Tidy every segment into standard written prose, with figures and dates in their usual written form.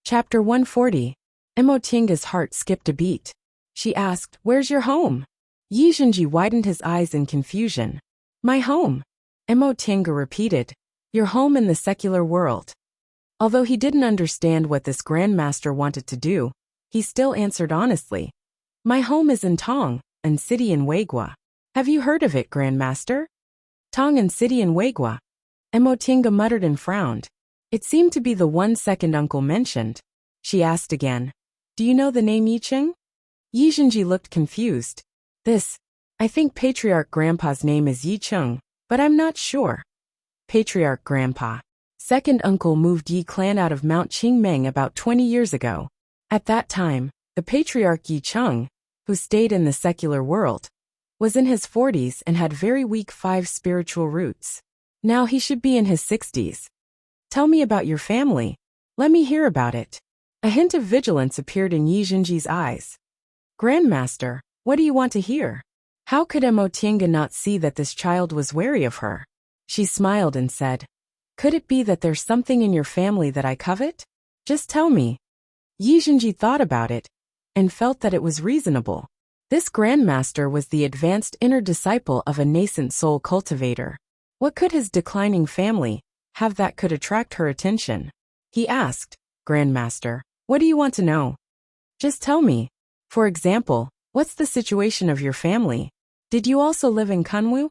Chapter 140. Emotinga's heart skipped a beat. She asked, "Where's your home?" Yizhenji widened his eyes in confusion. "My home," Emotinga repeated. "Your home in the secular world." Although he didn't understand what this grandmaster wanted to do, he still answered honestly. "My home is in Tong, a city in Weigua. Have you heard of it, grandmaster?" Tong and city in Weigua. Emotinga muttered and frowned. It seemed to be the one second uncle mentioned. She asked again, "Do you know the name Yicheng?" Yizhenji looked confused. I think Patriarch Grandpa's name is Yicheng, but I'm not sure." Patriarch Grandpa. Second uncle moved Yi clan out of Mount Qingmeng about 20 years ago. At that time, the Patriarch Yicheng, who stayed in the secular world, was in his 40s and had very weak 5 spiritual roots. Now he should be in his 60s. "Tell me about your family. Let me hear about it." A hint of vigilance appeared in Yizhenji's eyes. "Grandmaster, what do you want to hear?" How could Emotinga not see that this child was wary of her? She smiled and said, "Could it be that there's something in your family that I covet? Just tell me." Yizhenji thought about it and felt that it was reasonable. This grandmaster was the advanced inner disciple of a nascent soul cultivator. What could his declining family have that could attract her attention? He asked, "Grandmaster, what do you want to know? Just tell me. For example, what's the situation of your family? Did you also live in Kunwu?"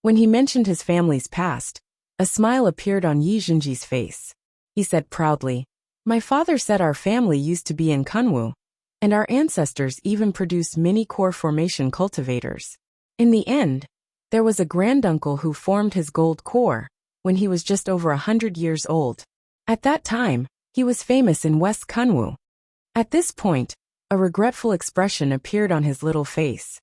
When he mentioned his family's past, a smile appeared on Yizhenji's face. He said proudly, "My father said our family used to be in Kunwu, and our ancestors even produced many core formation cultivators. In the end, there was a granduncle who formed his gold core when he was just over 100 years old. At that time, he was famous in West Kunwu." At this point, a regretful expression appeared on his little face.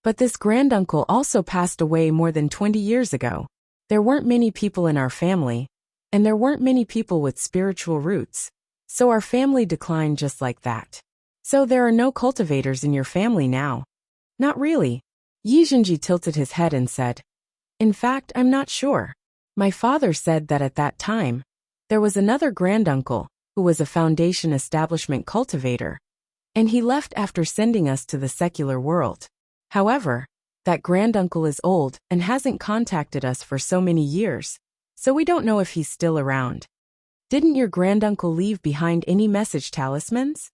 "But this granduncle also passed away more than 20 years ago. There weren't many people in our family, and there weren't many people with spiritual roots, so our family declined just like that." "So there are no cultivators in your family now?" "Not really." Yizhenji tilted his head and said, "In fact, I'm not sure. My father said that at that time, there was another granduncle who was a foundation establishment cultivator, and he left after sending us to the secular world. However, that granduncle is old and hasn't contacted us for so many years, so we don't know if he's still around." "Didn't your granduncle leave behind any message talismans?"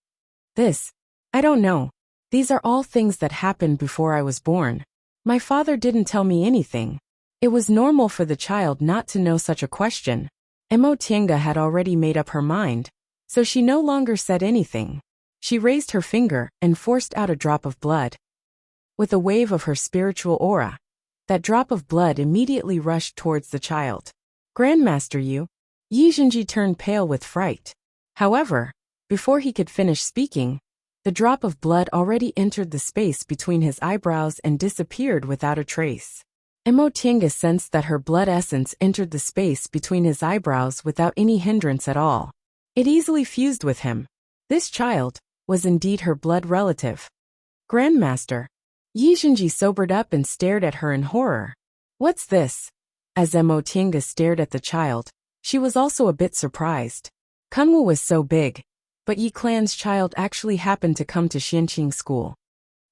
I don't know. These are all things that happened before I was born. My father didn't tell me anything." It was normal for the child not to know such a question. Emotinga had already made up her mind, so she no longer said anything. She raised her finger and forced out a drop of blood. With a wave of her spiritual aura, that drop of blood immediately rushed towards the child. "Grandmaster Yizhenji turned pale with fright. However, before he could finish speaking, the drop of blood already entered the space between his eyebrows and disappeared without a trace. Emotinga sensed that her blood essence entered the space between his eyebrows without any hindrance at all. It easily fused with him. This child was indeed her blood relative. "Grandmaster." Yizhenji sobered up and stared at her in horror. "What's this?" As Emotinga stared at the child, she was also a bit surprised. Kunwu was so big, but Yi clan's child actually happened to come to Xianqing school.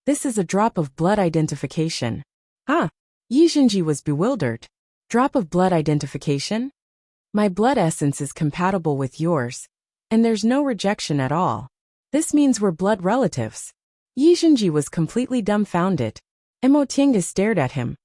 "This is a drop of blood identification." "Huh?" Yizhenji was bewildered. "Drop of blood identification? My blood essence is compatible with yours, and there's no rejection at all. This means we're blood relatives." Yizhenji was completely dumbfounded. Emotinga stared at him.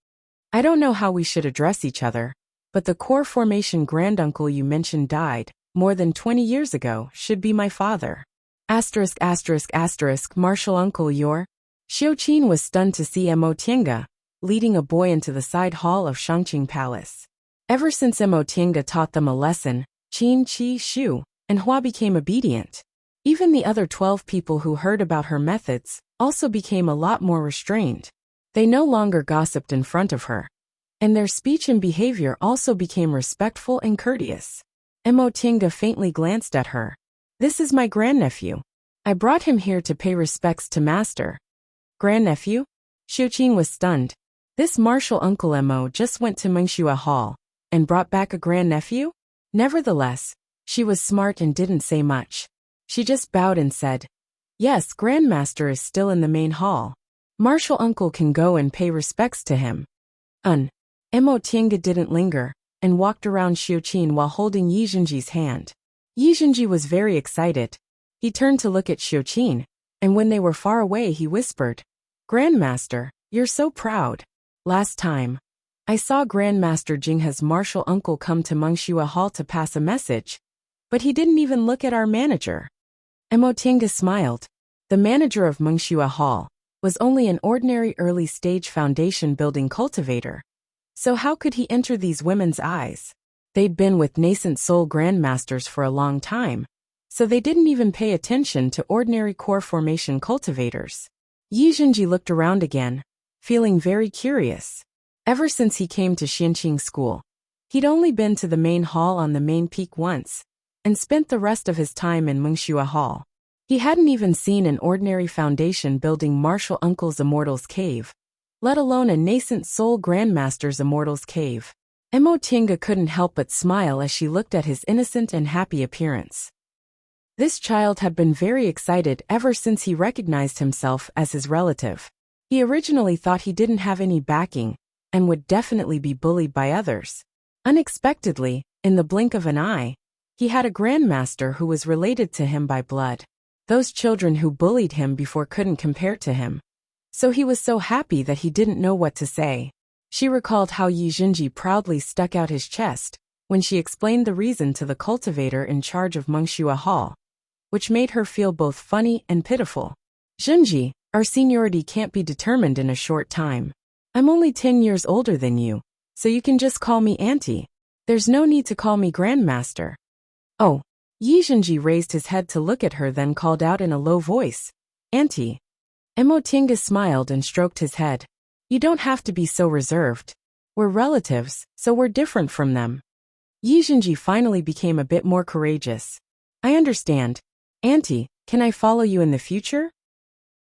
"I don't know how we should address each other, but the core formation granduncle you mentioned died more than 20 years ago should be my father. ******, Martial uncle your?" Xiuqin was stunned to see Emotinga leading a boy into the side hall of Shangqing Palace. Ever since Emotinga taught them a lesson, Qin, Qi, Shu, and Hua became obedient. Even the other 12 people who heard about her methods also became a lot more restrained. They no longer gossiped in front of her, and their speech and behavior also became respectful and courteous. Emotinga faintly glanced at her. "This is my grandnephew. I brought him here to pay respects to master." "Grandnephew?" Xiuqin was stunned. This martial uncle Emo just went to Mengxua Hall and brought back a grandnephew? Nevertheless, She was smart and didn't say much. She just bowed and said, "Yes, Grandmaster is still in the main hall. Martial uncle can go and pay respects to him." Emo Tiange didn't linger, and walked around Xiuqin while holding Yi Zhenji's hand. Yi Zhenji was very excited. He turned to look at Xiuqin, and when they were far away he whispered, "Grandmaster, you're so proud. Last time, I saw Grandmaster Jinghe's martial uncle come to Mengxua Hall to pass a message, but he didn't even look at our manager." Emo Tiange smiled. The manager of Mengxua Hall was only an ordinary early-stage foundation building cultivator. So how could he enter these women's eyes? They'd been with nascent soul grandmasters for a long time, so they didn't even pay attention to ordinary core formation cultivators. Yi Zhenji looked around again, feeling very curious. Ever since he came to Xianqing School, he'd only been to the main hall on the main peak once, and spent the rest of his time in Mengxua Hall. He hadn't even seen an ordinary foundation building martial uncle's Immortal's Cave, let alone a nascent soul grandmaster's Immortal's Cave. Emo Tiange couldn't help but smile as she looked at his innocent and happy appearance. This child had been very excited ever since he recognized himself as his relative. He originally thought he didn't have any backing, and would definitely be bullied by others. Unexpectedly, in the blink of an eye, he had a grandmaster who was related to him by blood. Those children who bullied him before couldn't compare to him. So he was so happy that he didn't know what to say. She recalled how Yi Zhenji proudly stuck out his chest when she explained the reason to the cultivator in charge of Mengxua Hall, which made her feel both funny and pitiful. "Zhenji, our seniority can't be determined in a short time. I'm only 10 years older than you, so you can just call me Auntie. There's no need to call me Grandmaster." "Oh." Yi Zhenji raised his head to look at her, then called out in a low voice, "Auntie." Emo Tiange smiled and stroked his head. "You don't have to be so reserved. We're relatives, so we're different from them." Yi Zhenji finally became a bit more courageous. "I understand. Auntie, can I follow you in the future?"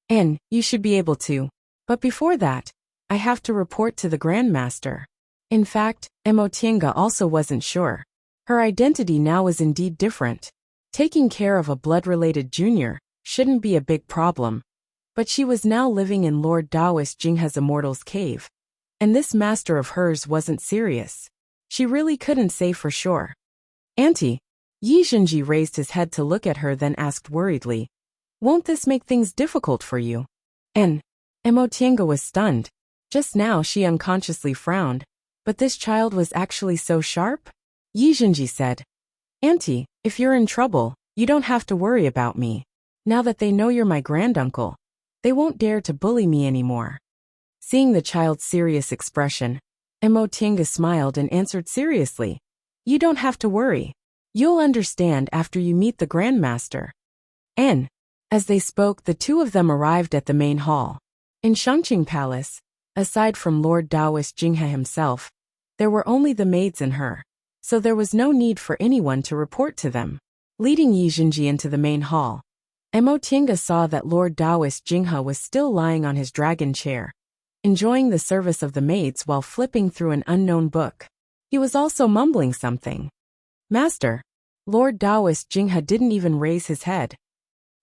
"And you should be able to. But before that, I have to report to the Grandmaster." In fact, Emo Tiange also wasn't sure. Her identity now was indeed different. Taking care of a blood-related junior shouldn't be a big problem. But she was now living in Lord Taoist Jinghe's Immortal's Cave, and this master of hers wasn't serious. She really couldn't say for sure. "Auntie." Yi Zhenji raised his head to look at her, then asked worriedly, "Won't this make things difficult for you?" And Emo Tiange was stunned. Just now she unconsciously frowned, but this child was actually so sharp? Yi Zhenji said, "Auntie, if you're in trouble, you don't have to worry about me. Now that they know you're my granduncle, they won't dare to bully me anymore." Seeing the child's serious expression, Emo Tiange smiled and answered seriously, "You don't have to worry. You'll understand after you meet the Grandmaster." And, as they spoke, the two of them arrived at the main hall. In Shangqing Palace, aside from Lord Taoist Jinghe himself, there were only the maids and her, so there was no need for anyone to report to them. Leading Yi Zhenji into the main hall, Emo Tiange saw that Lord Taoist Jinghe was still lying on his dragon chair, enjoying the service of the maids while flipping through an unknown book. He was also mumbling something. "Master." Lord Taoist Jinghe didn't even raise his head.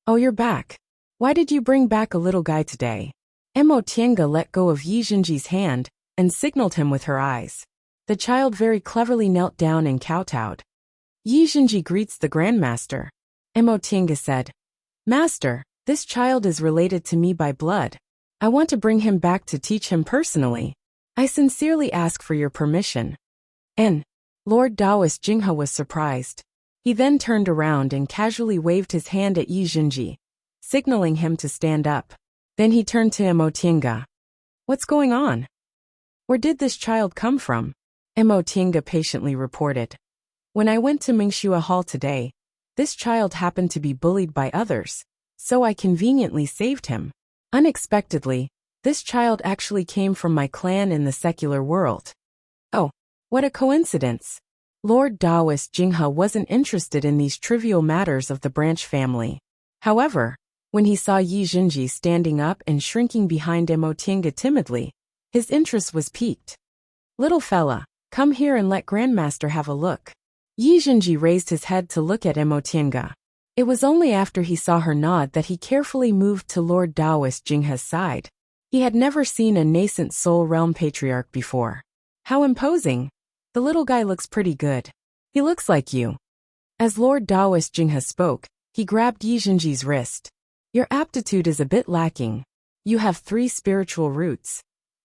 "Oh, you're back. Why did you bring back a little guy today?" Emo Tiange let go of Yi Zhenji's hand and signaled him with her eyes. The child very cleverly knelt down and kowtowed. "Yi Zhenji greets the Grandmaster." Emo Tiange said, "Master, this child is related to me by blood. I want to bring him back to teach him personally. I sincerely ask for your permission." And Lord Taoist Jinghe was surprised. He then turned around and casually waved his hand at Yi Zhenji, signaling him to stand up. Then he turned to Emo Tiange. "What's going on? Where did this child come from?" Emo Tiange patiently reported. "When I went to Mengxua Hall today, this child happened to be bullied by others, so I conveniently saved him. Unexpectedly, this child actually came from my clan in the secular world." "Oh, what a coincidence." Lord Taoist Jinghe wasn't interested in these trivial matters of the branch family. However, when he saw Yi Zhenji standing up and shrinking behind Emo Tiange timidly, his interest was piqued. "Little fella, come here and let Grandmaster have a look." Yi Zhenji raised his head to look at Emotinga. It was only after he saw her nod that he carefully moved to Lord Taoist Jinghe's side. He had never seen a nascent Soul Realm patriarch before. How imposing. The little guy looks pretty good. He looks like you. As Lord Taoist Jinghe spoke, he grabbed Yi Zhenji's wrist. Your aptitude is a bit lacking. You have 3 spiritual roots.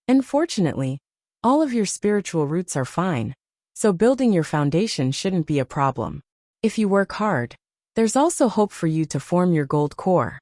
And fortunately, all of your spiritual roots are fine, so building your foundation shouldn't be a problem. If you work hard, there's also hope for you to form your gold core.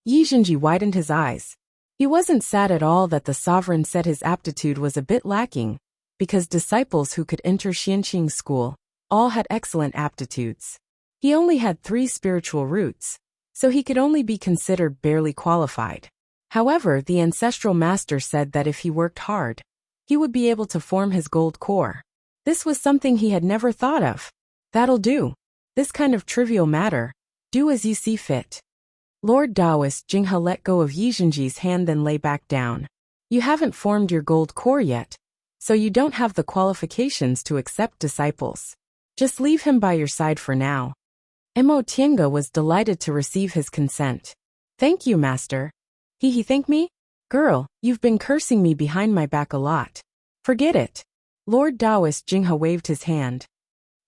Yi Zhenji widened his eyes. He wasn't sad at all that the sovereign said his aptitude was a bit lacking, because disciples who could enter Xianqing school all had excellent aptitudes. He only had 3 spiritual roots, so he could only be considered barely qualified. However, the ancestral master said that if he worked hard, he would be able to form his gold core. This was something he had never thought of. That'll do. This kind of trivial matter, do as you see fit. Lord Taoist Jinghe let go of Yi Zhenji's hand then lay back down. You haven't formed your gold core yet, so you don't have the qualifications to accept disciples. Just leave him by your side for now. Emotinga was delighted to receive his consent. Thank you, master. He thank me? Girl, you've been cursing me behind my back a lot. Forget it. Lord Taoist Jinghe waved his hand.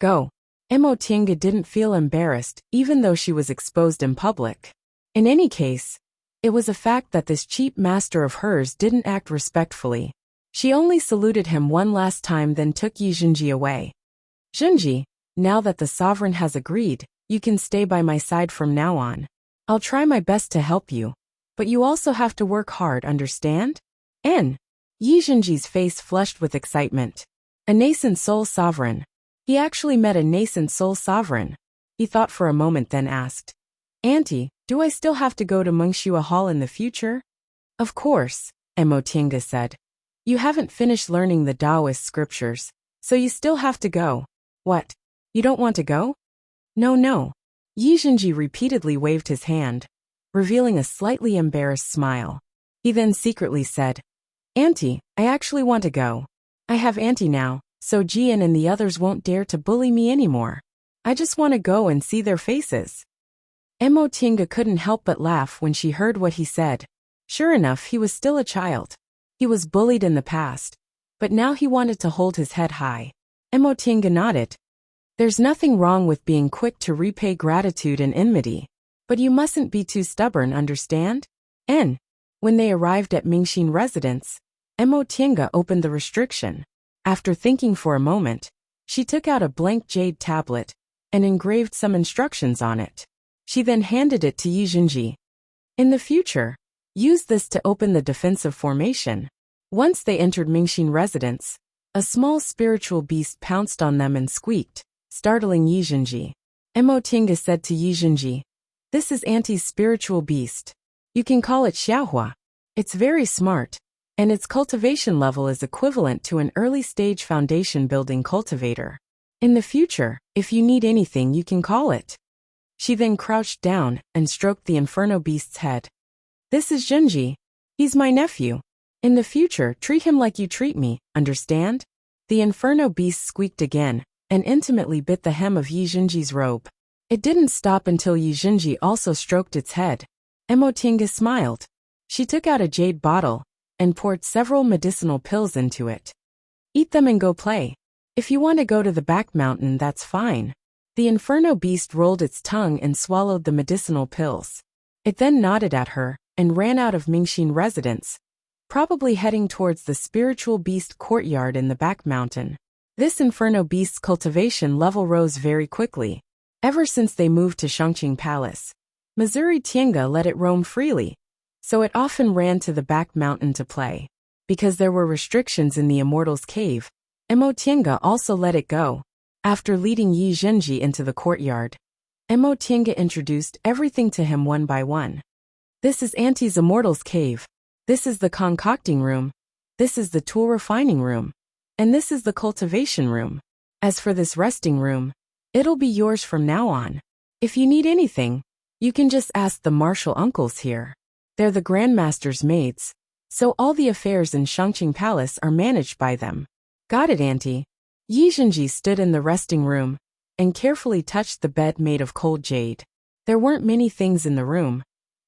Go. Emotinga didn't feel embarrassed, even though she was exposed in public. In any case, it was a fact that this cheap master of hers didn't act respectfully. She only saluted him one last time then took Yi Zhenji away. Zhenji, now that the sovereign has agreed, you can stay by my side from now on. I'll try my best to help you, but you also have to work hard, understand? Yi Zhenji's face flushed with excitement. A nascent soul sovereign. He actually met a nascent soul sovereign. He thought for a moment then asked, Auntie, do I still have to go to Mengxua Hall in the future? Of course, Emotinga said. You haven't finished learning the Taoist scriptures, so you still have to go. What? You don't want to go? No. Yi Zhenji repeatedly waved his hand, revealing a slightly embarrassed smile. He then secretly said, Auntie, I actually want to go. I have Auntie now, so Jian and the others won't dare to bully me anymore. I just want to go and see their faces. Emotinga couldn't help but laugh when she heard what he said. Sure enough, he was still a child. He was bullied in the past, but now he wanted to hold his head high. Emotinga nodded. There's nothing wrong with being quick to repay gratitude and enmity, but you mustn't be too stubborn, understand? When they arrived at Mingxin residence, Emotinga opened the restriction. After thinking for a moment, she took out a blank jade tablet and engraved some instructions on it. She then handed it to Yi Zhenji. In the future, use this to open the defensive formation. Once they entered Mingxin residence, a small spiritual beast pounced on them and squeaked, startling Yi Zhenji. Emotinga said to Yi Zhenji, This is Auntie's spiritual beast. You can call it Xiaohua. It's very smart, and its cultivation level is equivalent to an early-stage foundation building cultivator. In the future, if you need anything you can call it. She then crouched down and stroked the Inferno Beast's head. This is Zhenji. He's my nephew. In the future, treat him like you treat me, understand? The Inferno Beast squeaked again and intimately bit the hem of Yi Zhenji's robe. It didn't stop until Yi Zhenji also stroked its head. Emotinga smiled. She took out a jade bottle and poured several medicinal pills into it. Eat them and go play. If you want to go to the back mountain, that's fine. The Inferno Beast rolled its tongue and swallowed the medicinal pills. It then nodded at her and ran out of Mingxin residence, probably heading towards the spiritual beast courtyard in the back mountain. This Inferno Beast's cultivation level rose very quickly. Ever since they moved to Shangqing Palace, Missouri Tiange let it roam freely, so it often ran to the back mountain to play. Because there were restrictions in the Immortal's Cave, Emotinga also let it go. After leading Yi Zhenji into the courtyard, Emotinga introduced everything to him one by one. This is Auntie's Immortal's Cave. This is the concocting room. This is the tool refining room. And this is the cultivation room. As for this resting room, it'll be yours from now on. If you need anything, you can just ask the martial uncles here. They're the Grandmaster's maids, so all the affairs in Shangqing Palace are managed by them. Got it, Auntie. Yi Zhenji stood in the resting room and carefully touched the bed made of cold jade. There weren't many things in the room,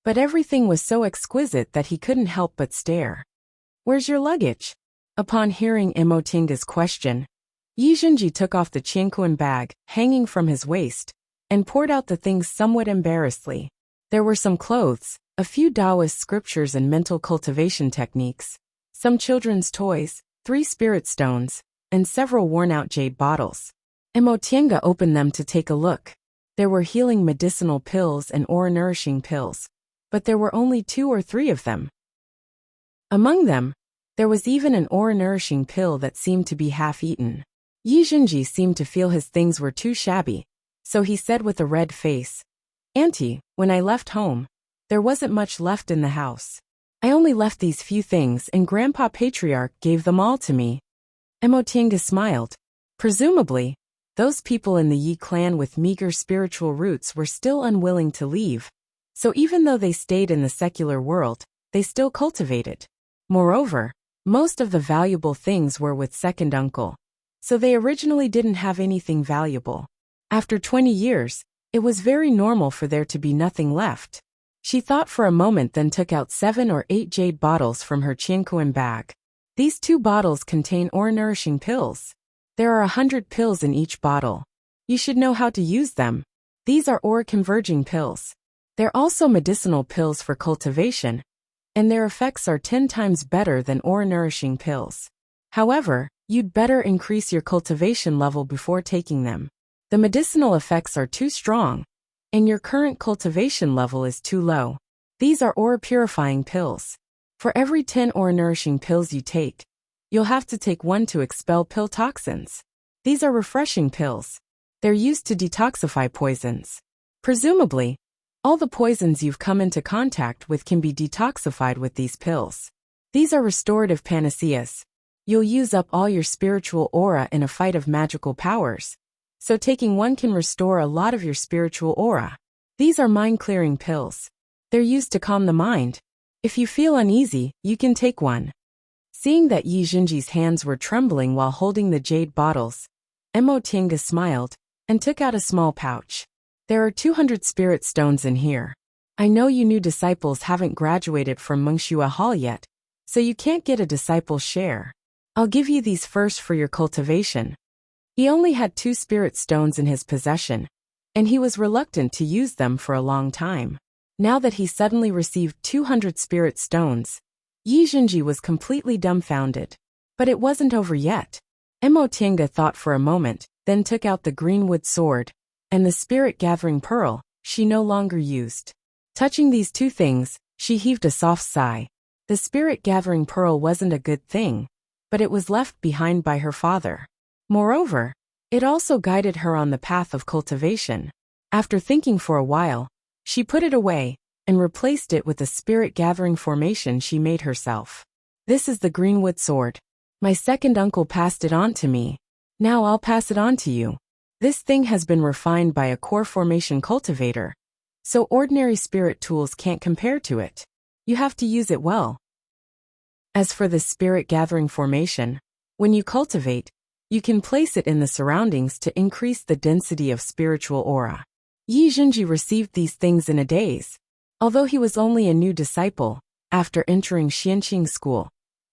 but everything was so exquisite that he couldn't help but stare. "Where's your luggage?" Upon hearing Emotinga's question, Yizhenji took off the qianquan bag hanging from his waist and poured out the things somewhat embarrassedly. There were some clothes, a few Taoist scriptures and mental cultivation techniques, some children's toys, 3 spirit stones, and several worn-out jade bottles. Emotinga opened them to take a look. There were healing medicinal pills and aura-nourishing pills, but there were only 2 or 3 of them. Among them, there was even an aura-nourishing pill that seemed to be half-eaten. Yizhenji seemed to feel his things were too shabby, so he said with a red face, "Auntie, when I left home, there wasn't much left in the house. I only left these few things and Grandpa Patriarch gave them all to me." Emotinga smiled. Presumably, those people in the Yi clan with meager spiritual roots were still unwilling to leave, so even though they stayed in the secular world, they still cultivated. Moreover, most of the valuable things were with second uncle, so they originally didn't have anything valuable. After 20 years, it was very normal for there to be nothing left. She thought for a moment, then took out 7 or 8 jade bottles from her qianquan bag. These 2 bottles contain aura-nourishing pills. There are 100 pills in each bottle. You should know how to use them. These are aura-converging pills. They're also medicinal pills for cultivation, and their effects are 10 times better than aura-nourishing pills. However, you'd better increase your cultivation level before taking them. The medicinal effects are too strong, and your current cultivation level is too low. These are aura-purifying pills. For every 10 aura-nourishing pills you take, you'll have to take 1 to expel pill toxins. These are refreshing pills. They're used to detoxify poisons. Presumably, all the poisons you've come into contact with can be detoxified with these pills. These are restorative panaceas. You'll use up all your spiritual aura in a fight of magical powers, so taking 1 can restore a lot of your spiritual aura. These are mind-clearing pills. They're used to calm the mind. If you feel uneasy, you can take 1. Seeing that Yizhenji's hands were trembling while holding the jade bottles, Emotinga smiled and took out a small pouch. "There are 200 spirit stones in here. I know you new disciples haven't graduated from Mengxua Hall yet, so you can't get a disciple's share. I'll give you these first for your cultivation." He only had 2 spirit stones in his possession, and he was reluctant to use them for a long time. Now that he suddenly received 200 spirit stones, Yizhenji was completely dumbfounded. But it wasn't over yet. Emotinga thought for a moment, then took out the greenwood sword, and the spirit-gathering pearl she no longer used. Touching these 2 things, she heaved a soft sigh. The spirit-gathering pearl wasn't a good thing, but it was left behind by her father. Moreover, it also guided her on the path of cultivation. After thinking for a while, she put it away and replaced it with a spirit-gathering formation she made herself. "This is the greenwood sword. My second uncle passed it on to me. Now I'll pass it on to you. This thing has been refined by a core formation cultivator, so ordinary spirit tools can't compare to it. You have to use it well." As for the spirit-gathering formation, when you cultivate, you can place it in the surroundings to increase the density of spiritual aura. Yizhenji received these things in a daze. Although he was only a new disciple, after entering Xianqing school,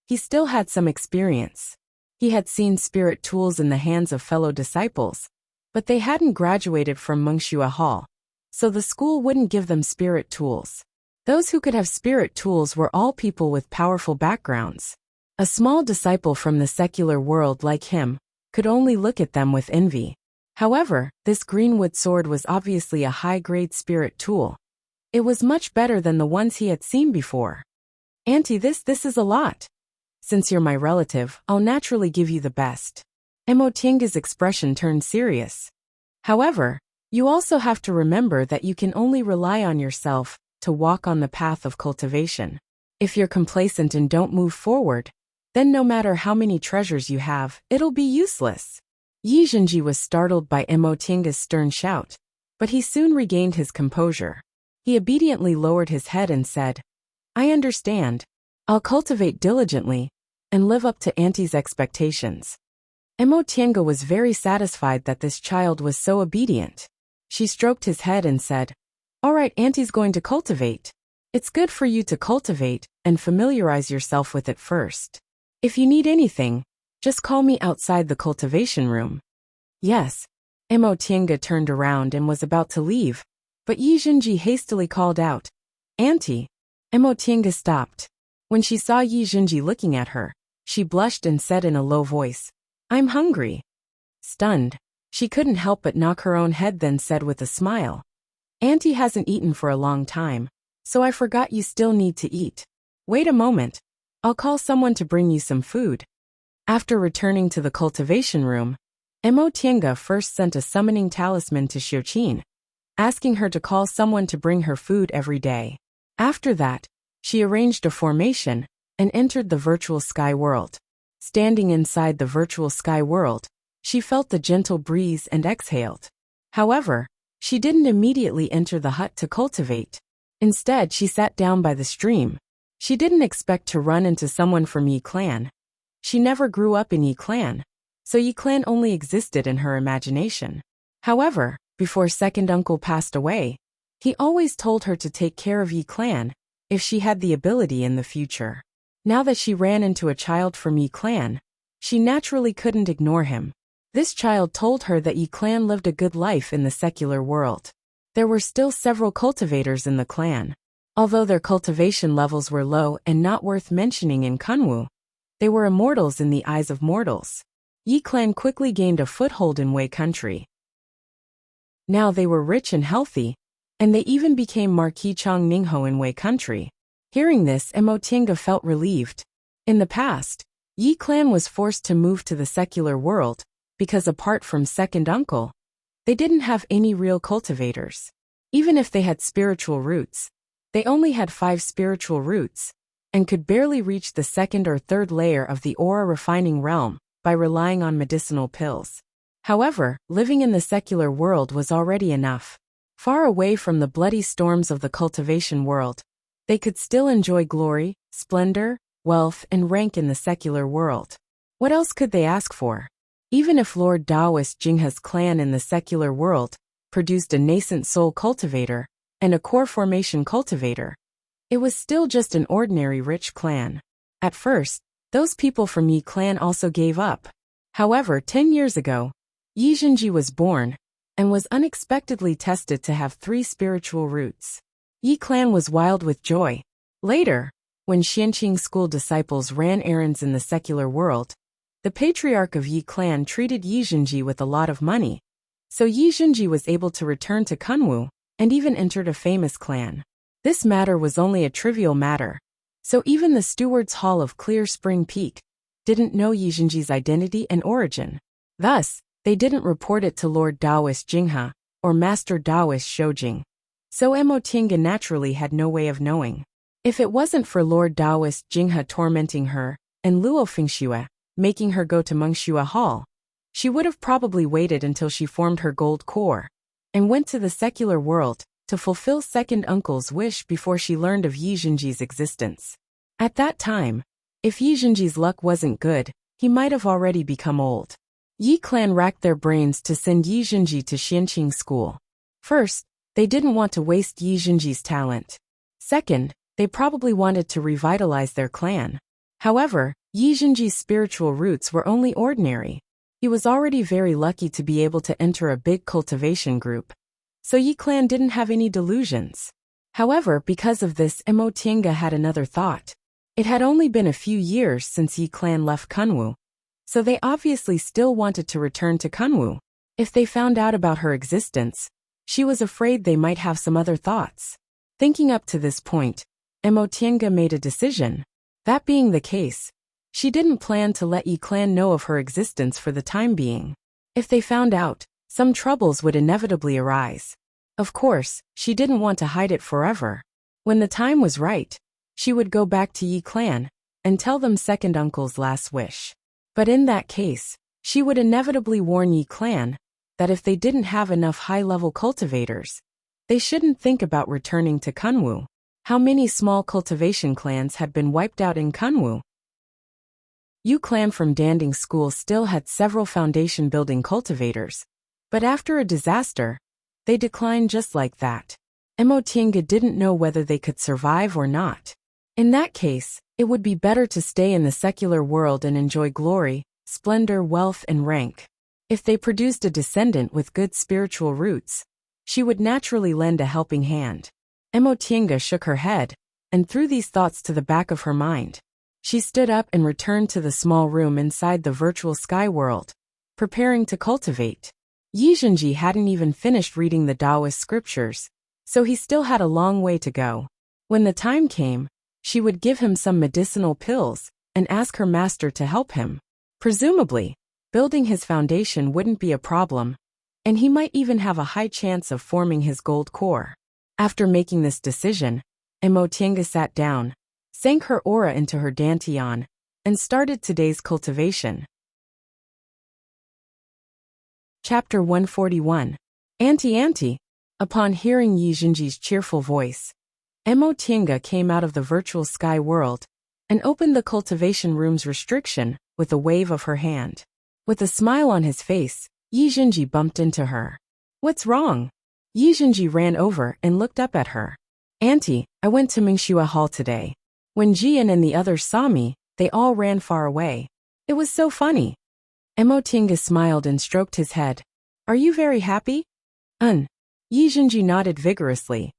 he still had some experience. He had seen spirit tools in the hands of fellow disciples, but they hadn't graduated from Mengxua Hall, so the school wouldn't give them spirit tools. Those who could have spirit tools were all people with powerful backgrounds. A small disciple from the secular world like him could only look at them with envy. However, this greenwood sword was obviously a high-grade spirit tool. It was much better than the ones he had seen before. "Auntie, this is a lot. Since you're my relative, I'll naturally give you the best." Emotinga's expression turned serious. "However, you also have to remember that you can only rely on yourself to walk on the path of cultivation. If you're complacent and don't move forward, then no matter how many treasures you have, it'll be useless." Yizhenji was startled by Emotinga's stern shout, but he soon regained his composure. He obediently lowered his head and said, "I understand. I'll cultivate diligently and live up to Auntie's expectations." Emotienga was very satisfied that this child was so obedient. She stroked his head and said, "All right, Auntie's going to cultivate. It's good for you to cultivate and familiarize yourself with it first. If you need anything, just call me outside the cultivation room." Yes. Emotienga turned around and was about to leave, but Yi Jinji hastily called out, "Auntie." Emotienga stopped. When she saw Yi Jinji looking at her, she blushed and said in a low voice, "I'm hungry." Stunned, she couldn't help but knock her own head, then said with a smile, "Auntie hasn't eaten for a long time, so I forgot you still need to eat. Wait a moment, I'll call someone to bring you some food." After returning to the cultivation room, Emotienga first sent a summoning talisman to Xiuqin, asking her to call someone to bring her food every day. After that, she arranged a formation and entered the virtual sky world. Standing inside the virtual sky world, she felt the gentle breeze and exhaled. However, she didn't immediately enter the hut to cultivate. Instead, she sat down by the stream. She didn't expect to run into someone from Yi Clan. She never grew up in Yi Clan, so Yi Clan only existed in her imagination. However, before second uncle passed away, he always told her to take care of Yi Clan if she had the ability in the future. Now that she ran into a child from Yi Clan, she naturally couldn't ignore him. This child told her that Yi Clan lived a good life in the secular world. There were still several cultivators in the clan. Although their cultivation levels were low and not worth mentioning in Kunwu, they were immortals in the eyes of mortals. Yi Clan quickly gained a foothold in Wei country. Now they were rich and healthy, and they even became Marquis Chong Ningho in Wei country. Hearing this, Emotienga felt relieved. In the past, Yi Clan was forced to move to the secular world because apart from second uncle, they didn't have any real cultivators. Even if they had spiritual roots, they only had 5 spiritual roots, and could barely reach the second or third layer of the aura refining realm by relying on medicinal pills. However, living in the secular world was already enough. Far away from the bloody storms of the cultivation world, they could still enjoy glory, splendor, wealth, and rank in the secular world. What else could they ask for? Even if Lord Taoist Jingha's clan in the secular world produced a nascent soul cultivator and a core formation cultivator, it was still just an ordinary rich clan. At first, those people from Yi Clan also gave up. However, 10 years ago, Yi Jinji was born and was unexpectedly tested to have 3 spiritual roots. Yi Clan was wild with joy. Later, when Xianqing school disciples ran errands in the secular world, the patriarch of Yi Clan treated Yi Jinji with a lot of money, so Yi Jinji was able to return to Kunwu and even entered a famous clan. This matter was only a trivial matter, so even the stewards hall of Clear Spring Peak didn't know Yi Jinji's identity and origin. Thus, they didn't report it to Lord Taoist Jingha or Master Taoist Shoujing. So Emotienga naturally had no way of knowing. If it wasn't for Lord Taoist Jingha tormenting her and Luo Fengxue making her go to Mengxue Hall, she would have probably waited until she formed her gold core and went to the secular world to fulfill second uncle's wish before she learned of Yi Jinji's existence. At that time, if Yi Jinji's luck wasn't good, he might have already become old. Yi Clan racked their brains to send Yi Jinji to Xianqing school. First, they didn't want to waste Yi Jinji's talent. Second, they probably wanted to revitalize their clan. However, Yi Jinji's spiritual roots were only ordinary. He was already very lucky to be able to enter a big cultivation group, so Yi Clan didn't have any delusions. However, because of this, Emotienga had another thought. It had only been a few years since Yi Clan left Kunwu, so they obviously still wanted to return to Kunwu. If they found out about her existence, she was afraid they might have some other thoughts. Thinking up to this point, Emotienga made a decision. That being the case, she didn't plan to let Yi Clan know of her existence for the time being. If they found out, some troubles would inevitably arise. Of course, she didn't want to hide it forever. When the time was right, she would go back to Yi Clan and tell them second uncle's last wish. But in that case, she would inevitably warn Yi Clan that if they didn't have enough high-level cultivators, they shouldn't think about returning to Kunwu. How many small cultivation clans had been wiped out in Kunwu? Yu clan from Danding School still had several foundation-building cultivators, but after a disaster, they declined just like that. Emotinga didn't know whether they could survive or not. In that case, it would be better to stay in the secular world and enjoy glory, splendor, wealth, and rank. If they produced a descendant with good spiritual roots, she would naturally lend a helping hand. Emotinga shook her head and threw these thoughts to the back of her mind. She stood up and returned to the small room inside the virtual sky world, preparing to cultivate. Yi Zhenji hadn't even finished reading the Taoist scriptures, so he still had a long way to go. When the time came, she would give him some medicinal pills and ask her master to help him. Presumably, building his foundation wouldn't be a problem, and he might even have a high chance of forming his gold core. After making this decision, Emotinga sat down, sank her aura into her dantian, and started today's cultivation. Chapter 141. Auntie. Upon hearing Yi Zhenji's cheerful voice, Emotinga came out of the virtual sky world and opened the cultivation room's restriction with a wave of her hand. With a smile on his face, Yi Zhenji bumped into her. "What's wrong?" Yi Zhenji ran over and looked up at her. "Auntie, I went to Mingxua Hall today. When Jian and the others saw me, they all ran far away. It was so funny." Emotinga smiled and stroked his head. "Are you very happy?" Yi Zhenji nodded vigorously.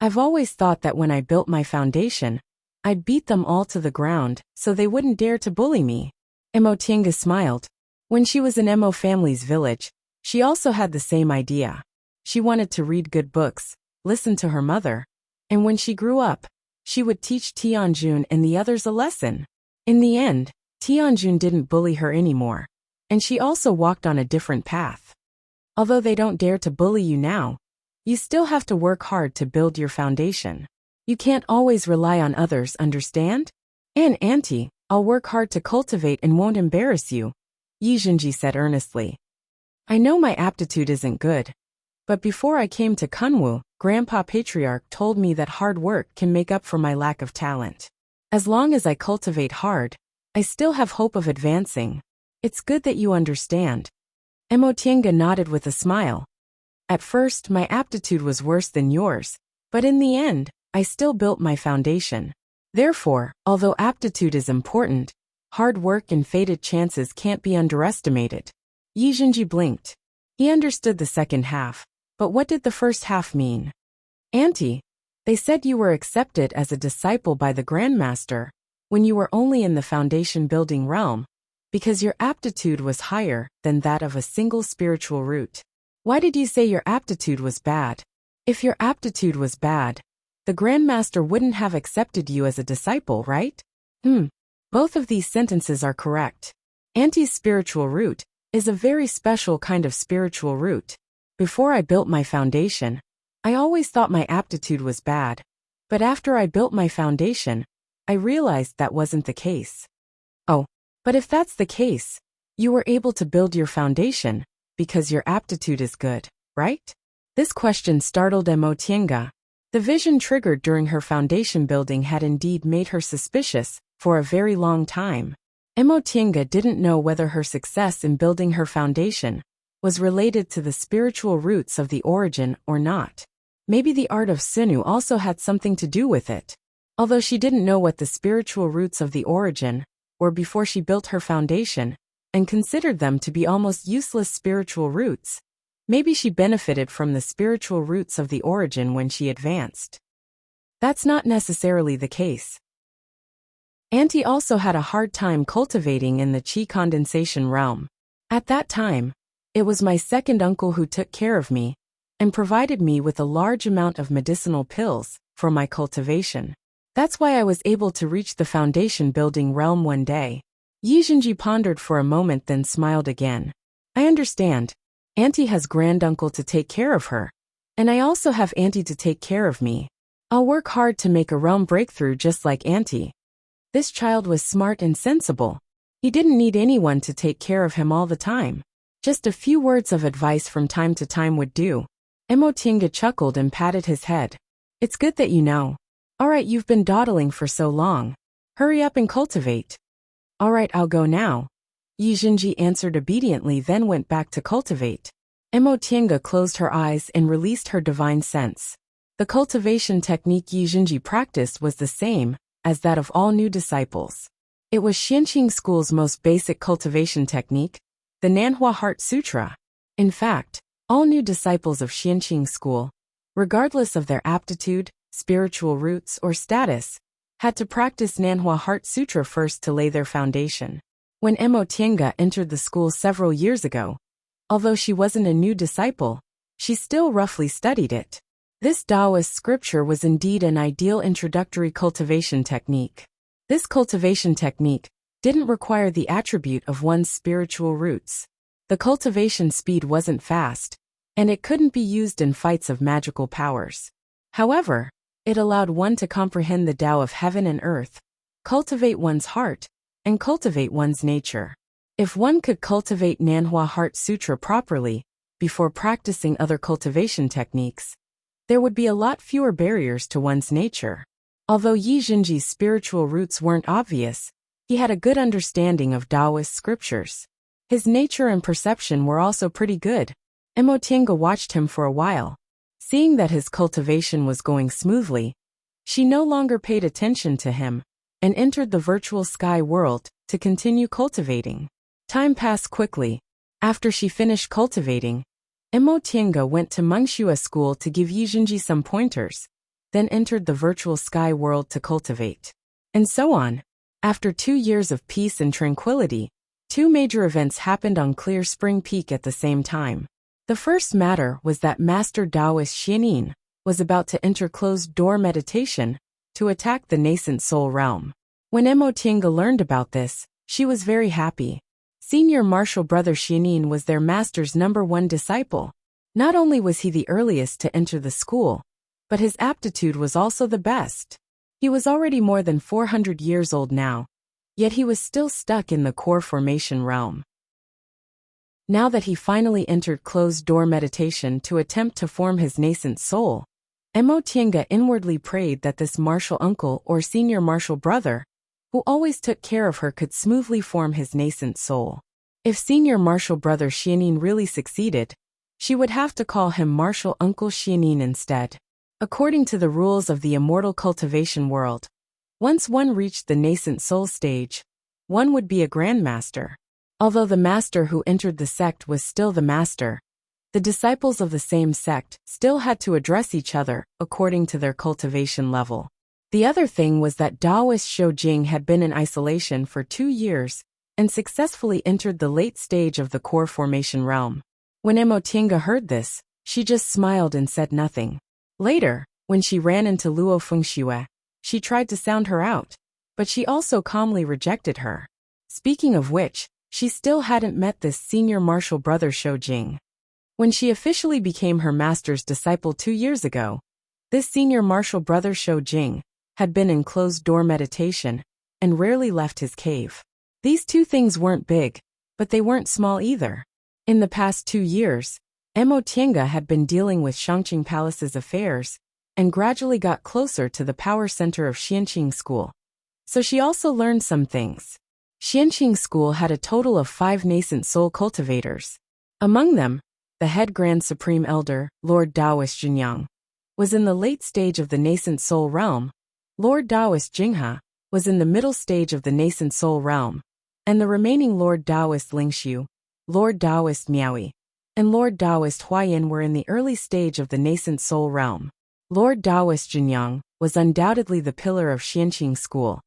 "I've always thought that when I built my foundation, I'd beat them all to the ground so they wouldn't dare to bully me." Emotinga smiled. When she was in Emo family's village, she also had the same idea. She wanted to read good books, listen to her mother, and when she grew up, she would teach Tianjun and the others a lesson. In the end, Tianjun didn't bully her anymore, and she also walked on a different path. Although they don't dare to bully you now, you still have to work hard to build your foundation. You can't always rely on others, understand? "And Auntie, I'll work hard to cultivate and won't embarrass you," Yi Zhenji said earnestly. "I know my aptitude isn't good, but before I came to Kunwu, Grandpa Patriarch told me that hard work can make up for my lack of talent. As long as I cultivate hard, I still have hope of advancing. It's good that you understand." Emotinga nodded with a smile. "At first, my aptitude was worse than yours, but in the end, I still built my foundation. Therefore, although aptitude is important, hard work and fated chances can't be underestimated." Yi Zhenji blinked. He understood the second half, but what did the first half mean? "Auntie, they said you were accepted as a disciple by the Grandmaster when you were only in the foundation-building realm, because your aptitude was higher than that of a single spiritual root. Why did you say your aptitude was bad? If your aptitude was bad, the Grandmaster wouldn't have accepted you as a disciple, right?" Both of these sentences are correct. Auntie's spiritual root is a very special kind of spiritual root. Before I built my foundation, I always thought my aptitude was bad, but after I built my foundation, I realized that wasn't the case. "Oh, but if that's the case, you were able to build your foundation because your aptitude is good, right?" This question startled Emotinga. The vision triggered during her foundation building had indeed made her suspicious for a very long time. Emotinga didn't know whether her success in building her foundation was related to the spiritual roots of the origin or not. Maybe the art of Sinu also had something to do with it. Although she didn't know what the spiritual roots of the origin were before she built her foundation, and considered them to be almost useless spiritual roots, maybe she benefited from the spiritual roots of the origin when she advanced. That's not necessarily the case. Auntie also had a hard time cultivating in the qi condensation realm. At that time, it was my second uncle who took care of me and provided me with a large amount of medicinal pills for my cultivation. That's why I was able to reach the foundation building realm one day. Yi Zhenji pondered for a moment, then smiled again. "I understand. Auntie has granduncle to take care of her, and I also have Auntie to take care of me. I'll work hard to make a realm breakthrough just like Auntie." This child was smart and sensible. He didn't need anyone to take care of him all the time. Just a few words of advice from time to time would do. Emotinga chuckled and patted his head. "It's good that you know. All right, you've been dawdling for so long. Hurry up and cultivate." All right, I'll go now. Yi Xinji answered obediently, then went back to cultivate. Mo Tiange closed her eyes and released her divine sense. The cultivation technique Yi Xinji practiced was the same as that of all new disciples. It was Xianqing school's most basic cultivation technique, the Nanhua Heart Sutra. In fact, all new disciples of Xianqing school, regardless of their aptitude, spiritual roots, or status, had to practice Nanhua Heart Sutra first to lay their foundation. When Mo Tiange entered the school several years ago, although she wasn't a new disciple, she still roughly studied it. This Taoist scripture was indeed an ideal introductory cultivation technique. This cultivation technique didn't require the attribute of one's spiritual roots. The cultivation speed wasn't fast, and it couldn't be used in fights of magical powers. However, it allowed one to comprehend the Tao of heaven and earth, cultivate one's heart, and cultivate one's nature. If one could cultivate Nanhua Heart Sutra properly, before practicing other cultivation techniques, there would be a lot fewer barriers to one's nature. Although Yi Xinji's spiritual roots weren't obvious, he had a good understanding of Taoist scriptures. His nature and perception were also pretty good. Mo Tiange watched him for a while. Seeing that his cultivation was going smoothly, she no longer paid attention to him and entered the virtual sky world to continue cultivating. Time passed quickly. After she finished cultivating, Mo Tiange went to Mengxue school to give Yi Xinji some pointers, then entered the virtual sky world to cultivate. And so on. After 2 years of peace and tranquility, 2 major events happened on Clear Spring Peak at the same time. The first matter was that Master Taoist Xianin was about to enter closed-door meditation to attack the nascent soul realm. When Mo Tiange learned about this, she was very happy. Senior martial brother Xianin was their master's #1 disciple. Not only was he the earliest to enter the school, but his aptitude was also the best. He was already more than 400 years old now, yet he was still stuck in the core formation realm. Now that he finally entered closed-door meditation to attempt to form his nascent soul, Mo Tiange inwardly prayed that this martial uncle or senior martial brother, who always took care of her, could smoothly form his nascent soul. If senior martial brother Xianin really succeeded, she would have to call him martial uncle Xianin instead. According to the rules of the immortal cultivation world, once one reached the nascent soul stage, one would be a grandmaster. Although the master who entered the sect was still the master, the disciples of the same sect still had to address each other according to their cultivation level. The other thing was that Taoist Shou Jing had been in isolation for 2 years and successfully entered the late stage of the core formation realm. When Mo Tiange heard this, she just smiled and said nothing. Later, when she ran into Luo Fengxue, she tried to sound her out, but she also calmly rejected her. Speaking of which, she still hadn't met this senior martial brother Shou Jing. When she officially became her master's disciple 2 years ago, this senior martial brother Shou Jing had been in closed-door meditation and rarely left his cave. These 2 things weren't big, but they weren't small either. In the past 2 years, Mo Tiange had been dealing with Shangqing Palace's affairs and gradually got closer to the power center of Xianqing School. So she also learned some things. Xianqing School had a total of 5 nascent soul cultivators. Among them, the head Grand Supreme Elder, Lord Taoist Jinyang, was in the late stage of the nascent soul realm, Lord Taoist Jinghe was in the middle stage of the nascent soul realm, and the remaining Lord Taoist Lingxiu, Lord Taoist Miaoyi, and Lord Taoist Huayan were in the early stage of the nascent soul realm. Lord Taoist Jinyang was undoubtedly the pillar of Xianqing School,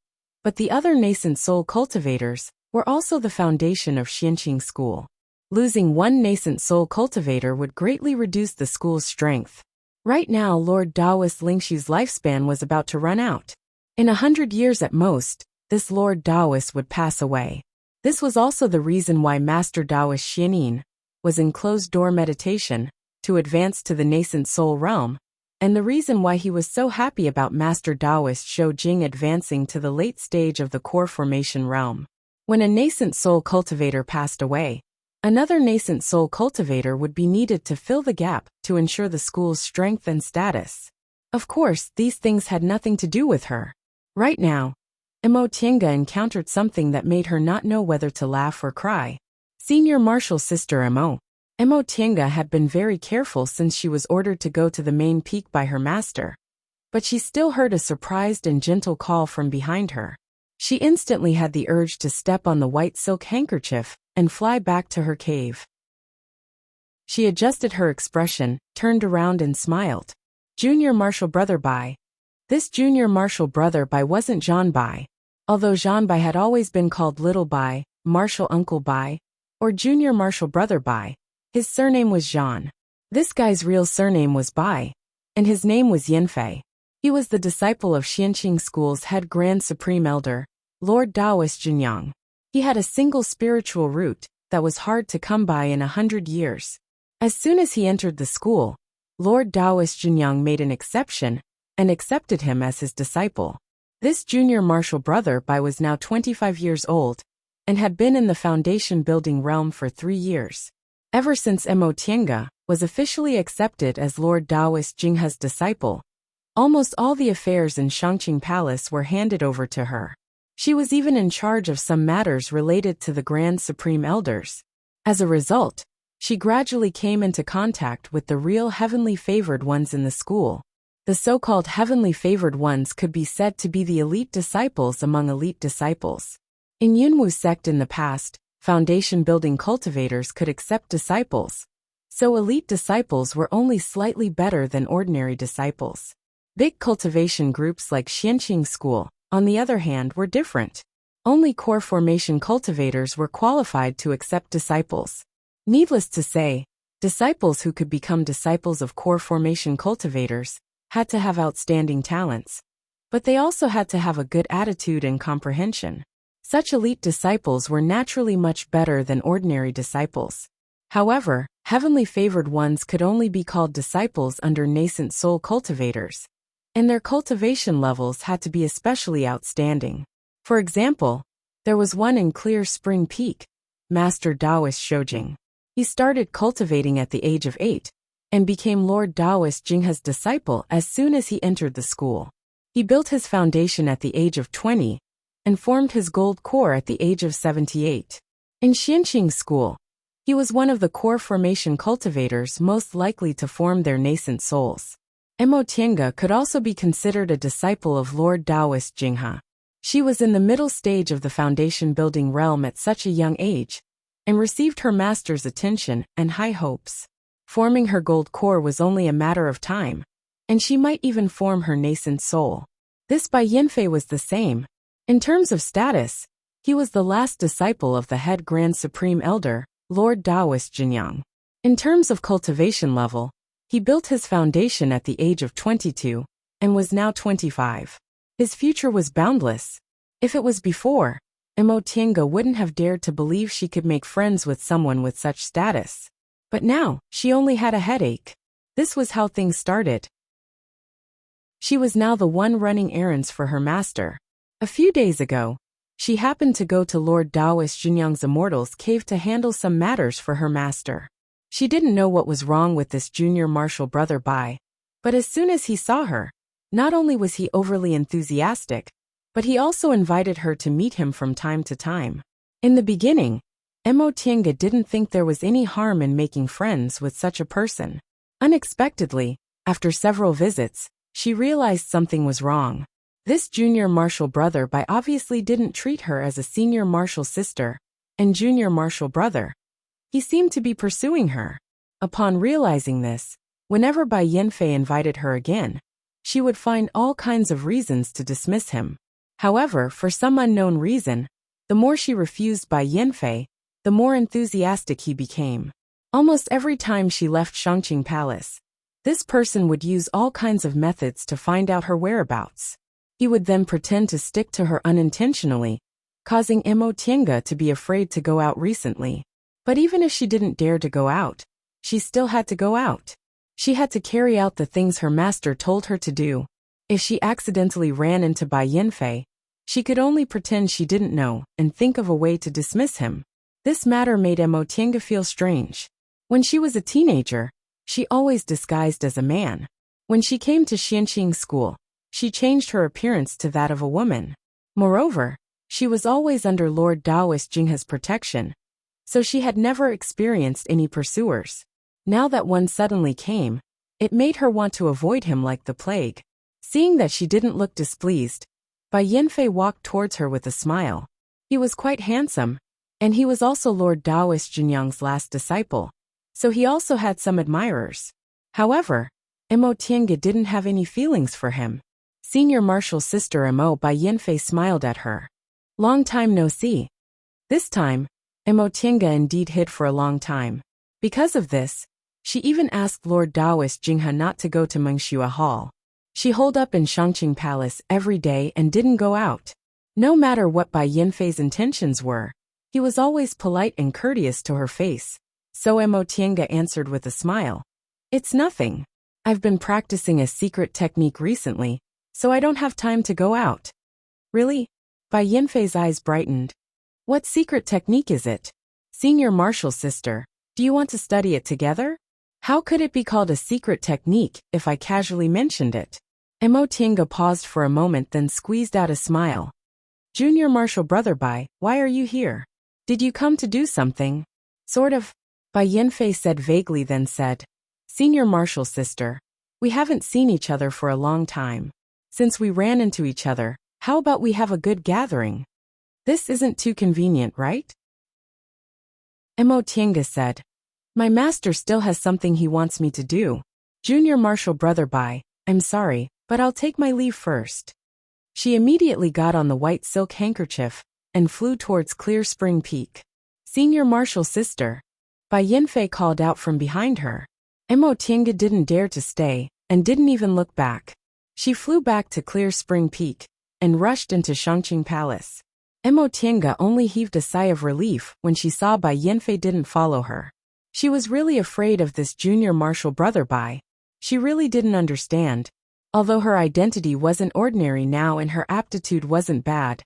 but the other nascent soul cultivators were also the foundation of Xianqing School. Losing one nascent soul cultivator would greatly reduce the school's strength. Right now, Lord Taoist Lingxiu's lifespan was about to run out. In 100 years at most, this Lord Taoist would pass away. This was also the reason why Master Taoist Xianin was in closed-door meditation to advance to the nascent soul realm, and the reason why he was so happy about Master Taoist Shou Jing advancing to the late stage of the core formation realm. When a nascent soul cultivator passed away, another nascent soul cultivator would be needed to fill the gap to ensure the school's strength and status. Of course, these things had nothing to do with her. Right now, Emotienga encountered something that made her not know whether to laugh or cry. Senior Marshal Sister Emotienga had been very careful since she was ordered to go to the main peak by her master. But she still heard a surprised and gentle call from behind her. She instantly had the urge to step on the white silk handkerchief and fly back to her cave. She adjusted her expression, turned around and smiled. Junior Marshal Brother Bai. This Junior Marshal Brother Bai wasn't Jean Bai. Although Jean Bai had always been called Little Bai, Marshal Uncle Bai, or Junior Marshal Brother Bai, his surname was Jean. This guy's real surname was Bai, and his name was Yanfei. He was the disciple of Xianqing School's head Grand Supreme Elder, Lord Taoist Jinyang. He had a single spiritual root that was hard to come by in 100 years. As soon as he entered the school, Lord Taoist Jinyang made an exception and accepted him as his disciple. This Junior Marshal Brother Bai was now 25 years old and had been in the foundation building realm for 3 years. Ever since Emotienga was officially accepted as Lord Taoist Jinghe's disciple, almost all the affairs in Shangqing Palace were handed over to her. She was even in charge of some matters related to the Grand Supreme Elders. As a result, she gradually came into contact with the real heavenly favored ones in the school. The so-called heavenly favored ones could be said to be the elite disciples among elite disciples. In Yunwu sect in the past, foundation building cultivators could accept disciples, so elite disciples were only slightly better than ordinary disciples. Big cultivation groups like Xianqing School, on the other hand, were different. Only core formation cultivators were qualified to accept disciples. Needless to say, disciples who could become disciples of core formation cultivators had to have outstanding talents, but they also had to have a good attitude and comprehension. Such elite disciples were naturally much better than ordinary disciples. However, heavenly favored ones could only be called disciples under nascent soul cultivators, and their cultivation levels had to be especially outstanding. For example, there was one in Clear Spring Peak, Master Taoist Shoujing. He started cultivating at the age of 8, and became Lord Taoist Jinghe's disciple as soon as he entered the school. He built his foundation at the age of 20, and formed his gold core at the age of 78. In Xianqing School, he was one of the core formation cultivators most likely to form their nascent souls. Emotienga could also be considered a disciple of Lord Taoist Jinghe. She was in the middle stage of the foundation building realm at such a young age, and received her master's attention and high hopes. Forming her gold core was only a matter of time, and she might even form her nascent soul. This Bai Yanfei was the same. In terms of status, he was the last disciple of the head Grand Supreme Elder, Lord Taoist Jinyang. In terms of cultivation level, he built his foundation at the age of 22, and was now 25. His future was boundless. If it was before, Emotienga wouldn't have dared to believe she could make friends with someone with such status. But now, she only had a headache. This was how things started. She was now the one running errands for her master. A few days ago, she happened to go to Lord Taoist Jinyang's Immortal's cave to handle some matters for her master. She didn't know what was wrong with this Junior Marshal Brother Bai, but as soon as he saw her, not only was he overly enthusiastic, but he also invited her to meet him from time to time. In the beginning, Emotienga didn't think there was any harm in making friends with such a person. Unexpectedly, after several visits, she realized something was wrong. This Junior Marshal Brother Bai obviously didn't treat her as a Senior Marshal sister and Junior Marshal brother. He seemed to be pursuing her. Upon realizing this, whenever Bai Yanfei invited her again, she would find all kinds of reasons to dismiss him. However, for some unknown reason, the more she refused Bai Yanfei, the more enthusiastic he became. Almost every time she left Shangqing Palace, this person would use all kinds of methods to find out her whereabouts. He would then pretend to stick to her unintentionally, causing Emotienga to be afraid to go out recently. But even if she didn't dare to go out, she still had to go out. She had to carry out the things her master told her to do. If she accidentally ran into Bai Yanfei, she could only pretend she didn't know and think of a way to dismiss him. This matter made Emotienga feel strange. When she was a teenager, she always disguised as a man. When she came to Xianqing School, she changed her appearance to that of a woman. Moreover, she was always under Lord Taoist Jinghe's protection, so she had never experienced any pursuers. Now that one suddenly came, it made her want to avoid him like the plague. Seeing that she didn't look displeased, Bai Yanfei walked towards her with a smile. He was quite handsome, and he was also Lord Taoist Jinyang's last disciple, so he also had some admirers. However, Mo Tiange didn't have any feelings for him. Senior Marshal Sister Mo Bai Yanfei smiled at her. Long time no see. This time, Mo Tiange indeed hid for a long time. Because of this, she even asked Lord Taoist Jinghe not to go to Mengxua Hall. She holed up in Shangqing Palace every day and didn't go out. No matter what Bai Yanfei's intentions were, he was always polite and courteous to her face. So Mo Tiange answered with a smile. It's nothing. I've been practicing a secret technique recently, so I don't have time to go out. Really? Bai Yanfei's eyes brightened. What secret technique is it? Senior Marshal Sister, do you want to study it together? How could it be called a secret technique if I casually mentioned it? Mo Tiange paused for a moment, then squeezed out a smile. Junior Marshal Brother Bai, why are you here? Did you come to do something? Sort of. Bai Yanfei said vaguely, then said, Senior Marshal Sister, we haven't seen each other for a long time. Since we ran into each other, how about we have a good gathering? This isn't too convenient, right? Mo Tiange said, my master still has something he wants me to do. Junior Marshal Brother Bai, I'm sorry, but I'll take my leave first. She immediately got on the white silk handkerchief and flew towards Clear Spring Peak. Senior Marshal Sister, Bai Yanfei called out from behind her. Mo Tiange didn't dare to stay and didn't even look back. She flew back to Clear Spring Peak and rushed into Shangqing Palace. Mo Tiange only heaved a sigh of relief when she saw Bai Yanfei didn't follow her. She was really afraid of this Junior Marshal Brother Bai. She really didn't understand. Although her identity wasn't ordinary now and her aptitude wasn't bad,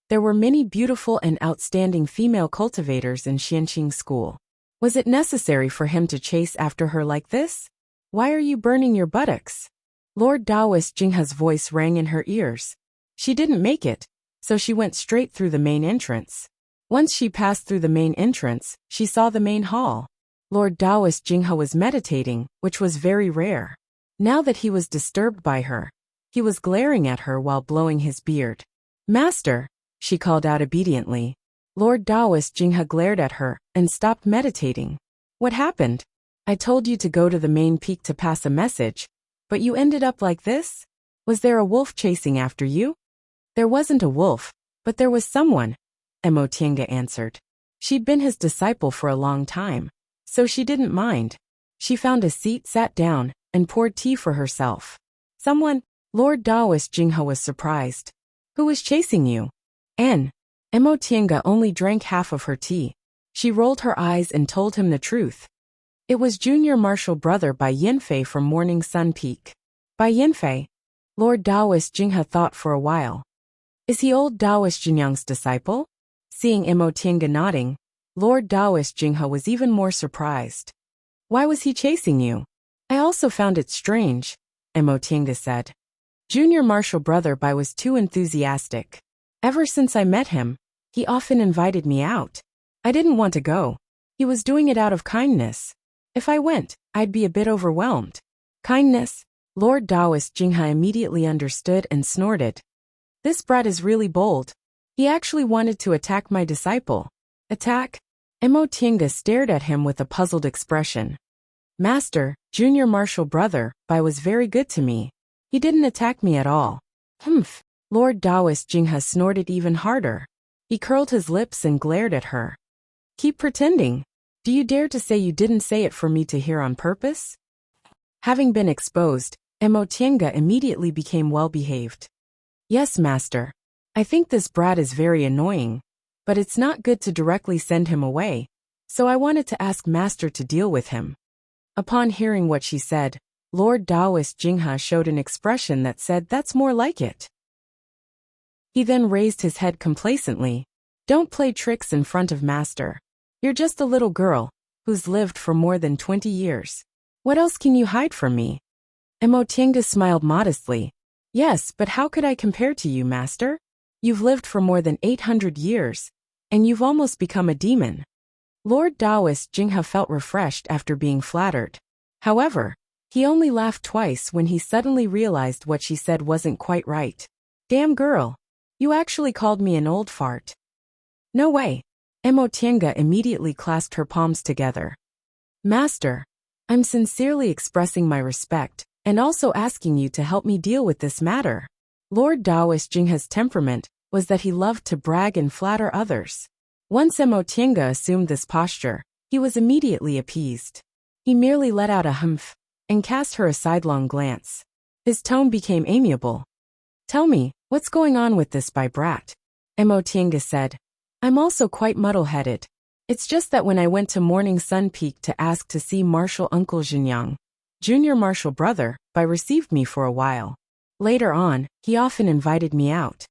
there were many beautiful and outstanding female cultivators in Xianqing School. Was it necessary for him to chase after her like this? Why are you burning your buttocks? Lord Taoist Jinghe's voice rang in her ears. She didn't make it, so she went straight through the main entrance. Once she passed through the main entrance, she saw the main hall. Lord Taoist Jinghe was meditating, which was very rare. Now that he was disturbed by her, he was glaring at her while blowing his beard. Master, she called out obediently. Lord Taoist Jinghe glared at her and stopped meditating. What happened? I told you to go to the main peak to pass a message, but you ended up like this? Was there a wolf chasing after you? There wasn't a wolf, but there was someone, Mo Tiange answered. She'd been his disciple for a long time, so she didn't mind. She found a seat, sat down, and poured tea for herself. Someone? Lord Taoist Jinghe was surprised. Who was chasing you? Mo Tiange only drank half of her tea. She rolled her eyes and told him the truth. It was Junior Marshal Brother Bai Yanfei from Morning Sun Peak. Bai Yanfei? Lord Taoist Jinghe thought for a while. Is he old Taoist Jinyang's disciple? Seeing Mo Tiange nodding, Lord Taoist Jinghe was even more surprised. Why was he chasing you? I also found it strange, Mo Tiange said. Junior Marshal Brother Bai was too enthusiastic. Ever since I met him, he often invited me out. I didn't want to go. He was doing it out of kindness. If I went, I'd be a bit overwhelmed. Kindness? Lord Taoist Jinghe immediately understood and snorted. This brat is really bold. He actually wanted to attack my disciple. Attack? Mo Tiange stared at him with a puzzled expression. Master, Junior Marshal Brother Bai was very good to me. He didn't attack me at all. Humph. Lord Taoist Jinghe snorted even harder. He curled his lips and glared at her. Keep pretending. Do you dare to say you didn't say it for me to hear on purpose? Having been exposed, Mo Tiange immediately became well-behaved. Yes, master. I think this brat is very annoying, but it's not good to directly send him away, so I wanted to ask master to deal with him. Upon hearing what she said, Lord Taoist Jinghe showed an expression that said that's more like it. He then raised his head complacently. Don't play tricks in front of master. You're just a little girl, who's lived for more than 20 years. What else can you hide from me? Mo Tiange smiled modestly. Yes, but how could I compare to you, master? You've lived for more than 800 years, and you've almost become a demon. Lord Taoist Jinghe felt refreshed after being flattered. However, he only laughed twice when he suddenly realized what she said wasn't quite right. Damn girl. You actually called me an old fart. No way. Emo Tiange immediately clasped her palms together. Master, I'm sincerely expressing my respect, and also asking you to help me deal with this matter. Lord Taoist Jinghe's temperament was that he loved to brag and flatter others. Once Emo Tiange assumed this posture, he was immediately appeased. He merely let out a humph and cast her a sidelong glance. His tone became amiable. Tell me, what's going on with this brat? Emo Tiange said. I'm also quite muddle-headed. It's just that when I went to Morning Sun Peak to ask to see Martial Uncle Jinyang, Junior Martial Brother, received me for a while. Later on, he often invited me out.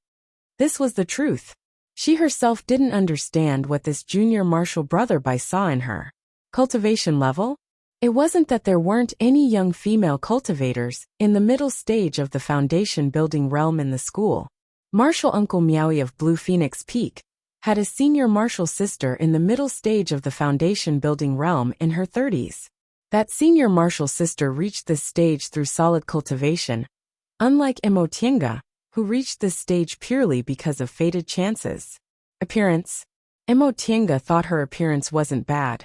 This was the truth. She herself didn't understand what this Junior Martial Brother saw in her. Cultivation level? It wasn't that there weren't any young female cultivators in the middle stage of the foundation building realm in the school. Martial Uncle Miaoi of Blue Phoenix Peak had a senior martial sister in the middle stage of the foundation building realm in her 30s. That senior martial sister reached this stage through solid cultivation, unlike Emo Tiange, who reached this stage purely because of fated chances. Appearance. Emo Tiange thought her appearance wasn't bad.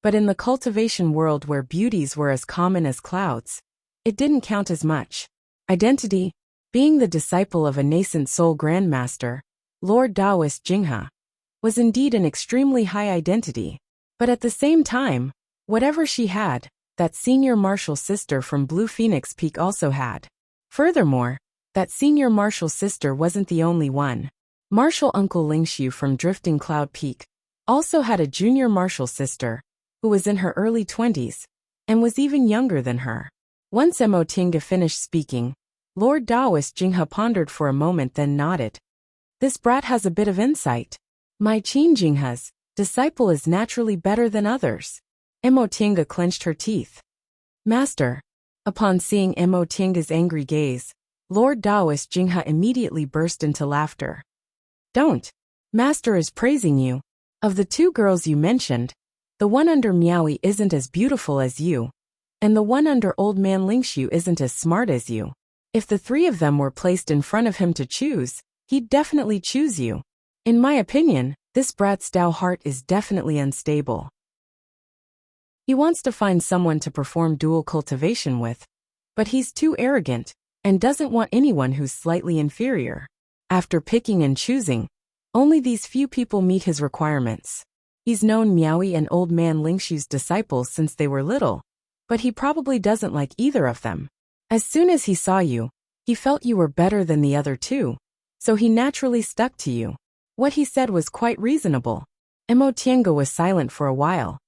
But in the cultivation world where beauties were as common as clouds, it didn't count as much. Identity. Being the disciple of a nascent soul grandmaster, Lord Taoist Jinghe, was indeed an extremely high identity. But at the same time, whatever she had, that senior martial sister from Blue Phoenix Peak also had. Furthermore, that senior martial sister wasn't the only one. Martial Uncle Lingxiu from Drifting Cloud Peak also had a junior martial sister, who was in her early 20s, and was even younger than her. Once Emo Tiange finished speaking, Lord Taoist Jinghe pondered for a moment then nodded. This brat has a bit of insight. My Qin Jinghe's disciple is naturally better than others. Emo Tiange clenched her teeth. Master. Upon seeing Emo Tiange's angry gaze, Lord Taoist Jinghe immediately burst into laughter. Don't. Master is praising you. Of the two girls you mentioned, the one under Miaoi isn't as beautiful as you, and the one under Old Man Lingxiu isn't as smart as you. If the three of them were placed in front of him to choose, he'd definitely choose you. In my opinion, this brat's Dao heart is definitely unstable. He wants to find someone to perform dual cultivation with, but he's too arrogant and doesn't want anyone who's slightly inferior. After picking and choosing, only these few people meet his requirements. He's known Miaoi and Old Man Lingxiu's disciples since they were little, but he probably doesn't like either of them. As soon as he saw you, he felt you were better than the other two, so he naturally stuck to you. What he said was quite reasonable. Emo Tiange was silent for a while.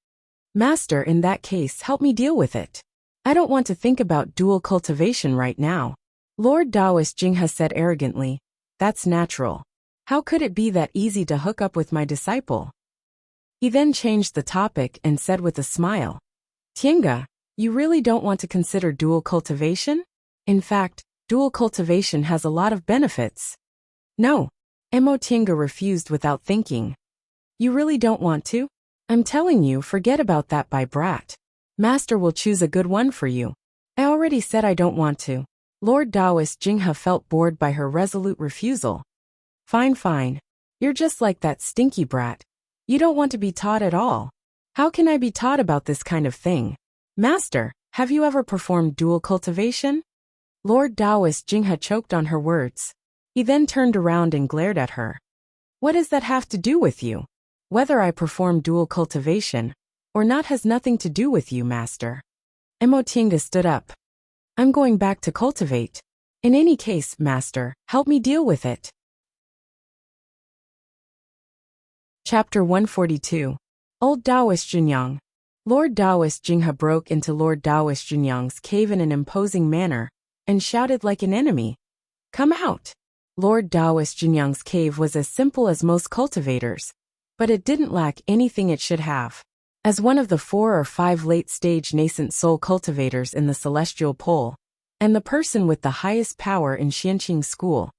Master, in that case, help me deal with it. I don't want to think about dual cultivation right now. Lord Taoist Jinghe said arrogantly. That's natural. How could it be that easy to hook up with my disciple? He then changed the topic and said with a smile. Tiange, you really don't want to consider dual cultivation? In fact, dual cultivation has a lot of benefits. No. Emo Tiange refused without thinking. You really don't want to? I'm telling you, forget about that brat. Master will choose a good one for you. I already said I don't want to. Lord Taoist Jinghe felt bored by her resolute refusal. Fine. You're just like that stinky brat. You don't want to be taught at all. How can I be taught about this kind of thing? Master, have you ever performed dual cultivation? Lord Taoist Jinghe choked on her words. He then turned around and glared at her. What does that have to do with you? Whether I perform dual cultivation or not has nothing to do with you, Master. Emo Tiange stood up. I'm going back to cultivate. In any case, Master, help me deal with it. Chapter 142. Old Taoist Jinyang. Lord Taoist Jinghe broke into Lord Taoist Jinyang's cave in an imposing manner and shouted like an enemy. Come out! Lord Taoist Jinyang's cave was as simple as most cultivators, but it didn't lack anything it should have. As one of the 4 or 5 late-stage nascent soul cultivators in the Celestial Pole, and the person with the highest power in Xianqing School,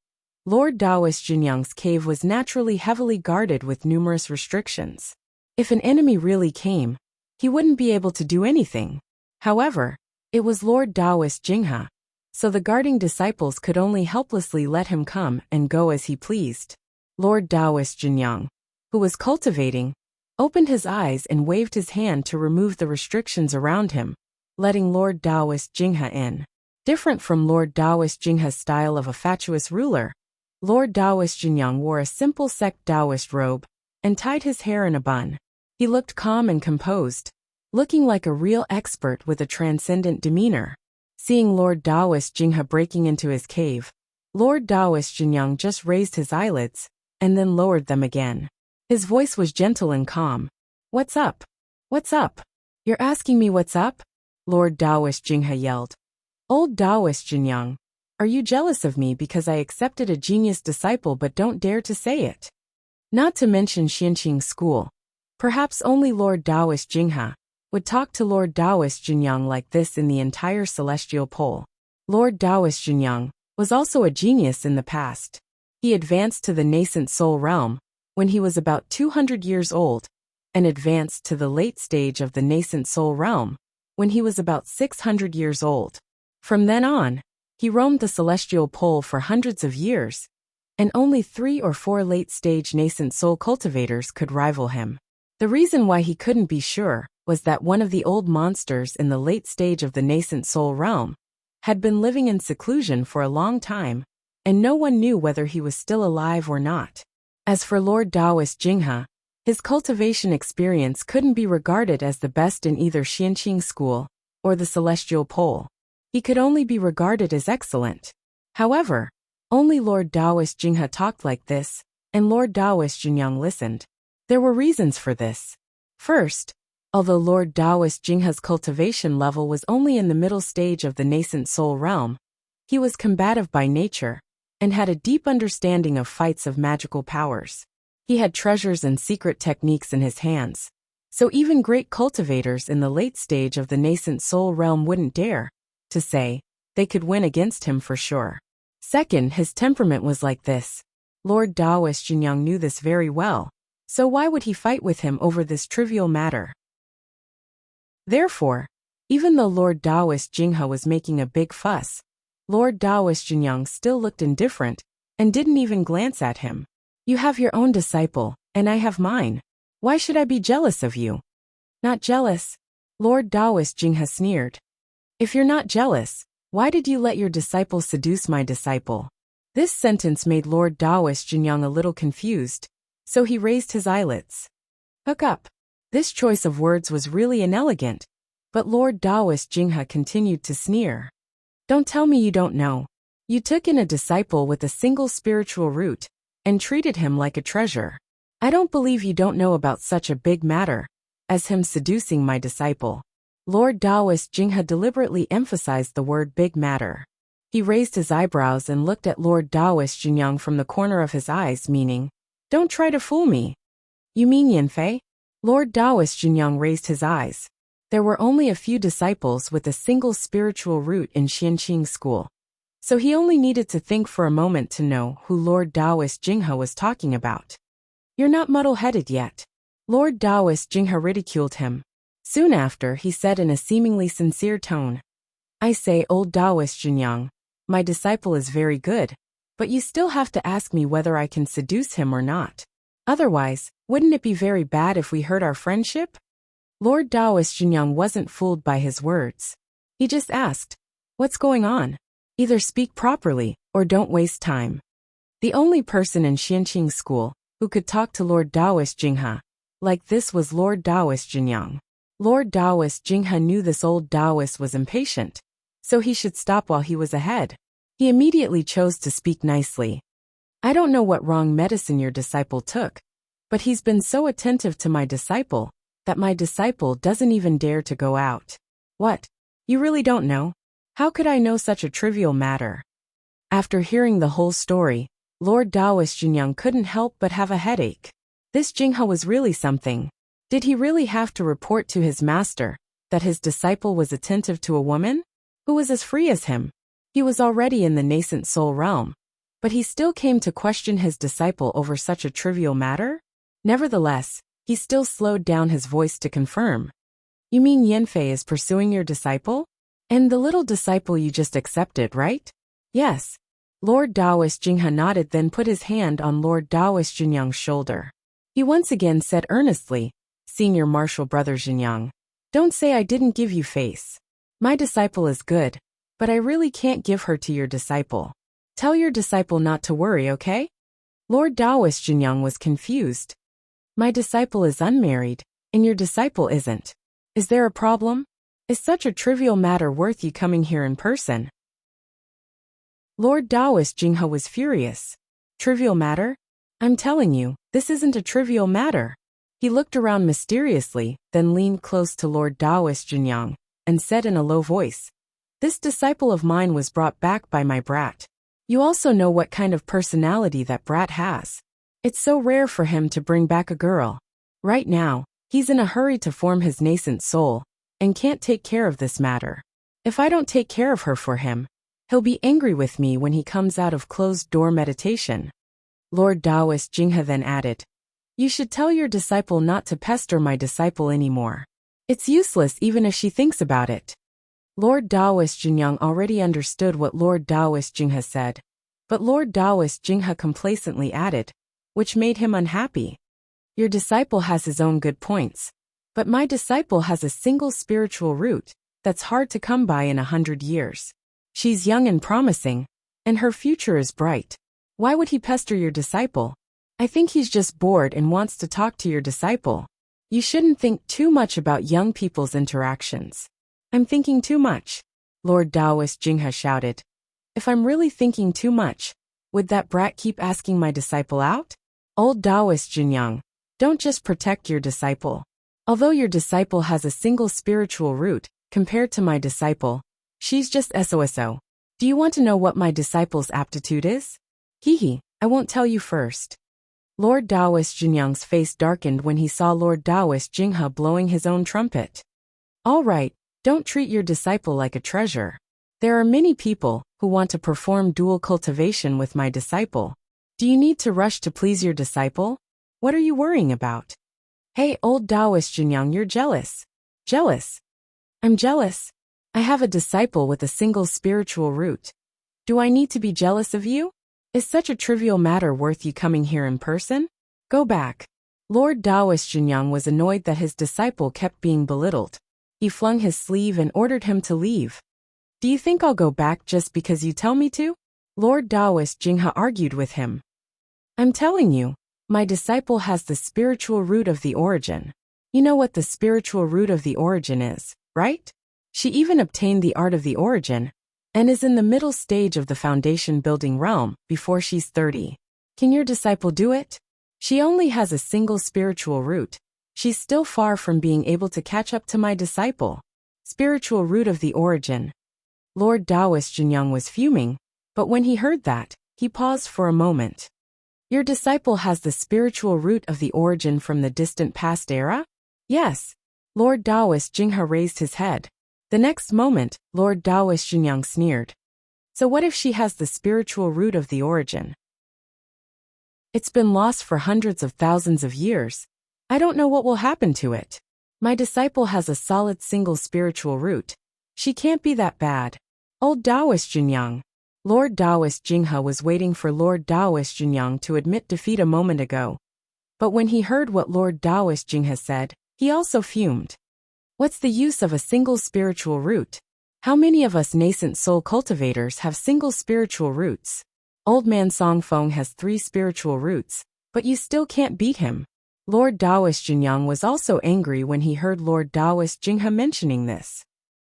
Lord Taoist Jinyang's cave was naturally heavily guarded with numerous restrictions. If an enemy really came, he wouldn't be able to do anything. However, it was Lord Taoist Jingha, so the guarding disciples could only helplessly let him come and go as he pleased. Lord Taoist Jinyang, who was cultivating, opened his eyes and waved his hand to remove the restrictions around him, letting Lord Taoist Jingha in. Different from Lord Taoist Jingha's style of a fatuous ruler, Lord Taoist Jinyang wore a simple sect Taoist robe and tied his hair in a bun. He looked calm and composed, looking like a real expert with a transcendent demeanor. Seeing Lord Taoist Jingha breaking into his cave, Lord Taoist Jinyang just raised his eyelids and then lowered them again. His voice was gentle and calm. "What's up? What's up? You're asking me what's up?" Lord Taoist Jingha yelled. "Old Taoist Jinyang, are you jealous of me because I accepted a genius disciple but don't dare to say it?" Not to mention Xianqing school. Perhaps only Lord Taoist Jingha would talk to Lord Taoist Jinyang like this in the entire celestial pole. Lord Taoist Jinyang was also a genius in the past. He advanced to the nascent soul realm when he was about 200 years old, and advanced to the late stage of the nascent soul realm when he was about 600 years old. From then on, he roamed the celestial pole for hundreds of years, and only 3 or 4 late-stage nascent soul cultivators could rival him. The reason why he couldn't be sure was that one of the old monsters in the late stage of the nascent soul realm had been living in seclusion for a long time, and no one knew whether he was still alive or not. As for Lord Taoist Jingha, his cultivation experience couldn't be regarded as the best in either Xianqing school or the celestial pole. He could only be regarded as excellent. However, only Lord Taoist Jingha talked like this, and Lord Taoist Jinyang listened. There were reasons for this. First, although Lord Taoist Jingha's cultivation level was only in the middle stage of the nascent soul realm, he was combative by nature and had a deep understanding of fights of magical powers. He had treasures and secret techniques in his hands, so even great cultivators in the late stage of the nascent soul realm wouldn't dare to say they could win against him for sure. Second, his temperament was like this. Lord Taoist Jinyang knew this very well, so why would he fight with him over this trivial matter? Therefore, even though Lord Taoist Jingha was making a big fuss, Lord Taoist Jinyang still looked indifferent and didn't even glance at him. "You have your own disciple, and I have mine. Why should I be jealous of you?" "Not jealous," Lord Taoist Jingha sneered. "If you're not jealous, why did you let your disciple seduce my disciple?" This sentence made Lord Taoist Jinyang a little confused, so he raised his eyelids. "Hook up." This choice of words was really inelegant, but Lord Taoist Jingha continued to sneer. "Don't tell me you don't know. You took in a disciple with a single spiritual root and treated him like a treasure. I don't believe you don't know about such a big matter as him seducing my disciple." Lord Taoist Jingha deliberately emphasized the word big matter. He raised his eyebrows and looked at Lord Taoist Jinyang from the corner of his eyes, meaning, "Don't try to fool me." "You mean Yanfei?" Lord Taoist Jinyang raised his eyes. There were only a few disciples with a single spiritual root in Xianqing school, so he only needed to think for a moment to know who Lord Taoist Jingha was talking about. "You're not muddle-headed yet." Lord Taoist Jingha ridiculed him. Soon after, he said in a seemingly sincere tone, "I say, old Taoist Jinyang, my disciple is very good, but you still have to ask me whether I can seduce him or not. Otherwise, wouldn't it be very bad if we hurt our friendship?" Lord Taoist Jinyang wasn't fooled by his words. He just asked, "What's going on? Either speak properly, or don't waste time." The only person in Xianqing school who could talk to Lord Taoist Jingha like this was Lord Taoist Jinyang. Lord Taoist Jingha knew this old Taoist was impatient, so he should stop while he was ahead. He immediately chose to speak nicely. "I don't know what wrong medicine your disciple took, but he's been so attentive to my disciple that my disciple doesn't even dare to go out." "What? You really don't know? How could I know such a trivial matter?" After hearing the whole story, Lord Taoist Jinyang couldn't help but have a headache. This Jingha was really something. Did he really have to report to his master that his disciple was attentive to a woman who was as free as him? He was already in the nascent soul realm, But he still came to question his disciple over such a trivial matter? Nevertheless, he still slowed down his voice to confirm. You mean Yanfei is pursuing your disciple? And the little disciple you just accepted, right? Yes. Lord Taoist Jinghe nodded, then put his hand on Lord Taoist Jinyang's shoulder. He once again said earnestly, Senior Martial Brother Jinyang, don't say I didn't give you face. My disciple is good, but I really can't give her to your disciple. Tell your disciple not to worry, okay? Lord Taoist Jinyang was confused. My disciple is unmarried, and your disciple isn't. Is there a problem? Is such a trivial matter worth you coming here in person? Lord Taoist Jinghe was furious. Trivial matter? I'm telling you, this isn't a trivial matter. He looked around mysteriously, then leaned close to Lord Taoist Jinyang, and said in a low voice, This disciple of mine was brought back by my brat. You also know what kind of personality that brat has. It's so rare for him to bring back a girl. Right now, he's in a hurry to form his nascent soul, and can't take care of this matter. If I don't take care of her for him, he'll be angry with me when he comes out of closed-door meditation. Lord Taoist Jinghe then added, You should tell your disciple not to pester my disciple anymore. It's useless even if she thinks about it. Lord Taoist Jinyang already understood what Lord Taoist Jinghe said, but Lord Taoist Jinghe complacently added, which made him unhappy. Your disciple has his own good points, but my disciple has a single spiritual root that's hard to come by in 100 years. She's young and promising, and her future is bright. Why would he pester your disciple? I think he's just bored and wants to talk to your disciple. You shouldn't think too much about young people's interactions. I'm thinking too much, Lord Taoist Jinghe shouted. If I'm really thinking too much, would that brat keep asking my disciple out? Old Taoist Jinyang, don't just protect your disciple. Although your disciple has a single spiritual root, compared to my disciple, she's just SOSO. Do you want to know what my disciple's aptitude is? Hehe, I won't tell you first. Lord Taoist Jinyang's face darkened when he saw Lord Taoist Jinghe blowing his own trumpet. All right, don't treat your disciple like a treasure. There are many people who want to perform dual cultivation with my disciple. Do you need to rush to please your disciple? What are you worrying about? Hey, old Taoist Jinyang, you're jealous. Jealous? I'm jealous. I have a disciple with a single spiritual root. Do I need to be jealous of you? Is such a trivial matter worth you coming here in person? Go back. Lord Taoist Jinyang was annoyed that his disciple kept being belittled. He flung his sleeve and ordered him to leave. Do you think I'll go back just because you tell me to? Lord Taoist Jinghe argued with him. I'm telling you, my disciple has the spiritual root of the origin. You know what the spiritual root of the origin is, right? She even obtained the art of the origin, and is in the middle stage of the foundation building realm before she's 30. Can your disciple do it? She only has a single spiritual root. She's still far from being able to catch up to my disciple. Spiritual root of the origin. Lord Taoist Jinyang was fuming, but when he heard that, he paused for a moment. Your disciple has the spiritual root of the origin from the distant past era? Yes. Lord Taoist Jinghe raised his head. The next moment, Lord Taoist Jinyang sneered. So what if she has the spiritual root of the origin? It's been lost for hundreds of thousands of years. I don't know what will happen to it. My disciple has a solid single spiritual root. She can't be that bad. Old Taoist Jinyang. Lord Taoist Jinghe was waiting for Lord Taoist Jinyang to admit defeat a moment ago. But when he heard what Lord Taoist Jinghe said, he also fumed. What's the use of a single spiritual root? How many of us nascent soul cultivators have single spiritual roots? Old man Song Feng has 3 spiritual roots, but you still can't beat him. Lord Taoist Jinyang was also angry when he heard Lord Taoist Jinghe mentioning this.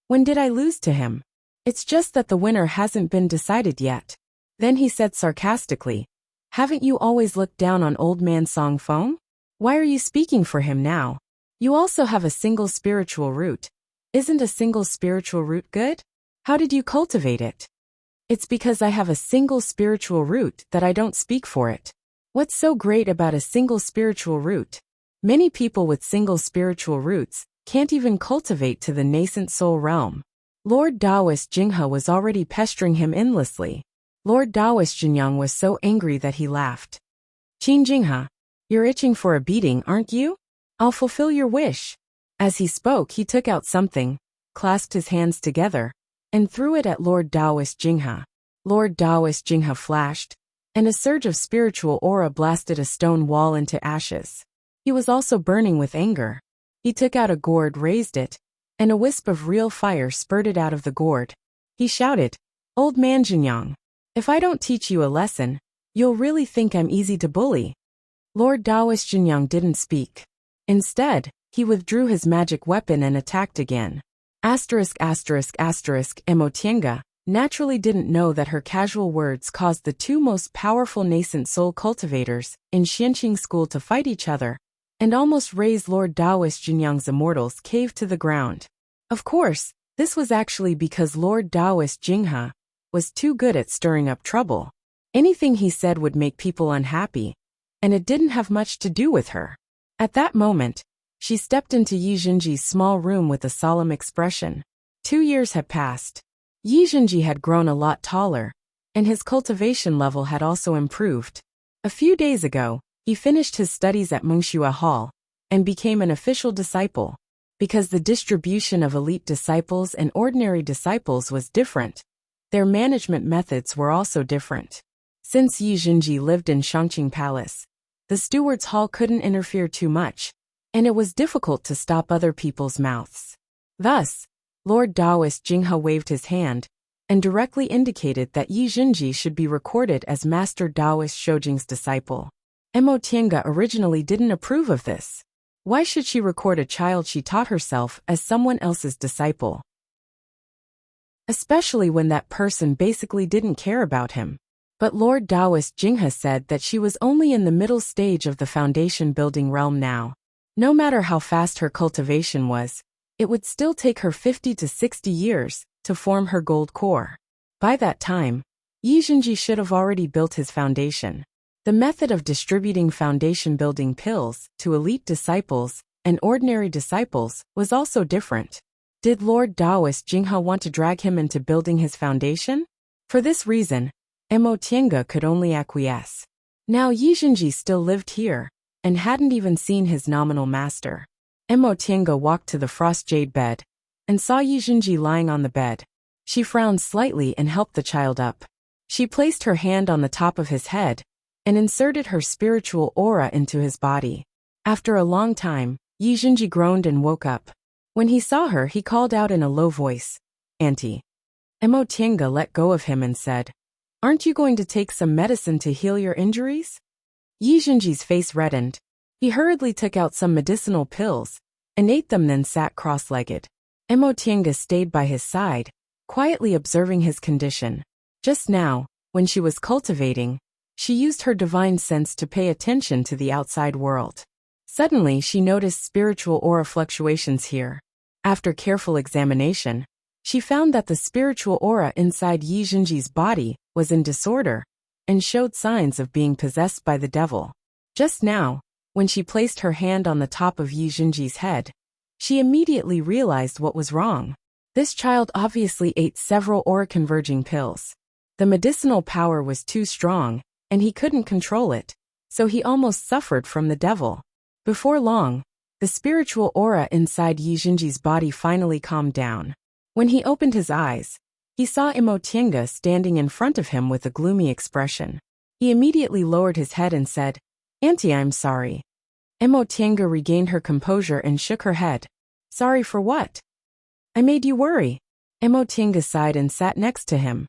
When did I lose to him? It's just that the winner hasn't been decided yet. Then he said sarcastically, Haven't you always looked down on old man Song Feng? Why are you speaking for him now? You also have a single spiritual root. Isn't a single spiritual root good? How did you cultivate it? It's because I have a single spiritual root that I don't speak for it. What's so great about a single spiritual root? Many people with single spiritual roots can't even cultivate to the nascent soul realm. Lord Taoist Jinghe was already pestering him endlessly. Lord Daoist Jinyang was so angry that he laughed. Qin Jinghe, you're itching for a beating, aren't you? I'll fulfill your wish. As he spoke, he took out something, clasped his hands together, and threw it at Lord Daoist Jinghe. Lord Daoist Jinghe flashed, and a surge of spiritual aura blasted a stone wall into ashes. He was also burning with anger. He took out a gourd, raised it, and a wisp of real fire spurted out of the gourd. He shouted, Old man Jinyang, if I don't teach you a lesson, you'll really think I'm easy to bully. Lord Daoist Jinyang didn't speak. Instead, he withdrew his magic weapon and attacked again. Emotienga naturally didn't know that her casual words caused the two most powerful nascent soul cultivators in Xianqing school to fight each other, and almost razed Lord Daoist Jinyang's immortals cave to the ground. Of course, this was actually because Lord Daoist Jinghe was too good at stirring up trouble. Anything he said would make people unhappy, and it didn't have much to do with her. At that moment, she stepped into Yi Zhenji's small room with a solemn expression. 2 years had passed. Yi Zhenji had grown a lot taller, and his cultivation level had also improved. A few days ago, he finished his studies at Mengxue Hall and became an official disciple. Because the distribution of elite disciples and ordinary disciples was different, their management methods were also different. Since Yi Zhenji lived in Shangqing Palace, the steward's hall couldn't interfere too much, and it was difficult to stop other people's mouths. Thus, Lord Daoist Jinghe waved his hand and directly indicated that Yi Zhenji should be recorded as Master Daoist Shoujing's disciple. Emotienga originally didn't approve of this. Why should she record a child she taught herself as someone else's disciple? Especially when that person basically didn't care about him. But Lord Daoist Jinghe said that she was only in the middle stage of the foundation building realm now. No matter how fast her cultivation was, it would still take her 50 to 60 years to form her gold core. By that time, Yi Zhenji should have already built his foundation. The method of distributing foundation building pills to elite disciples and ordinary disciples was also different. Did Lord Daoist Jinghe want to drag him into building his foundation? For this reason, Emotienga could only acquiesce. Now Yi Zhenji still lived here, and hadn't even seen his nominal master. Emotienga walked to the frost jade bed, and saw Yi Zhenji lying on the bed. She frowned slightly and helped the child up. She placed her hand on the top of his head, and inserted her spiritual aura into his body. After a long time, Yi Zhenji groaned and woke up. When he saw her, he called out in a low voice, Auntie. Emotienga let go of him and said, Aren't you going to take some medicine to heal your injuries? Yi Zhenji's face reddened. He hurriedly took out some medicinal pills, and ate them, then sat cross-legged. Emotienga stayed by his side, quietly observing his condition. Just now, when she was cultivating, she used her divine sense to pay attention to the outside world. Suddenly, she noticed spiritual aura fluctuations here. After careful examination, she found that the spiritual aura inside Yi Zhenji's body was in disorder and showed signs of being possessed by the devil. Just now, when she placed her hand on the top of Yi Zhenji's head, she immediately realized what was wrong. This child obviously ate several aura-converging pills. The medicinal power was too strong, and he couldn't control it, so he almost suffered from the devil. Before long, the spiritual aura inside Yi Zhenji's body finally calmed down. When he opened his eyes, he saw Emotienga standing in front of him with a gloomy expression. He immediately lowered his head and said, Auntie, I'm sorry. Emotienga regained her composure and shook her head. Sorry for what? I made you worry. Emotienga sighed and sat next to him.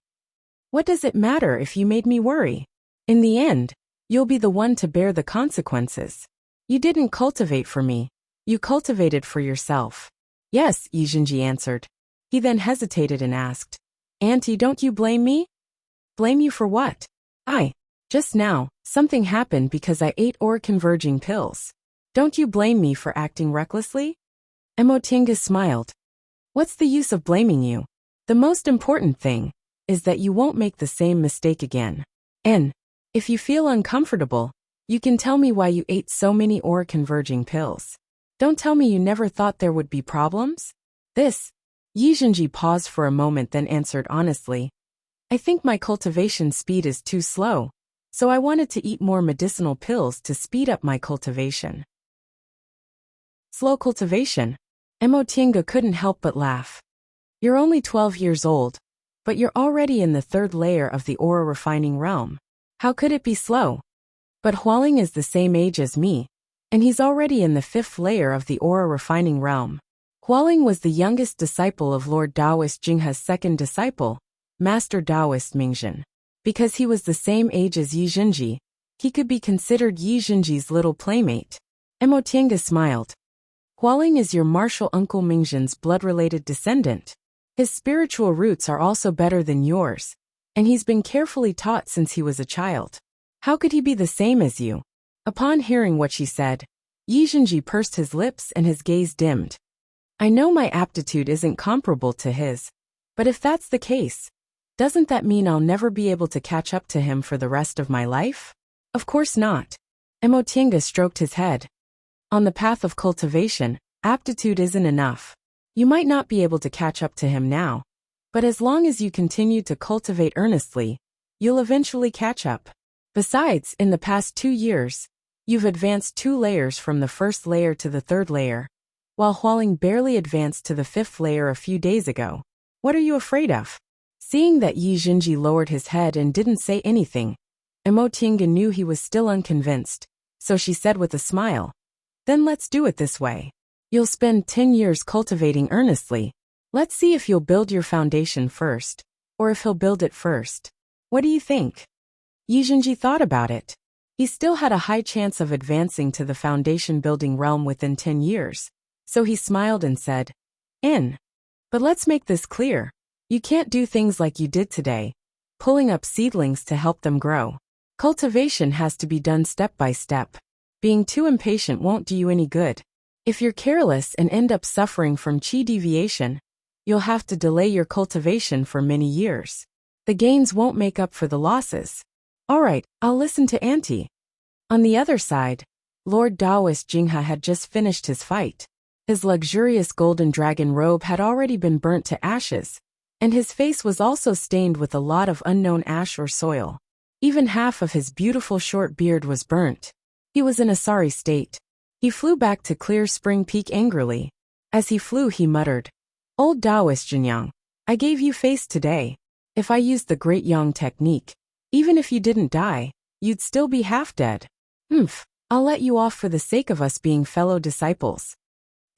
What does it matter if you made me worry? In the end, you'll be the one to bear the consequences. You didn't cultivate for me. You cultivated for yourself. Yes, Yi Zhenji answered. He then hesitated and asked, Auntie, don't you blame me? Blame you for what? Just now, something happened because I ate aura-converging pills. Don't you blame me for acting recklessly? Emotienga smiled. What's the use of blaming you? The most important thing is that you won't make the same mistake again. And if you feel uncomfortable, you can tell me why you ate so many aura-converging pills. Don't tell me you never thought there would be problems? Yi Zhenji paused for a moment, then answered honestly. I think my cultivation speed is too slow, so I wanted to eat more medicinal pills to speed up my cultivation. Slow cultivation? Emotinga couldn't help but laugh. You're only 12 years old, but you're already in the third layer of the aura refining realm. How could it be slow? But Hualing is the same age as me, and he's already in the fifth layer of the aura refining realm. Hualing was the youngest disciple of Lord Taoist Jinghe's second disciple, Master Taoist Mingzhen. Because he was the same age as Yi Zhenji, he could be considered Yi Zhenji's little playmate. Emotinga smiled. Hualing is your martial uncle Mingzhen's blood-related descendant. His spiritual roots are also better than yours, and he's been carefully taught since he was a child. How could he be the same as you? Upon hearing what she said, Yi Zhenji pursed his lips and his gaze dimmed. I know my aptitude isn't comparable to his, but if that's the case, doesn't that mean I'll never be able to catch up to him for the rest of my life? Of course not. Emotinga stroked his head. On the path of cultivation, aptitude isn't enough. You might not be able to catch up to him now, but as long as you continue to cultivate earnestly, you'll eventually catch up. Besides, in the past 2 years, you've advanced 2 layers from the first layer to the third layer, while Hualing barely advanced to the fifth layer a few days ago. What are you afraid of? Seeing that Yi Zhenji lowered his head and didn't say anything, Emotinga knew he was still unconvinced, so she said with a smile, Then let's do it this way. You'll spend 10 years cultivating earnestly. Let's see if you'll build your foundation first, or if he'll build it first. What do you think? Yi Zhenji thought about it. He still had a high chance of advancing to the foundation building realm within 10 years, so he smiled and said, In. But let's make this clear. You can't do things like you did today, pulling up seedlings to help them grow. Cultivation has to be done step by step. Being too impatient won't do you any good. If you're careless and end up suffering from qi deviation, you'll have to delay your cultivation for many years. The gains won't make up for the losses. Alright, I'll listen to Auntie. On the other side, Lord Taoist Jinghe had just finished his fight. His luxurious golden dragon robe had already been burnt to ashes, and his face was also stained with a lot of unknown ash or soil. Even half of his beautiful short beard was burnt. He was in a sorry state. He flew back to Clear Spring Peak angrily. As he flew, he muttered, Old Taoist Jinyang, I gave you face today. If I used the Great Yang technique, even if you didn't die, you'd still be half dead. I'll let you off for the sake of us being fellow disciples.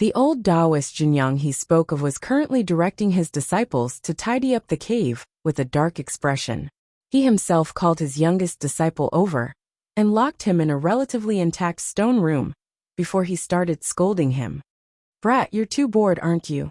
The old Taoist Jinyang he spoke of was currently directing his disciples to tidy up the cave with a dark expression. He himself called his youngest disciple over and locked him in a relatively intact stone room before he started scolding him. Brat, you're too bored, aren't you?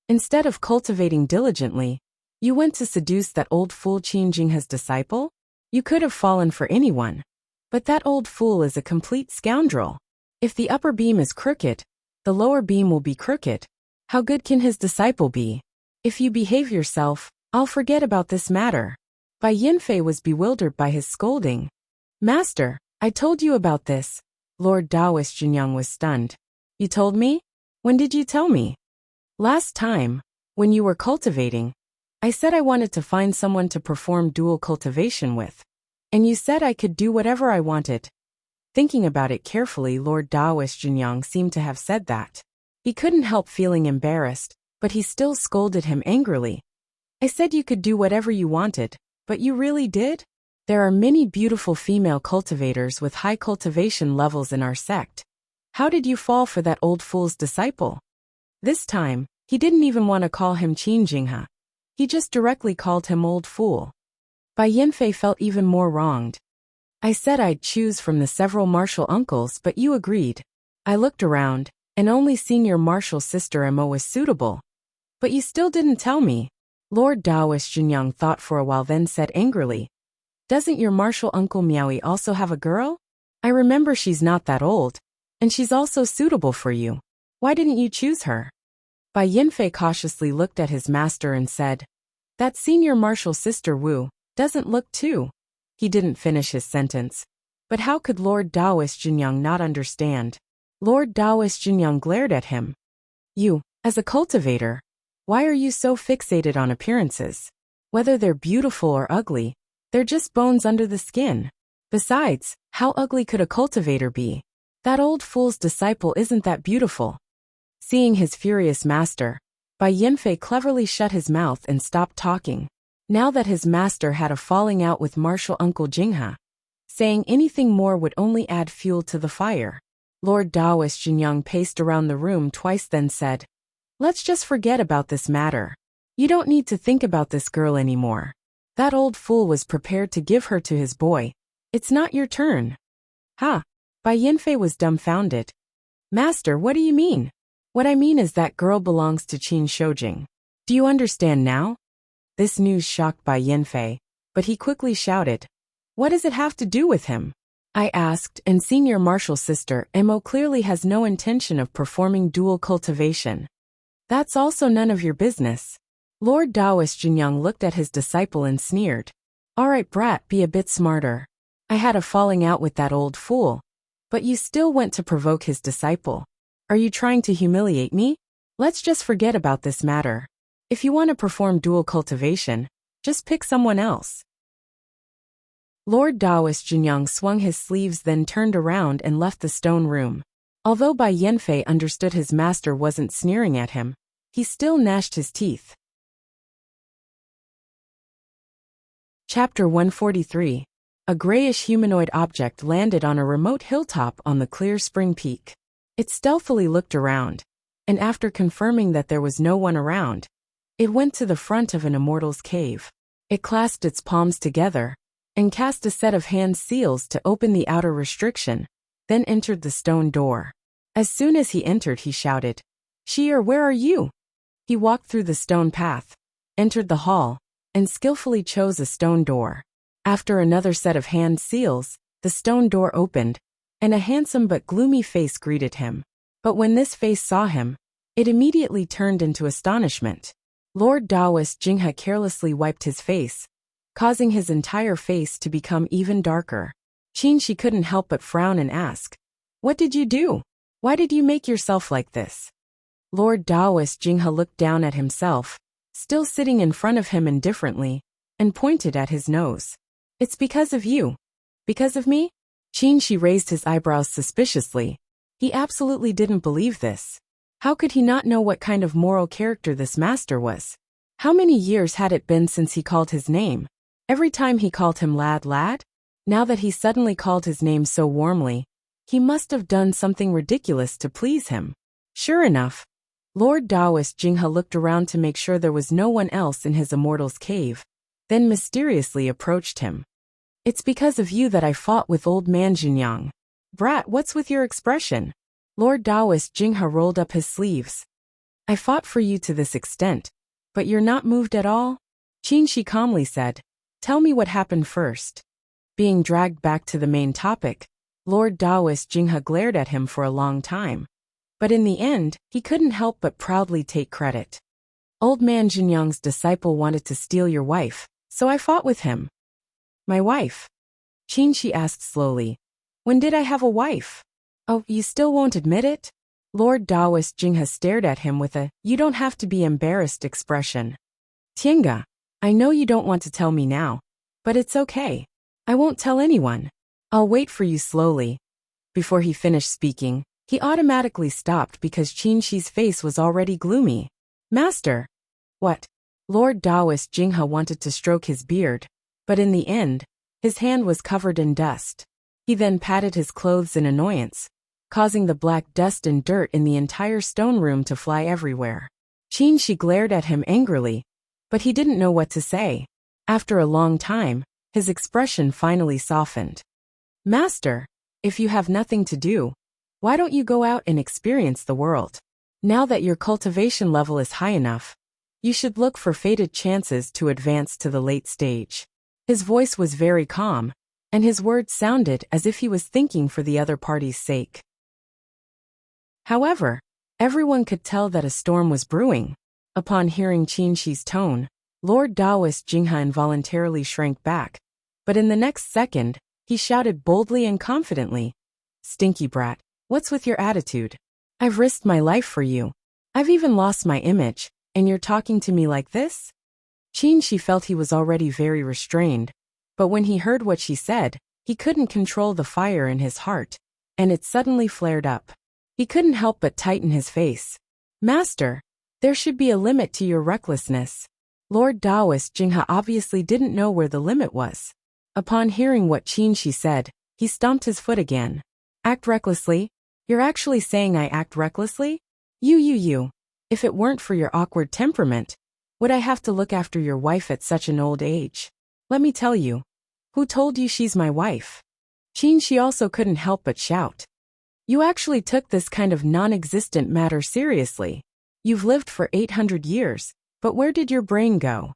Instead of cultivating diligently, you went to seduce that old fool Qin Jinghe's disciple? You could have fallen for anyone. But that old fool is a complete scoundrel. If the upper beam is crooked, the lower beam will be crooked. How good can his disciple be? If you behave yourself, I'll forget about this matter. Bai Yinfei was bewildered by his scolding. Master, I told you about this. Lord Taoist Jinyang was stunned. You told me? When did you tell me? Last time, when you were cultivating, I said I wanted to find someone to perform dual cultivation with. And you said I could do whatever I wanted. Thinking about it carefully, Lord Taoist Jinyang seemed to have said that. He couldn't help feeling embarrassed, but he still scolded him angrily. I said you could do whatever you wanted, but you really did? There are many beautiful female cultivators with high cultivation levels in our sect. How did you fall for that old fool's disciple? This time, he didn't even want to call him Qin Jinghe. He just directly called him old fool. Bai Yinfei felt even more wronged. I said I'd choose from the several martial uncles, but you agreed. I looked around, and only senior martial sister Emma was suitable. But you still didn't tell me. Lord Taoist Jinyang thought for a while, then said angrily, Doesn't your martial uncle Miaoi also have a girl? I remember she's not that old, and she's also suitable for you. Why didn't you choose her? Bai Yinfei cautiously looked at his master and said, That senior martial sister Wu doesn't look too. He didn't finish his sentence. But how could Lord Taoist Jinyang not understand? Lord Taoist Jinyang glared at him. You, as a cultivator, why are you so fixated on appearances? Whether they're beautiful or ugly, they're just bones under the skin. Besides, how ugly could a cultivator be? That old fool's disciple isn't that beautiful. Seeing his furious master, Bai Yanfei cleverly shut his mouth and stopped talking. Now that his master had a falling out with martial uncle Jinghe, saying anything more would only add fuel to the fire. Lord Taoist Jinyang paced around the room twice, then said, "Let's just forget about this matter. You don't need to think about this girl anymore. That old fool was prepared to give her to his boy. It's not your turn." "Ha!" Bai Yanfei was dumbfounded. "Master, what do you mean?" "What I mean is that girl belongs to Qin Shoujing. Do you understand now?" This news shocked Bai Yanfei, but he quickly shouted, "What does it have to do with him?" I asked, and Senior Marshal Sister Mo clearly has no intention of performing dual cultivation. "That's also none of your business." Lord Taoist Jinyang looked at his disciple and sneered. "All right, brat, be a bit smarter. I had a falling out with that old fool, but you still went to provoke his disciple. Are you trying to humiliate me? Let's just forget about this matter. If you want to perform dual cultivation, just pick someone else." Lord Taoist Jinyang swung his sleeves, then turned around and left the stone room. Although Bai Yanfei understood his master wasn't sneering at him, he still gnashed his teeth. Chapter 143. A grayish humanoid object landed on a remote hilltop on the clear spring peak. It stealthily looked around, and after confirming that there was no one around, it went to the front of an immortal's cave. It clasped its palms together and cast a set of hand seals to open the outer restriction, then entered the stone door. As soon as he entered, he shouted, "Shi'er, where are you?" He walked through the stone path, entered the hall, and skillfully chose a stone door. After another set of hand seals, the stone door opened, and a handsome but gloomy face greeted him. But when this face saw him, it immediately turned into astonishment. Lord Taoist Jinghe carelessly wiped his face, causing his entire face to become even darker. She couldn't help but frown and ask, "What did you do? Why did you make yourself like this?" Lord Taoist Jinghe looked down at himself, still sitting in front of him indifferently, and pointed at his nose. "It's because of you." "Because of me?" She raised his eyebrows suspiciously. He absolutely didn't believe this. How could he not know what kind of moral character this master was? How many years had it been since he called his name? Every time he called him lad, lad? Now that he suddenly called his name so warmly, he must have done something ridiculous to please him. Sure enough, Lord Taoist Jinghe looked around to make sure there was no one else in his immortal's cave, then mysteriously approached him. "It's because of you that I fought with old man Jinyang." "Brat, what's with your expression?" Lord Taoist Jinghe rolled up his sleeves. "I fought for you to this extent, but you're not moved at all?" Shi calmly said, "Tell me what happened first." Being dragged back to the main topic, Lord Taoist Jinghe glared at him for a long time. But in the end, he couldn't help but proudly take credit. "Old man Jinyang's disciple wanted to steal your wife, so I fought with him." "My wife?" She asked slowly. "When did I have a wife?" "Oh, you still won't admit it?" Lord Taoist Jinghe stared at him with a "you don't have to be embarrassed" expression. "Tienga, I know you don't want to tell me now, but it's okay. I won't tell anyone. I'll wait for you slowly." Before he finished speaking, he automatically stopped because Shi's face was already gloomy. "Master!" "What?" Lord Taoist Jinghe wanted to stroke his beard, but in the end, his hand was covered in dust. He then patted his clothes in annoyance, causing the black dust and dirt in the entire stone room to fly everywhere. She glared at him angrily, but he didn't know what to say. After a long time, his expression finally softened. "Master, if you have nothing to do, why don't you go out and experience the world? Now that your cultivation level is high enough, you should look for fated chances to advance to the late stage." His voice was very calm, and his words sounded as if he was thinking for the other party's sake. However, everyone could tell that a storm was brewing. Upon hearing Shi's tone, Lord Taoist Jinghe involuntarily shrank back, but in the next second, he shouted boldly and confidently, "Stinky brat, what's with your attitude? I've risked my life for you. I've even lost my image, and you're talking to me like this?" She felt he was already very restrained, but when he heard what she said, he couldn't control the fire in his heart, and it suddenly flared up. He couldn't help but tighten his face. Master, there should be a limit to your recklessness. Lord Taoist Jinghe obviously didn't know where the limit was. Upon hearing what she said, he stomped his foot again. Act recklessly? You're actually saying I act recklessly? You. If it weren't for your awkward temperament, would I have to look after your wife at such an old age? Let me tell you. Who told you she's my wife? She also couldn't help but shout. You actually took this kind of non-existent matter seriously. You've lived for 800 years, but where did your brain go?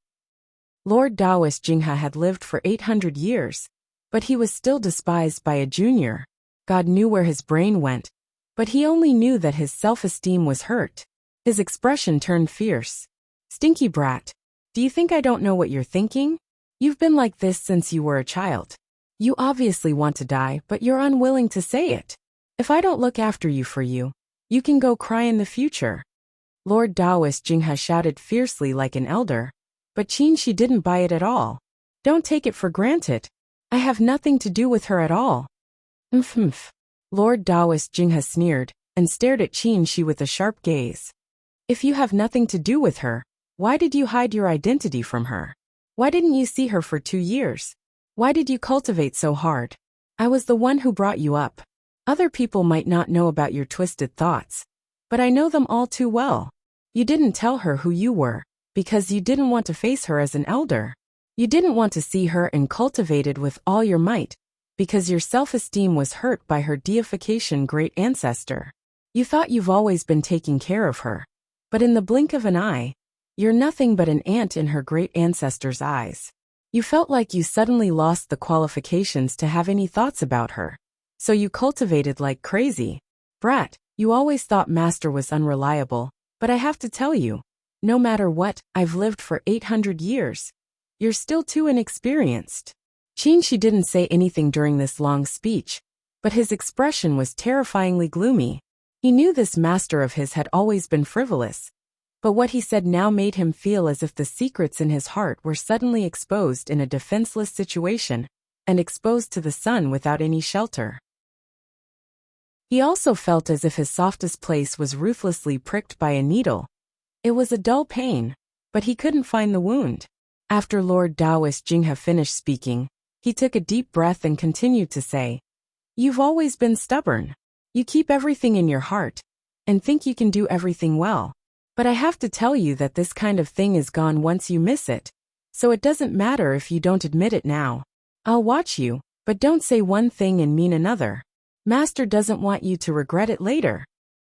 Lord Taoist Jinghe had lived for 800 years, but he was still despised by a junior. God knew where his brain went, but he only knew that his self-esteem was hurt. His expression turned fierce. Stinky brat, do you think I don't know what you're thinking? You've been like this since you were a child. You obviously want to die, but you're unwilling to say it. If I don't look after you for you, you can go cry in the future. Lord Taoist Jinghe shouted fiercely like an elder, but she didn't buy it at all. Don't take it for granted. I have nothing to do with her at all. Mph. Lord Taoist Jinghe sneered and stared at she with a sharp gaze. If you have nothing to do with her, why did you hide your identity from her? Why didn't you see her for 2 years? Why did you cultivate so hard? I was the one who brought you up. Other people might not know about your twisted thoughts, but I know them all too well. You didn't tell her who you were, because you didn't want to face her as an elder. You didn't want to see her and cultivate it with all your might, because your self-esteem was hurt by her deification great ancestor. You thought you've always been taking care of her, but in the blink of an eye, you're nothing but an ant in her great ancestor's eyes. You felt like you suddenly lost the qualifications to have any thoughts about her, so you cultivated like crazy. Brat, you always thought Master was unreliable, but I have to tell you, no matter what, I've lived for 800 years. You're still too inexperienced. She didn't say anything during this long speech, but his expression was terrifyingly gloomy. He knew this master of his had always been frivolous, but what he said now made him feel as if the secrets in his heart were suddenly exposed in a defenseless situation, and exposed to the sun without any shelter. He also felt as if his softest place was ruthlessly pricked by a needle. It was a dull pain, but he couldn't find the wound. After Lord Taoist Jinghe finished speaking, he took a deep breath and continued to say, You've always been stubborn. You keep everything in your heart, and think you can do everything well. But I have to tell you that this kind of thing is gone once you miss it, so it doesn't matter if you don't admit it now. I'll watch you, but don't say one thing and mean another. Master doesn't want you to regret it later.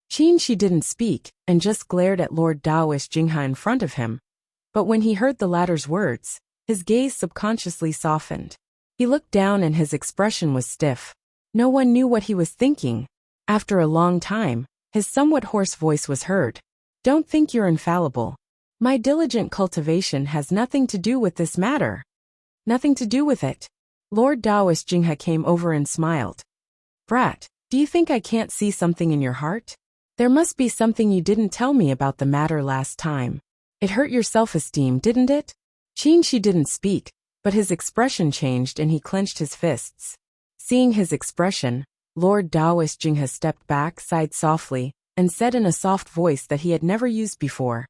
She didn't speak, and just glared at Lord Taoist Jinghe in front of him. But when he heard the latter's words, his gaze subconsciously softened. He looked down and his expression was stiff. No one knew what he was thinking. After a long time, his somewhat hoarse voice was heard. Don't think you're infallible. My diligent cultivation has nothing to do with this matter. Nothing to do with it. Lord Taoist Jinghe came over and smiled. Brat, do you think I can't see something in your heart? There must be something you didn't tell me about the matter last time. It hurt your self-esteem, didn't it? She didn't speak, but his expression changed and he clenched his fists. Seeing his expression, Lord Taoist Jinghe stepped back, sighed softly, and said in a soft voice that he had never used before.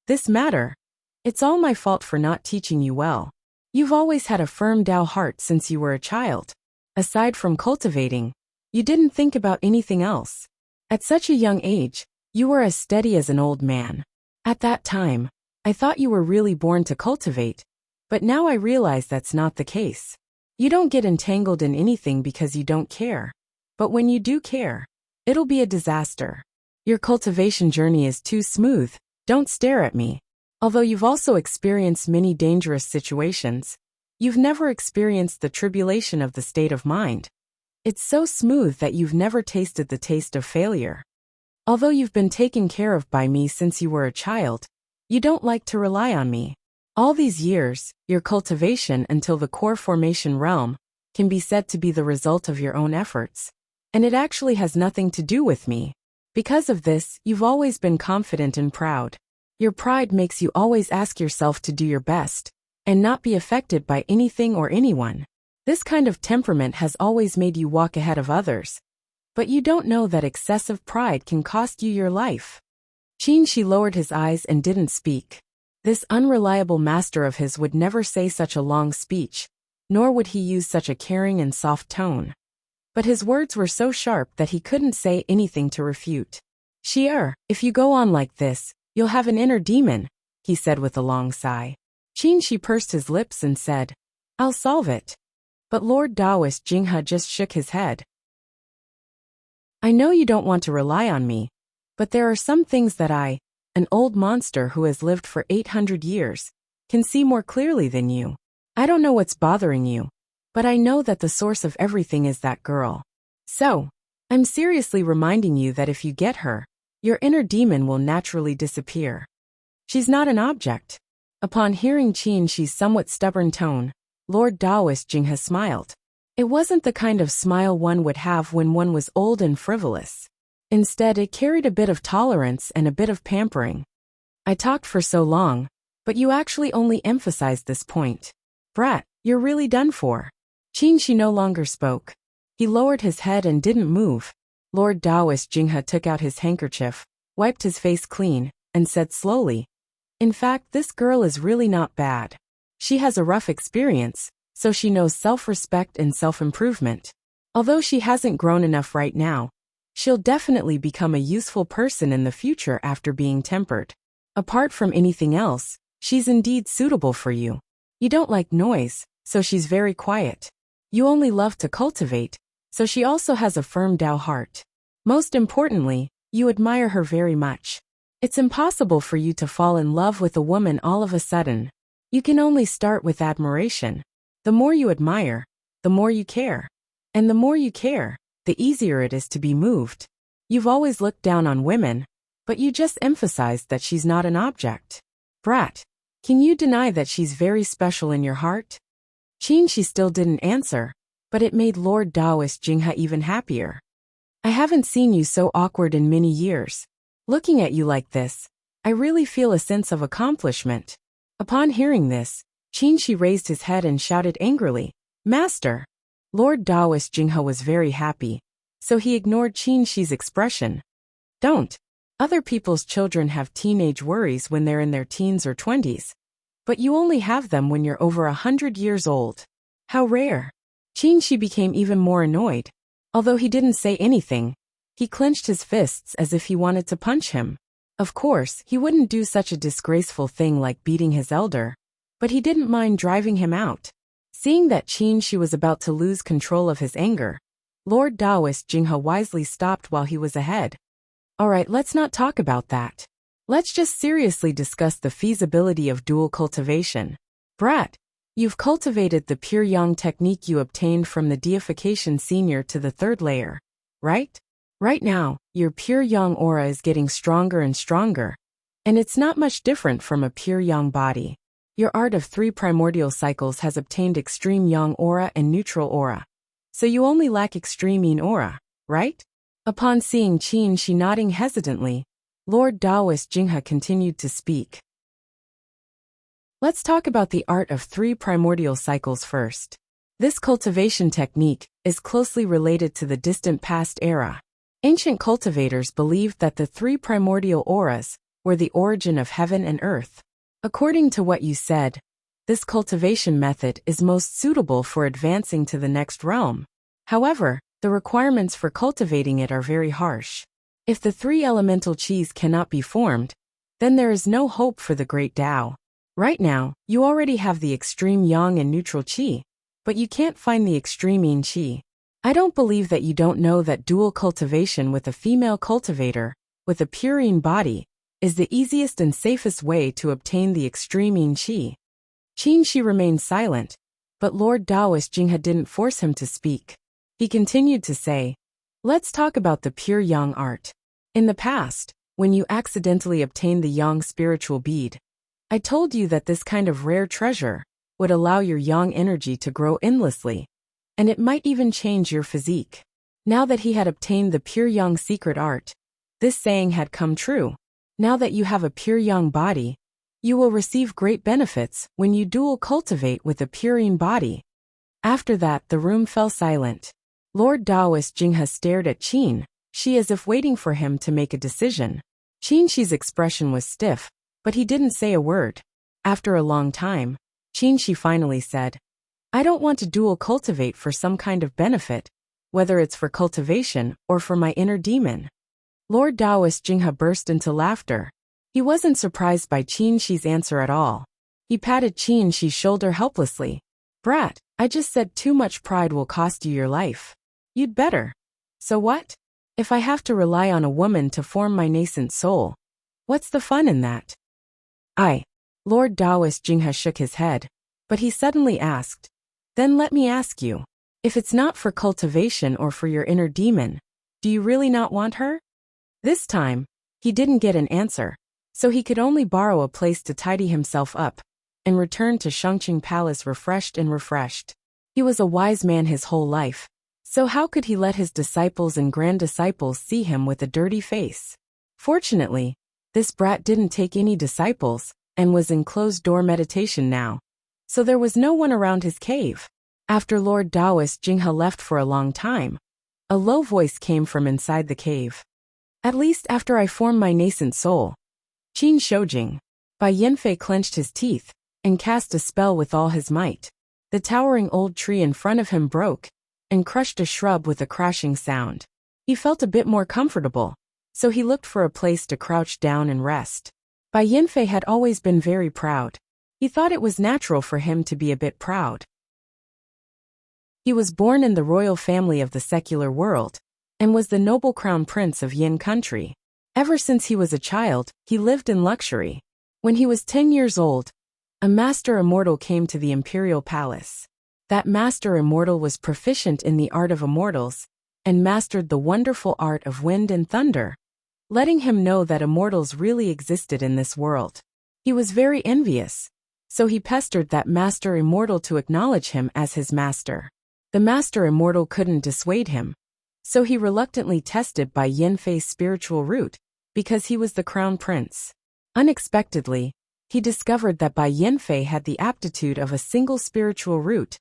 This matter. It's all my fault for not teaching you well. You've always had a firm Tao heart since you were a child. Aside from cultivating, you didn't think about anything else. At such a young age, you were as steady as an old man. At that time, I thought you were really born to cultivate, but now I realize that's not the case. You don't get entangled in anything because you don't care. But when you do care, it'll be a disaster. Your cultivation journey is too smooth. Don't stare at me. Although you've also experienced many dangerous situations, you've never experienced the tribulation of the state of mind. It's so smooth that you've never tasted the taste of failure. Although you've been taken care of by me since you were a child, you don't like to rely on me. All these years, your cultivation until the core formation realm can be said to be the result of your own efforts. And it actually has nothing to do with me. Because of this, you've always been confident and proud. Your pride makes you always ask yourself to do your best and not be affected by anything or anyone. This kind of temperament has always made you walk ahead of others. But you don't know that excessive pride can cost you your life. Qin lowered his eyes and didn't speak. This unreliable master of his would never say such a long speech, nor would he use such a caring and soft tone. But his words were so sharp that he couldn't say anything to refute. If you go on like this, you'll have an inner demon, he said with a long sigh. Qin pursed his lips and said, I'll solve it. But Lord Taoist Jinghe just shook his head. I know you don't want to rely on me, but there are some things that I, an old monster who has lived for 800 years, can see more clearly than you. I don't know what's bothering you, but I know that the source of everything is that girl. So, I'm seriously reminding you that if you get her, your inner demon will naturally disappear. She's not an object. Upon hearing Qi's somewhat stubborn tone, Lord Taoist Jinghe smiled. It wasn't the kind of smile one would have when one was old and frivolous. Instead, it carried a bit of tolerance and a bit of pampering. I talked for so long, but you actually only emphasized this point. Brat, you're really done for. Qin no longer spoke. He lowered his head and didn't move. Lord Taoist Jinghe took out his handkerchief, wiped his face clean, and said slowly, In fact, this girl is really not bad. She has a rough experience, so she knows self-respect and self-improvement. Although she hasn't grown enough right now, she'll definitely become a useful person in the future after being tempered. Apart from anything else, she's indeed suitable for you. You don't like noise, so she's very quiet. You only love to cultivate, so she also has a firm Tao heart. Most importantly, you admire her very much. It's impossible for you to fall in love with a woman all of a sudden. You can only start with admiration. The more you admire, the more you care. And the more you care, the easier it is to be moved. You've always looked down on women, but you just emphasized that she's not an object. Brat, can you deny that she's very special in your heart? She still didn't answer, but it made Lord Taoist Jinghe even happier. I haven't seen you so awkward in many years. Looking at you like this, I really feel a sense of accomplishment. Upon hearing this, Qin raised his head and shouted angrily, Master! Lord Taoist Jinghe was very happy, so he ignored Qin's expression. Don't. Other people's children have teenage worries when they're in their teens or 20s. But you only have them when you're over 100 years old. How rare. Qin became even more annoyed. Although he didn't say anything, he clenched his fists as if he wanted to punch him. Of course, he wouldn't do such a disgraceful thing like beating his elder, but he didn't mind driving him out. Seeing that Qin was about to lose control of his anger, Lord Taoist Jinghe wisely stopped while he was ahead. Alright, let's not talk about that. Let's just seriously discuss the feasibility of dual cultivation. Brat, you've cultivated the pure yang technique you obtained from the deification senior to the third layer, right? Right now, your pure yang aura is getting stronger and stronger, and it's not much different from a pure yang body. Your art of 3 primordial cycles has obtained extreme yang aura and neutral aura, so you only lack extreme yin aura, right? Upon seeing Qin nodding hesitantly, Lord Taoist Jinghe continued to speak. Let's talk about the art of 3 primordial cycles first. This cultivation technique is closely related to the distant past era. Ancient cultivators believed that the 3 primordial auras were the origin of heaven and earth. According to what you said, this cultivation method is most suitable for advancing to the next realm. However, the requirements for cultivating it are very harsh. If the 3 elemental qis cannot be formed, then there is no hope for the great Tao. Right now, you already have the extreme yang and neutral qi, but you can't find the extreme yin qi. I don't believe that you don't know that dual cultivation with a female cultivator, with a pure yin body, is the easiest and safest way to obtain the extreme yin qi. Qin remained silent, but Lord Taoist Jinghe didn't force him to speak. He continued to say, Let's talk about the pure yang art. In the past, when you accidentally obtained the yang spiritual bead, I told you that this kind of rare treasure would allow your yang energy to grow endlessly, and it might even change your physique. Now that he had obtained the pure yang secret art, this saying had come true. Now that you have a pure yang body, you will receive great benefits when you dual cultivate with a pure yin body. After that, the room fell silent. Lord Taoist Jinghe stared at Qin Shi as if waiting for him to make a decision. Qin Shi's expression was stiff, but he didn't say a word. After a long time, Qin Shi finally said, I don't want to dual cultivate for some kind of benefit, whether it's for cultivation or for my inner demon. Lord Taoist Jinghe burst into laughter. He wasn't surprised by Qin Shi's answer at all. He patted Qin Shi's shoulder helplessly. Brat, I just said too much pride will cost you your life. You'd better. So what? If I have to rely on a woman to form my nascent soul, what's the fun in that? Lord Taoist Jinghe shook his head, but he suddenly asked, Then let me ask you, if it's not for cultivation or for your inner demon, do you really not want her? This time, he didn't get an answer, so he could only borrow a place to tidy himself up and return to Shangqing Palace refreshed. He was a wise man his whole life, so how could he let his disciples and grand-disciples see him with a dirty face? Fortunately, this brat didn't take any disciples and was in closed-door meditation now, so there was no one around his cave. After Lord Taoist Jinghe left for a long time, a low voice came from inside the cave. At least after I form my nascent soul. Qin Shoujing. Bai Yanfei clenched his teeth and cast a spell with all his might. The towering old tree in front of him broke and crushed a shrub with a crashing sound. He felt a bit more comfortable, so he looked for a place to crouch down and rest. Bai Yanfei had always been very proud. He thought it was natural for him to be a bit proud. He was born in the royal family of the secular world, and was the noble crown prince of Yin country. Ever since he was a child, he lived in luxury. When he was 10 years old, a master immortal came to the imperial palace. That master immortal was proficient in the art of immortals, and mastered the wonderful art of wind and thunder, letting him know that immortals really existed in this world. He was very envious, so he pestered that master immortal to acknowledge him as his master. The master immortal couldn't dissuade him, so he reluctantly tested Bai Yanfei's spiritual root, because he was the crown prince. Unexpectedly, he discovered that Bai Yanfei had the aptitude of a single spiritual root,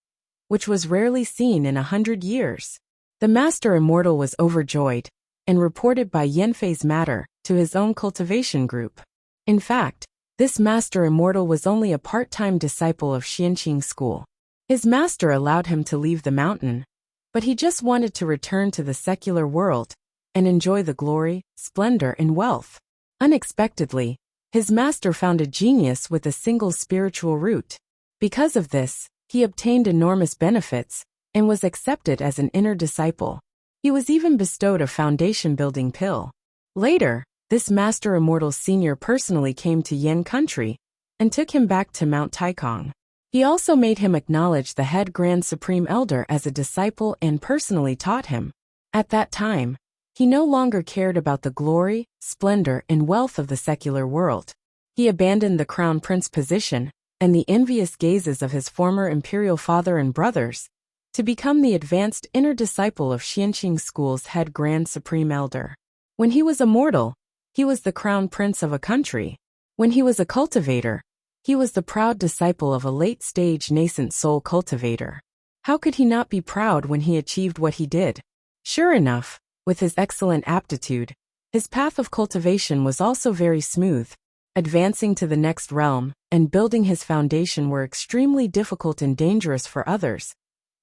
which was rarely seen in 100 years. The master immortal was overjoyed, and reported Bai Yanfei's matter to his own cultivation group. In fact, this master immortal was only a part-time disciple of Xianqing school. His master allowed him to leave the mountain, but he just wanted to return to the secular world and enjoy the glory, splendor, and wealth. Unexpectedly, his master found a genius with a single spiritual root. Because of this, he obtained enormous benefits and was accepted as an inner disciple. He was even bestowed a foundation-building pill. Later, this master immortal senior personally came to Yin country and took him back to Mount Taikong. He also made him acknowledge the head Grand Supreme Elder as a disciple and personally taught him. At that time, he no longer cared about the glory, splendor, and wealth of the secular world. He abandoned the crown prince position and the envious gazes of his former imperial father and brothers to become the advanced inner disciple of Xianqing school's head Grand Supreme Elder. When he was a mortal, he was the crown prince of a country. When he was a cultivator, he was the proud disciple of a late-stage nascent soul cultivator. How could he not be proud when he achieved what he did? Sure enough, with his excellent aptitude, his path of cultivation was also very smooth. Advancing to the next realm and building his foundation were extremely difficult and dangerous for others,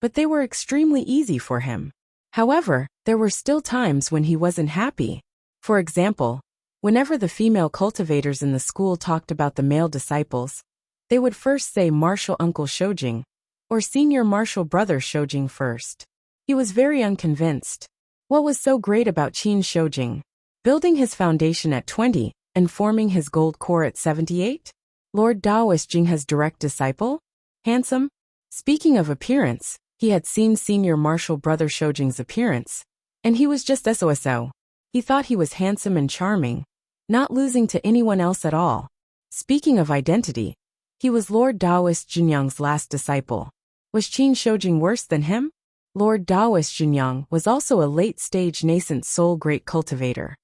but they were extremely easy for him. However, there were still times when he wasn't happy. For example, whenever the female cultivators in the school talked about the male disciples, they would first say Martial Uncle Shoujing, or Senior Martial Brother Shoujing first. He was very unconvinced. What was so great about Qin Shoujing? Building his foundation at 20 and forming his gold core at 78? Lord Taoist Jinghe's direct disciple? Handsome? Speaking of appearance, he had seen Senior Martial Brother Shoujing's appearance, and he was just SOSO. He thought he was handsome and charming, not losing to anyone else at all. Speaking of identity, he was Lord Taoist Jinyang's last disciple. Was Qin Shoujing worse than him? Lord Taoist Jinyang was also a late-stage nascent soul great cultivator.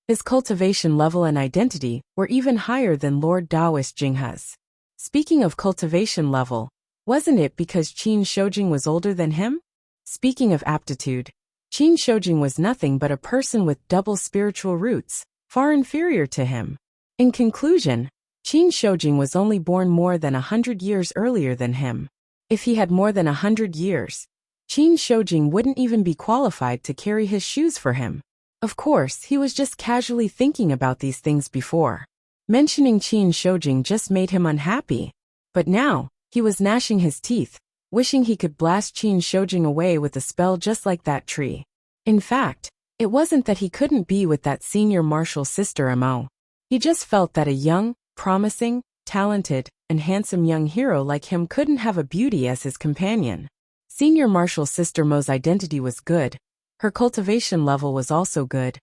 His cultivation level and identity were even higher than Lord Taoist Jinghe's. Speaking of cultivation level, wasn't it because Qin Shoujing was older than him? Speaking of aptitude, Qin Shoujing was nothing but a person with double spiritual roots, far inferior to him. In conclusion, Qin Shoujing was only born more than 100 years earlier than him. If he had more than 100 years, Qin Shoujing wouldn't even be qualified to carry his shoes for him. Of course, he was just casually thinking about these things before. Mentioning Qin Shoujing just made him unhappy. But now, he was gnashing his teeth, wishing he could blast Qin Shoujing away with a spell just like that tree. In fact, it wasn't that he couldn't be with that senior martial sister Mo. He just felt that a young, promising, talented, and handsome young hero like him couldn't have a beauty as his companion. Senior martial sister Mo's identity was good. Her cultivation level was also good.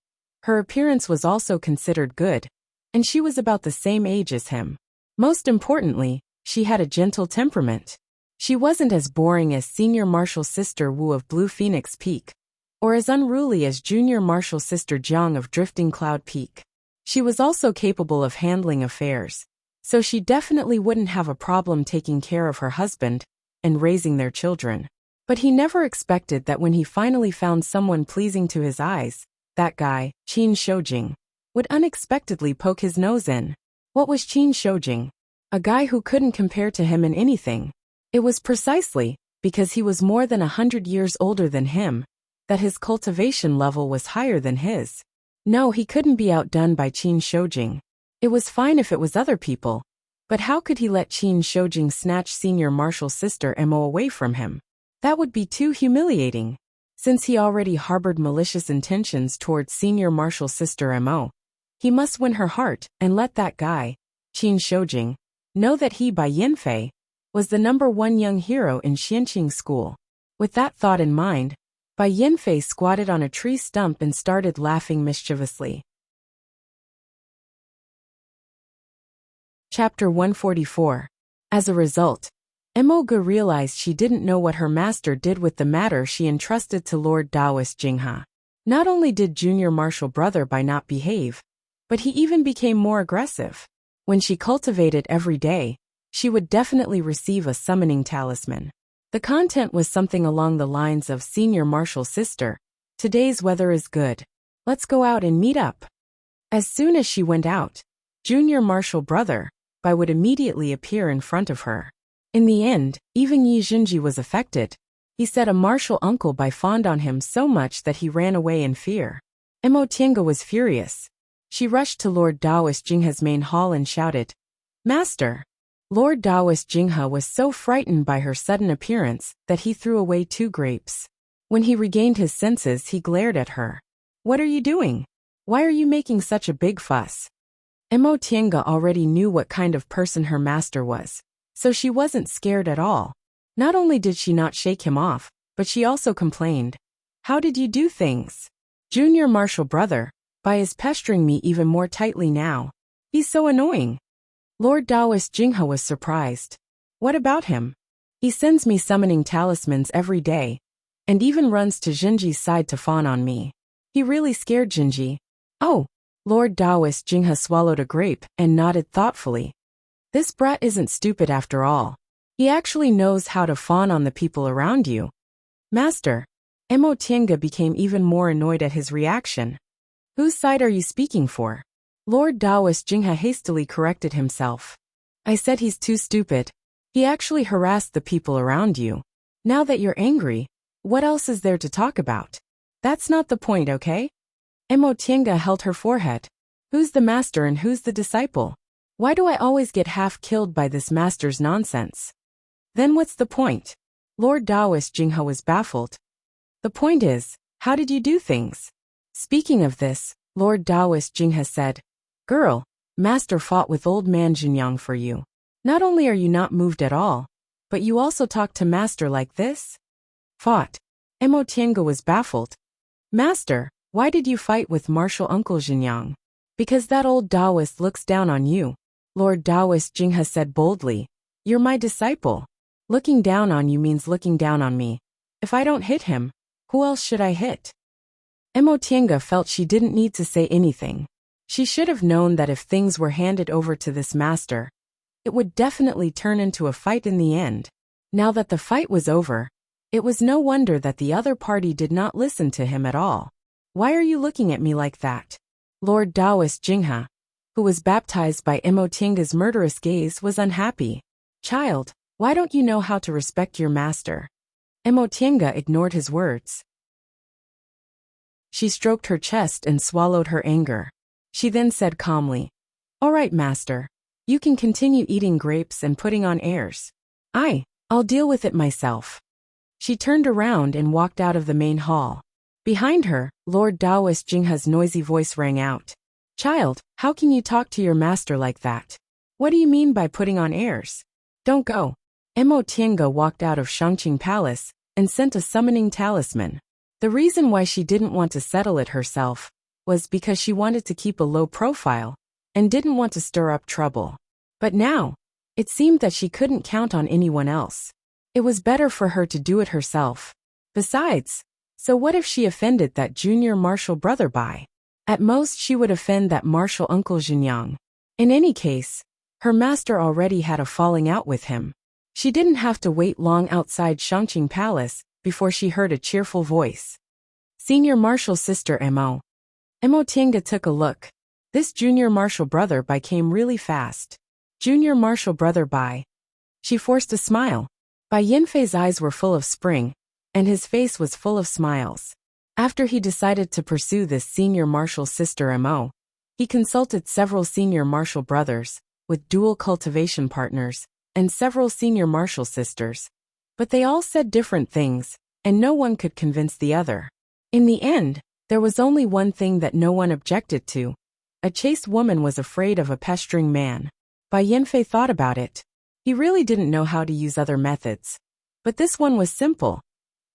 Her appearance was also considered good. And she was about the same age as him. Most importantly, she had a gentle temperament. She wasn't as boring as senior martial sister Wu of Blue Phoenix Peak, or as unruly as junior martial sister Jiang of Drifting Cloud Peak. She was also capable of handling affairs, so she definitely wouldn't have a problem taking care of her husband and raising their children. But he never expected that when he finally found someone pleasing to his eyes, that guy, Qin Shoujing, would unexpectedly poke his nose in. What was Qin Shoujing? A guy who couldn't compare to him in anything. It was precisely because he was more than 100 years older than him that his cultivation level was higher than his. No, he couldn't be outdone by Qin Shoujing. It was fine if it was other people, but how could he let Qin Shoujing snatch senior martial sister Mo away from him? That would be too humiliating. Since he already harbored malicious intentions towards senior martial sister Mo, he must win her heart and let that guy, Qin Shoujing, know that he, Bai Yanfei, was the #1 young hero in Xianqing school. With that thought in mind, Bai Yanfei squatted on a tree stump and started laughing mischievously. Chapter 144. As a result, Emoga realized she didn't know what her master did with the matter she entrusted to Lord Taoist Jinghe. Not only did junior martial brother Bai not behave, but he even became more aggressive. When she cultivated every day, she would definitely receive a summoning talisman. The content was something along the lines of senior martial sister, today's weather is good. Let's go out and meet up. As soon as she went out, junior martial brother Bai would immediately appear in front of her. In the end, even Yi Jinji was affected. He said a martial uncle Bai fawned on him so much that he ran away in fear. Mo Tiange was furious. She rushed to Lord Taoist Jinghe's main hall and shouted, "Master!" Lord Taoist Jinghe was so frightened by her sudden appearance that he threw away 2 grapes. When he regained his senses, he glared at her. "What are you doing? Why are you making such a big fuss?" Mo Tiange already knew what kind of person her master was, so she wasn't scared at all. Not only did she not shake him off, but she also complained. "How did you do things? Junior martial brother Bai is pestering me even more tightly now. He's so annoying." Lord Taoist Jinghe was surprised. "What about him? He sends me summoning talismans every day, and even runs to Jinji's side to fawn on me. He really scared Jinji." "Oh." Lord Taoist Jinghe swallowed a grape and nodded thoughtfully. "This brat isn't stupid after all. He actually knows how to fawn on the people around you." "Master." Mo Tiange became even more annoyed at his reaction. "Whose side are you speaking for?" Lord Taoist Jinghe hastily corrected himself. "I said he's too stupid. He actually harassed the people around you. Now that you're angry, what else is there to talk about? That's not the point, okay?" Mo Tiange held her forehead. "Who's the master and who's the disciple? Why do I always get half killed by this master's nonsense?" "Then what's the point?" Lord Taoist Jinghe was baffled. "The point is, how did you do things?" Speaking of this, Lord Taoist Jinghe said, "Girl, master fought with old man Jinyang for you. Not only are you not moved at all, but you also talk to master like this?" "Fought?" Mo Tiange was baffled. "Master, why did you fight with martial uncle Jinyang?" "Because that old Taoist looks down on you," Lord Taoist Jinghe said boldly. "You're my disciple. Looking down on you means looking down on me. If I don't hit him, who else should I hit?" Mo Tiange felt she didn't need to say anything. She should have known that if things were handed over to this master, it would definitely turn into a fight in the end. Now that the fight was over, it was no wonder that the other party did not listen to him at all. Why are you looking at me like that? Lord Taoist Jinghe, who was baptized by Emotinga's murderous gaze, was unhappy. Child, why don't you know how to respect your master? Emotinga ignored his words. She stroked her chest and swallowed her anger. She then said calmly, "All right, master. You can continue eating grapes and putting on airs. I'll deal with it myself." She turned around and walked out of the main hall. Behind her, Lord Taoist Jinghe's noisy voice rang out. "Child, how can you talk to your master like that? What do you mean by putting on airs? Don't go." Emotinga walked out of Shangqing Palace and sent a summoning talisman. The reason why she didn't want to settle it herself was because she wanted to keep a low profile and didn't want to stir up trouble. But now, it seemed that she couldn't count on anyone else. It was better for her to do it herself. Besides, so what if she offended that junior martial brother Bai? At most she would offend that martial uncle Jinyang. In any case, her master already had a falling out with him. She didn't have to wait long outside Shangqing Palace before she heard a cheerful voice. "Senior martial sister Emo." Emotinga took a look. This junior martial brother Bai came really fast. Junior martial brother Bai. She forced a smile. Bai Yinfei's eyes were full of spring, and his face was full of smiles. After he decided to pursue this senior martial sister Mo, he consulted several senior martial brothers, with dual cultivation partners, and several senior martial sisters. But they all said different things, and no one could convince the other. In the end, there was only one thing that no one objected to. A chaste woman was afraid of a pestering man. Bai Yinfei thought about it. He really didn't know how to use other methods. But this one was simple.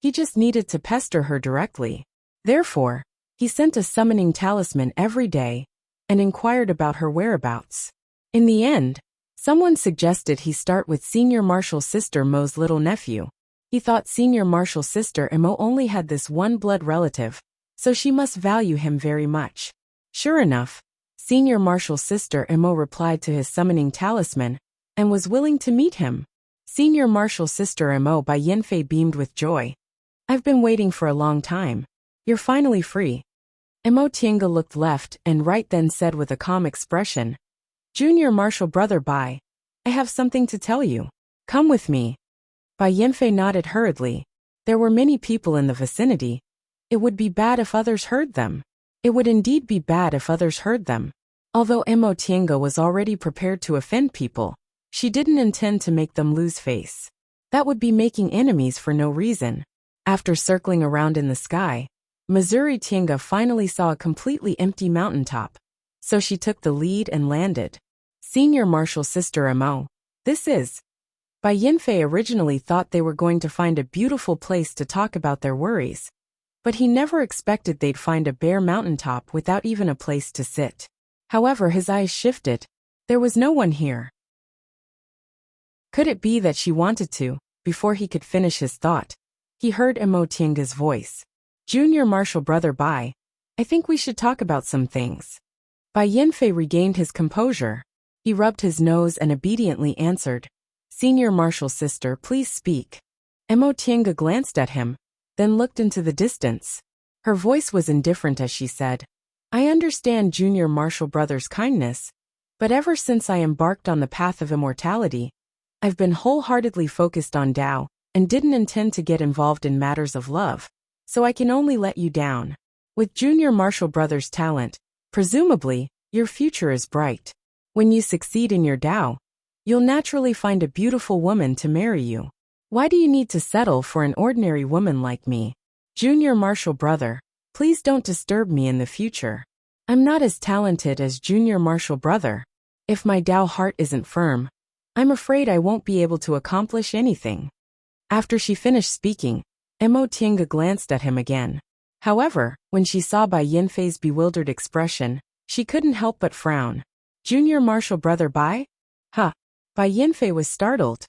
He just needed to pester her directly. Therefore, he sent a summoning talisman every day and inquired about her whereabouts. In the end, someone suggested he start with senior martial sister Mo's little nephew. He thought senior martial sister Mo only had this one blood relative, so she must value him very much. Sure enough, senior martial sister Mo replied to his summoning talisman and was willing to meet him. Senior martial sister Mo Bai Yinfei beamed with joy. "I've been waiting for a long time. You're finally free." Emotinga looked left and right, then said with a calm expression, "Junior martial brother Bai, I have something to tell you. Come with me." Bai Yinfei nodded hurriedly. There were many people in the vicinity. It would be bad if others heard them. It would indeed be bad if others heard them. Although Emotinga was already prepared to offend people, she didn't intend to make them lose face. That would be making enemies for no reason. After circling around in the sky, Missouri Tinga finally saw a completely empty mountaintop. So she took the lead and landed. Senior martial sister Mo, this is. Bai Yinfei originally thought they were going to find a beautiful place to talk about their worries. But he never expected they'd find a bare mountaintop without even a place to sit. However, his eyes shifted. There was no one here. Could it be that she wanted to? Before he could finish his thought, he heard Emotinga's voice. "Junior martial brother Bai, I think we should talk about some things." Bai Yinfei regained his composure. He rubbed his nose and obediently answered, "Senior martial sister, please speak." Emotinga glanced at him, then looked into the distance. Her voice was indifferent as she said, "I understand junior martial brother's kindness, but ever since I embarked on the path of immortality, I've been wholeheartedly focused on Tao and didn't intend to get involved in matters of love, so I can only let you down. With junior martial brother's talent, presumably, your future is bright. When you succeed in your Tao, you'll naturally find a beautiful woman to marry you. Why do you need to settle for an ordinary woman like me? Junior martial brother, please don't disturb me in the future. I'm not as talented as junior martial brother. If my Tao heart isn't firm, I'm afraid I won't be able to accomplish anything." After she finished speaking, Emotinga glanced at him again. However, when she saw Bai Yinfei's bewildered expression, she couldn't help but frown. "Junior martial brother Bai? Huh." Bai Yinfei was startled.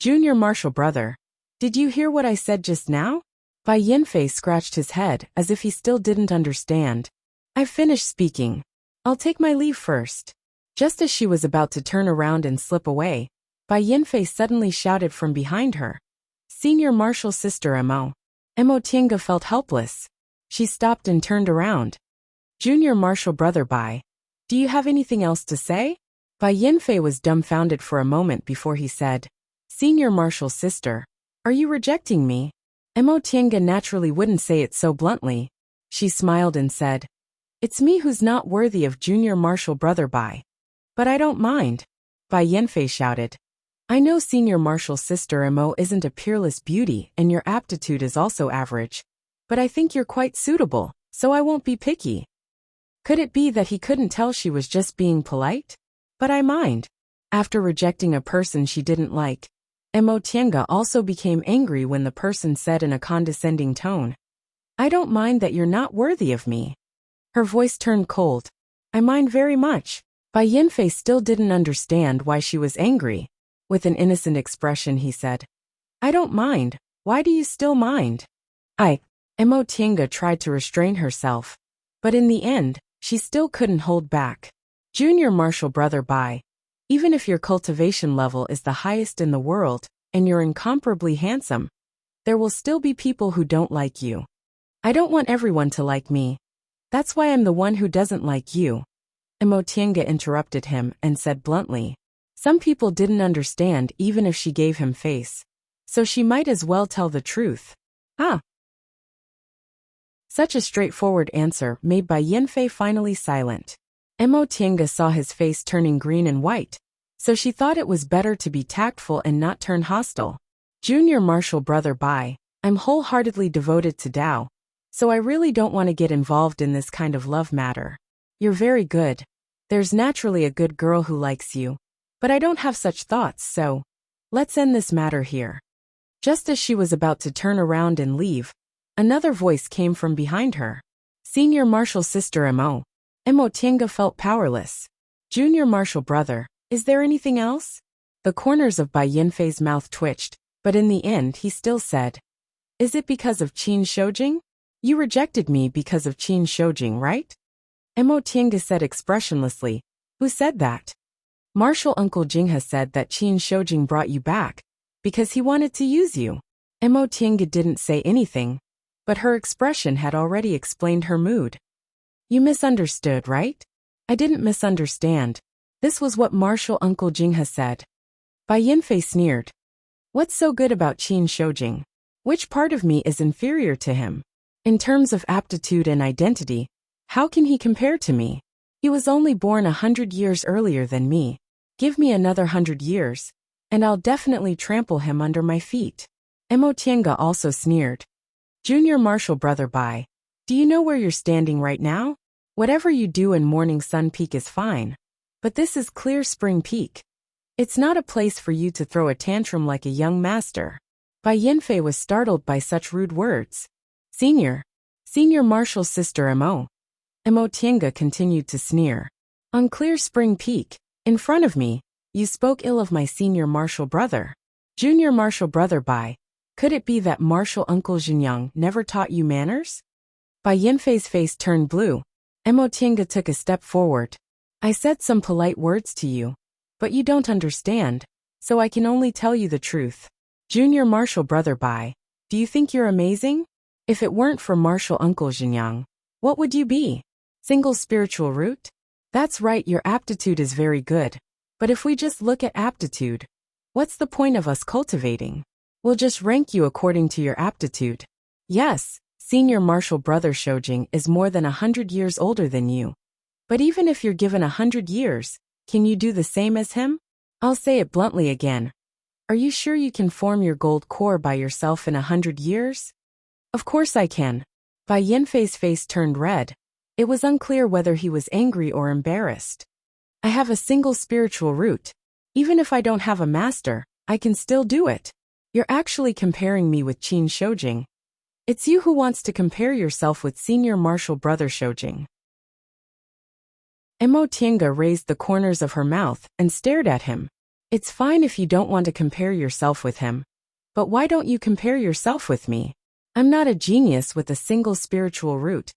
"Junior martial brother, did you hear what I said just now?" Bai Yinfei scratched his head as if he still didn't understand. "I've finished speaking. I'll take my leave first. Just as she was about to turn around and slip away, Bai Yinfei suddenly shouted from behind her. Senior Marshal Sister Mo. Tiange felt helpless. She stopped and turned around. Junior Marshal Brother Bai. Do you have anything else to say? Bai Yinfei was dumbfounded for a moment before he said, Senior Marshal Sister. Are you rejecting me? Tiange naturally wouldn't say it so bluntly. She smiled and said, It's me who's not worthy of Junior Marshal Brother Bai. But I don't mind. Bai Yinfei shouted. I know Senior Marshal Sister Mo isn't a peerless beauty and your aptitude is also average. But I think you're quite suitable, so I won't be picky. Could it be that he couldn't tell she was just being polite? But I mind. After rejecting a person she didn't like, Tiange also became angry when the person said in a condescending tone, I don't mind that you're not worthy of me. Her voice turned cold. I mind very much. Bai Yinfei still didn't understand why she was angry. With an innocent expression he said, I don't mind. Why do you still mind? Tiange tried to restrain herself. But in the end, she still couldn't hold back. Junior Marshal Brother Bai. Even if your cultivation level is the highest in the world, and you're incomparably handsome, there will still be people who don't like you. I don't want everyone to like me. That's why I'm the one who doesn't like you. Tiange interrupted him and said bluntly. Some people didn't understand even if she gave him face. So she might as well tell the truth. Such a straightforward answer made Bai Yinfei finally silent. Tiange saw his face turning green and white, so she thought it was better to be tactful and not turn hostile. Junior Marshal Brother Bai, I'm wholeheartedly devoted to Dao, so I really don't want to get involved in this kind of love matter. You're very good. There's naturally a good girl who likes you. But I don't have such thoughts, so let's end this matter here. Just as she was about to turn around and leave, another voice came from behind her. Senior Marshal Sister Mo. Tiange felt powerless. Junior Marshal Brother, is there anything else? The corners of Bai Yinfei's mouth twitched, but in the end he still said, Is it because of Qin Shoujing? You rejected me because of Qin Shoujing, right? Tiange said expressionlessly, Who said that? Marshal Uncle Jinghe said that Qin Shoujing brought you back because he wanted to use you. Tiange didn't say anything, but her expression had already explained her mood. You misunderstood, right? I didn't misunderstand. This was what Marshal Uncle Jinghe said. Bai Yinfei sneered. What's so good about Qin Shoujing? Which part of me is inferior to him? In terms of aptitude and identity, how can he compare to me? He was only born 100 years earlier than me. Give me another 100 years, and I'll definitely trample him under my feet. Tiange also sneered. Junior Marshal Brother Bai, do you know where you're standing right now? Whatever you do in Morning Sun Peak is fine. But this is Clear Spring Peak. It's not a place for you to throw a tantrum like a young master. Bai Yinfei was startled by such rude words. Senior Marshal Sister Mo. Tiange continued to sneer. On Clear Spring Peak, in front of me, you spoke ill of my Senior Marshal Brother. Junior Marshal Brother Bai, could it be that Marshal Uncle Jinyang never taught you manners? Bai Yinfei's face turned blue. Tiange took a step forward. I said some polite words to you, but you don't understand, so I can only tell you the truth. Junior Marshal Brother Bai, do you think you're amazing? If it weren't for Marshal Uncle Jinyang, what would you be? Single spiritual root? That's right, your aptitude is very good. But if we just look at aptitude, what's the point of us cultivating? We'll just rank you according to your aptitude. Yes, Senior Marshal Brother Shoujing is more than 100 years older than you. But even if you're given 100 years, can you do the same as him? I'll say it bluntly again. Are you sure you can form your gold core by yourself in 100 years? Of course I can. Bai Yinfei's face turned red. It was unclear whether he was angry or embarrassed. I have a single spiritual root. Even if I don't have a master, I can still do it. You're actually comparing me with Qin Shoujing. It's you who wants to compare yourself with Senior Marshal Brother Shoujing. Tiange raised the corners of her mouth and stared at him. It's fine if you don't want to compare yourself with him. But why don't you compare yourself with me? I'm not a genius with a single spiritual root.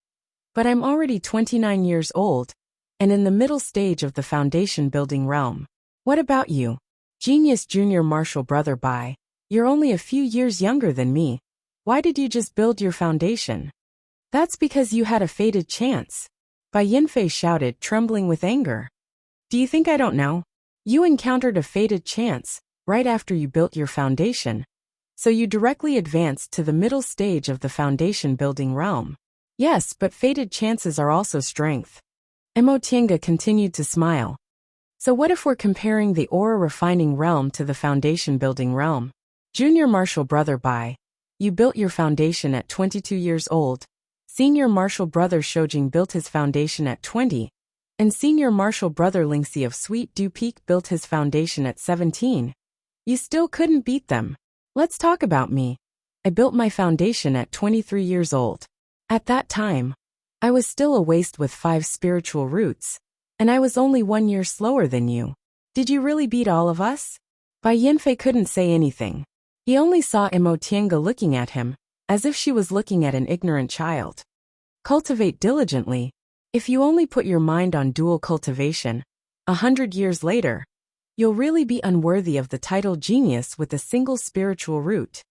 But I'm already 29 years old, and in the middle stage of the foundation building realm. What about you? Genius Junior Martial Brother Bai, you're only a few years younger than me. Why did you just build your foundation? That's because you had a fated chance. Bai Yinfei shouted, trembling with anger. Do you think I don't know? You encountered a fated chance right after you built your foundation, so you directly advanced to the middle stage of the foundation building realm. Yes, but fated chances are also strength. Mo Tiange continued to smile. So what if we're comparing the aura refining realm to the foundation building realm? Junior Martial Brother Bai, you built your foundation at 22 years old. Senior Martial Brother Shoujing built his foundation at 20. And Senior Martial Brother Lingxi of Sweet Dew Peak built his foundation at 17. You still couldn't beat them. Let's talk about me. I built my foundation at 23 years old. At that time, I was still a waste with 5 spiritual roots, and I was only 1 year slower than you. Did you really beat all of us? Bai Yinfei couldn't say anything. He only saw Mo Tiange looking at him, as if she was looking at an ignorant child. Cultivate diligently. If you only put your mind on dual cultivation, 100 years later, you'll really be unworthy of the title genius with a single spiritual root.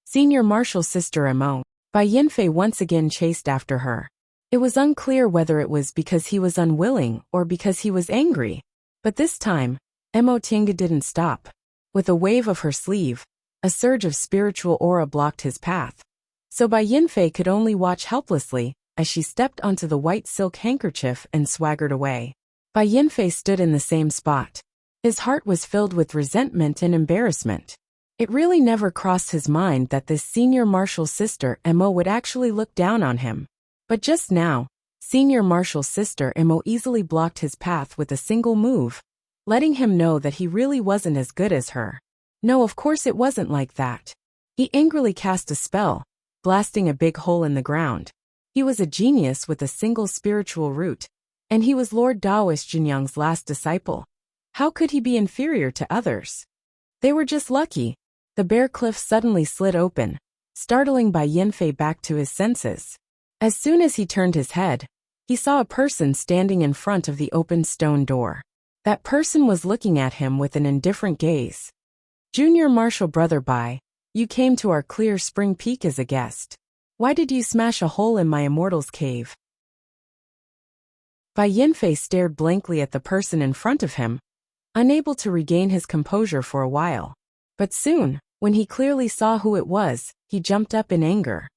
Senior Martial Sister Mo, Bai Yinfei once again chased after her. It was unclear whether it was because he was unwilling or because he was angry. But this time, Mo Tiange didn't stop. With a wave of her sleeve, a surge of spiritual aura blocked his path. So Bai Yinfei could only watch helplessly as she stepped onto the white silk handkerchief and swaggered away. Bai Yinfei stood in the same spot. His heart was filled with resentment and embarrassment. It really never crossed his mind that this senior martial sister Mo would actually look down on him. But just now, senior martial sister Mo easily blocked his path with a single move, letting him know that he really wasn't as good as her. No, of course it wasn't like that. He angrily cast a spell, blasting a big hole in the ground. He was a genius with a single spiritual root, and he was Lord Daoist Jinyang's last disciple. How could he be inferior to others? They were just lucky. The bare cliff suddenly slid open, startling Bai Yinfei back to his senses. As soon as he turned his head, he saw a person standing in front of the open stone door. That person was looking at him with an indifferent gaze. Junior Martial Brother Bai, you came to our clear spring peak as a guest. Why did you smash a hole in my immortal's cave? Bai Yinfei stared blankly at the person in front of him, unable to regain his composure for a while. But soon, when he clearly saw who it was, he jumped up in anger.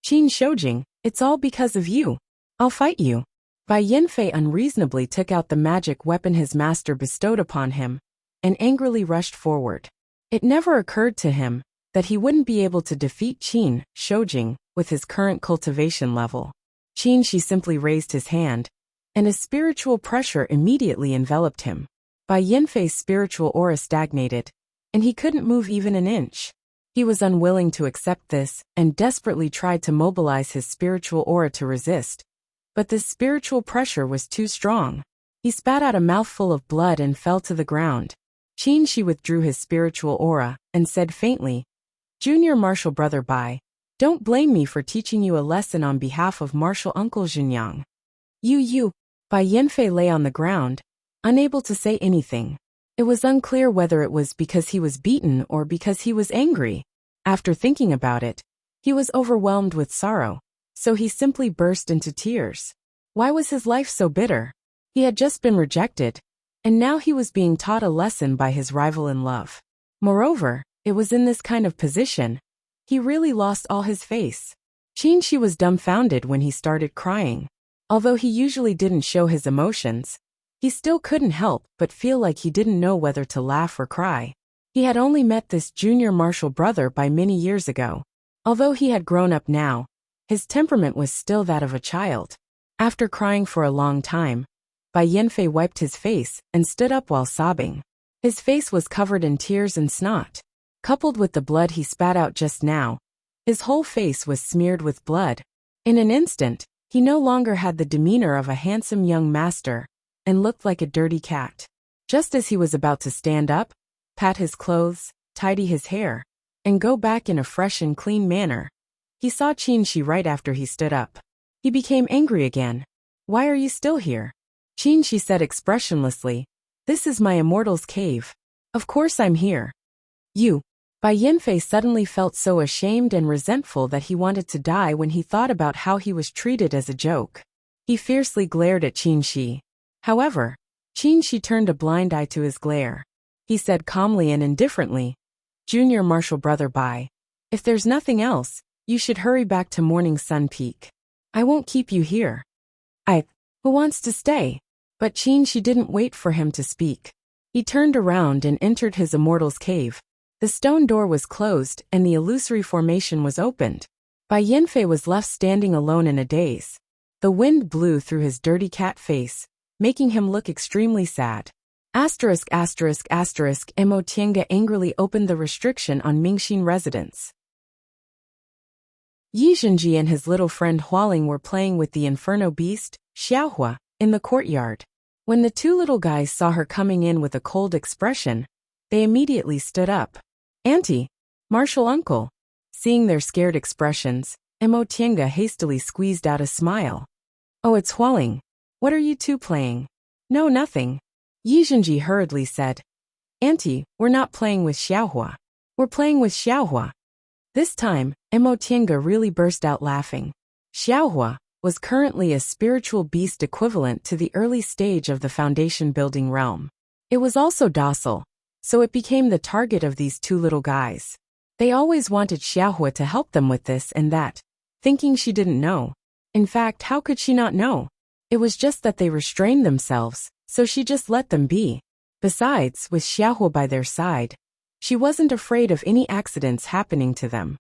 Qin Shoujing, it's all because of you. I'll fight you. Bai Yinfei unreasonably took out the magic weapon his master bestowed upon him, and angrily rushed forward. It never occurred to him that he wouldn't be able to defeat Qin Shoujing with his current cultivation level. Qin Shi simply raised his hand, and a spiritual pressure immediately enveloped him. Bai Yinfei's spiritual aura stagnated, and he couldn't move even an inch. He was unwilling to accept this and desperately tried to mobilize his spiritual aura to resist. But this spiritual pressure was too strong. He spat out a mouthful of blood and fell to the ground. Qin Shi withdrew his spiritual aura and said faintly, Junior Martial Brother Bai, don't blame me for teaching you a lesson on behalf of Martial Uncle Jinyang. You. Bai Yinfei lay on the ground, unable to say anything. It was unclear whether it was because he was beaten or because he was angry. After thinking about it, he was overwhelmed with sorrow, so he simply burst into tears. Why was his life so bitter? He had just been rejected, and now he was being taught a lesson by his rival in love. Moreover, it was in this kind of position he really lost all his face. Qin Shi was dumbfounded when he started crying. Although he usually didn't show his emotions, he still couldn't help but feel like he didn't know whether to laugh or cry. He had only met this junior martial brother Bai many years ago. Although he had grown up now, his temperament was still that of a child. After crying for a long time, Bai Yinfei wiped his face and stood up while sobbing. His face was covered in tears and snot. Coupled with the blood he spat out just now, his whole face was smeared with blood. In an instant, he no longer had the demeanor of a handsome young master, and looked like a dirty cat. Just as he was about to stand up, pat his clothes, tidy his hair, and go back in a fresh and clean manner, he saw Qin Shi right after he stood up. He became angry again. Why are you still here? Qin, she said expressionlessly. This is my immortal's cave. Of course I'm here. You. Bai Yanfei suddenly felt so ashamed and resentful that he wanted to die when he thought about how he was treated as a joke. He fiercely glared at Qin Shi. However, Qin Shi turned a blind eye to his glare. He said calmly and indifferently, Junior Marshal Brother Bai, if there's nothing else, you should hurry back to Morning Sun Peak. I won't keep you here. Who wants to stay? But Qin Shi didn't wait for him to speak. He turned around and entered his immortal's cave. The stone door was closed and the illusory formation was opened. Bai Yanfei was left standing alone in a daze. The wind blew through his dirty cat face, making him look extremely sad. Mo Tiange angrily opened the restriction on Mingxin residents. Yi Zhenji and his little friend Hualing were playing with the inferno beast, Xiaohua, in the courtyard. When the two little guys saw her coming in with a cold expression, they immediately stood up. Auntie, Marshal Uncle. Seeing their scared expressions, Mo Tiange hastily squeezed out a smile. Oh, it's Hualing. What are you two playing? No, nothing. Yi Zhenji hurriedly said. Auntie, we're not playing with Xiaohua. We're playing with Xiaohua. This time, Mo Tiange really burst out laughing. Xiaohua was currently a spiritual beast equivalent to the early stage of the foundation building realm. It was also docile, so it became the target of these two little guys. They always wanted Xiaohua to help them with this and that, thinking she didn't know. In fact, how could she not know? It was just that they restrained themselves, so she just let them be. Besides, with Xiaohua by their side, she wasn't afraid of any accidents happening to them.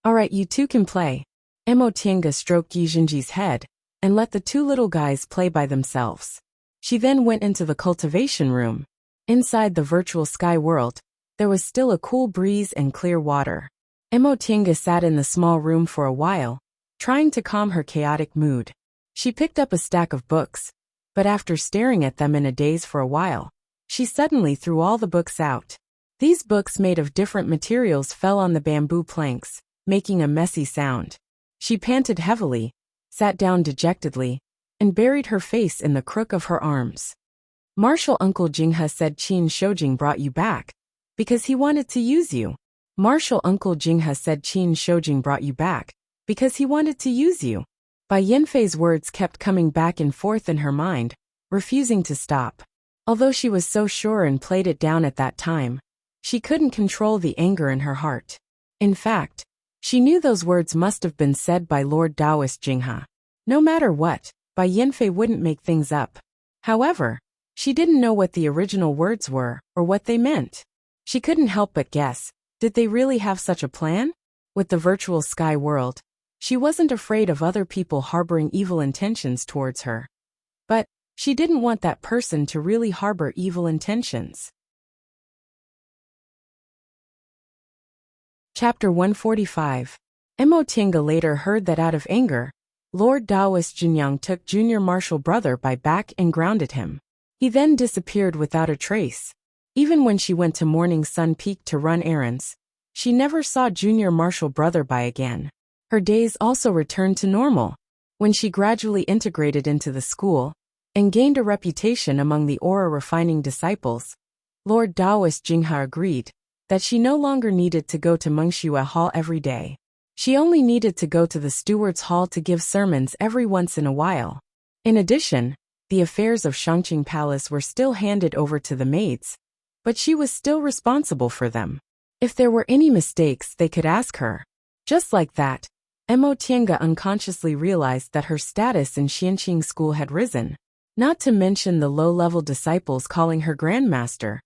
Alright, you two can play. Mo Tiange stroked Yi Zhenji's head and let the two little guys play by themselves. She then went into the cultivation room. Inside the virtual sky world, there was still a cool breeze and clear water. Mo Tiange sat in the small room for a while, trying to calm her chaotic mood. She picked up a stack of books, but after staring at them in a daze for a while, she suddenly threw all the books out. These books made of different materials fell on the bamboo planks, making a messy sound. She panted heavily, sat down dejectedly, and buried her face in the crook of her arms. Marshal Uncle Jinghe said Qin Shoujing brought you back, because he wanted to use you. Marshal Uncle Jinghe said Qin Shoujing brought you back, because he wanted to use you. Bai Yanfei's words kept coming back and forth in her mind, refusing to stop. Although she was so sure and played it down at that time, she couldn't control the anger in her heart. In fact, she knew those words must have been said by Lord Taoist Jinghe. No matter what, Bai Yanfei wouldn't make things up. However, she didn't know what the original words were or what they meant. She couldn't help but guess, did they really have such a plan? With the virtual sky world, she wasn't afraid of other people harboring evil intentions towards her. But she didn't want that person to really harbor evil intentions. Chapter 145. Mo Tiange later heard that out of anger, Lord Taoist Jinyang took Junior Marshal Brother Bai back and grounded him. He then disappeared without a trace. Even when she went to Morning Sun Peak to run errands, she never saw Junior Marshal Brother Bai again. Her days also returned to normal. When she gradually integrated into the school and gained a reputation among the aura-refining disciples, Lord Taoist Jinghe agreed that she no longer needed to go to Mengxue Hall every day. She only needed to go to the Steward's Hall to give sermons every once in a while. In addition, the affairs of Shangqing Palace were still handed over to the maids, but she was still responsible for them. If there were any mistakes, they could ask her. Just like that, Mo Tiange unconsciously realized that her status in Xianqing school had risen, not to mention the low-level disciples calling her grandmaster.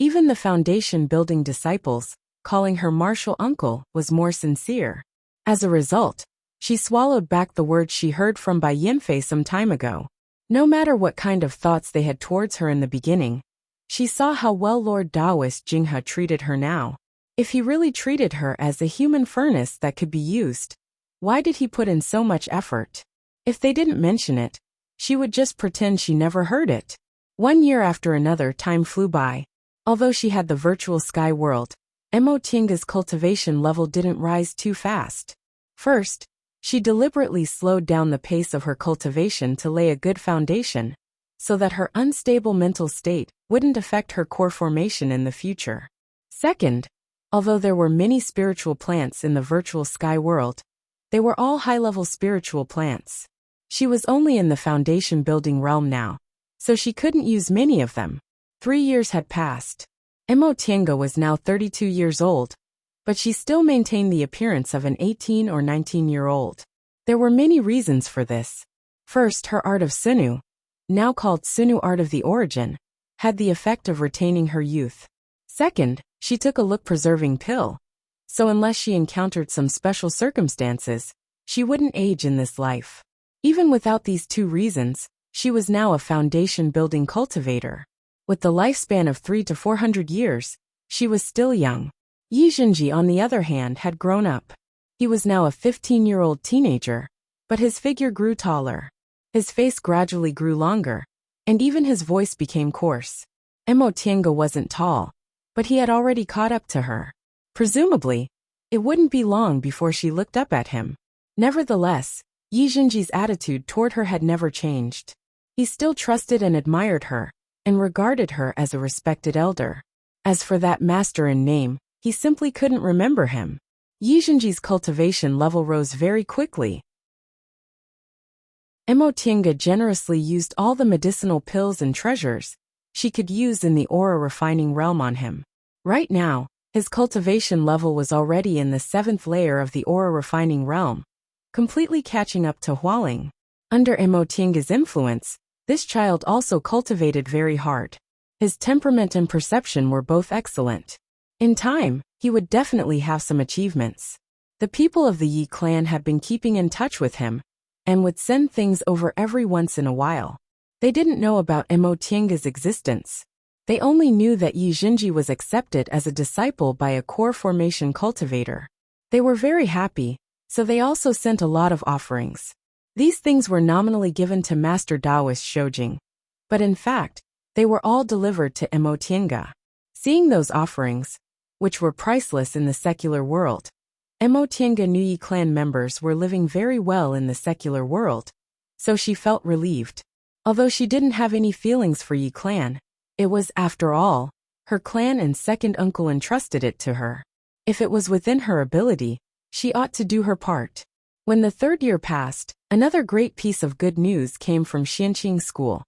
Even the foundation-building disciples, calling her martial uncle, was more sincere. As a result, she swallowed back the words she heard from Bai Yanfei some time ago. No matter what kind of thoughts they had towards her in the beginning, she saw how well Lord Taoist Jinghe treated her now. If he really treated her as a human furnace that could be used, why did he put in so much effort? If they didn't mention it, she would just pretend she never heard it. 1 year after another, time flew by. Although she had the virtual sky world, Mo Tiange's cultivation level didn't rise too fast. First, she deliberately slowed down the pace of her cultivation to lay a good foundation, so that her unstable mental state wouldn't affect her core formation in the future. Second, although there were many spiritual plants in the virtual sky world, they were all high-level spiritual plants. She was only in the foundation building realm now, so she couldn't use many of them. 3 years had passed. Emotienga was now 32 years old, but she still maintained the appearance of an 18 or 19-year-old. There were many reasons for this. First, her art of Sunu, now called Sunu art of the origin, had the effect of retaining her youth. Second, she took a look-preserving pill, so unless she encountered some special circumstances, she wouldn't age in this life. Even without these two reasons, she was now a foundation-building cultivator. With the lifespan of 300 to 400 years, she was still young. Yi Zhenji, on the other hand, had grown up. He was now a 15-year-old teenager, but his figure grew taller. His face gradually grew longer, and even his voice became coarse. Emotienga wasn't tall, but he had already caught up to her. Presumably, it wouldn't be long before she looked up at him. Nevertheless, Yi Zhenji's attitude toward her had never changed. He still trusted and admired her, and regarded her as a respected elder. As for that master in name, he simply couldn't remember him. Yi Zhenji's cultivation level rose very quickly. Emotienga generously used all the medicinal pills and treasures she could use in the aura refining realm on him. Right now, his cultivation level was already in the 7th layer of the aura refining realm, completely catching up to Hualing. Under Emotienga's influence, this child also cultivated very hard. His temperament and perception were both excellent. In time, he would definitely have some achievements. The people of the Yi clan had been keeping in touch with him, and would send things over every once in a while. They didn't know about Emotienga's existence. They only knew that Yi Zhenji was accepted as a disciple by a core formation cultivator. They were very happy, so they also sent a lot of offerings. These things were nominally given to Master Taoist Shoujing, but in fact, they were all delivered to Emotienga. Seeing those offerings, which were priceless in the secular world, Emotienga knew Yi clan members were living very well in the secular world, so she felt relieved. Although she didn't have any feelings for Yi clan, it was, after all, her clan and second uncle entrusted it to her. If it was within her ability, she ought to do her part. When the 3rd year passed, another great piece of good news came from Xianqing School.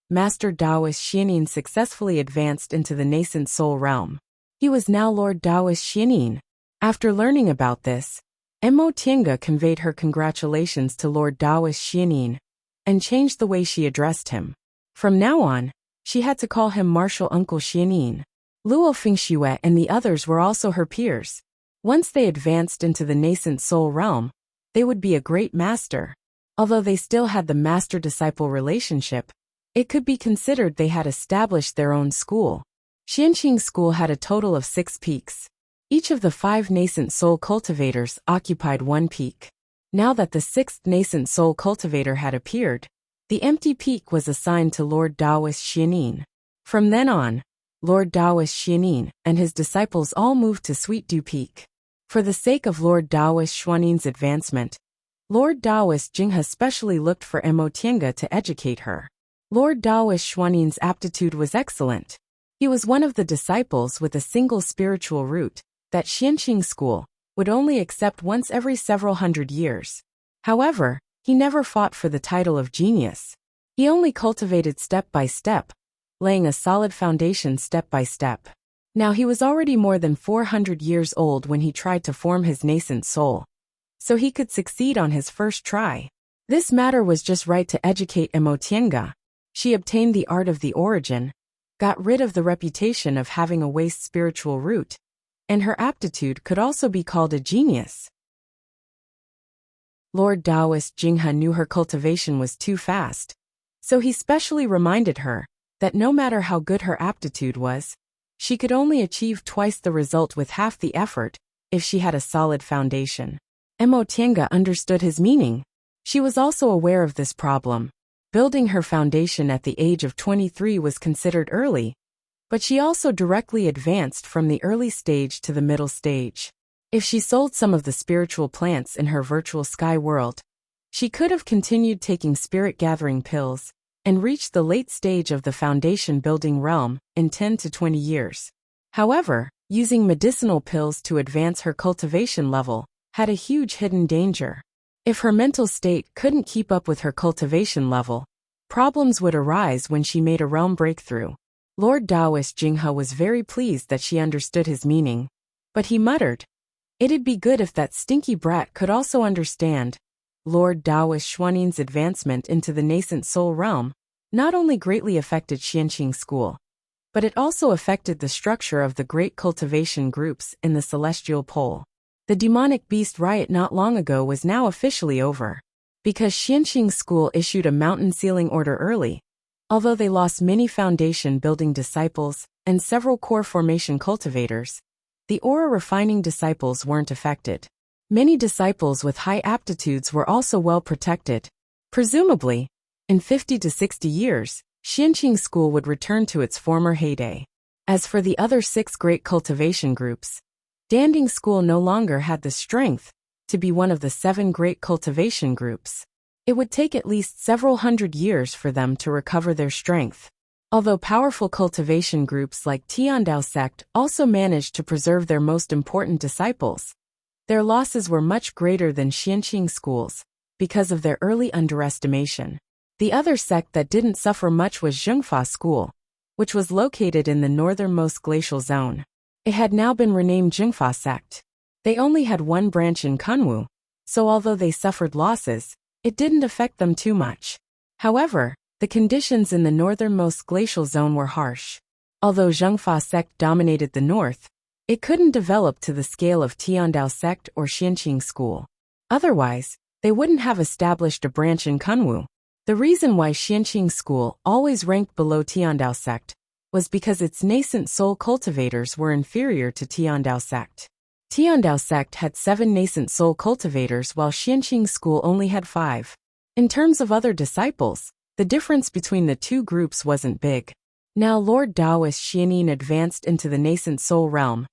Master Taoist Xianin successfully advanced into the nascent soul realm. He was now Lord Taoist Xianin. After learning about this, Emotienga conveyed her congratulations to Lord Taoist Xianin, and changed the way she addressed him. From now on, she had to call him Martial Uncle Xianin. Luo Fengxue and the others were also her peers. Once they advanced into the nascent soul realm, they would be a great master. Although they still had the master-disciple relationship, it could be considered they had established their own school. Xianqing School had a total of 6 peaks. Each of the 5 nascent soul cultivators occupied 1 peak. Now that the 6th nascent soul cultivator had appeared, the empty peak was assigned to Lord Taoist Xianin. From then on, Lord Taoist Xianin and his disciples all moved to Sweet Dew Peak. For the sake of Lord Taoist Xuanin's advancement, Lord Taoist Jinghe specially looked for Emotienga to educate her. Lord Taoist Xuanin's aptitude was excellent. He was one of the disciples with a single spiritual root that Xianqing School would only accept once every several hundred years. However, he never fought for the title of genius. He only cultivated step by step, laying a solid foundation step by step. Now he was already more than 400 years old when he tried to form his nascent soul, so he could succeed on his first try. This matter was just right to educate Emotienga. She obtained the art of the origin, got rid of the reputation of having a waste spiritual root, and her aptitude could also be called a genius. Lord Taoist Jinghe knew her cultivation was too fast, so he specially reminded her that no matter how good her aptitude was, she could only achieve twice the result with half the effort if she had a solid foundation. Emotienga understood his meaning. She was also aware of this problem. Building her foundation at the age of 23 was considered early, but she also directly advanced from the early stage to the middle stage. If she sold some of the spiritual plants in her virtual sky world, she could have continued taking spirit-gathering pills and reached the late stage of the foundation building realm in 10 to 20 years. However, using medicinal pills to advance her cultivation level had a huge hidden danger. If her mental state couldn't keep up with her cultivation level, problems would arise when she made a realm breakthrough. Lord Taoist Jinghe was very pleased that she understood his meaning, but he muttered, "It'd be good if that stinky brat could also understand." Lord Taoist Xuannin's advancement into the nascent soul realm not only greatly affected Xianqing school, but it also affected the structure of the great cultivation groups in the celestial pole. The demonic beast riot not long ago was now officially over, because Xianqing school issued a mountain sealing order early. Although they lost many foundation building disciples and several core formation cultivators, the aura refining disciples weren't affected. Many disciples with high aptitudes were also well protected. Presumably, in 50 to 60 years, Xianqing school would return to its former heyday. As for the other 6 great cultivation groups, Danding school no longer had the strength to be one of the 7 great cultivation groups. It would take at least several hundred years for them to recover their strength. Although powerful cultivation groups like Tiandao sect also managed to preserve their most important disciples, their losses were much greater than Xianqing schools because of their early underestimation. The other sect that didn't suffer much was Zhengfa school, which was located in the northernmost glacial zone. It had now been renamed Zhengfa sect. They only had one branch in Kunwu, so although they suffered losses, it didn't affect them too much. However, the conditions in the northernmost glacial zone were harsh. Although Zhengfa sect dominated the north, it couldn't develop to the scale of Tiandao sect or Xianqing school. Otherwise, they wouldn't have established a branch in Kunwu. The reason why Xianqing school always ranked below Tiandao sect was because its nascent soul cultivators were inferior to Tiandao sect. Tiandao sect had 7 nascent soul cultivators while Xianqing school only had 5. In terms of other disciples, the difference between the two groups wasn't big. Now Lord Taoist Xianyin advanced into the nascent soul realm,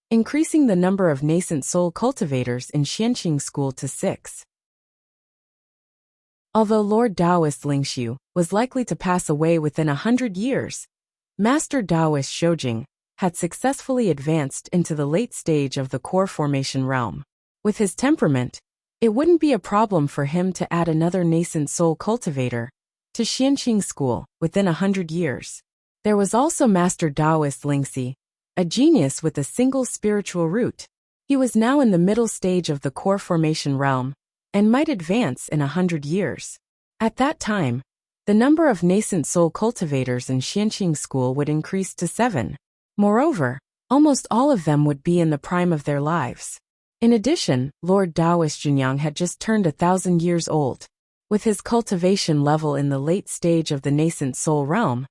increasing the number of nascent soul cultivators in Xianqing school to 6. Although Lord Taoist Lingxiu was likely to pass away within 100 years, Master Taoist Shoujing had successfully advanced into the late stage of the core formation realm. With his temperament, it wouldn't be a problem for him to add another nascent soul cultivator to Xianqing school within 100 years. There was also Master Taoist Lingxi, a genius with a single spiritual root. He was now in the middle stage of the core formation realm, and might advance in 100 years. At that time, the number of nascent soul cultivators in Xianqing school would increase to 7. Moreover, almost all of them would be in the prime of their lives. In addition, Lord Taoist Junyang had just turned 1,000 years old. With his cultivation level in the late stage of the nascent soul realm,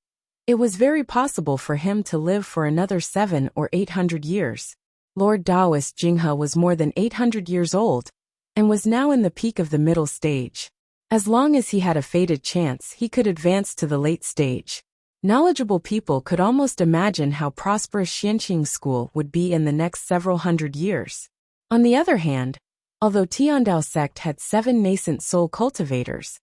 it was very possible for him to live for another 7 or 800 years. Lord Taoist Jinghe was more than 800 years old, and was now in the peak of the middle stage. As long as he had a fated chance, he could advance to the late stage. Knowledgeable people could almost imagine how prosperous Xianqing school would be in the next several hundred years. On the other hand, although Tiandao sect had 7 nascent soul cultivators,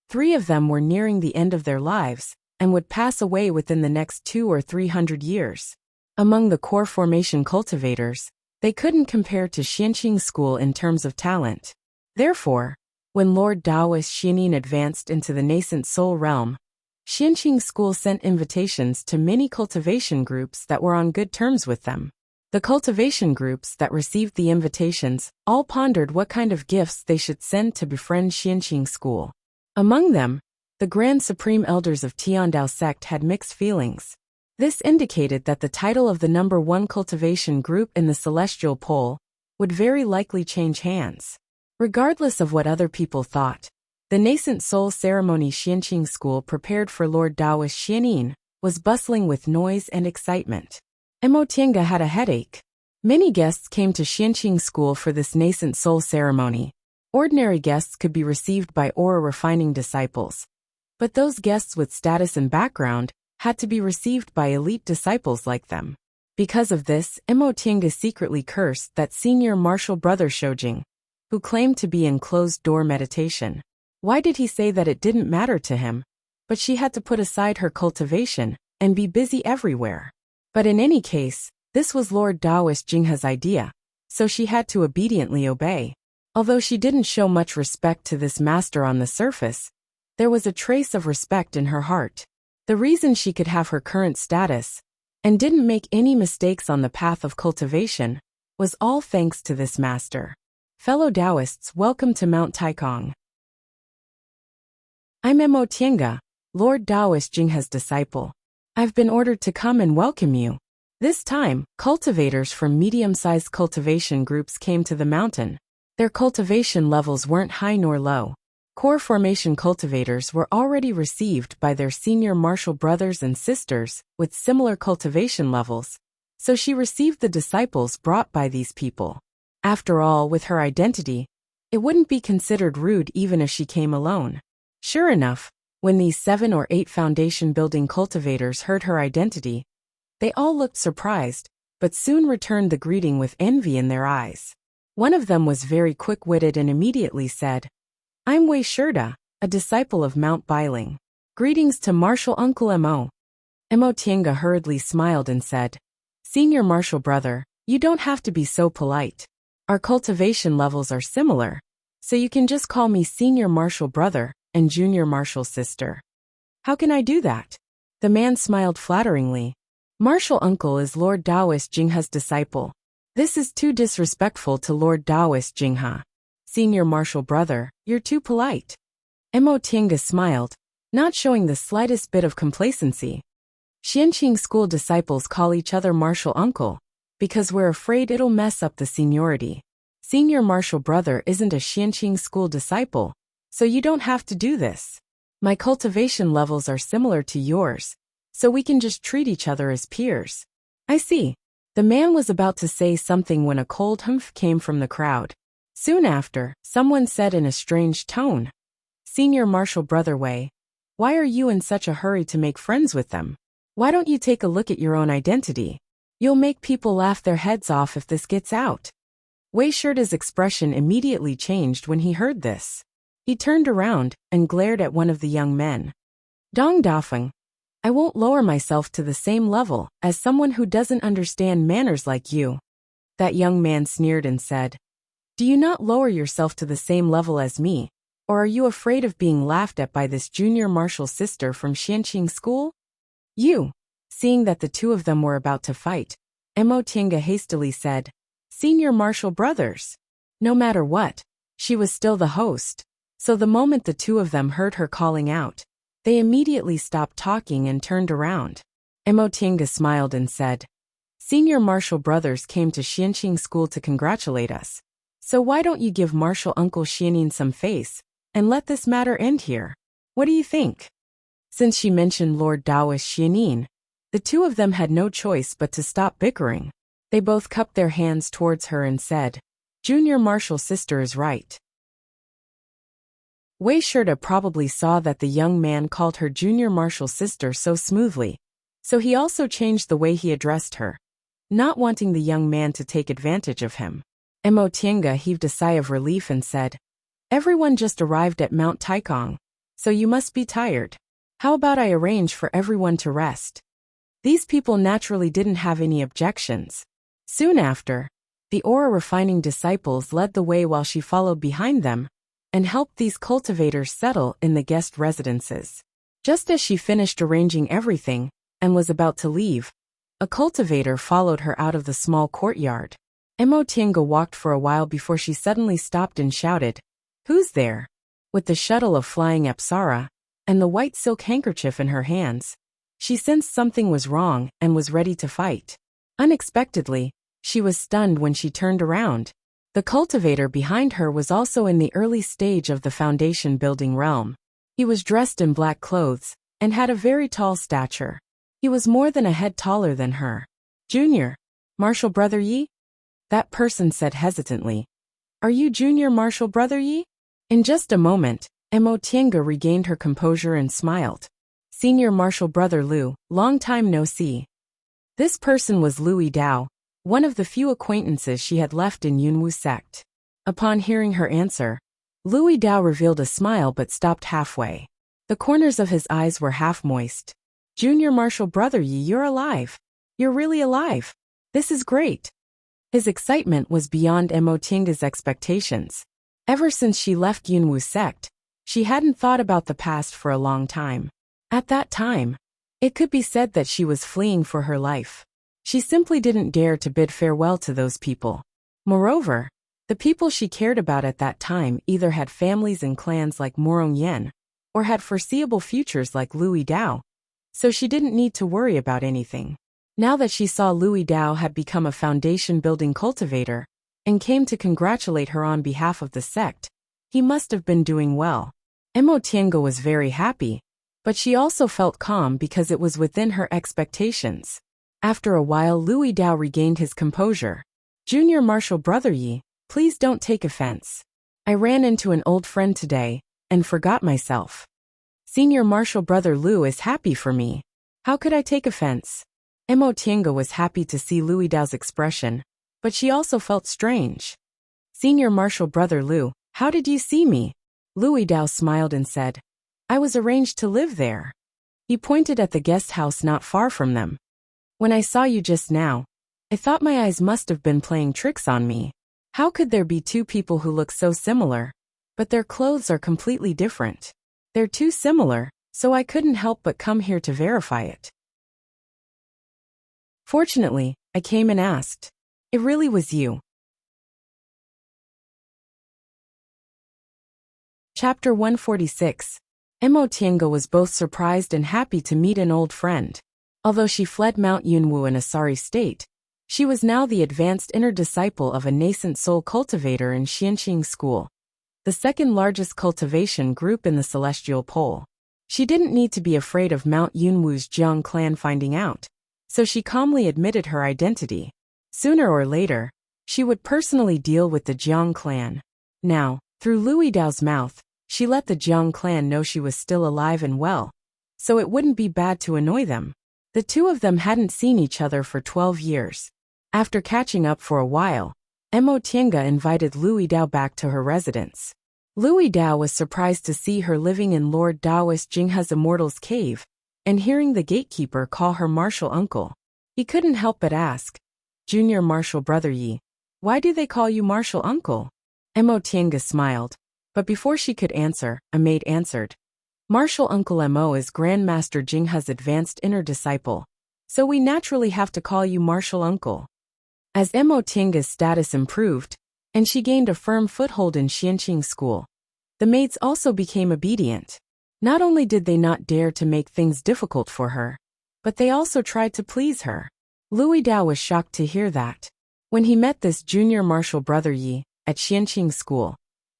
3 of them were nearing the end of their lives and would pass away within the next 200 or 300 years. Among the core formation cultivators, they couldn't compare to Xianqing school in terms of talent. Therefore, when Lord Taoist Xianyin advanced into the nascent soul realm, Xianqing school sent invitations to many cultivation groups that were on good terms with them. The cultivation groups that received the invitations all pondered what kind of gifts they should send to befriend Xianqing school. Among them, the Grand Supreme Elders of Tiandao sect had mixed feelings. This indicated that the title of the number 1 cultivation group in the celestial pole would very likely change hands. Regardless of what other people thought, the nascent soul ceremony Xianqing school prepared for Lord Taoist Xianyin was bustling with noise and excitement. Emotienga had a headache. Many guests came to Xianqing school for this nascent soul ceremony. Ordinary guests could be received by aura refining disciples, but those guests with status and background had to be received by elite disciples like them. Because of this, Emotienga secretly cursed that senior martial brother Shoujing, who claimed to be in closed-door meditation. Why did he say that it didn't matter to him? but she had to put aside her cultivation and be busy everywhere. But in any case, this was Lord Taoist Jinghe's idea, so she had to obediently obey. Although she didn't show much respect to this master on the surface, there was a trace of respect in her heart. The reason she could have her current status and didn't make any mistakes on the path of cultivation was all thanks to this master. Fellow Taoists, welcome to Mount Taikong. I'm Mo Tiange, Lord Taoist Jinghe's disciple. I've been ordered to come and welcome you. This time, cultivators from medium-sized cultivation groups came to the mountain. Their cultivation levels weren't high nor low. Core formation cultivators were already received by their senior martial brothers and sisters with similar cultivation levels, so she received the disciples brought by these people. After all, with her identity, it wouldn't be considered rude even if she came alone. Sure enough, when these 7 or 8 foundation-building cultivators heard her identity, they all looked surprised, but soon returned the greeting with envy in their eyes. One of them was very quick-witted and immediately said, I'm Wei Shida, a disciple of Mount Bailing. Greetings to Martial Uncle Mo. Mo Tiange hurriedly smiled and said, Senior Martial Brother, you don't have to be so polite. Our cultivation levels are similar, so you can just call me Senior Martial Brother and Junior Martial Sister. How can I do that? The man smiled flatteringly. Martial Uncle is Lord Taoist Jinghe's disciple. This is too disrespectful to Lord Taoist Jinghe. Senior Martial Brother, you're too polite. Mo Tiange smiled, not showing the slightest bit of complacency. Xianqing school disciples call each other Martial Uncle, because we're afraid it'll mess up the seniority. Senior Martial Brother isn't a Xianqing school disciple, so you don't have to do this. My cultivation levels are similar to yours, so we can just treat each other as peers. I see. The man was about to say something when a cold humph came from the crowd. Soon after, someone said in a strange tone, Senior Martial Brother Wei, why are you in such a hurry to make friends with them? Why don't you take a look at your own identity? You'll make people laugh their heads off if this gets out. Wei Shida's expression immediately changed when he heard this. He turned around and glared at one of the young men. Dong Dafeng, I won't lower myself to the same level as someone who doesn't understand manners like you. That young man sneered and said, Do you not lower yourself to the same level as me, or are you afraid of being laughed at by this junior martial sister from Xianqing school? You. Seeing that the two of them were about to fight, Mo Tiange hastily said, Senior Martial Brothers. No matter what, she was still the host, so the moment the two of them heard her calling out, they immediately stopped talking and turned around. Mo Tiange smiled and said, Senior Martial Brothers came to Xianqing school to congratulate us. So why don't you give Martial Uncle Xianin some face, and let this matter end here? What do you think? Since she mentioned Lord Taoist Xianin, the two of them had no choice but to stop bickering. They both cupped their hands towards her and said, Junior Martial Sister is right. Wei Shida probably saw that the young man called her Junior Martial Sister so smoothly, so he also changed the way he addressed her, not wanting the young man to take advantage of him. Mo Tiange heaved a sigh of relief and said, Everyone just arrived at Mount Taikong, so you must be tired. How about I arrange for everyone to rest? These people naturally didn't have any objections. Soon after, the aura refining disciples led the way while she followed behind them and helped these cultivators settle in the guest residences. Just as she finished arranging everything and was about to leave, a cultivator followed her out of the small courtyard. Mo Tiange walked for a while before she suddenly stopped and shouted, Who's there? With the shuttle of flying Apsara and the white silk handkerchief in her hands, she sensed something was wrong and was ready to fight. Unexpectedly, she was stunned when she turned around. The cultivator behind her was also in the early stage of the foundation building realm. He was dressed in black clothes and had a very tall stature. He was more than a head taller than her. Junior Martial Brother Yi? That person said hesitantly. Are you Junior Martial Brother Yi? In just a moment, Mo Tiange regained her composure and smiled. Senior Martial Brother Lu, long time no see. This person was Louis Dao, one of the few acquaintances she had left in Yunwu sect. Upon hearing her answer, Louis Dao revealed a smile but stopped halfway. The corners of his eyes were half moist. Junior Marshall Brother Yi, you're alive. You're really alive. This is great. His excitement was beyond Emotinga's expectations. Ever since she left Yunwu's sect, she hadn't thought about the past for a long time. At that time, it could be said that she was fleeing for her life. She simply didn't dare to bid farewell to those people. Moreover, the people she cared about at that time either had families and clans like Morong Yen, or had foreseeable futures like Louis Dao, so she didn't need to worry about anything. Now that she saw Louis Dao had become a foundation-building cultivator, and came to congratulate her on behalf of the sect, he must have been doing well. Emotinga was very happy, but she also felt calm because it was within her expectations. After a while, Louis Dao regained his composure. Junior Marshall Brother Yi, please don't take offense. I ran into an old friend today, and forgot myself. Senior Marshall Brother Lu is happy for me. How could I take offense? Emotinga was happy to see Louis Dao's expression, but she also felt strange. Senior Marshall Brother Lu, how did you see me? Louis Dao smiled and said, I was arranged to live there. He pointed at the guest house not far from them. When I saw you just now, I thought my eyes must have been playing tricks on me. How could there be two people who look so similar, but their clothes are completely different? They're too similar, so I couldn't help but come here to verify it. Fortunately, I came and asked. It really was you. Chapter 146. Emotinga was both surprised and happy to meet an old friend. Although she fled Mount Yunwu in a sorry state, she was now the advanced inner disciple of a nascent soul cultivator in Xianqing School, the second largest cultivation group in the Celestial Pole. She didn't need to be afraid of Mount Yunwu's Jiang clan finding out, so she calmly admitted her identity. Sooner or later, she would personally deal with the Jiang clan. Now, through Louis Dao's mouth, she let the Jiang clan know she was still alive and well, so it wouldn't be bad to annoy them. The two of them hadn't seen each other for 12 years. After catching up for a while, Emotinga invited Louis Dao back to her residence. Louis Dao was surprised to see her living in Lord Daoist Jinghe's Immortal's cave, and hearing the gatekeeper call her Marshal Uncle. He couldn't help but ask, Junior Marshal Brother Yi, why do they call you Marshal Uncle? Emotinga smiled, but before she could answer, a maid answered. Marshal Uncle Mo is Grandmaster Jinghe's advanced inner disciple, so we naturally have to call you Marshal Uncle. As Emotinga's status improved, and she gained a firm foothold in Xianqing School, the maids also became obedient. Not only did they not dare to make things difficult for her, but they also tried to please her. Louis Dao was shocked to hear that. When he met this Junior Marshal Brother Yi at Xianqing School,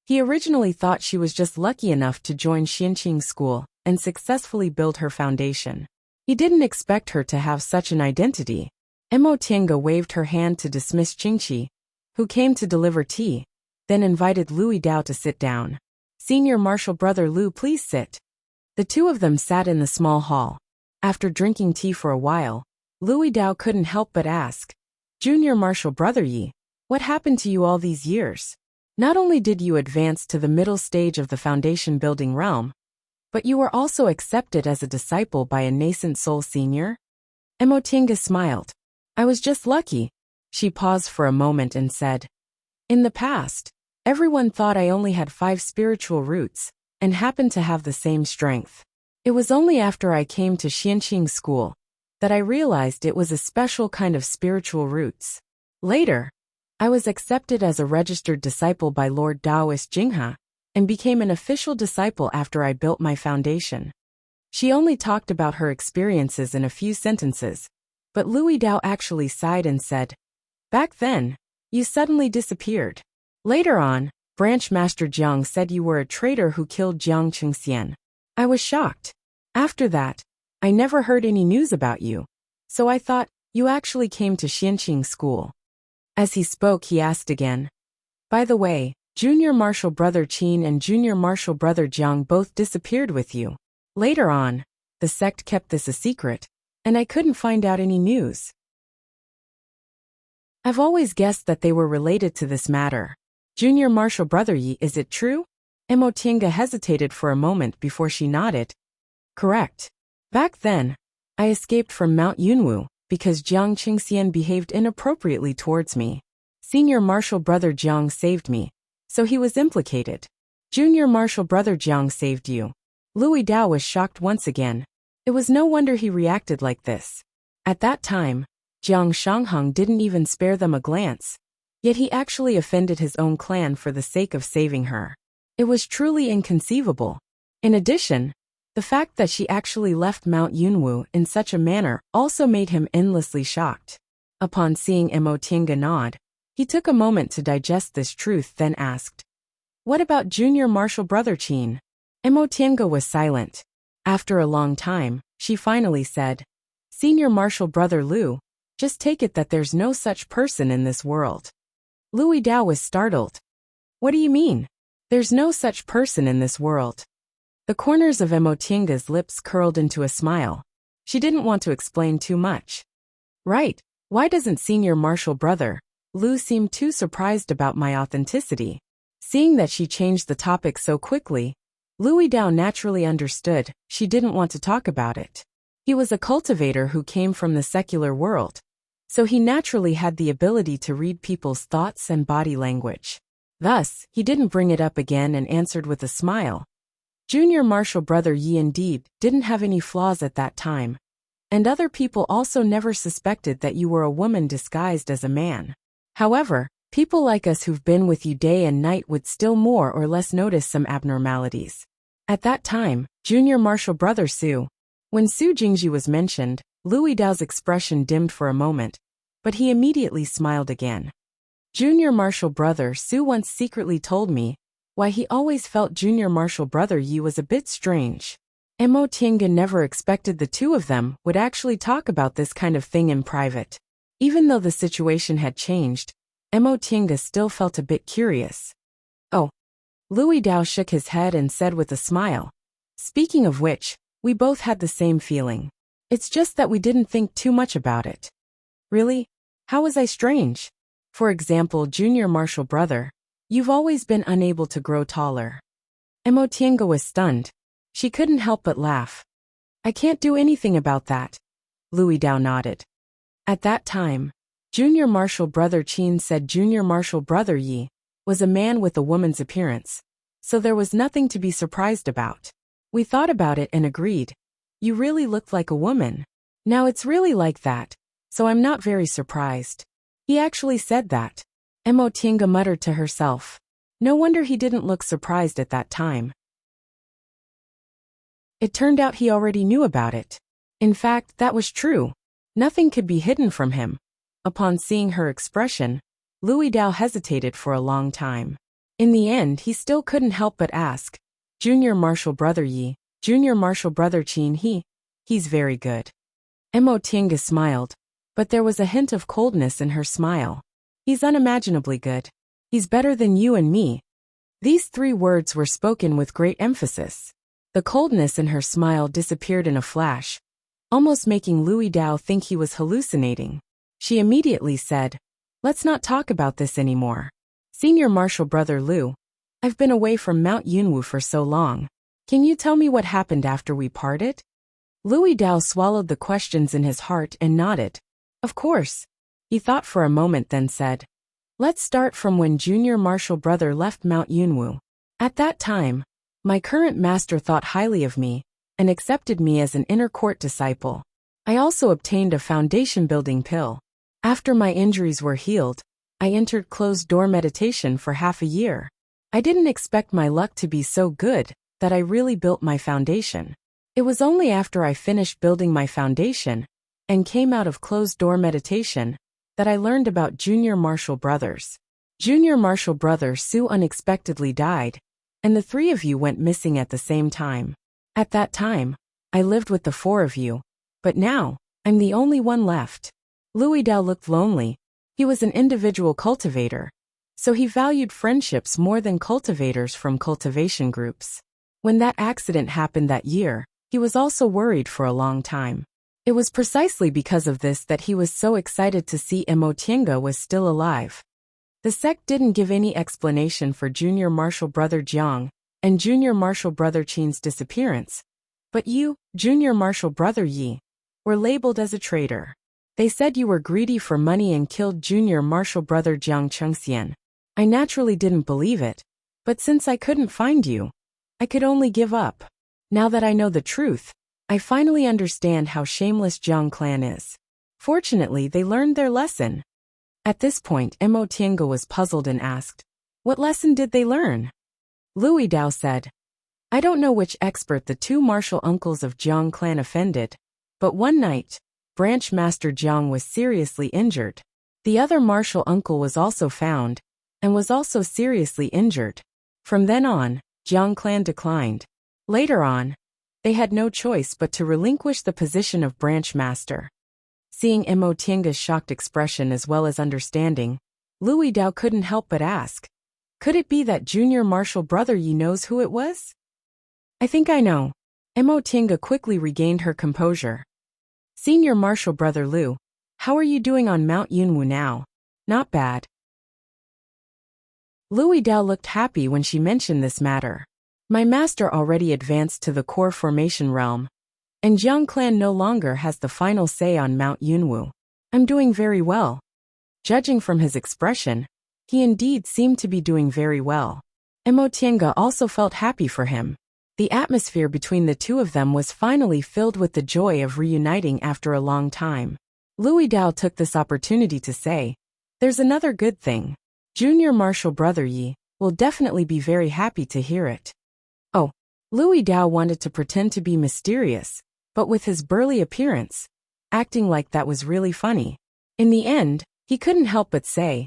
he originally thought she was just lucky enough to join Xianqing School and successfully build her foundation. He didn't expect her to have such an identity. Emotinga waved her hand to dismiss Qingqi, who came to deliver tea, then invited Louis Dao to sit down. Senior Marshal Brother Lu, please sit. The two of them sat in the small hall. After drinking tea for a while, Louis Dao couldn't help but ask, Junior Marshal Brother Yi, what happened to you all these years? Not only did you advance to the middle stage of the foundation building realm, but you were also accepted as a disciple by a nascent soul senior? Emotinga smiled. I was just lucky. She paused for a moment and said, in the past, everyone thought I only had 5 spiritual roots, and happened to have the same strength. It was only after I came to Xianqing School that I realized it was a special kind of spiritual roots. Later, I was accepted as a registered disciple by Lord Daoist Jinghe, and became an official disciple after I built my foundation. She only talked about her experiences in a few sentences, but Louis Dao actually sighed and said, back then, you suddenly disappeared. Later on, Branch Master Jiang said you were a traitor who killed Jiang Chengxian. I was shocked. After that, I never heard any news about you, so I thought you actually came to Xianqing School. As he spoke, he asked again, by the way, Junior Marshal Brother Qin and Junior Marshal Brother Jiang both disappeared with you. Later on, the sect kept this a secret, and I couldn't find out any news. I've always guessed that they were related to this matter. Junior Marshal Brother Yi, is it true? Emotinga hesitated for a moment before she nodded, Correct. Back then, I escaped from Mount Yunwu because Jiang Qingxian behaved inappropriately towards me. Senior Marshal Brother Jiang saved me, so he was implicated. Junior Marshal Brother Jiang saved you. Louis Dao was shocked once again. It was no wonder he reacted like this. At that time, Jiang Shangheng didn't even spare them a glance, yet he actually offended his own clan for the sake of saving her. It was truly inconceivable. In addition, the fact that she actually left Mount Yunwu in such a manner also made him endlessly shocked. Upon seeing Mo Tiange nod, he took a moment to digest this truth, then asked, "What about Junior Marshal Brother Qin?" Mo Tiange was silent. After a long time, she finally said, "Senior Marshal Brother Liu, just take it that there's no such person in this world." Louis Dao was startled. "What do you mean? There's no such person in this world?" The corners of Mo Tiange's lips curled into a smile. She didn't want to explain too much. "Right, why doesn't Senior Marshal Brother Liu seem too surprised about my authenticity?" Seeing that she changed the topic so quickly, Louis Dao naturally understood she didn't want to talk about it. He was a cultivator who came from the secular world, so he naturally had the ability to read people's thoughts and body language. Thus, he didn't bring it up again and answered with a smile. Junior Marshal Brother Yi indeed didn't have any flaws at that time, and other people also never suspected that you were a woman disguised as a man. However, people like us who've been with you day and night would still more or less notice some abnormalities. At that time, Junior Marshal Brother Su. When Su Jingji was mentioned, Louis Dao's expression dimmed for a moment, but he immediately smiled again. Junior Marshal Brother Su once secretly told me why he always felt Junior Marshal Brother Yi was a bit strange. Mo Tiange never expected the two of them would actually talk about this kind of thing in private. Even though the situation had changed, Mo Tiange still felt a bit curious. "Oh." Louis Dao shook his head and said with a smile, "Speaking of which, we both had the same feeling. It's just that we didn't think too much about it." "Really? How was I strange?" "For example, Junior Marshal Brother, you've always been unable to grow taller." Mo Tiange was stunned. She couldn't help but laugh. "I can't do anything about that." Louis Dao nodded. At that time, Junior Marshal Brother Qin said Junior Marshal Brother Yi was a man with a woman's appearance, so there was nothing to be surprised about. We thought about it and agreed. You really looked like a woman. Now it's really like that, so I'm not very surprised. He actually said that. Mo Tiange muttered to herself. No wonder he didn't look surprised at that time. It turned out he already knew about it. In fact, that was true. Nothing could be hidden from him. Upon seeing her expression, Louis Dao hesitated for a long time. In the end, he still couldn't help but ask, "Junior Marshal Brother Yi, Junior Marshal Brother Qin, he's very good." Mo Tiange smiled, but there was a hint of coldness in her smile. "He's unimaginably good. He's better than you and me." These three words were spoken with great emphasis. The coldness in her smile disappeared in a flash, almost making Louis Dao think he was hallucinating. She immediately said, "Let's not talk about this anymore. Senior Marshal Brother Liu, I've been away from Mount Yunwu for so long. Can you tell me what happened after we parted?" Louis Dao swallowed the questions in his heart and nodded. "Of course." He thought for a moment then said, "Let's start from when Junior Marshal Brother left Mount Yunwu. At that time, my current master thought highly of me and accepted me as an inner court disciple. I also obtained a foundation building pill. After my injuries were healed, I entered closed-door meditation for half a year. I didn't expect my luck to be so good that I really built my foundation. It was only after I finished building my foundation and came out of closed-door meditation that I learned about Junior Marshal Brothers. Junior Marshal Brother Su unexpectedly died, and the three of you went missing at the same time. At that time, I lived with the four of you, but now, I'm the only one left." Louis Dao looked lonely. He was an individual cultivator, so he valued friendships more than cultivators from cultivation groups. When that accident happened that year, he was also worried for a long time. It was precisely because of this that he was so excited to see Mo Tiange was still alive. The sect didn't give any explanation for Junior Marshal Brother Jiang and Junior Marshal Brother Qin's disappearance, But you, Junior Marshal Brother Yi, were labeled as a traitor. They said you were greedy for money and killed Junior Marshal Brother Jiang Chengxian. I naturally didn't believe it, but since I couldn't find you, I could only give up. Now that I know the truth, I finally understand how shameless Jiang clan is. Fortunately, they learned their lesson. At this point, Mo Tiange was puzzled and asked, "What lesson did they learn?" Louis Dao said, "I don't know which expert the two martial uncles of Jiang clan offended, but one night, Branch Master Jiang was seriously injured. The other martial uncle was also found, and was also seriously injured. From then on, Jiang clan declined. Later on, they had no choice but to relinquish the position of branch master." Seeing Mo Tiange's shocked expression as well as understanding, Louis Dao couldn't help but ask, "Could it be that Junior Marshal Brother Yi knows who it was?" "I think I know." Mo Tiange quickly regained her composure. "Senior Marshal Brother Liu, how are you doing on Mount Yunwu now?" "Not bad." Louis Dao looked happy when she mentioned this matter. "My master already advanced to the core formation realm, and Jiang clan no longer has the final say on Mount Yunwu. I'm doing very well." Judging from his expression, he indeed seemed to be doing very well. Mo Tiange also felt happy for him. The atmosphere between the two of them was finally filled with the joy of reuniting after a long time. Louis Dao took this opportunity to say, "There's another good thing. Junior Marshal Brother Yi will definitely be very happy to hear it." Oh, Louis Dao wanted to pretend to be mysterious, but with his burly appearance, acting like that was really funny. In the end, he couldn't help but say,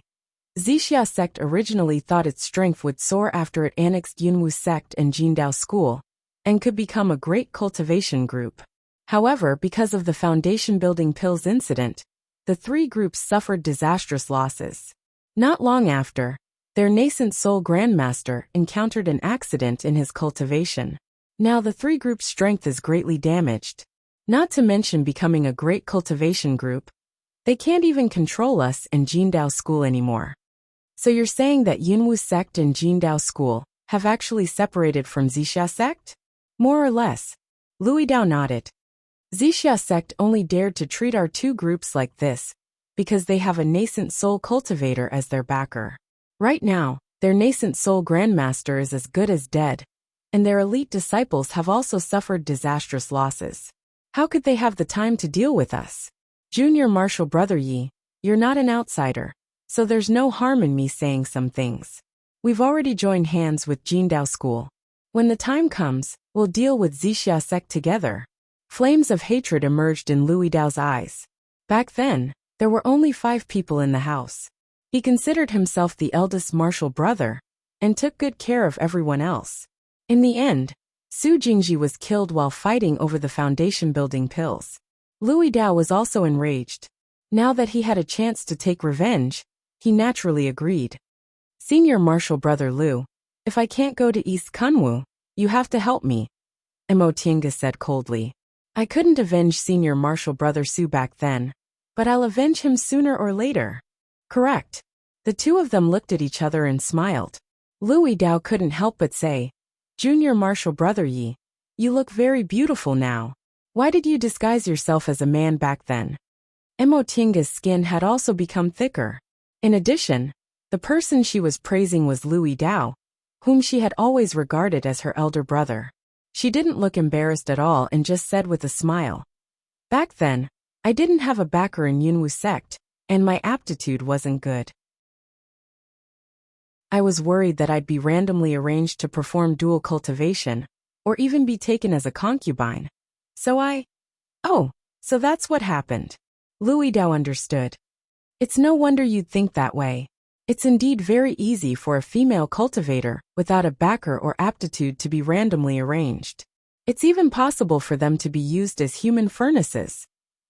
Zixia sect originally thought its strength would soar after it annexed Yunwu sect and Jindao school, and could become a great cultivation group. However, because of the foundation building pills incident, the three groups suffered disastrous losses. Not long after, their nascent soul grandmaster encountered an accident in his cultivation. Now the three groups' strength is greatly damaged. Not to mention becoming a great cultivation group, they can't even control us and Jindao school anymore. So you're saying that Yunwu sect and Jindao school have actually separated from Zixia sect? More or less. Louis Dao nodded. Zixia sect only dared to treat our two groups like this, because they have a nascent soul cultivator as their backer. Right now, their nascent soul grandmaster is as good as dead, and their elite disciples have also suffered disastrous losses. How could they have the time to deal with us? Junior Marshal Brother Yi, you're not an outsider, so there's no harm in me saying some things. We've already joined hands with Jindao school. When the time comes, we'll deal with Zixia sect together. Flames of hatred emerged in Louis Dao's eyes. Back then, there were only 5 people in the house. He considered himself the eldest martial brother, and took good care of everyone else. In the end, Su Jingji was killed while fighting over the foundation building pills. Louis Dao was also enraged. Now that he had a chance to take revenge, he naturally agreed. Senior Marshal Brother Liu, if I can't go to East Kunwu, you have to help me, Mo Tiange said coldly. I couldn't avenge Senior Marshal Brother Su back then, but I'll avenge him sooner or later. Correct. The two of them looked at each other and smiled. Louis Dao couldn't help but say, Junior Marshal Brother Yi, you look very beautiful now. Why did you disguise yourself as a man back then? Mo Tiange's skin had also become thicker. In addition, the person she was praising was Louis Dao, whom she had always regarded as her elder brother. She didn't look embarrassed at all and just said with a smile, back then, I didn't have a backer in Yunwu sect, and my aptitude wasn't good. I was worried that I'd be randomly arranged to perform dual cultivation, or even be taken as a concubine. Oh, so that's what happened. Louis Dao understood. It's no wonder you'd think that way. It's indeed very easy for a female cultivator without a backer or aptitude to be randomly arranged. It's even possible for them to be used as human furnaces.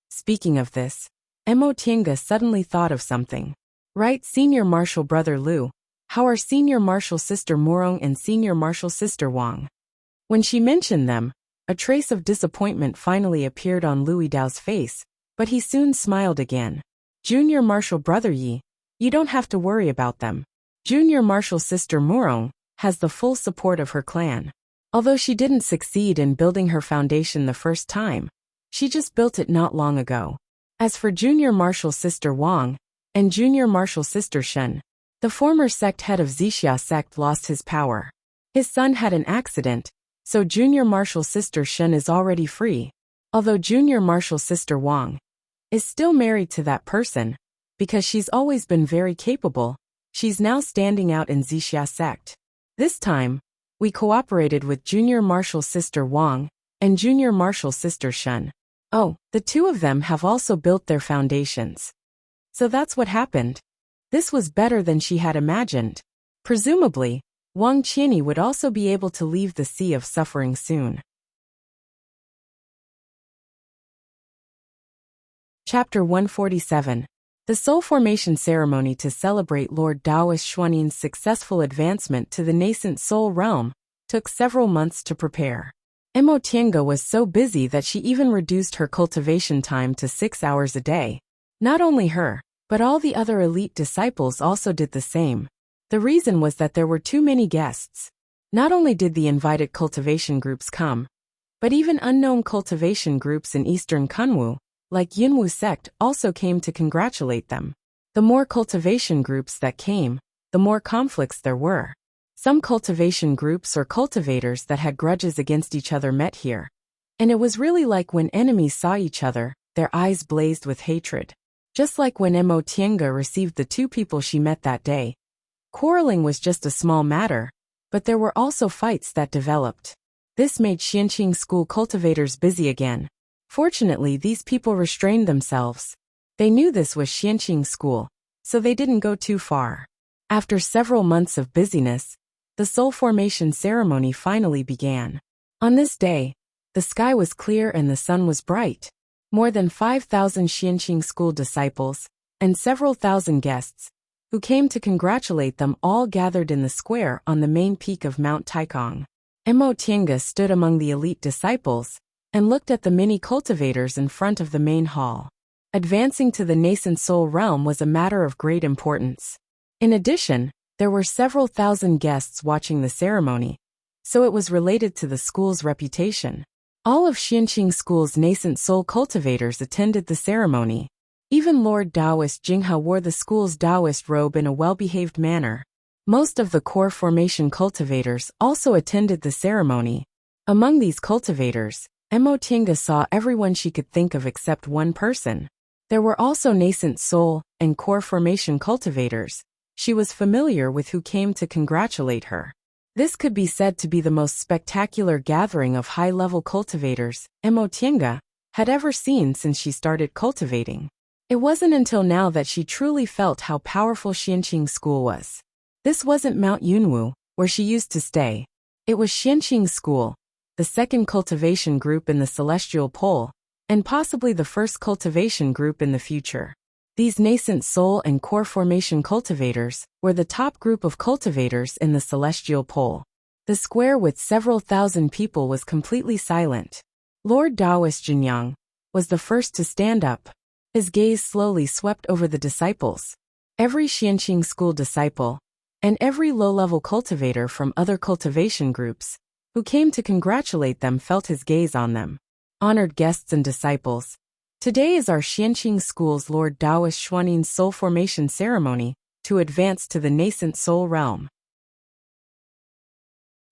Speaking of this, Mo Tiange suddenly thought of something. Right, Senior Marshal Brother Liu, how are Senior Marshal Sister Murong and Senior Marshal Sister Wang? When she mentioned them, a trace of disappointment finally appeared on Louis Dao's face, but he soon smiled again. Junior Marshal Brother Yi, you don't have to worry about them. Junior Marshal Sister Murong has the full support of her clan. Although she didn't succeed in building her foundation the first time, she just built it not long ago. As for Junior Marshal Sister Wang and Junior Marshal Sister Shen, the former sect head of Zixia sect lost his power. His son had an accident, so Junior Marshal Sister Shen is already free. Although Junior Marshal Sister Wang is still married to that person, because she's always been very capable, she's now standing out in Zixia sect. This time, we cooperated with Junior Marshal Sister Wang and Junior Marshal Sister Shen. Oh, the two of them have also built their foundations. So that's what happened. This was better than she had imagined. Presumably, Wang Qianyi would also be able to leave the Sea of Suffering soon. Chapter 147. The Soul Formation Ceremony to celebrate Lord Daoist Xuannin's successful advancement to the nascent soul realm took several months to prepare. Emo Tiange was so busy that she even reduced her cultivation time to 6 hours a day. Not only her, but all the other elite disciples also did the same. The reason was that there were too many guests. Not only did the invited cultivation groups come, but even unknown cultivation groups in Eastern Kunwu, like Yunwu sect, also came to congratulate them. The more cultivation groups that came, the more conflicts there were. Some cultivation groups or cultivators that had grudges against each other met here. And it was really like when enemies saw each other, their eyes blazed with hatred. Just like when Emo Tiange received the two people she met that day. Quarreling was just a small matter, but there were also fights that developed. This made Xianqing school cultivators busy again. Fortunately, these people restrained themselves. They knew this was Xianqing school, so they didn't go too far. After several months of busyness, the soul formation ceremony finally began. On this day, the sky was clear and the sun was bright. More than 5,000 Xianqing school disciples, and several thousand guests, who came to congratulate them, all gathered in the square on the main peak of Mount Taikong. Emo Tiange stood among the elite disciples, and looked at the many cultivators in front of the main hall. Advancing to the nascent soul realm was a matter of great importance. In addition, there were several thousand guests watching the ceremony, so it was related to the school's reputation. All of Xianqing School's nascent soul cultivators attended the ceremony. Even Lord Daoist Jinghe wore the school's Daoist robe in a well-behaved manner. Most of the core formation cultivators also attended the ceremony. Among these cultivators, Emo Tiange saw everyone she could think of except one person. There were also nascent soul and core formation cultivators she was familiar with who came to congratulate her. This could be said to be the most spectacular gathering of high-level cultivators Emo Tiange had ever seen since she started cultivating. It wasn't until now that she truly felt how powerful Xianqing School was. This wasn't Mount Yunwu, where she used to stay. It was Xianqing School, the second cultivation group in the Celestial Pole, and possibly the first cultivation group in the future. These nascent soul and core formation cultivators were the top group of cultivators in the Celestial Pole. The square with several thousand people was completely silent. Lord Daoist Jinyang was the first to stand up. His gaze slowly swept over the disciples. Every Xianqing school disciple, and every low-level cultivator from other cultivation groups, who came to congratulate them, felt his gaze on them. Honored guests and disciples, today is our Xianqing School's Lord Daoist Xuannin's soul formation ceremony to advance to the nascent soul realm.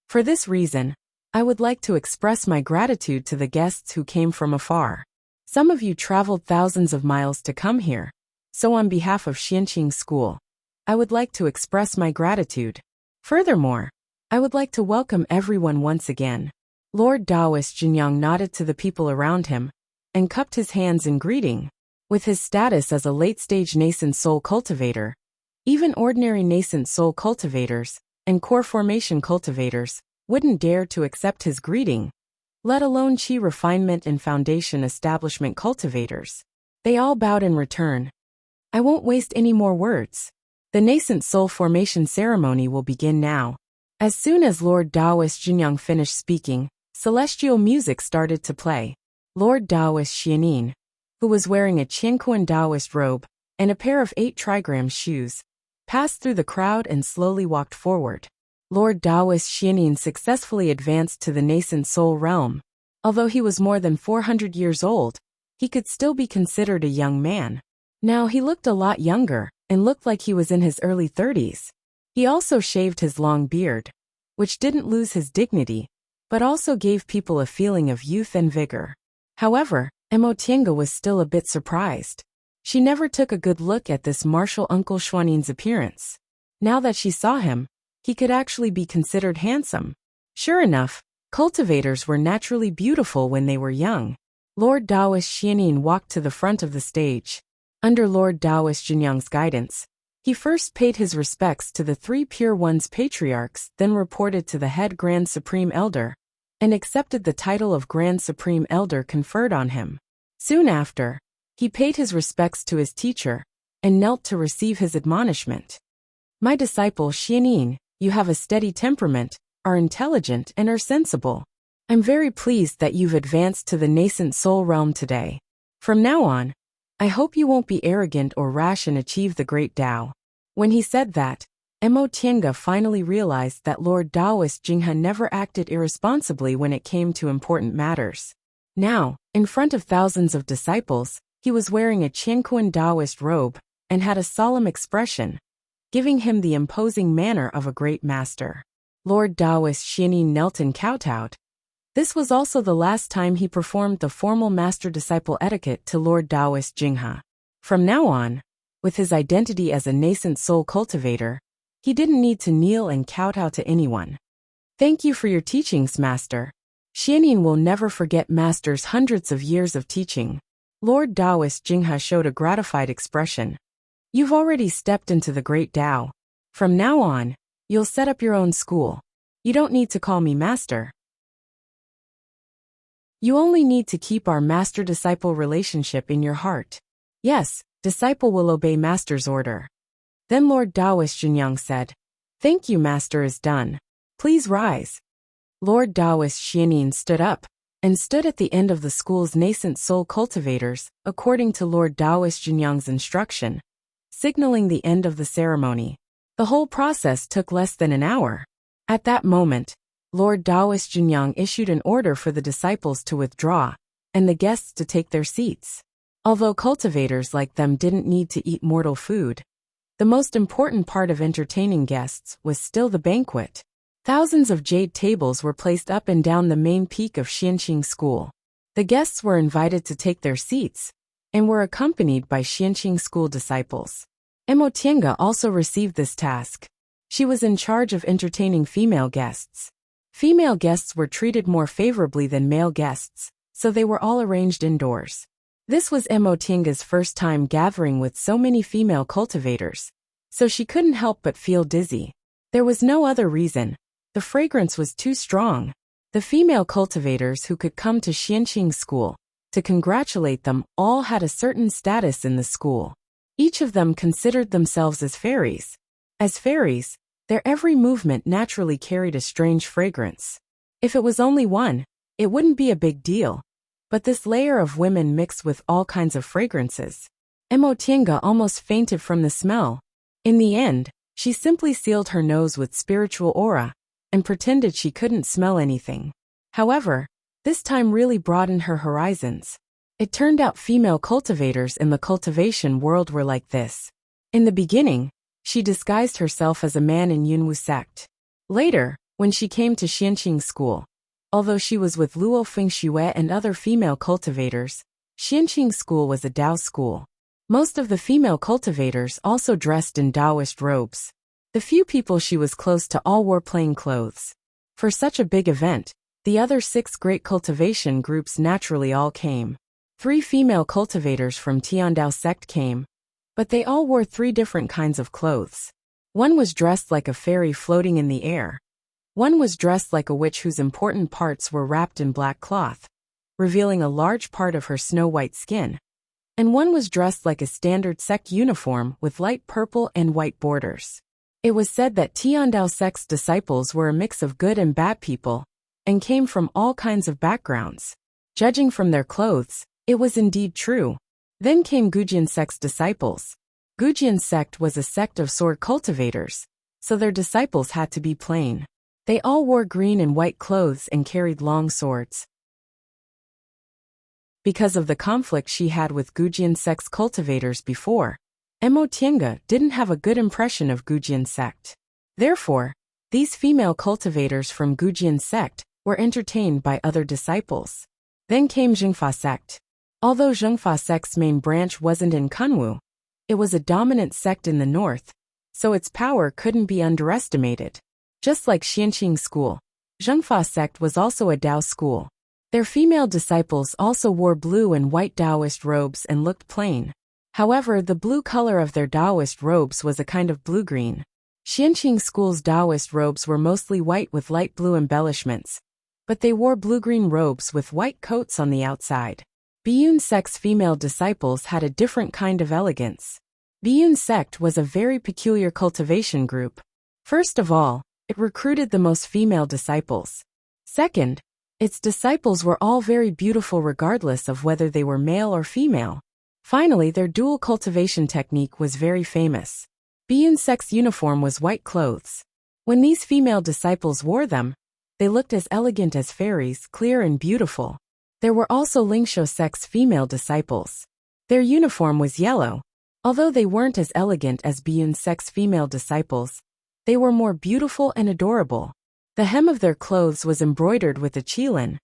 For this reason, I would like to express my gratitude to the guests who came from afar. Some of you traveled thousands of miles to come here, so on behalf of Xianqing School, I would like to express my gratitude. Furthermore, I would like to welcome everyone once again. Lord Daoist Jinyang nodded to the people around him, and cupped his hands in greeting. With his status as a late-stage nascent soul cultivator, even ordinary nascent soul cultivators and core formation cultivators wouldn't dare to accept his greeting, let alone Qi refinement and foundation establishment cultivators. They all bowed in return. I won't waste any more words. The nascent soul formation ceremony will begin now. As soon as Lord Daoist Jinyang finished speaking, celestial music started to play. Lord Daoist Xianin, who was wearing a Qianquan Daoist robe and a pair of 8 trigram shoes, passed through the crowd and slowly walked forward. Lord Taoist Xianin successfully advanced to the nascent soul realm. Although he was more than 400 years old, he could still be considered a young man. Now he looked a lot younger, and looked like he was in his early 30s. He also shaved his long beard, which didn't lose his dignity, but also gave people a feeling of youth and vigor. However, Emotienga was still a bit surprised. She never took a good look at this martial Uncle Xuanin's appearance. Now that she saw him, he could actually be considered handsome. Sure enough, cultivators were naturally beautiful when they were young. Lord Taoist Xianin walked to the front of the stage. Under Lord Taoist Jinyang's guidance, he first paid his respects to the 3 Pure One's patriarchs, then reported to the head Grand Supreme Elder, and accepted the title of Grand Supreme Elder conferred on him. Soon after, he paid his respects to his teacher, and knelt to receive his admonishment. My disciple Xianin, you have a steady temperament, are intelligent and are sensible. I'm very pleased that you've advanced to the nascent soul realm today. From now on, I hope you won't be arrogant or rash and achieve the great Tao. When he said that, Emotienga finally realized that Lord Taoist Jinghe never acted irresponsibly when it came to important matters. Now, in front of thousands of disciples, he was wearing a Qianquan Taoist robe, and had a solemn expression, giving him the imposing manner of a great master. Lord Taoist Xianin knelt and kowtowed. This was also the last time he performed the formal master-disciple etiquette to Lord Taoist Jinghe. From now on, with his identity as a nascent soul cultivator, he didn't need to kneel and kowtow to anyone. Thank you for your teachings, Master. Xianin will never forget Master's hundreds of years of teaching. Lord Taoist Jinghe showed a gratified expression. You've already stepped into the great Tao. From now on, you'll set up your own school. You don't need to call me Master. You only need to keep our master-disciple relationship in your heart. Yes, disciple will obey Master's order. Then Lord Taoist Jinyang said, Thank you, Master is done. Please rise. Lord Taoist Xianin stood up, and stood at the end of the school's nascent soul cultivators, according to Lord Taoist Jinyang's instruction, signaling the end of the ceremony. The whole process took less than an hour. At that moment, Lord Taoist Jinyang issued an order for the disciples to withdraw, and the guests to take their seats. Although cultivators like them didn't need to eat mortal food, the most important part of entertaining guests was still the banquet. Thousands of jade tables were placed up and down the main peak of Xianqing School. The guests were invited to take their seats, and were accompanied by Xianqing School disciples. Emotienga also received this task. She was in charge of entertaining female guests. Female guests were treated more favorably than male guests, so they were all arranged indoors. This was Emotienga's first time gathering with so many female cultivators, so she couldn't help but feel dizzy. There was no other reason. The fragrance was too strong. The female cultivators who could come to Xianqing School to congratulate them all had a certain status in the school. Each of them considered themselves as fairies. As fairies, their every movement naturally carried a strange fragrance. If it was only one, it wouldn't be a big deal. But this layer of women mixed with all kinds of fragrances. Emotienga almost fainted from the smell. In the end, she simply sealed her nose with spiritual aura, and pretended she couldn't smell anything. However, this time really broadened her horizons. It turned out female cultivators in the cultivation world were like this. In the beginning, she disguised herself as a man in Yunwu sect. Later, when she came to Xianqing School, although she was with Luo Fengxue and other female cultivators, Xianqing School was a Dao school. Most of the female cultivators also dressed in Taoist robes. The few people she was close to all wore plain clothes. For such a big event, the other 6 great cultivation groups naturally all came. 3 female cultivators from Tiandao sect came, but they all wore 3 different kinds of clothes. One was dressed like a fairy floating in the air. One was dressed like a witch whose important parts were wrapped in black cloth, revealing a large part of her snow-white skin. And one was dressed like a standard sect uniform with light purple and white borders. It was said that Tiandao sect's disciples were a mix of good and bad people, and came from all kinds of backgrounds. Judging from their clothes, it was indeed true. Then came Gujian sect's disciples. Gujian sect was a sect of sword cultivators, so their disciples had to be plain. They all wore green and white clothes and carried long swords. Because of the conflict she had with Gujian sect's cultivators before, Emotienga didn't have a good impression of Gujian sect. Therefore, these female cultivators from Gujian sect were entertained by other disciples. Then came Zhengfa sect. Although Zhengfa sect's main branch wasn't in Kunwu, it was a dominant sect in the north, so its power couldn't be underestimated. Just like Xianqing school, Zhengfa sect was also a Dao school. Their female disciples also wore blue and white Taoist robes and looked plain. However, the blue color of their Taoist robes was a kind of blue-green. Xianqing school's Taoist robes were mostly white with light blue embellishments, but they wore blue-green robes with white coats on the outside. Biyun sect's female disciples had a different kind of elegance. Biyun sect was a very peculiar cultivation group. First of all, it recruited the most female disciples. Second, its disciples were all very beautiful regardless of whether they were male or female. Finally, their dual cultivation technique was very famous. Biyun sect's uniform was white clothes. When these female disciples wore them, they looked as elegant as fairies, clear and beautiful. There were also Lingsho sect's female disciples. Their uniform was yellow. Although they weren't as elegant as Biyun sect's female disciples, they were more beautiful and adorable. The hem of their clothes was embroidered with a qilin,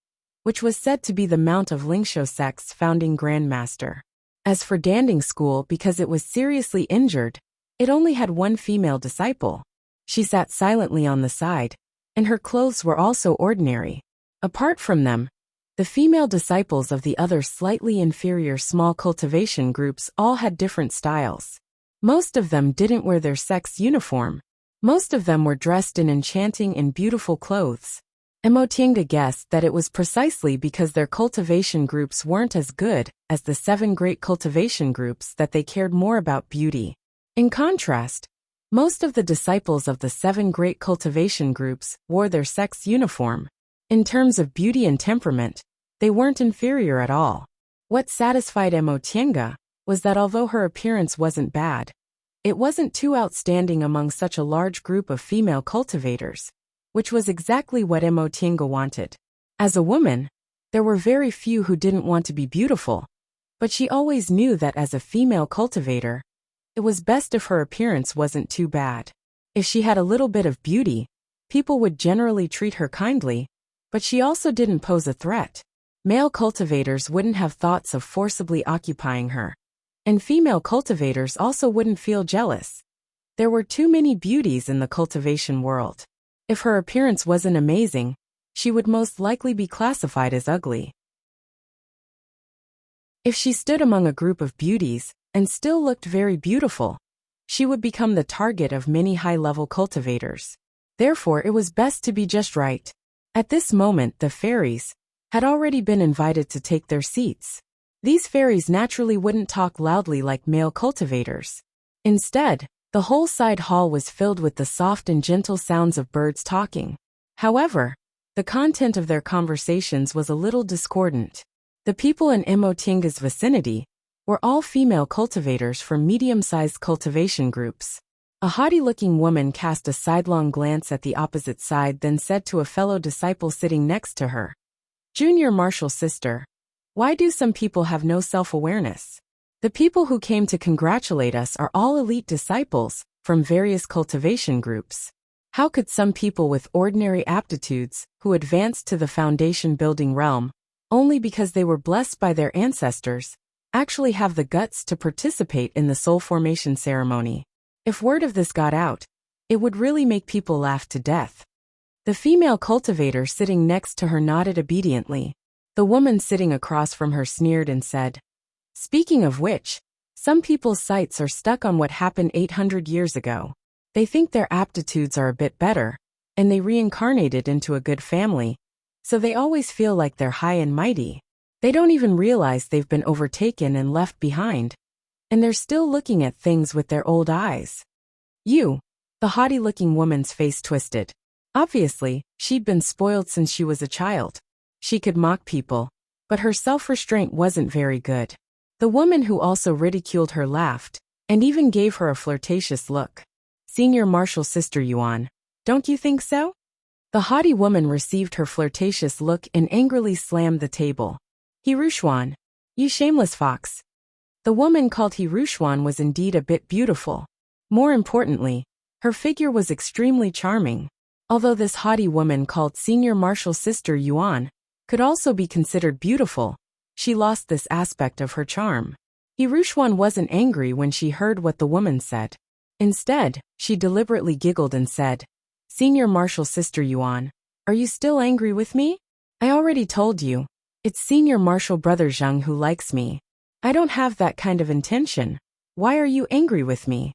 which was said to be the mount of Lingsho sect's founding grandmaster. As for Danding school, because it was seriously injured, it only had one female disciple. She sat silently on the side, and her clothes were also ordinary. Apart from them, the female disciples of the other slightly inferior small cultivation groups all had different styles. Most of them didn't wear their sect's uniform. Most of them were dressed in enchanting and beautiful clothes. Emotienga guessed that it was precisely because their cultivation groups weren't as good as the 7 great cultivation groups that they cared more about beauty. In contrast, most of the disciples of the 7 great cultivation groups wore their sect's uniform. In terms of beauty and temperament, they weren't inferior at all. What satisfied Emotienga was that although her appearance wasn't bad, it wasn't too outstanding among such a large group of female cultivators, which was exactly what Emotienga wanted. As a woman, there were very few who didn't want to be beautiful, but she always knew that as a female cultivator, it was best if her appearance wasn't too bad. If she had a little bit of beauty, people would generally treat her kindly, but she also didn't pose a threat. Male cultivators wouldn't have thoughts of forcibly occupying her, and female cultivators also wouldn't feel jealous. There were too many beauties in the cultivation world. If her appearance wasn't amazing, she would most likely be classified as ugly. If she stood among a group of beauties and still looked very beautiful, she would become the target of many high-level cultivators. Therefore, it was best to be just right. At this moment, the fairies had already been invited to take their seats. These fairies naturally wouldn't talk loudly like male cultivators. Instead, the whole side hall was filled with the soft and gentle sounds of birds talking. However, the content of their conversations was a little discordant. The people in Emotienga's vicinity were all female cultivators from medium-sized cultivation groups. A haughty-looking woman cast a sidelong glance at the opposite side, then said to a fellow disciple sitting next to her, "Junior Marshal sister, why do some people have no self-awareness? The people who came to congratulate us are all elite disciples from various cultivation groups. How could some people with ordinary aptitudes, who advanced to the foundation-building realm, only because they were blessed by their ancestors, actually have the guts to participate in the soul formation ceremony? If word of this got out, it would really make people laugh to death." The female cultivator sitting next to her nodded obediently. The woman sitting across from her sneered and said, "Speaking of which, some people's sights are stuck on what happened 800 years ago. They think their aptitudes are a bit better, and they reincarnated into a good family, so they always feel like they're high and mighty. They don't even realize they've been overtaken and left behind, and they're still looking at things with their old eyes." "You," the haughty-looking woman's face twisted. Obviously, she'd been spoiled since she was a child. She could mock people, but her self-restraint wasn't very good. The woman who also ridiculed her laughed, and even gave her a flirtatious look. Senior Marshal Sister Yuan. Don't you think so? The haughty woman received her flirtatious look and angrily slammed the table. He Rushuan. You shameless fox. The woman called He Rushuan was indeed a bit beautiful. More importantly, her figure was extremely charming. Although this haughty woman called Senior Marshal Sister Yuan could also be considered beautiful, she lost this aspect of her charm. He Rushuan wasn't angry when she heard what the woman said. Instead, she deliberately giggled and said, Senior Marshal Sister Yuan, are you still angry with me? I already told you. It's Senior Marshal Brother Zheng who likes me. I don't have that kind of intention. Why are you angry with me?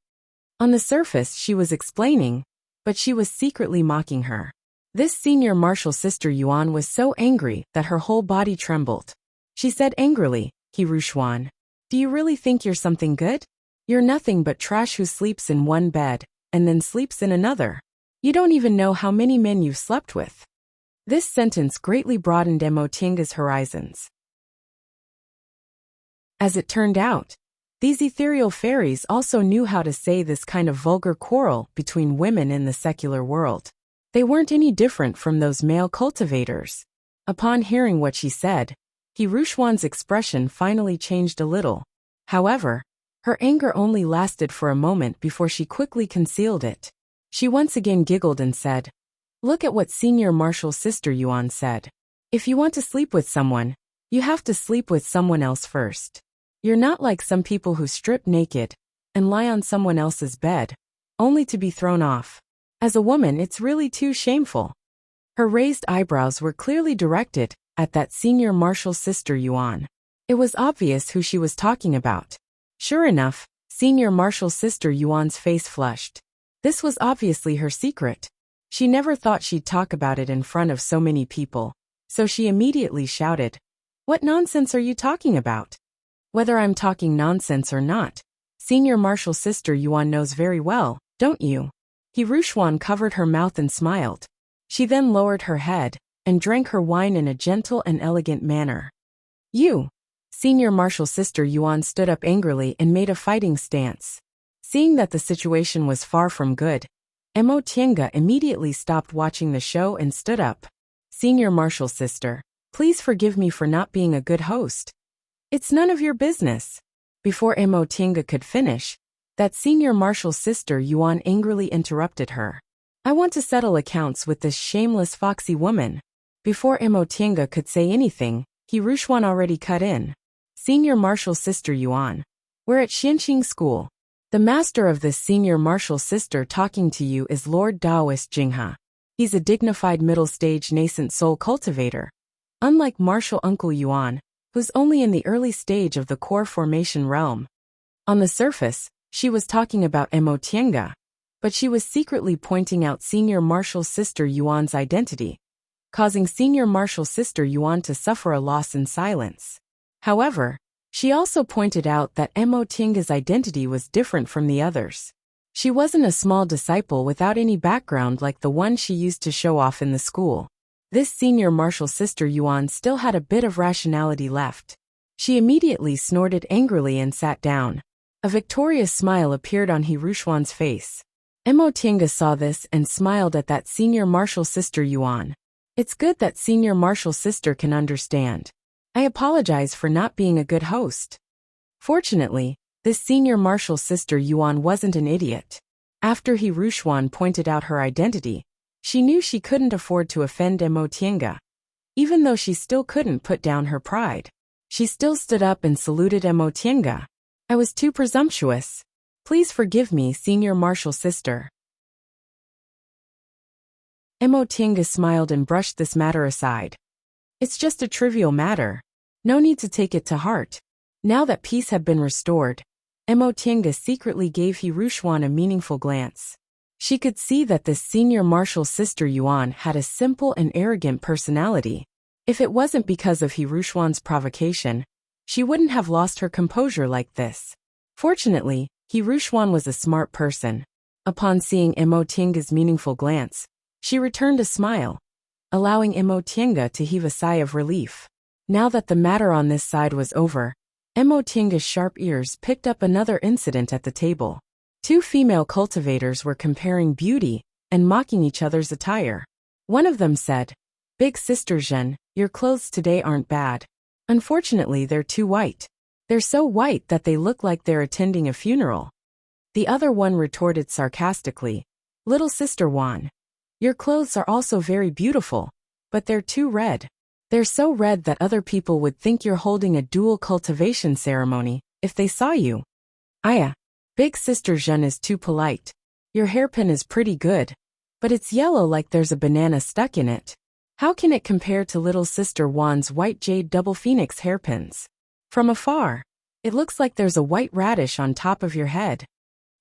On the surface she was explaining, but she was secretly mocking her. This Senior Marshal Sister Yuan was so angry that her whole body trembled. She said angrily, He Rushuan, do you really think you're something good? You're nothing but trash who sleeps in one bed, and then sleeps in another. You don't even know how many men you've slept with. This sentence greatly broadened Emotinga's horizons. As it turned out, these ethereal fairies also knew how to say this kind of vulgar quarrel between women in the secular world. They weren't any different from those male cultivators. Upon hearing what she said, He Rushuan's expression finally changed a little. However, her anger only lasted for a moment before she quickly concealed it. She once again giggled and said, Look at what Senior Marshal Sister Yuan said. If you want to sleep with someone, you have to sleep with someone else first. You're not like some people who strip naked and lie on someone else's bed, only to be thrown off. As a woman, it's really too shameful. Her raised eyebrows were clearly directed at that Senior Marshal Sister Yuan. It was obvious who she was talking about. Sure enough, Senior Marshal Sister Yuan's face flushed. This was obviously her secret. She never thought she'd talk about it in front of so many people, so she immediately shouted, What nonsense are you talking about? Whether I'm talking nonsense or not, Senior Marshal Sister Yuan knows very well, don't you? He Rushuan covered her mouth and smiled. She then lowered her head and drank her wine in a gentle and elegant manner. You! Senior Marshal Sister Yuan stood up angrily and made a fighting stance. Seeing that the situation was far from good, Mo Tiange immediately stopped watching the show and stood up. Senior Marshal Sister, please forgive me for not being a good host. It's none of your business. Before Mo Tiange could finish, that Senior Marshal Sister Yuan angrily interrupted her. I want to settle accounts with this shameless foxy woman. Before Mo Tiange could say anything, He Rushuan already cut in. Senior Marshal Sister Yuan, we're at Xianxing School. The master of this Senior Marshal Sister talking to you is Lord Daoist Jinghe. He's a dignified middle-stage nascent soul cultivator. Unlike Marshal Uncle Yuan, who's only in the early stage of the core formation realm. On the surface, she was talking about Mo Tiange, but she was secretly pointing out Senior Marshal Sister Yuan's identity, causing Senior Marshal Sister Yuan to suffer a loss in silence. However, she also pointed out that Mo Tiange's identity was different from the others. She wasn't a small disciple without any background like the one she used to show off in the school. This Senior Marshal Sister Yuan still had a bit of rationality left. She immediately snorted angrily and sat down. A victorious smile appeared on He Rushuan's face. Mo Tiange saw this and smiled at that Senior Marshal Sister Yuan. It's good that Senior Marshal Sister can understand. I apologize for not being a good host. Fortunately, this Senior Marshal Sister Yuan wasn't an idiot. After He Rushuan pointed out her identity, she knew she couldn't afford to offend Mo Tiange. Even though she still couldn't put down her pride, she still stood up and saluted Mo Tiange. I was too presumptuous. Please forgive me, Senior Marshal Sister. Mo Tiange smiled and brushed this matter aside. It's just a trivial matter. No need to take it to heart. Now that peace had been restored, Mo Tiange secretly gave He Rushuan a meaningful glance. She could see that this Senior Marshal Sister Yuan had a simple and arrogant personality. If it wasn't because of He Rushuan's provocation, she wouldn't have lost her composure like this. Fortunately, He Rushuan was a smart person. Upon seeing Mo Tiange's meaningful glance, she returned a smile, allowing Mo Tiange to heave a sigh of relief. Now that the matter on this side was over, Mo Tiange's sharp ears picked up another incident at the table. Two female cultivators were comparing beauty and mocking each other's attire. One of them said, "Big sister Jeanne, your clothes today aren't bad. Unfortunately, they're too white. They're so white that they look like they're attending a funeral." The other one retorted sarcastically, "Little sister Juan, your clothes are also very beautiful, but they're too red. They're so red that other people would think you're holding a dual cultivation ceremony if they saw you." "Aya, big sister Jeanne is too polite. Your hairpin is pretty good, but it's yellow like there's a banana stuck in it. How can it compare to little sister Juan's white jade double phoenix hairpins? From afar, it looks like there's a white radish on top of your head."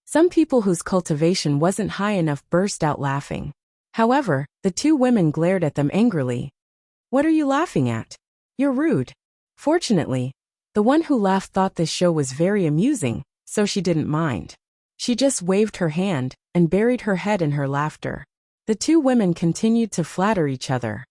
Some people whose cultivation wasn't high enough burst out laughing. However, the two women glared at them angrily. "What are you laughing at? You're rude." Fortunately, the one who laughed thought this show was very amusing, so she didn't mind. She just waved her hand and buried her head in her laughter. The two women continued to flatter each other.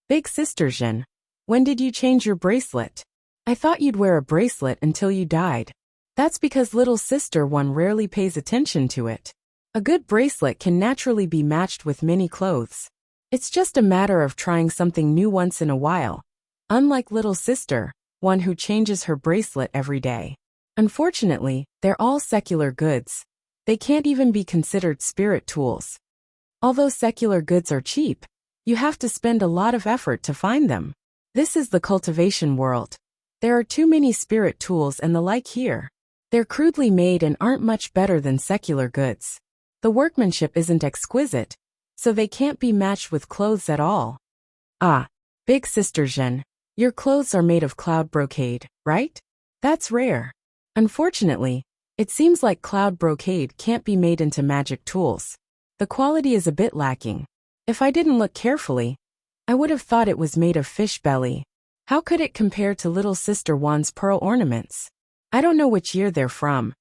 "Big sister Jeanne, when did you change your bracelet? I thought you'd wear a bracelet until you died." "That's because little sister one rarely pays attention to it. A good bracelet can naturally be matched with many clothes. It's just a matter of trying something new once in a while, unlike little sister, one who changes her bracelet every day. Unfortunately, they're all secular goods. They can't even be considered spirit tools. Although secular goods are cheap, you have to spend a lot of effort to find them. This is the cultivation world. There are too many spirit tools and the like here. They're crudely made and aren't much better than secular goods. The workmanship isn't exquisite, so they can't be matched with clothes at all." "Ah, big sister Jeanne, your clothes are made of cloud brocade, right? That's rare. Unfortunately, it seems like cloud brocade can't be made into magic tools. The quality is a bit lacking. If I didn't look carefully, I would have thought it was made of fish belly. How could it compare to little sister Juan's pearl ornaments? I don't know which year they're from,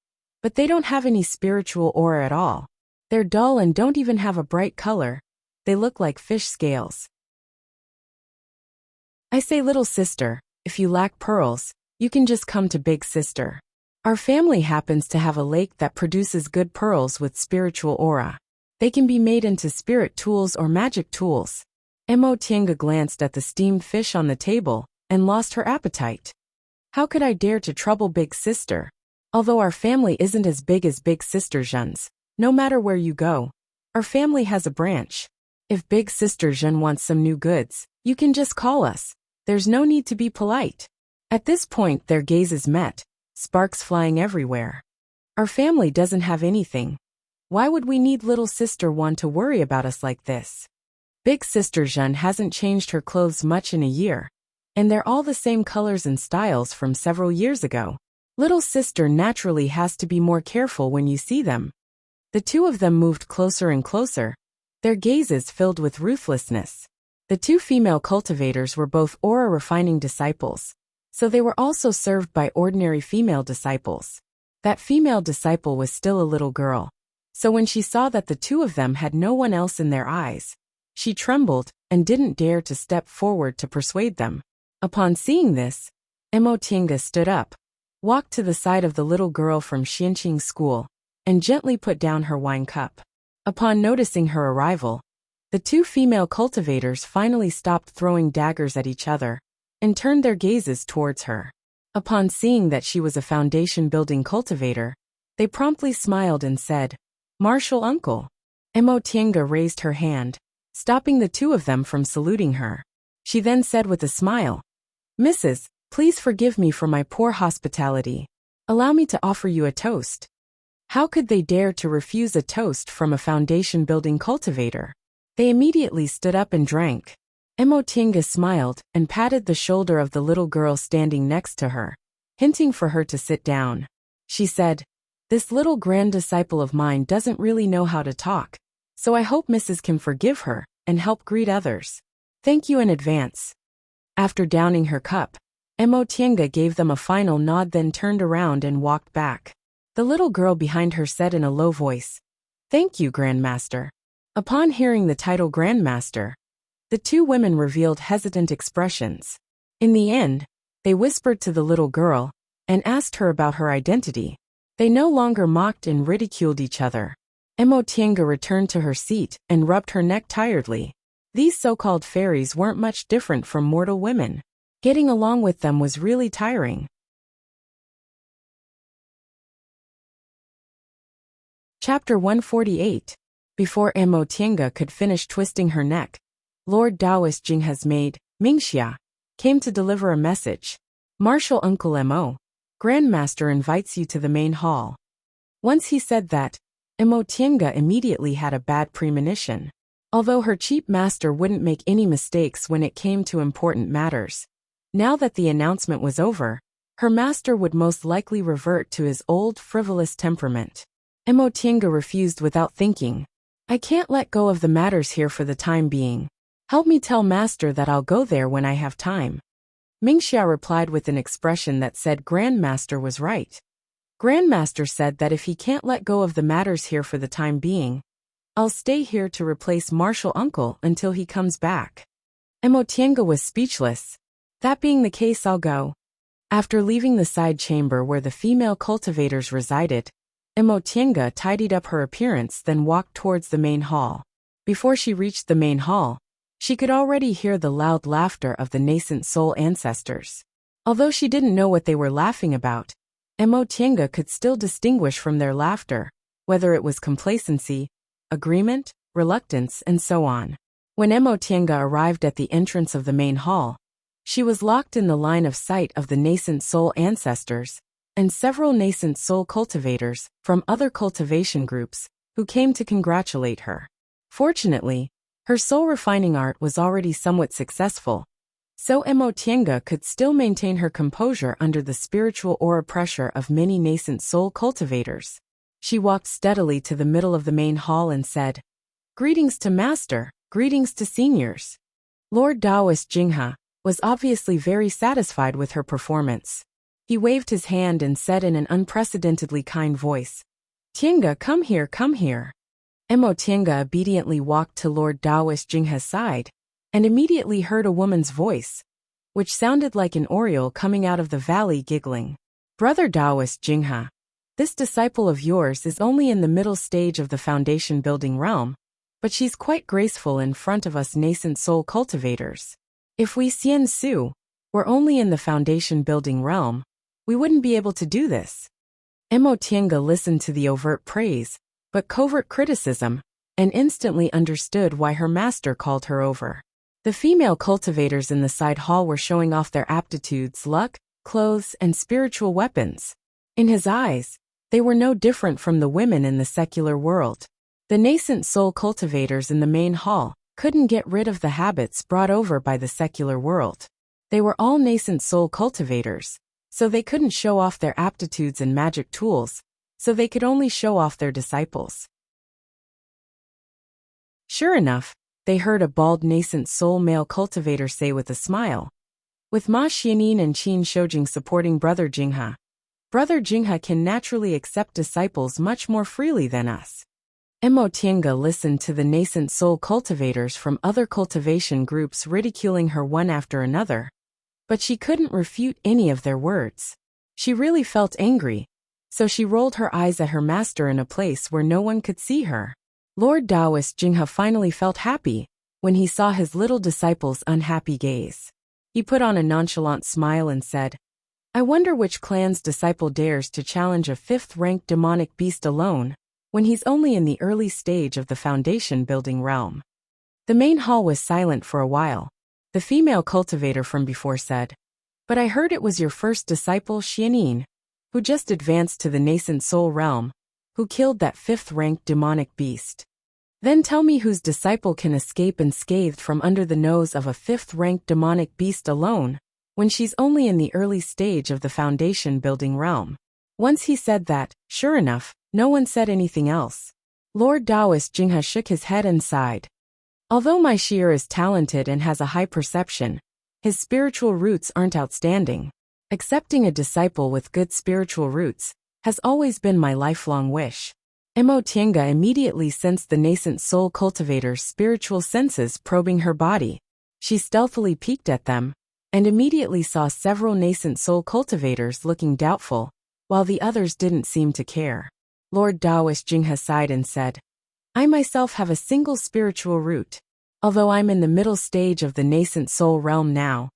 but they don't have any spiritual aura at all. They're dull and don't even have a bright color. They look like fish scales." "I say, little sister, if you lack pearls, you can just come to big sister. Our family happens to have a lake that produces good pearls with spiritual aura. They can be made into spirit tools or magic tools." Mo Tienga glanced at the steamed fish on the table and lost her appetite. "How could I dare to trouble big sister? Although our family isn't as big as big sister Jeanne's, no matter where you go, our family has a branch. If big sister Jeanne wants some new goods, you can just call us. There's no need to be polite." At this point their gazes met, sparks flying everywhere. "Our family doesn't have anything. Why would we need little sister one to worry about us like this? Big sister Jeanne hasn't changed her clothes much in a year, and they're all the same colors and styles from several years ago. Little sister naturally has to be more careful when you see them." The two of them moved closer and closer, their gazes filled with ruthlessness. The two female cultivators were both aura refining disciples, so they were also served by ordinary female disciples. That female disciple was still a little girl, so when she saw that the two of them had no one else in their eyes, she trembled and didn't dare to step forward to persuade them. Upon seeing this, Mo Tienga stood up, walked to the side of the little girl from Xianqing's school, and gently put down her wine cup. Upon noticing her arrival, the two female cultivators finally stopped throwing daggers at each other and turned their gazes towards her. Upon seeing that she was a foundation-building cultivator, they promptly smiled and said, "Martial uncle." Mo Tienga raised her hand, stopping the two of them from saluting her. She then said with a smile, "Mrs., please forgive me for my poor hospitality. Allow me to offer you a toast." How could they dare to refuse a toast from a foundation-building cultivator? They immediately stood up and drank. Mo Tienga smiled and patted the shoulder of the little girl standing next to her, hinting for her to sit down. She said, "This little grand disciple of mine doesn't really know how to talk, so I hope Mrs. can forgive her and help greet others. Thank you in advance." After downing her cup, Mo Tienga gave them a final nod, then turned around and walked back. The little girl behind her said in a low voice, "Thank you, Grandmaster." Upon hearing the title Grandmaster, the two women revealed hesitant expressions. In the end, they whispered to the little girl and asked her about her identity. They no longer mocked and ridiculed each other. Emotienga returned to her seat and rubbed her neck tiredly. These so-called fairies weren't much different from mortal women. Getting along with them was really tiring. Chapter 148. Before Emotienga could finish twisting her neck, Lord Taoist Jingha's maid, Mingxia, came to deliver a message. Martial Uncle Mo, Grandmaster invites you to the main hall. Once he said that, Emotienga immediately had a bad premonition. Although her cheap master wouldn't make any mistakes when it came to important matters, now that the announcement was over, her master would most likely revert to his old frivolous temperament. Emotienga refused without thinking. I can't let go of the matters here for the time being. Help me tell master that I'll go there when I have time. Mingxia replied with an expression that said Grandmaster was right. Grandmaster said that if he can't let go of the matters here for the time being, I'll stay here to replace Martial Uncle until he comes back. Emotienga was speechless. That being the case, I'll go. After leaving the side chamber where the female cultivators resided, Emotienga tidied up her appearance, then walked towards the main hall. Before she reached the main hall, she could already hear the loud laughter of the nascent soul ancestors. Although she didn't know what they were laughing about, Emotienga could still distinguish from their laughter, whether it was complacency, agreement, reluctance, and so on. When Emotienga arrived at the entrance of the main hall, she was locked in the line of sight of the nascent soul ancestors and several nascent soul cultivators from other cultivation groups who came to congratulate her. Fortunately, her soul refining art was already somewhat successful, so Emotienga could still maintain her composure under the spiritual aura pressure of many nascent soul cultivators. She walked steadily to the middle of the main hall and said, "Greetings to Master, greetings to seniors." Lord Taoist Jingha was obviously very satisfied with her performance. He waved his hand and said in an unprecedentedly kind voice, "Tienga, come here, come here." Emotienga obediently walked to Lord Taoist Jingha's side, and immediately heard a woman's voice, which sounded like an oriole coming out of the valley giggling. "Brother Taoist Jingha, this disciple of yours is only in the middle stage of the foundation building realm, but she's quite graceful in front of us nascent soul cultivators. If we Xian Su were only in the foundation building realm, we wouldn't be able to do this." Emotienga listened to the overt praise, but covert criticism, and instantly understood why her master called her over. The female cultivators in the side hall were showing off their aptitudes, luck, clothes, and spiritual weapons. In his eyes, they were no different from the women in the secular world. The nascent soul cultivators in the main hall couldn't get rid of the habits brought over by the secular world. They were all nascent soul cultivators, so they couldn't show off their aptitudes and magic tools, so they could only show off their disciples. Sure enough, they heard a bald nascent soul male cultivator say with a smile, "With Ma Xianin and Qin Shoujing supporting Brother Jingha, Brother Jingha can naturally accept disciples much more freely than us." Emotienga listened to the nascent soul cultivators from other cultivation groups ridiculing her one after another, but she couldn't refute any of their words. She really felt angry, so she rolled her eyes at her master in a place where no one could see her. Lord Taoist Jingha finally felt happy when he saw his little disciple's unhappy gaze. He put on a nonchalant smile and said, "I wonder which clan's disciple dares to challenge a 5th-ranked demonic beast alone, when he's only in the early stage of the foundation-building realm." The main hall was silent for a while. The female cultivator from before said, "But I heard it was your first disciple Xianin, who just advanced to the nascent soul realm, who killed that 5th-ranked demonic beast. Then tell me whose disciple can escape unscathed from under the nose of a 5th-ranked demonic beast alone, when she's only in the early stage of the foundation-building realm." Once he said that, sure enough, no one said anything else. Lord Taoist Jingha shook his head and sighed. Although my Shi'er is talented and has a high perception, his spiritual roots aren't outstanding. Accepting a disciple with good spiritual roots has always been my lifelong wish. Emotienga immediately sensed the nascent soul cultivator's spiritual senses probing her body. She stealthily peeked at them, and immediately saw several nascent soul cultivators looking doubtful, while the others didn't seem to care. Lord Taoist Jinghe sighed and said, I myself have a single spiritual root. Although I'm in the middle stage of the nascent soul realm now,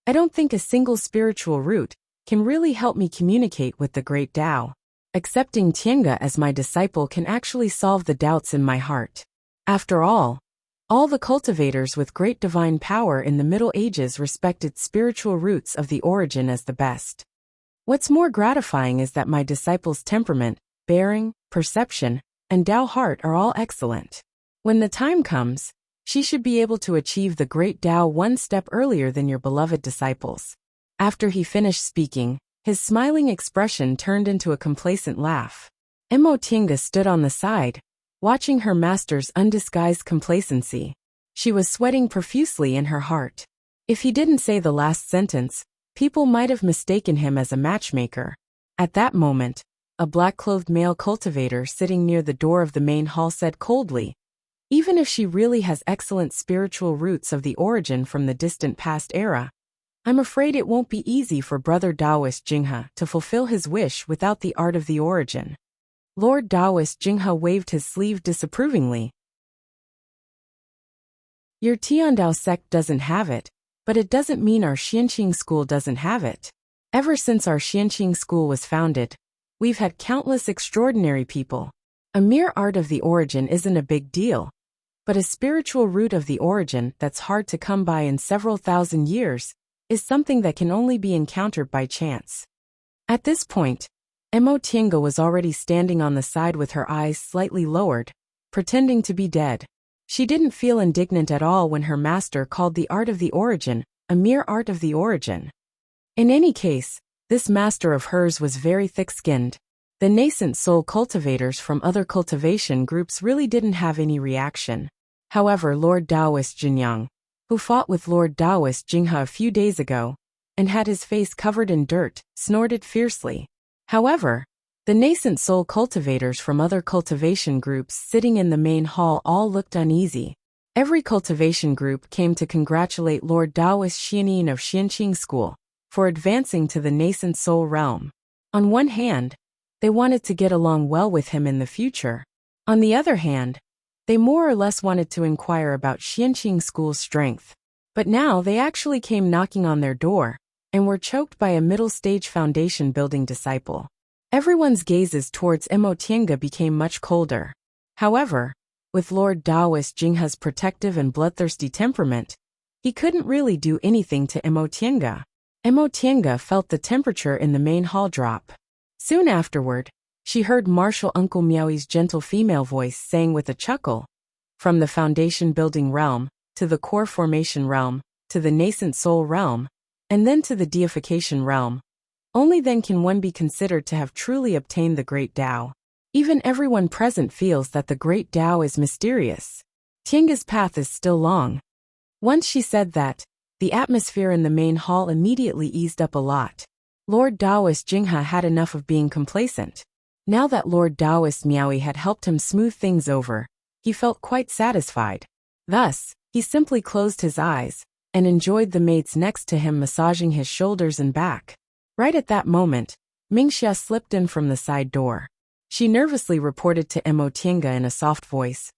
I don't think a single spiritual root can really help me communicate with the great Tao. Accepting Tiange as my disciple can actually solve the doubts in my heart. After all the cultivators with great divine power in the Middle Ages respected spiritual roots of the origin as the best. What's more gratifying is that my disciple's temperament, bearing, perception, and Tao heart are all excellent. When the time comes, she should be able to achieve the great Tao one step earlier than your beloved disciples. After he finished speaking, his smiling expression turned into a complacent laugh. Mo Tiange stood on the side, watching her master's undisguised complacency. She was sweating profusely in her heart. If he didn't say the last sentence, people might have mistaken him as a matchmaker. At that moment, a black-clothed male cultivator sitting near the door of the main hall said coldly, even if she really has excellent spiritual roots of the origin from the distant past era, I'm afraid it won't be easy for Brother Taoist Jinghe to fulfill his wish without the art of the origin. Lord Taoist Jinghe waved his sleeve disapprovingly. Your Tiandao sect doesn't have it, but it doesn't mean our Xianqing school doesn't have it. Ever since our Xianqing school was founded, we've had countless extraordinary people. A mere art of the origin isn't a big deal, but a spiritual root of the origin that's hard to come by in several thousand years is something that can only be encountered by chance. At this point, Mo Tiange was already standing on the side with her eyes slightly lowered, pretending to be dead. She didn't feel indignant at all when her master called the art of the origin a mere art of the origin. In any case, this master of hers was very thick-skinned. The nascent soul cultivators from other cultivation groups really didn't have any reaction. However, Lord Taoist Jinyang, who fought with Lord Taoist Jinghe a few days ago, and had his face covered in dirt, snorted fiercely. However, the nascent soul cultivators from other cultivation groups sitting in the main hall all looked uneasy. Every cultivation group came to congratulate Lord Taoist Xianyin of Xianqing School for advancing to the nascent soul realm. On one hand, they wanted to get along well with him in the future. On the other hand, they more or less wanted to inquire about Xianqing School's strength. But now they actually came knocking on their door, and were choked by a middle-stage foundation building disciple. Everyone's gazes towards Mo Tiange became much colder. However, with Lord Taoist Jinghe's protective and bloodthirsty temperament, he couldn't really do anything to Mo Tiange. Mo Tiange felt the temperature in the main hall drop. Soon afterward, she heard Marshal Uncle Miaoi's gentle female voice saying with a chuckle, from the foundation building realm, to the core formation realm, to the nascent soul realm, and then to the deification realm. Only then can one be considered to have truly obtained the great Tao. Even everyone present feels that the great Tao is mysterious. Tiange's path is still long. Once she said that, the atmosphere in the main hall immediately eased up a lot. Lord Taoist Jinghe had enough of being complacent. Now that Lord Taoist Miaoi had helped him smooth things over, he felt quite satisfied. Thus, he simply closed his eyes and enjoyed the maids next to him massaging his shoulders and back. Right at that moment, Mingxia slipped in from the side door. She nervously reported to Mo Tiange in a soft voice,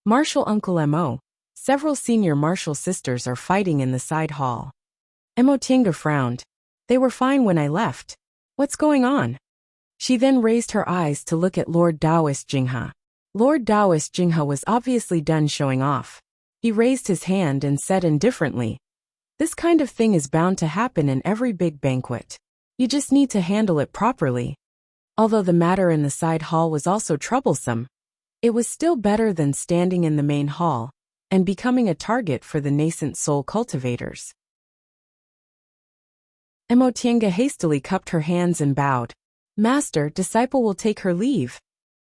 Marshal Uncle Mo, several senior martial sisters are fighting in the side hall. Mo Tiange frowned. They were fine when I left. What's going on? She then raised her eyes to look at Lord Taoist Jinghe. Lord Taoist Jinghe was obviously done showing off. He raised his hand and said indifferently, this kind of thing is bound to happen in every big banquet. You just need to handle it properly. Although the matter in the side hall was also troublesome, it was still better than standing in the main hall and becoming a target for the nascent soul cultivators. Mo Tiange hastily cupped her hands and bowed. Master, disciple will take her leave.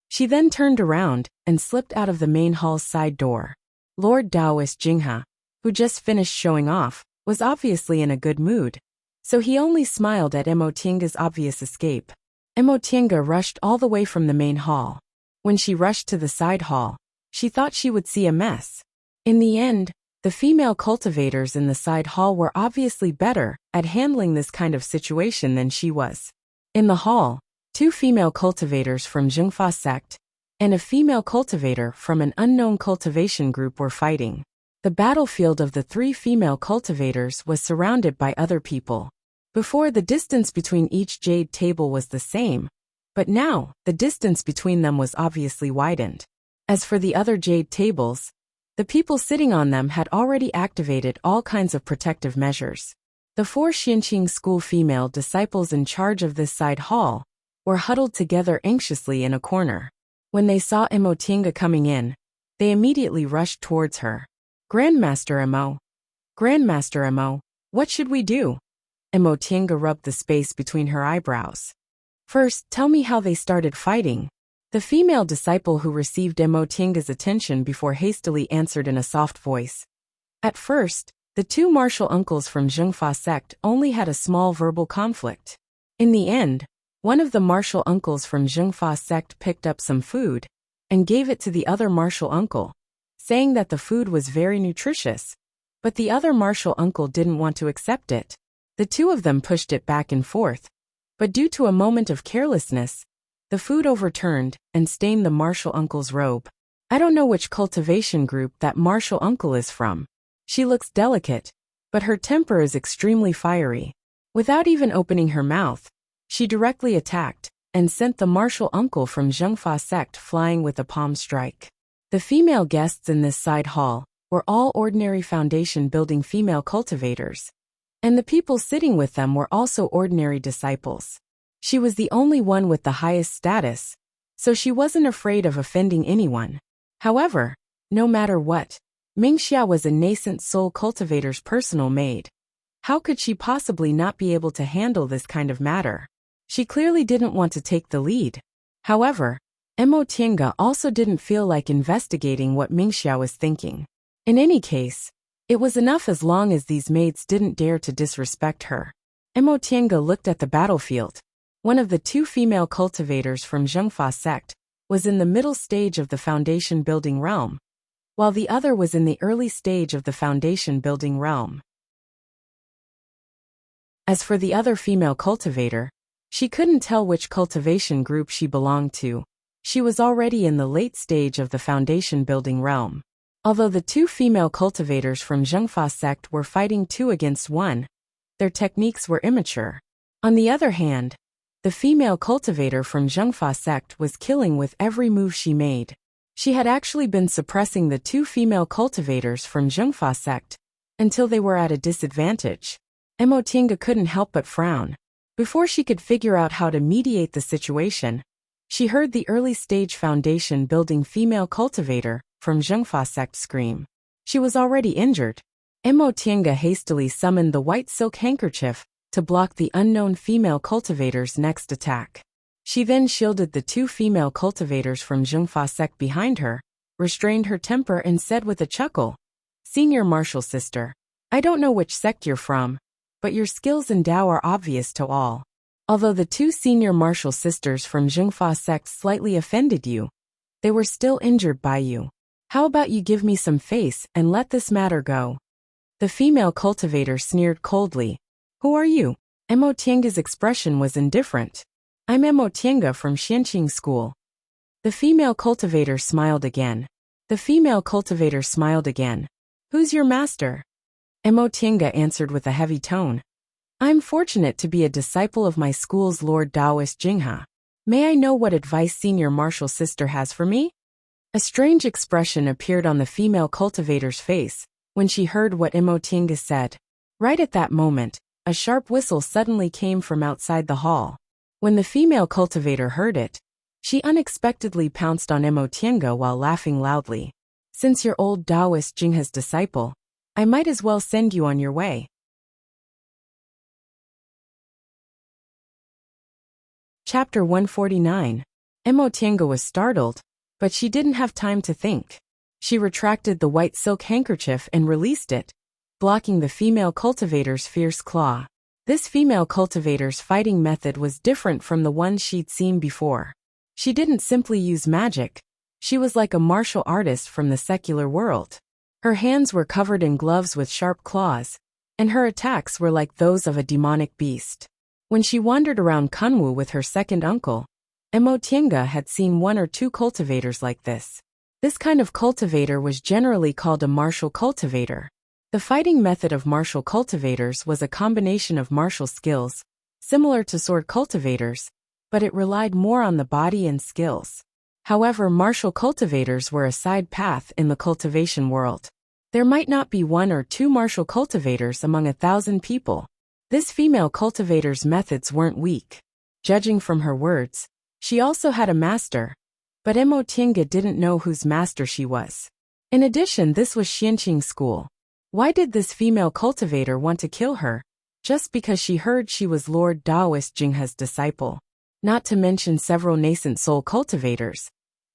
She then turned around and slipped out of the main hall's side door. Lord Taoist Jinghe, who just finished showing off, was obviously in a good mood, so he only smiled at Mo Tiange's obvious escape. Mo Tiange rushed all the way from the main hall. When she rushed to the side hall, she thought she would see a mess. In the end, the female cultivators in the side hall were obviously better at handling this kind of situation than she was. In the hall, 2 female cultivators from Zhengfa sect and a female cultivator from an unknown cultivation group were fighting. The battlefield of the 3 female cultivators was surrounded by other people. Before, the distance between each jade table was the same, but now, the distance between them was obviously widened. As for the other jade tables, the people sitting on them had already activated all kinds of protective measures. The 4 Xianqing school female disciples in charge of this side hall were huddled together anxiously in a corner. When they saw Emotinga coming in, they immediately rushed towards her. Grandmaster Emo, what should we do? Emotinga rubbed the space between her eyebrows. First, tell me how they started fighting. The female disciple who received Emotinga's attention before hastily answered in a soft voice. At first, the 2 martial uncles from Zhengfa sect only had a small verbal conflict. In the end, one of the martial uncles from Zhengfa sect picked up some food and gave it to the other martial uncle, saying that the food was very nutritious, but the other martial uncle didn't want to accept it. The 2 of them pushed it back and forth, but due to a moment of carelessness, the food overturned and stained the martial uncle's robe. I don't know which cultivation group that martial uncle is from. She looks delicate, but her temper is extremely fiery. Without even opening her mouth, she directly attacked and sent the martial uncle from Zhengfa sect flying with a palm strike. The female guests in this side hall were all ordinary foundation building female cultivators, and the people sitting with them were also ordinary disciples. She was the only one with the highest status, so she wasn't afraid of offending anyone. However, no matter what, Mingxia was a nascent soul cultivator's personal maid. How could she possibly not be able to handle this kind of matter? She clearly didn't want to take the lead. However, Emotinga also didn't feel like investigating what Mingxia was thinking. In any case, it was enough as long as these maids didn't dare to disrespect her. Emotinga looked at the battlefield. One of the 2 female cultivators from Zhengfa sect was in the middle stage of the foundation building realm, while the other was in the early stage of the foundation building realm. As for the other female cultivator, she couldn't tell which cultivation group she belonged to. She was already in the late stage of the foundation building realm. Although the 2 female cultivators from Zhengfa sect were fighting 2 against 1, their techniques were immature. On the other hand, the female cultivator from Zhengfa sect was killing with every move she made. She had actually been suppressing the 2 female cultivators from Zhengfa sect until they were at a disadvantage. Emotinga couldn't help but frown. Before she could figure out how to mediate the situation, she heard the early stage foundation building female cultivator from Zhengfa sect scream. She was already injured. Emotinga hastily summoned the white silk handkerchief to block the unknown female cultivator's next attack. She then shielded the 2 female cultivators from Zhengfa sect behind her, restrained her temper and said with a chuckle, "Senior martial sister, I don't know which sect you're from, but your skills in Dao are obvious to all." Although the 2 senior martial sisters from Zhengfa sect slightly offended you, they were still injured by you. How about you give me some face and let this matter go? The female cultivator sneered coldly. Who are you? Emotinga's expression was indifferent. I'm Emotinga from Xianqing school. The female cultivator smiled again. Who's your master? Emotinga answered with a heavy tone. I'm fortunate to be a disciple of my school's Lord Taoist Jingha. May I know what advice senior martial sister has for me? A strange expression appeared on the female cultivator's face when she heard what Emotinga said. Right at that moment, a sharp whistle suddenly came from outside the hall. When the female cultivator heard it, she unexpectedly pounced on Emotinga while laughing loudly. Since you're old Taoist Jingha's disciple, I might as well send you on your way. Chapter 149. Emotinga was startled, but she didn't have time to think. She retracted the white silk handkerchief and released it, blocking the female cultivator's fierce claw. This female cultivator's fighting method was different from the ones she'd seen before. She didn't simply use magic. She was like a martial artist from the secular world. Her hands were covered in gloves with sharp claws, and her attacks were like those of a demonic beast. When she wandered around Kunwu with her second uncle, Emotienga had seen one or two cultivators like this. This kind of cultivator was generally called a martial cultivator. The fighting method of martial cultivators was a combination of martial skills, similar to sword cultivators, but it relied more on the body and skills. However, martial cultivators were a side path in the cultivation world. There might not be one or two martial cultivators among 1,000 people. This female cultivator's methods weren't weak. Judging from her words, she also had a master, but Emotienga didn't know whose master she was. In addition, this was Xianqing school. Why did this female cultivator want to kill her? Just because she heard she was Lord Daoist Jinghe's disciple. Not to mention several nascent soul cultivators.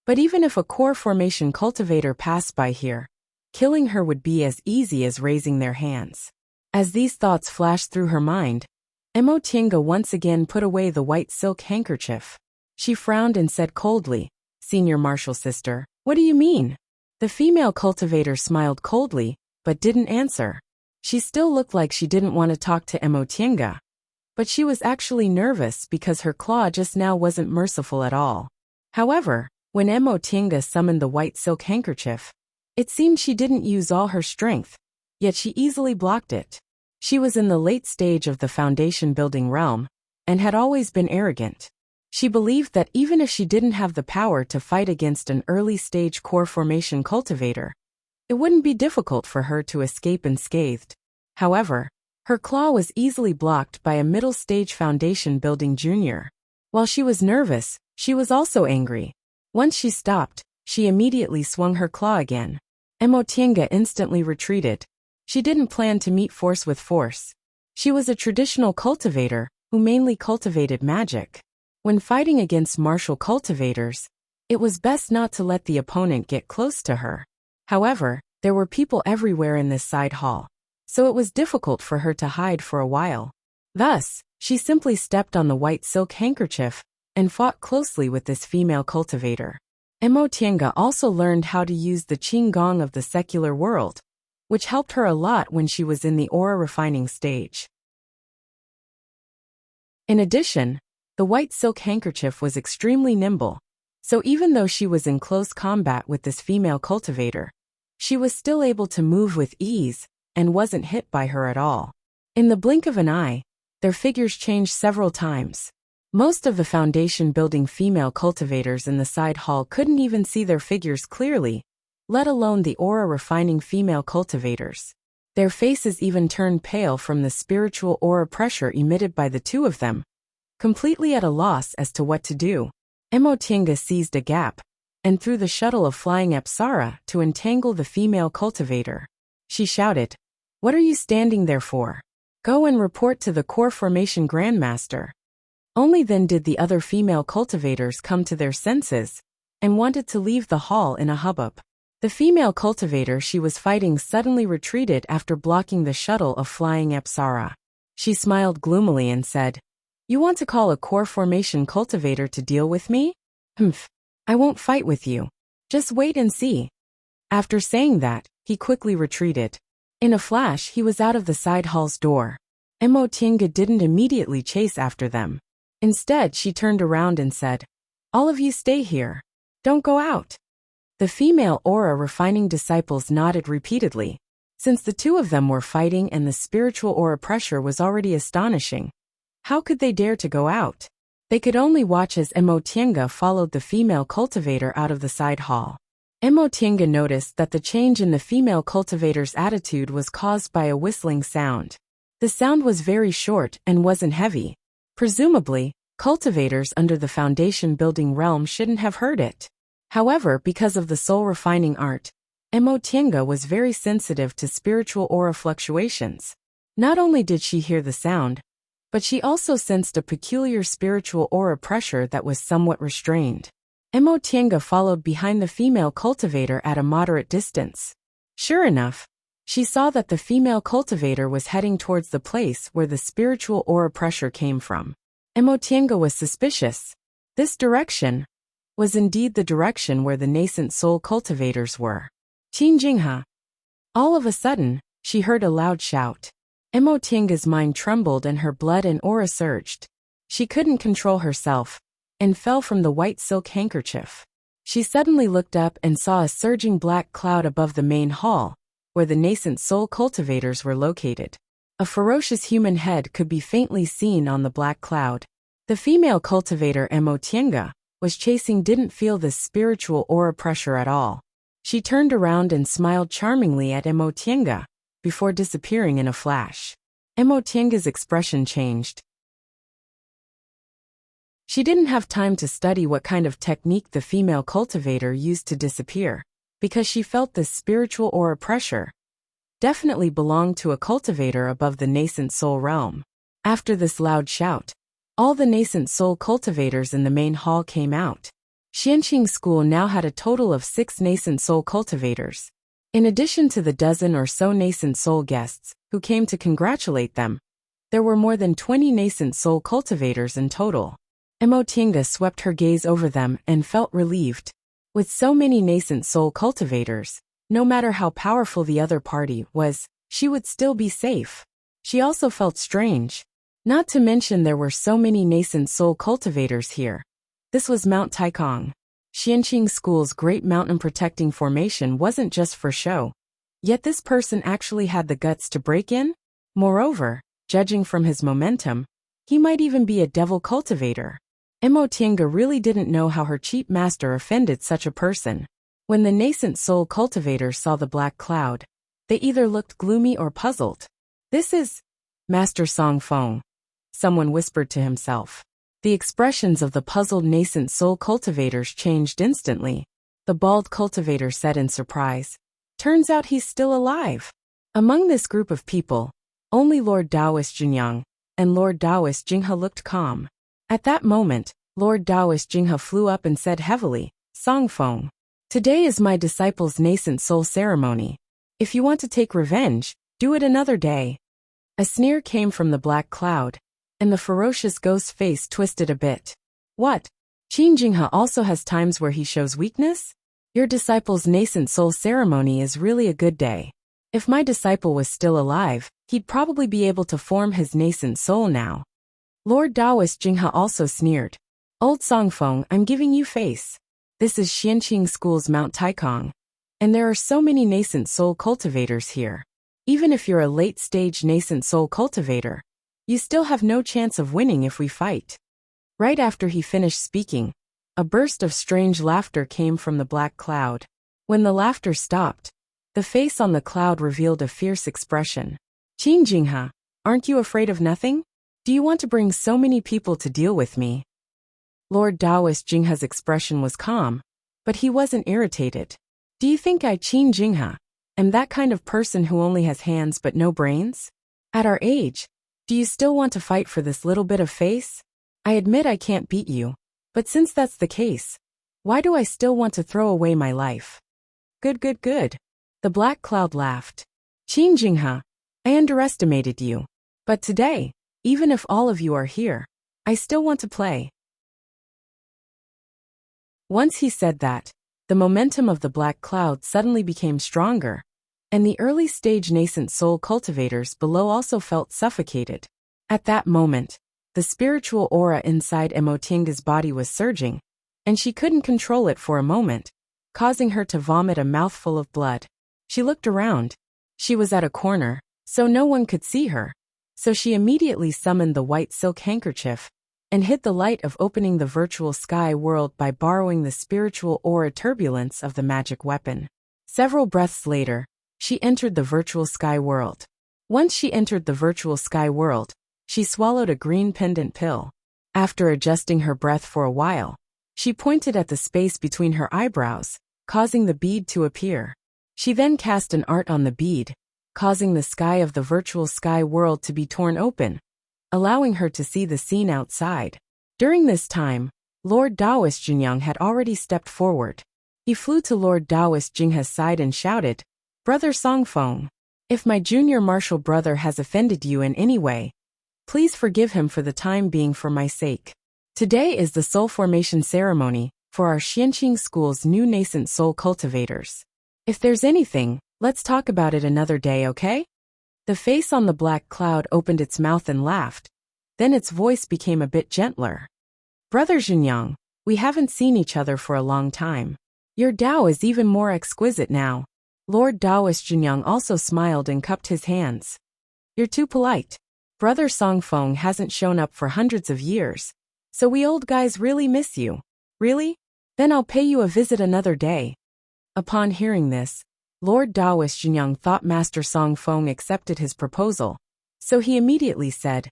But even if a core formation cultivator passed by here, killing her would be as easy as raising their hands. As these thoughts flashed through her mind, Emotienga once again put away the white silk handkerchief. She frowned and said coldly, "Senior Martial Sister, what do you mean?" The female cultivator smiled coldly, but didn't answer. She still looked like she didn't want to talk to Emotienga. But she was actually nervous because her claw just now wasn't merciful at all. However, when Emotienga summoned the white silk handkerchief, it seemed she didn't use all her strength, yet she easily blocked it. She was in the late stage of the foundation building realm, and had always been arrogant. She believed that even if she didn't have the power to fight against an early-stage core formation cultivator, it wouldn't be difficult for her to escape unscathed. However, her claw was easily blocked by a middle-stage foundation building junior. While she was nervous, she was also angry. Once she stopped, she immediately swung her claw again. Emotienga instantly retreated. She didn't plan to meet force with force. She was a traditional cultivator who mainly cultivated magic. When fighting against martial cultivators, it was best not to let the opponent get close to her. However, there were people everywhere in this side hall, so it was difficult for her to hide for a while. Thus, she simply stepped on the white silk handkerchief and fought closely with this female cultivator. Emotienga also learned how to use the Qinggong of the secular world, which helped her a lot when she was in the aura refining stage. In addition, the white silk handkerchief was extremely nimble, so even though she was in close combat with this female cultivator, she was still able to move with ease and wasn't hit by her at all. In the blink of an eye, their figures changed several times. Most of the foundation building female cultivators in the side hall couldn't even see their figures clearly, let alone the aura refining female cultivators. Their faces even turned pale from the spiritual aura pressure emitted by the two of them. Completely at a loss as to what to do, Emotienga seized a gap and threw the shuttle of flying Apsara to entangle the female cultivator. She shouted, "What are you standing there for? Go and report to the core formation grandmaster." Only then did the other female cultivators come to their senses and wanted to leave the hall in a hubbub. The female cultivator she was fighting suddenly retreated after blocking the shuttle of flying Apsara. She smiled gloomily and said, "You want to call a core formation cultivator to deal with me? Humph, I won't fight with you. Just wait and see." After saying that, he quickly retreated. In a flash, he was out of the side hall's door. Emotienga didn't immediately chase after them. Instead, she turned around and said, "All of you stay here. Don't go out." The female aura refining disciples nodded repeatedly. Since the two of them were fighting and the spiritual aura pressure was already astonishing, how could they dare to go out? They could only watch as Emotienga followed the female cultivator out of the side hall. Emotienga noticed that the change in the female cultivator's attitude was caused by a whistling sound. The sound was very short and wasn't heavy. Presumably, cultivators under the foundation building realm shouldn't have heard it. However, because of the soul refining art, Emotienga was very sensitive to spiritual aura fluctuations. Not only did she hear the sound, but she also sensed a peculiar spiritual aura pressure that was somewhat restrained. Emotienga followed behind the female cultivator at a moderate distance. Sure enough, she saw that the female cultivator was heading towards the place where the spiritual aura pressure came from. Emotienga was suspicious. This direction was indeed the direction where the nascent soul cultivators were. Qin Jinghe. All of a sudden, she heard a loud shout. Emotinga's mind trembled and her blood and aura surged. She couldn't control herself and fell from the white silk handkerchief. She suddenly looked up and saw a surging black cloud above the main hall, where the nascent soul cultivators were located. A ferocious human head could be faintly seen on the black cloud. The female cultivator Emotinga was chasing didn't feel this spiritual aura pressure at all. She turned around and smiled charmingly at Emotinga, before disappearing in a flash. Emotinga's expression changed. She didn't have time to study what kind of technique the female cultivator used to disappear, because she felt this spiritual aura pressure definitely belonged to a cultivator above the nascent soul realm. After this loud shout, all the nascent soul cultivators in the main hall came out. Xianqing School now had a total of 6 nascent soul cultivators. In addition to the dozen or so nascent soul guests who came to congratulate them, there were more than 20 nascent soul cultivators in total. Emotinga swept her gaze over them and felt relieved. With so many nascent soul cultivators, no matter how powerful the other party was, she would still be safe. She also felt strange. Not to mention there were so many nascent soul cultivators here. This was Mount Taikong. Xianqing School's great mountain protecting formation wasn't just for show. Yet this person actually had the guts to break in? Moreover, judging from his momentum, he might even be a devil cultivator. Emotinga really didn't know how her cheap master offended such a person. When the nascent soul cultivators saw the black cloud, they either looked gloomy or puzzled. "This is Master Song Feng," someone whispered to himself. The expressions of the puzzled nascent soul cultivators changed instantly. The bald cultivator said in surprise, "Turns out he's still alive." Among this group of people, only Lord Taoist Jinyang and Lord Taoist Jinghe looked calm. At that moment, Lord Taoist Jinghe flew up and said heavily, "Song Feng, today is my disciple's nascent soul ceremony. If you want to take revenge, do it another day." A sneer came from the black cloud, and the ferocious ghost face twisted a bit. "What? Qin Jinghe also has times where he shows weakness? Your disciple's nascent soul ceremony is really a good day. If my disciple was still alive, he'd probably be able to form his nascent soul now." Lord Taoist Jinghe also sneered. "Old Songfeng, I'm giving you face. This is Xianqing School's Mount Taikong, and there are so many nascent soul cultivators here. Even if you're a late-stage nascent soul cultivator, you still have no chance of winning if we fight." Right after he finished speaking, a burst of strange laughter came from the black cloud. When the laughter stopped, the face on the cloud revealed a fierce expression. "Qin Jinghe, aren't you afraid of nothing? Do you want to bring so many people to deal with me?" Lord Taoist Jinghe's expression was calm, but he wasn't irritated. "Do you think I, Qin Jinghe, am that kind of person who only has hands but no brains? At our age, do you still want to fight for this little bit of face? I admit I can't beat you, but since that's the case, why do I still want to throw away my life?" Good. The black cloud laughed. "Qin Jinghe, I underestimated you. But today, even if all of you are here, I still want to play." Once he said that, the momentum of the black cloud suddenly became stronger, and the early-stage nascent soul cultivators below also felt suffocated. At that moment, the spiritual aura inside Emotinga's body was surging, and she couldn't control it for a moment, causing her to vomit a mouthful of blood. She looked around. She was at a corner, so no one could see her. So she immediately summoned the white silk handkerchief and hid the light of opening the virtual sky world by borrowing the spiritual aura turbulence of the magic weapon. Several breaths later, she entered the virtual sky world. Once she entered the virtual sky world, she swallowed a green pendant pill. After adjusting her breath for a while, she pointed at the space between her eyebrows, causing the bead to appear. She then cast an art on the bead, causing the sky of the virtual sky world to be torn open, allowing her to see the scene outside. During this time, Lord Taoist Jinyang had already stepped forward. He flew to Lord Taoist Jinghe's side and shouted, "Brother Songfeng, if my junior martial brother has offended you in any way, please forgive him for the time being for my sake. Today is the soul formation ceremony for our Xianqing School's new nascent soul cultivators. If there's anything, let's talk about it another day, okay?" The face on the black cloud opened its mouth and laughed. Then its voice became a bit gentler. Brother Jinyang, we haven't seen each other for a long time. Your Dao is even more exquisite now. Lord Taoist Jinyang also smiled and cupped his hands. You're too polite. Brother Songfeng hasn't shown up for hundreds of years. So we old guys really miss you. Really? Then I'll pay you a visit another day. Upon hearing this, Lord Taoist Jinyang thought Master Songfeng accepted his proposal. So he immediately said,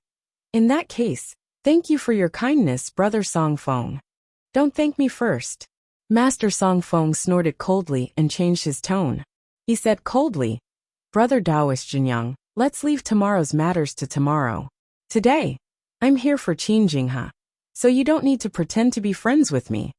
in that case, thank you for your kindness, Brother Songfeng. Don't thank me first. Master Songfeng snorted coldly and changed his tone. He said coldly, Brother Taoist Jinyang, let's leave tomorrow's matters to tomorrow. Today, I'm here for Qinjinghe. So you don't need to pretend to be friends with me.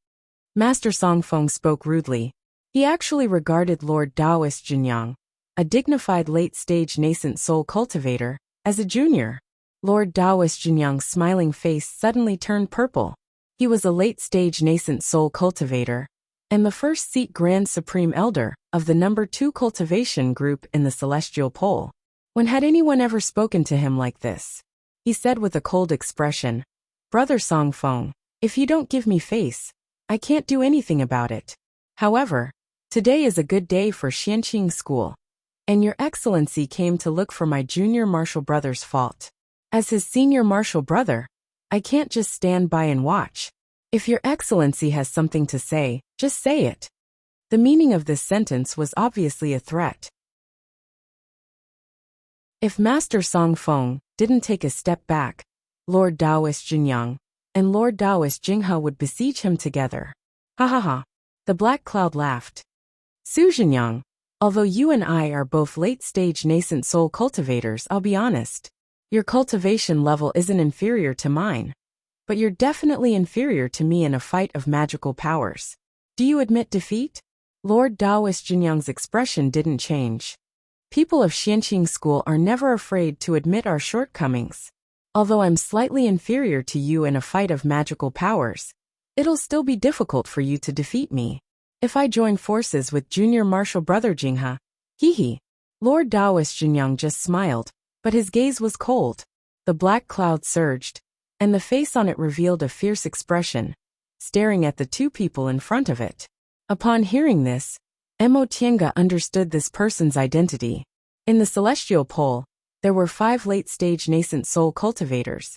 Master Songfeng spoke rudely. He actually regarded Lord Taoist Jinyang, a dignified late-stage nascent soul cultivator, as a junior. Lord Taoist Jinyang's smiling face suddenly turned purple. He was a late-stage nascent soul cultivator, and the first seat Grand Supreme Elder of the number 2 cultivation group in the Celestial Pole. When had anyone ever spoken to him like this? He said with a cold expression, Brother Songfeng, if you don't give me face, I can't do anything about it. However, today is a good day for Xianqing School, and Your Excellency came to look for my junior martial brother's fault. As his senior martial brother, I can't just stand by and watch. If Your Excellency has something to say, just say it. The meaning of this sentence was obviously a threat. If Master Songfeng didn't take a step back, Lord Taoist Jinyang and Lord Taoist Jinghe would besiege him together. Ha ha ha. The black cloud laughed. Su Jinyang, although you and I are both late-stage nascent soul cultivators, I'll be honest. Your cultivation level isn't inferior to mine. But you're definitely inferior to me in a fight of magical powers. Do you admit defeat? Lord Taoist Jinyang's expression didn't change. People of Xianqing School are never afraid to admit our shortcomings. Although I'm slightly inferior to you in a fight of magical powers, it'll still be difficult for you to defeat me. If I join forces with junior martial brother Jinghe, hee. Lord Taoist Jinyang just smiled, but his gaze was cold. The black cloud surged, and the face on it revealed a fierce expression, staring at the two people in front of it. Upon hearing this, Mo Tiange understood this person's identity. In the Celestial Pole, there were 5 late-stage nascent soul cultivators.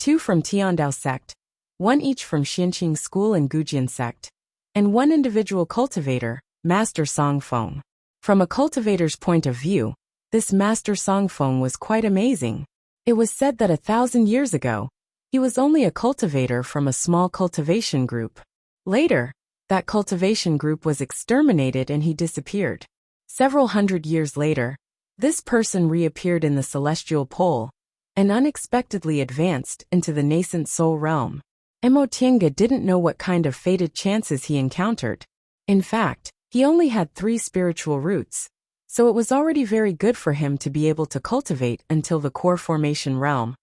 2 from Tiandao sect, 1 each from Xianqing School and Gujian sect, and 1 individual cultivator, Master Songfeng. From a cultivator's point of view, this Master Songfeng was quite amazing. It was said that 1,000 years ago, he was only a cultivator from a small cultivation group. Later, that cultivation group was exterminated and he disappeared. Several hundred years later, this person reappeared in the Celestial Pole and unexpectedly advanced into the nascent soul realm. Mo Tiange didn't know what kind of fated chances he encountered. In fact, he only had 3 spiritual roots, so it was already very good for him to be able to cultivate until the core formation realm.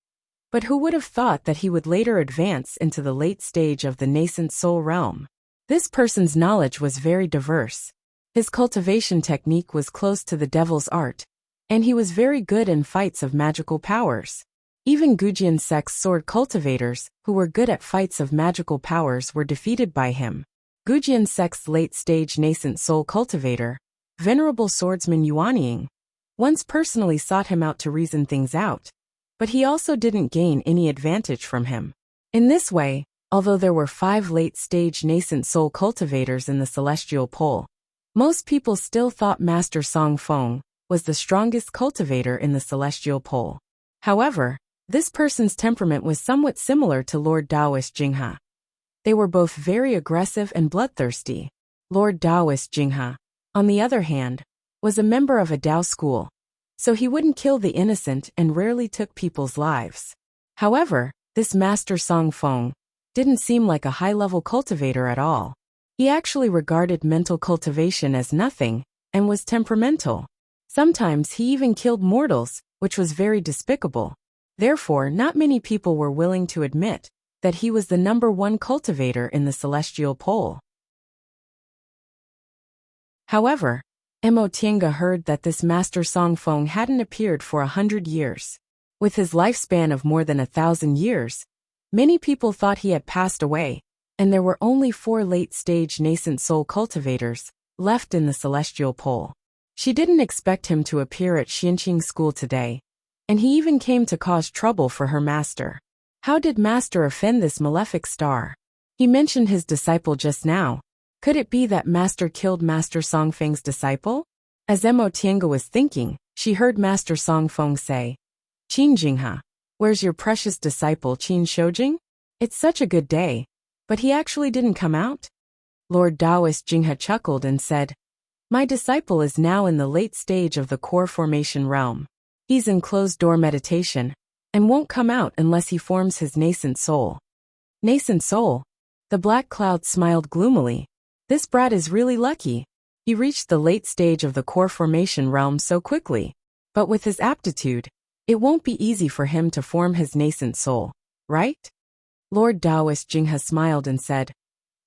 But who would have thought that he would later advance into the late stage of the nascent soul realm? This person's knowledge was very diverse. His cultivation technique was close to the devil's art, and he was very good in fights of magical powers. Even Gujian sect's sword cultivators, who were good at fights of magical powers, were defeated by him. Gujian sect's late-stage nascent soul cultivator, Venerable Swordsman Yuanying, once personally sought him out to reason things out, but he also didn't gain any advantage from him. In this way, although there were 5 late-stage nascent soul cultivators in the Celestial Pole, most people still thought Master Songfeng was the strongest cultivator in the Celestial Pole. However, this person's temperament was somewhat similar to Lord Taoist Jinghe. They were both very aggressive and bloodthirsty. Lord Taoist Jinghe, on the other hand, was a member of a Dao school, so he wouldn't kill the innocent and rarely took people's lives. However, this Master Songfeng didn't seem like a high-level cultivator at all. He actually regarded mental cultivation as nothing, and was temperamental. Sometimes he even killed mortals, which was very despicable. Therefore, not many people were willing to admit that he was the number 1 cultivator in the Celestial Pole. However, Mo Tiange heard that this Master Songfeng hadn't appeared for 100 years. With his lifespan of more than 1,000 years, many people thought he had passed away, and there were only 4 late-stage nascent soul cultivators left in the celestial pole. She didn't expect him to appear at Xianqing School today, and he even came to cause trouble for her master. How did Master offend this malefic star? He mentioned his disciple just now. Could it be that Master killed Master Songfeng's disciple? As Mo Tiange was thinking, she heard Master Songfeng say, "Qin Jinghe, where's your precious disciple Qin Shoujing? It's such a good day, but he actually didn't come out?" Lord Taoist Jinghe chuckled and said, "My disciple is now in the late stage of the core formation realm. He's in closed-door meditation, and won't come out unless he forms his nascent soul." Nascent soul? The black cloud smiled gloomily. This brat is really lucky. He reached the late stage of the core formation realm so quickly. But with his aptitude, it won't be easy for him to form his nascent soul, right? Lord Taoist Jinghe smiled and said,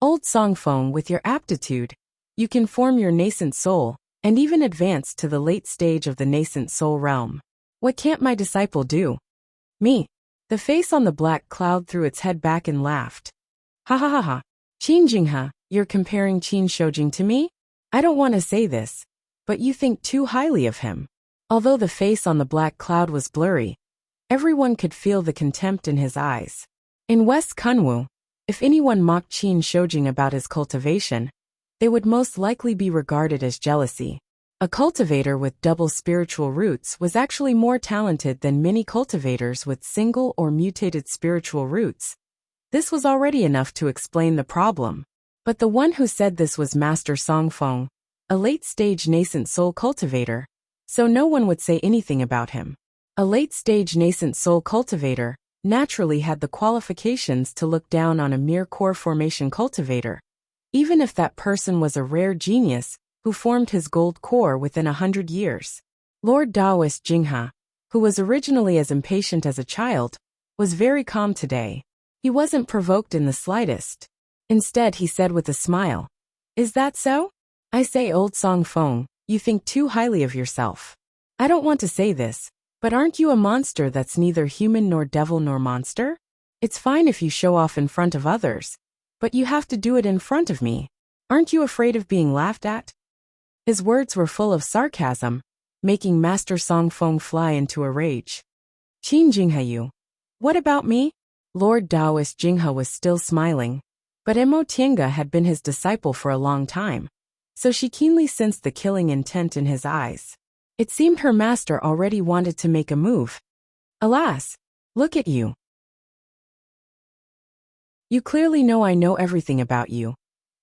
"Old Songfeng, with your aptitude, you can form your nascent soul, and even advance to the late stage of the nascent soul realm. What can't my disciple do?" "Me." The face on the black cloud threw its head back and laughed. "Ha ha ha ha. Qin Jinghe, you're comparing Qin Shoujing to me? I don't want to say this, but you think too highly of him." Although the face on the black cloud was blurry, everyone could feel the contempt in his eyes. In West Kunwu, if anyone mocked Qin Shoujing about his cultivation, they would most likely be regarded as jealousy. A cultivator with double spiritual roots was actually more talented than many cultivators with single or mutated spiritual roots. This was already enough to explain the problem. But the one who said this was Master Songfeng, a late-stage nascent soul cultivator, so no one would say anything about him. A late-stage nascent soul cultivator naturally had the qualifications to look down on a mere core formation cultivator, even if that person was a rare genius who formed his gold core within 100 years. Lord Taoist Jinghe, who was originally as impatient as a child, was very calm today. He wasn't provoked in the slightest. Instead, he said with a smile, "Is that so? I say, Old Songfeng, you think too highly of yourself. I don't want to say this, but aren't you a monster that's neither human nor devil nor monster? It's fine if you show off in front of others, but you have to do it in front of me. Aren't you afraid of being laughed at?" His words were full of sarcasm, making Master Songfeng fly into a rage. "Qin Jinghe, you. What about me?" Lord Taoist Jinghe was still smiling, but Mo Tiange had been his disciple for a long time, so she keenly sensed the killing intent in his eyes. It seemed her master already wanted to make a move. "Alas, look at you. You clearly know I know everything about you.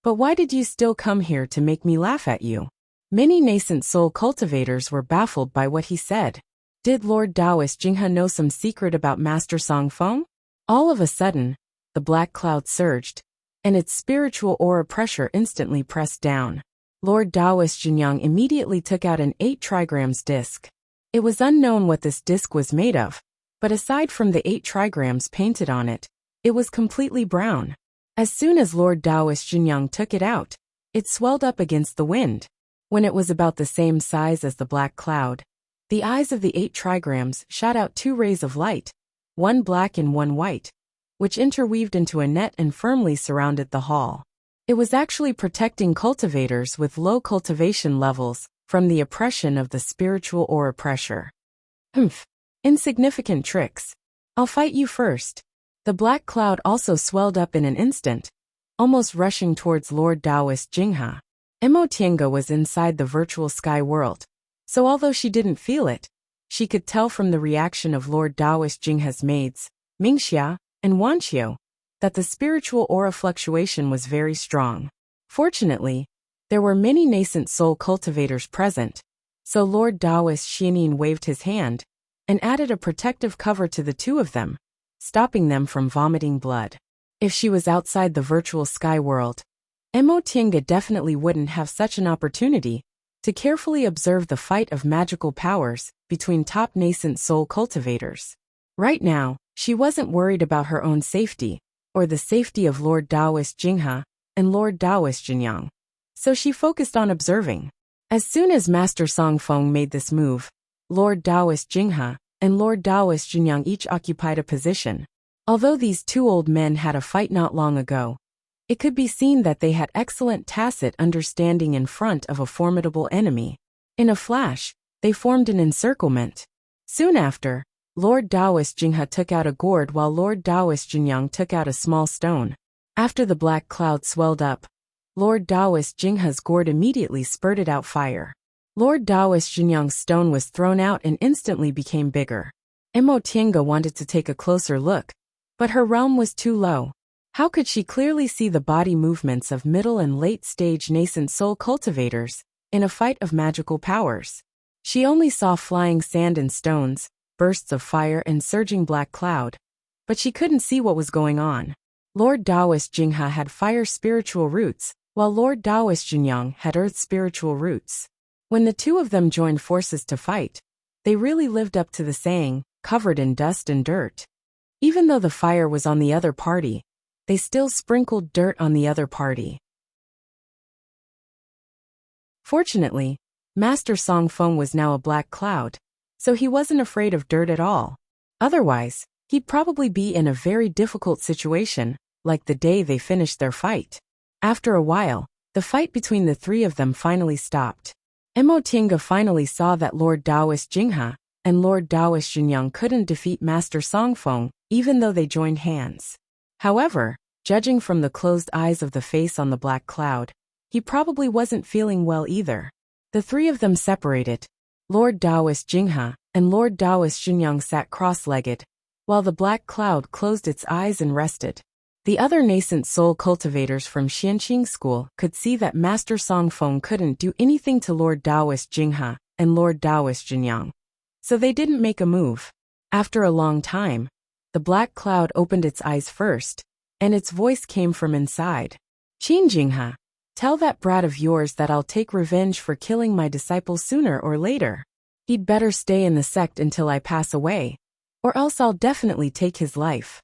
But why did you still come here to make me laugh at you?" Many nascent soul cultivators were baffled by what he said. Did Lord Taoist Jinghe know some secret about Master Songfeng? All of a sudden, the black cloud surged, and its spiritual aura pressure instantly pressed down. Lord Taoist Jinyang immediately took out an 8 trigrams disc. It was unknown what this disc was made of, but aside from the 8 trigrams painted on it, it was completely brown. As soon as Lord Taoist Jinyang took it out, it swelled up against the wind. When it was about the same size as the black cloud, the eyes of the 8 trigrams shot out 2 rays of light, one black and one white, which interweaved into a net and firmly surrounded the hall. It was actually protecting cultivators with low cultivation levels from the oppression of the spiritual aura pressure. "Humph. Insignificant tricks. I'll fight you first." The black cloud also swelled up in an instant, almost rushing towards Lord Taoist Jinghe. Mo Tiange was inside the virtual sky world, so although she didn't feel it, she could tell from the reaction of Lord Taoist Jinghe's maids, Mingxia and Wanqiu, that the spiritual aura fluctuation was very strong. Fortunately, there were many nascent soul cultivators present, so Lord Taoist Xianin waved his hand and added a protective cover to the 2 of them, stopping them from vomiting blood. If she was outside the virtual sky world, Mo Tiange definitely wouldn't have such an opportunity to carefully observe the fight of magical powers between top nascent soul cultivators. Right now, she wasn't worried about her own safety, or the safety of Lord Taoist Jinghe and Lord Taoist Jinyang, so she focused on observing. As soon as Master Song Feng made this move, Lord Taoist Jinghe and Lord Taoist Junyang each occupied a position. Although these two old men had a fight not long ago, it could be seen that they had excellent tacit understanding in front of a formidable enemy. In a flash, they formed an encirclement. Soon after, Lord Taoist Jinghe took out a gourd while Lord Taoist Junyang took out a small stone. After the black cloud swelled up, Lord Taoist Jinghe's gourd immediately spurted out fire. Lord Taoist Junyang's stone was thrown out and instantly became bigger. Mo Tiange wanted to take a closer look, but her realm was too low. How could she clearly see the body movements of middle and late-stage nascent soul cultivators in a fight of magical powers? She only saw flying sand and stones, bursts of fire and surging black cloud, but she couldn't see what was going on. Lord Taoist Jinghe had fire spiritual roots, while Lord Taoist Junyang had earth spiritual roots. When the two of them joined forces to fight, they really lived up to the saying, covered in dust and dirt. Even though the fire was on the other party, they still sprinkled dirt on the other party. Fortunately, Master Song Feng was now a black cloud, so he wasn't afraid of dirt at all. Otherwise, he'd probably be in a very difficult situation, like the day they finished their fight. After a while, the fight between the three of them finally stopped. Mo Tiange finally saw that Lord Taoist Jinghe and Lord Taoist Junyang couldn't defeat Master Song Feng, even though they joined hands. However, judging from the closed eyes of the face on the black cloud, he probably wasn't feeling well either. The three of them separated. Lord Taoist Jinghe and Lord Taoist Junyang sat cross-legged, while the black cloud closed its eyes and rested. The other nascent soul cultivators from Xianqing School could see that Master Song Feng couldn't do anything to Lord Taoist Jinghe and Lord Taoist Junyang, so they didn't make a move. After a long time, the black cloud opened its eyes first, and its voice came from inside. Qin Jinghe, tell that brat of yours that I'll take revenge for killing my disciple sooner or later. He'd better stay in the sect until I pass away, or else I'll definitely take his life.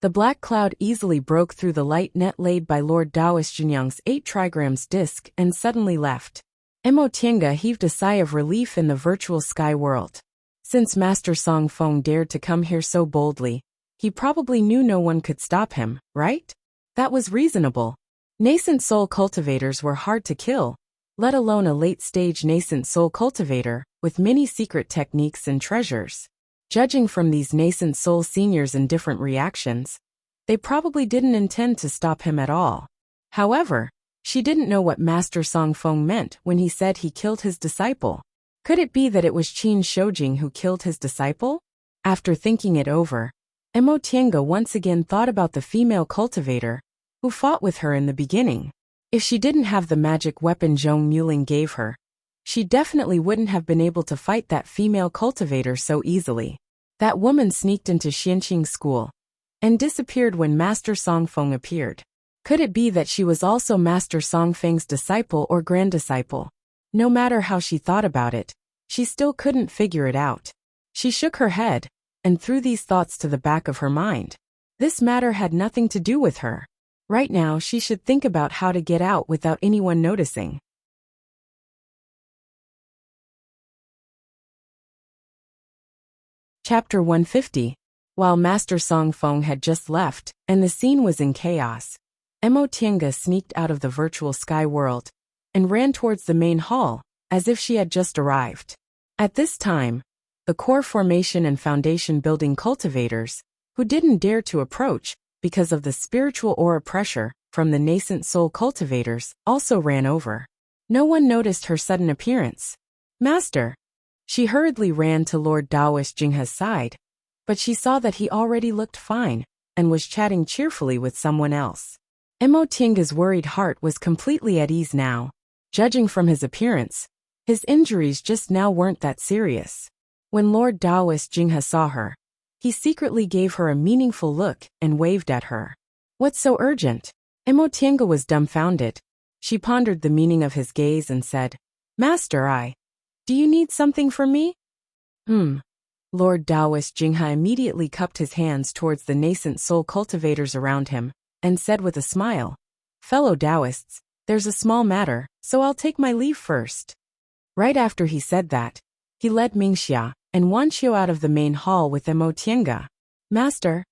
The black cloud easily broke through the light net laid by Lord Taoist Junyang's 8 trigrams disc and suddenly left. Mo Tiange heaved a sigh of relief in the virtual sky world. Since Master Song Feng dared to come here so boldly, he probably knew no one could stop him, right? That was reasonable. Nascent soul cultivators were hard to kill, let alone a late-stage nascent soul cultivator with many secret techniques and treasures. Judging from these nascent soul seniors' indifferent reactions, they probably didn't intend to stop him at all. However, she didn't know what Master Song Feng meant when he said he killed his disciple. Could it be that it was Qin Shoujing who killed his disciple? After thinking it over, Mo Tiange once again thought about the female cultivator who fought with her in the beginning. If she didn't have the magic weapon Zhong Muling gave her, she definitely wouldn't have been able to fight that female cultivator so easily. That woman sneaked into Xianqing School and disappeared when Master Song Feng appeared. Could it be that she was also Master Song Feng's disciple or grand-disciple? No matter how she thought about it, she still couldn't figure it out. She shook her head and threw these thoughts to the back of her mind. This matter had nothing to do with her. Right now she should think about how to get out without anyone noticing. Chapter 150. While Master Song Feng had just left, and the scene was in chaos, Mo Tiange sneaked out of the virtual sky world and ran towards the main hall, as if she had just arrived. At this time, the core formation and foundation building cultivators, who didn't dare to approach because of the spiritual aura pressure from the nascent soul cultivators, also ran over. No one noticed her sudden appearance. Master! She hurriedly ran to Lord Taoist Jinghe's side, but she saw that he already looked fine and was chatting cheerfully with someone else. Mo Tiange's worried heart was completely at ease now. Judging from his appearance, his injuries just now weren't that serious. When Lord Taoist Jinghe saw her, he secretly gave her a meaningful look and waved at her. What's so urgent? Mo Tiange was dumbfounded. She pondered the meaning of his gaze and said, Master, do you need something from me? Lord Taoist Jinghe immediately cupped his hands towards the nascent soul cultivators around him and said with a smile, Fellow Taoists, there's a small matter, so I'll take my leave first. Right after he said that, he led Mingxia and Wanqiu out of the main hall with Emotienga. Master.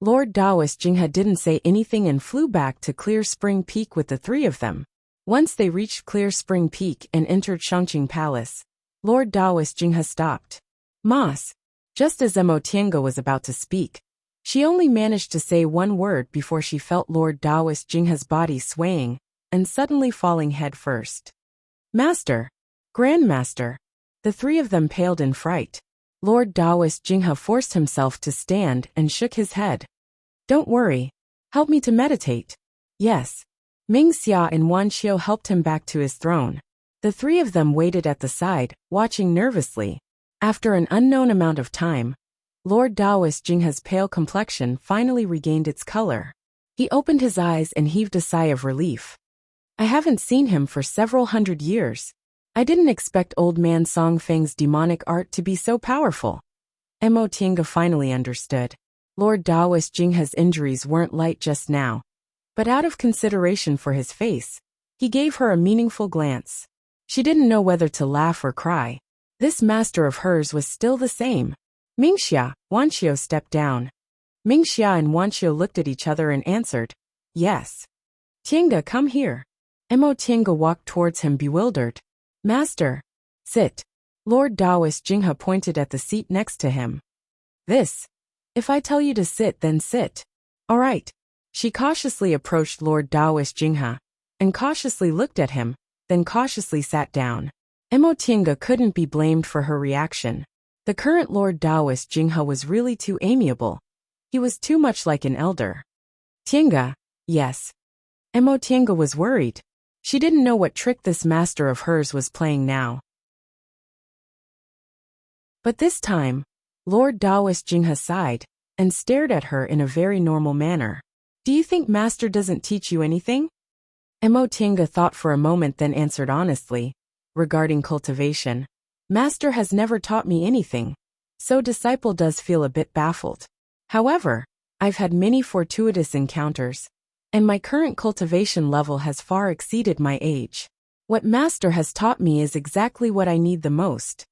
Lord Daoist Jinghe didn't say anything and flew back to Clear Spring Peak with the three of them. Once they reached Clear Spring Peak and entered Shangqing Palace, Lord Daoist Jinghe stopped. Mas. Just as Emotienga was about to speak, she only managed to say one word before she felt Lord Daoist Jinghe's body swaying and suddenly falling head first. Master. Grandmaster. The three of them paled in fright. Lord Daoist Jinghe forced himself to stand and shook his head. Don't worry. Help me to meditate. Yes. Mingxia and Wanqiu helped him back to his throne. The three of them waited at the side, watching nervously. After an unknown amount of time, Lord Daoist Jinghe's pale complexion finally regained its color. He opened his eyes and heaved a sigh of relief. I haven't seen him for several hundred years. I didn't expect old man Song Feng's demonic art to be so powerful. Emotienga finally understood. Lord Daoist Jinghe's injuries weren't light just now. But out of consideration for his face, he gave her a meaningful glance. She didn't know whether to laugh or cry. This master of hers was still the same. Mingxia, Wanqiu stepped down. Mingxia and Wanqiu looked at each other and answered, yes. Tienga, come here. Emotienga walked towards him bewildered. Master. Sit. Lord Daoist Jinghe pointed at the seat next to him. This. If I tell you to sit, then sit. All right. She cautiously approached Lord Daoist Jinghe and cautiously looked at him, then cautiously sat down. Emotienga couldn't be blamed for her reaction. The current Lord Daoist Jinghe was really too amiable. He was too much like an elder. Tienga. Yes. Emotienga was worried. She didn't know what trick this master of hers was playing now. But this time, Lord Daoist Jinghe sighed and stared at her in a very normal manner. Do you think master doesn't teach you anything? Emotienga thought for a moment then answered honestly. Regarding cultivation, master has never taught me anything, so disciple does feel a bit baffled. However, I've had many fortuitous encounters, and my current cultivation level has far exceeded my age. What master has taught me is exactly what I need the most.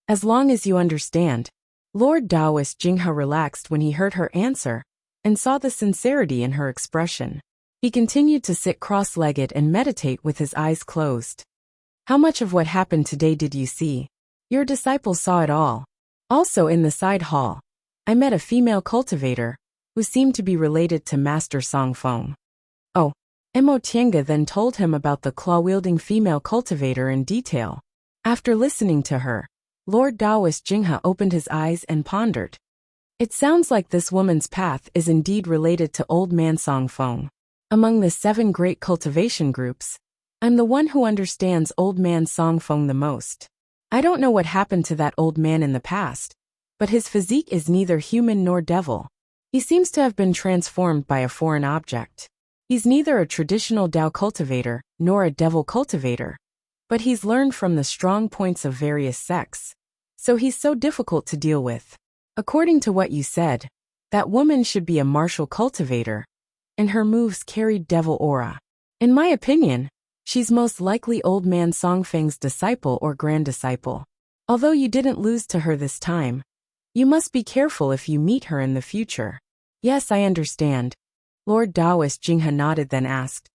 As long as you understand. Lord Daoist Jinghe relaxed when he heard her answer and saw the sincerity in her expression. He continued to sit cross-legged and meditate with his eyes closed. How much of what happened today did you see? Your disciple saw it all. Also in the side hall, I met a female cultivator who seemed to be related to Master Song Feng. Oh. Emotienga then told him about the claw-wielding female cultivator in detail. After listening to her, Lord Daoist Jinghe opened his eyes and pondered. It sounds like this woman's path is indeed related to Old Man Song Feng. Among the 7 great cultivation groups, I'm the one who understands Old Man Song Feng the most. I don't know what happened to that old man in the past, but his physique is neither human nor devil. He seems to have been transformed by a foreign object. He's neither a traditional Dao cultivator nor a devil cultivator, but he's learned from the strong points of various sects. So he's so difficult to deal with. According to what you said, that woman should be a martial cultivator, and her moves carried devil aura. In my opinion, she's most likely Old Man Song Feng's disciple or grand disciple. Although you didn't lose to her this time, you must be careful if you meet her in the future. Yes, I understand. Lord Daoist Jinghe nodded then asked,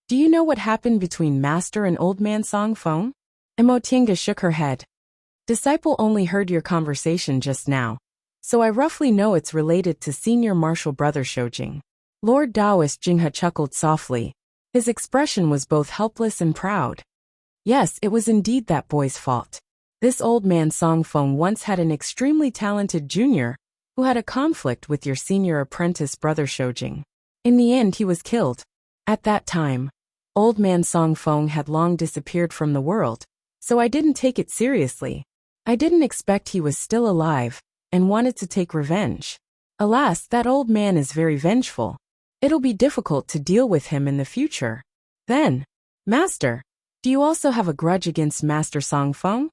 do you know what happened between Master and Old Man Song Feng? Emotienga shook her head. Disciple only heard your conversation just now, so I roughly know it's related to senior martial brother Shoujing. Lord Daoist Jinghe chuckled softly. His expression was both helpless and proud. Yes, it was indeed that boy's fault. This Old Man Song Feng once had an extremely talented junior who had a conflict with your senior apprentice brother Shoujing. In the end he was killed. At that time, Old Man Song Feng had long disappeared from the world, so I didn't take it seriously. I didn't expect he was still alive and wanted to take revenge. Alas, that old man is very vengeful. It'll be difficult to deal with him in the future. Then, Master, do you also have a grudge against Master Song Feng?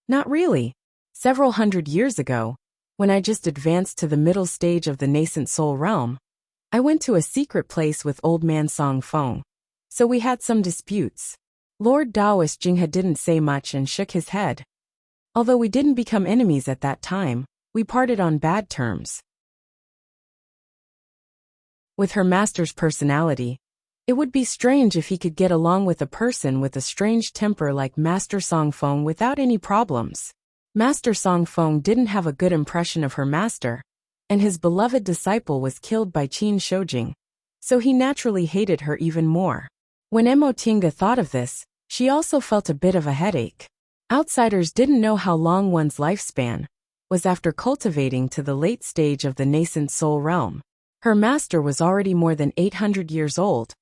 Not really. Several hundred years ago, when I just advanced to the middle stage of the nascent soul realm, I went to a secret place with Old Man Song Feng, so we had some disputes. Lord Taoist Jinghe didn't say much and shook his head. Although we didn't become enemies at that time, we parted on bad terms. With her master's personality, it would be strange if he could get along with a person with a strange temper like Master Songfeng without any problems. Master Songfeng didn't have a good impression of her master, and his beloved disciple was killed by Qin Shoujing, so he naturally hated her even more. When Emotinga thought of this, she also felt a bit of a headache. Outsiders didn't know how long one's lifespan was after cultivating to the late stage of the nascent soul realm. Her master was already more than 800 years old,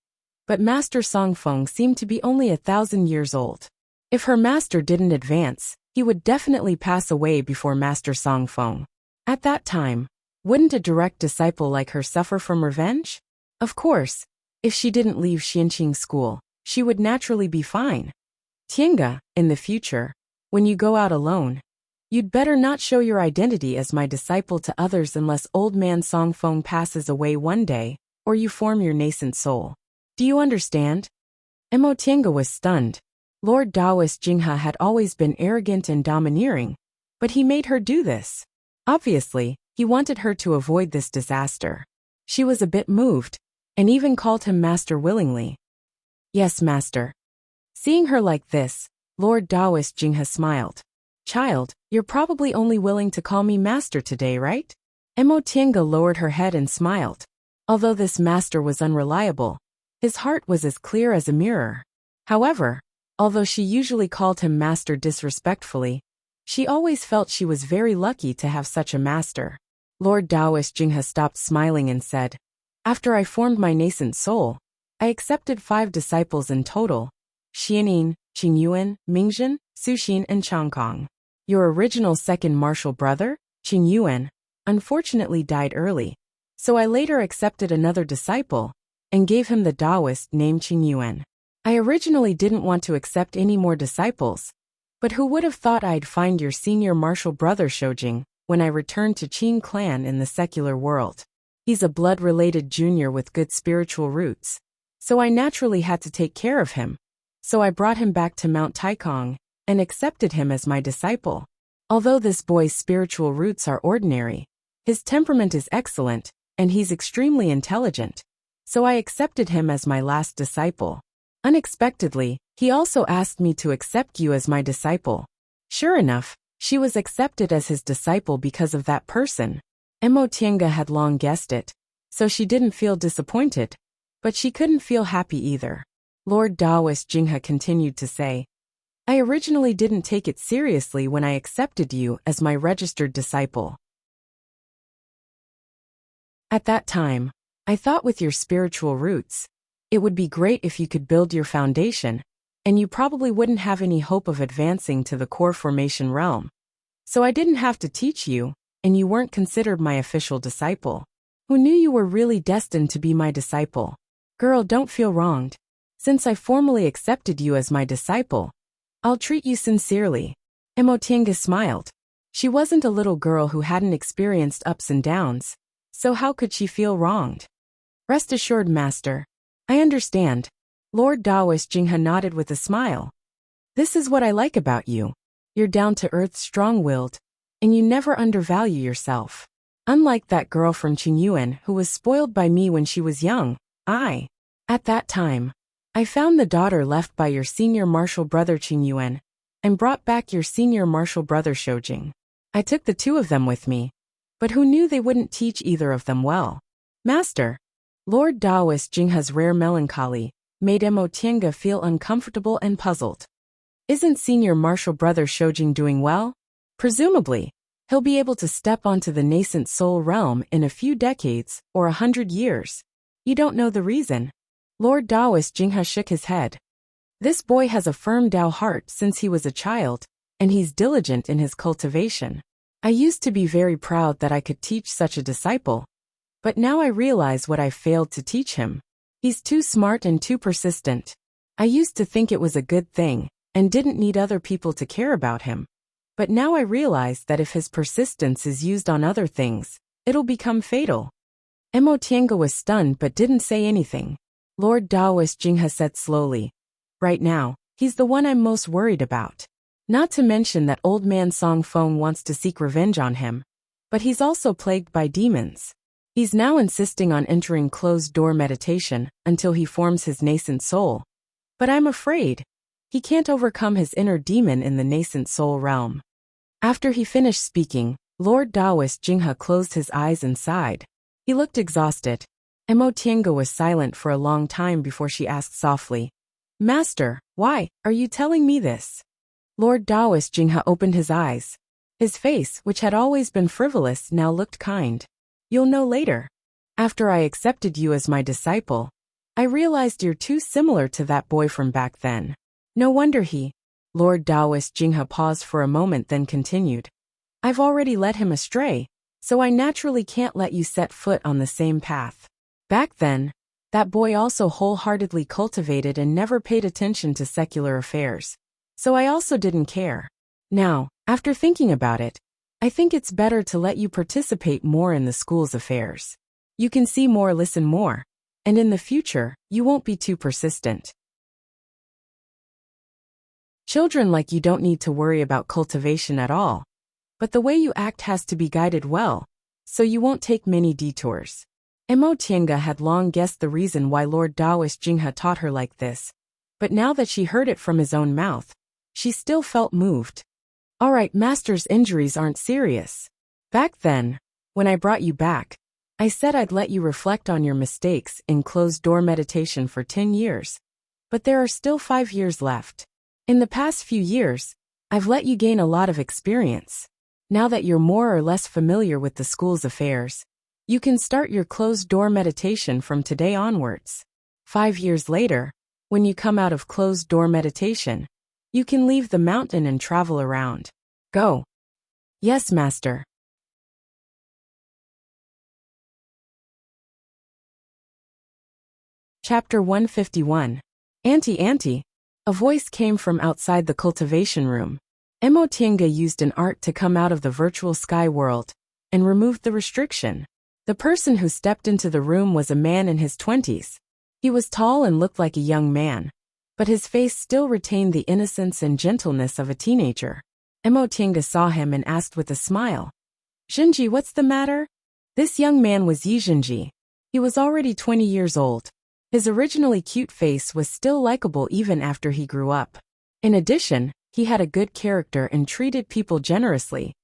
but Master Songfeng seemed to be only 1,000 years old. If her master didn't advance, he would definitely pass away before Master Songfeng. At that time, wouldn't a direct disciple like her suffer from revenge? Of course, if she didn't leave Xianqing school, she would naturally be fine. Tiange, in the future, when you go out alone, you'd better not show your identity as my disciple to others unless old man Songfeng passes away one day, or you form your nascent soul. Do you understand? Emotinga was stunned. Lord Taoist Jinghe had always been arrogant and domineering, but he made her do this. Obviously, he wanted her to avoid this disaster. She was a bit moved, and even called him master willingly. Yes, master. Seeing her like this, Lord Taoist Jinghe smiled. Child, you're probably only willing to call me master today, right? Emotinga lowered her head and smiled. Although this master was unreliable, his heart was as clear as a mirror. However, although she usually called him master disrespectfully, she always felt she was very lucky to have such a master. Lord Taoist Jinghe stopped smiling and said, After I formed my nascent soul, I accepted 5 disciples in total: Xianin, Qingyuan, Mingzhen, Suxin, and Changkong. Your original second martial brother, Qingyuan, unfortunately died early, so I later accepted another disciple and gave him the Taoist name Qingyuan. I originally didn't want to accept any more disciples, but who would have thought I'd find your senior martial brother Shoujing when I returned to Qin clan in the secular world. He's a blood-related junior with good spiritual roots, so I naturally had to take care of him. So I brought him back to Mount Taikong and accepted him as my disciple. Although this boy's spiritual roots are ordinary, his temperament is excellent, and he's extremely intelligent, so I accepted him as my last disciple. Unexpectedly, he also asked me to accept you as my disciple. Sure enough, she was accepted as his disciple because of that person. Emotinga had long guessed it, so she didn't feel disappointed, but she couldn't feel happy either. Lord Taoist Jinghe continued to say, I originally didn't take it seriously when I accepted you as my registered disciple. At that time, I thought with your spiritual roots, it would be great if you could build your foundation, and you probably wouldn't have any hope of advancing to the core formation realm. So I didn't have to teach you, and you weren't considered my official disciple. Who knew you were really destined to be my disciple? Girl, don't feel wronged. Since I formally accepted you as my disciple, I'll treat you sincerely. Emotinga smiled. She wasn't a little girl who hadn't experienced ups and downs, so how could she feel wronged? Rest assured, master. I understand. Lord Taoist Jinghe nodded with a smile. This is what I like about you. You're down-to-earth, strong-willed, and you never undervalue yourself. Unlike that girl from Qingyuan who was spoiled by me when she was young, at that time, I found the daughter left by your senior martial brother Qingyuan, and brought back your senior martial brother Shoujing. I took the 2 of them with me, but who knew they wouldn't teach either of them well? Master. Lord Taoist Jinghe's rare melancholy made Emotinga feel uncomfortable and puzzled. Isn't senior martial brother Shoujing doing well? Presumably, he'll be able to step onto the nascent soul realm in a few decades or 100 years. You don't know the reason. Lord Taoist Jinghe shook his head. This boy has a firm Tao heart since he was a child, and he's diligent in his cultivation. I used to be very proud that I could teach such a disciple, but now I realize what I failed to teach him. He's too smart and too persistent. I used to think it was a good thing, and didn't need other people to care about him. But now I realize that if his persistence is used on other things, it'll become fatal. Emotinga was stunned but didn't say anything. Lord Taoist Jinghe said slowly, Right now, He's the one I'm most worried about. Not to mention that old man Song Feng wants to seek revenge on him. But he's also plagued by demons. He's now insisting on entering closed-door meditation until he forms his nascent soul. But I'm afraid he can't overcome his inner demon in the nascent soul realm. After he finished speaking, Lord Taoist Jinghe closed his eyes and sighed. He looked exhausted. Mo Tiange was silent for a long time before she asked softly, "Master, why are you telling me this?" Lord Taoist Jinghe opened his eyes. His face, which had always been frivolous, now looked kind. "You'll know later. After I accepted you as my disciple, I realized you're too similar to that boy from back then. No wonder he..." Lord Taoist Jinghe paused for a moment, then continued. "I've already led him astray, so I naturally can't let you set foot on the same path. Back then, that boy also wholeheartedly cultivated and never paid attention to secular affairs. So I also didn't care. Now, after thinking about it, I think it's better to let you participate more in the school's affairs. You can see more, listen more, and in the future, you won't be too persistent. Children like you don't need to worry about cultivation at all. But the way you act has to be guided well, so you won't take many detours." Mo Tiange had long guessed the reason why Lord Taoist Jinghe taught her like this, but now that she heard it from his own mouth, she still felt moved. "All right, Master's injuries aren't serious. Back then, when I brought you back, I said I'd let you reflect on your mistakes in closed-door meditation for 10 years. But there are still 5 years left. In the past few years, I've let you gain a lot of experience. Now that you're more or less familiar with the school's affairs, you can start your closed-door meditation from today onwards. 5 years later, when you come out of closed-door meditation, you can leave the mountain and travel around. Go." "Yes, Master." Chapter 151. Auntie. A voice came from outside the cultivation room. Mo Tiange used an art to come out of the virtual sky world and removed the restriction. The person who stepped into the room was a man in his 20s. He was tall and looked like a young man, but his face still retained the innocence and gentleness of a teenager. Mo Tiange saw him and asked with a smile, "Zhenji, what's the matter?" This young man was Yi Zhenji. He was already 20 years old. His originally cute face was still likable even after he grew up. In addition, he had a good character and treated people generously,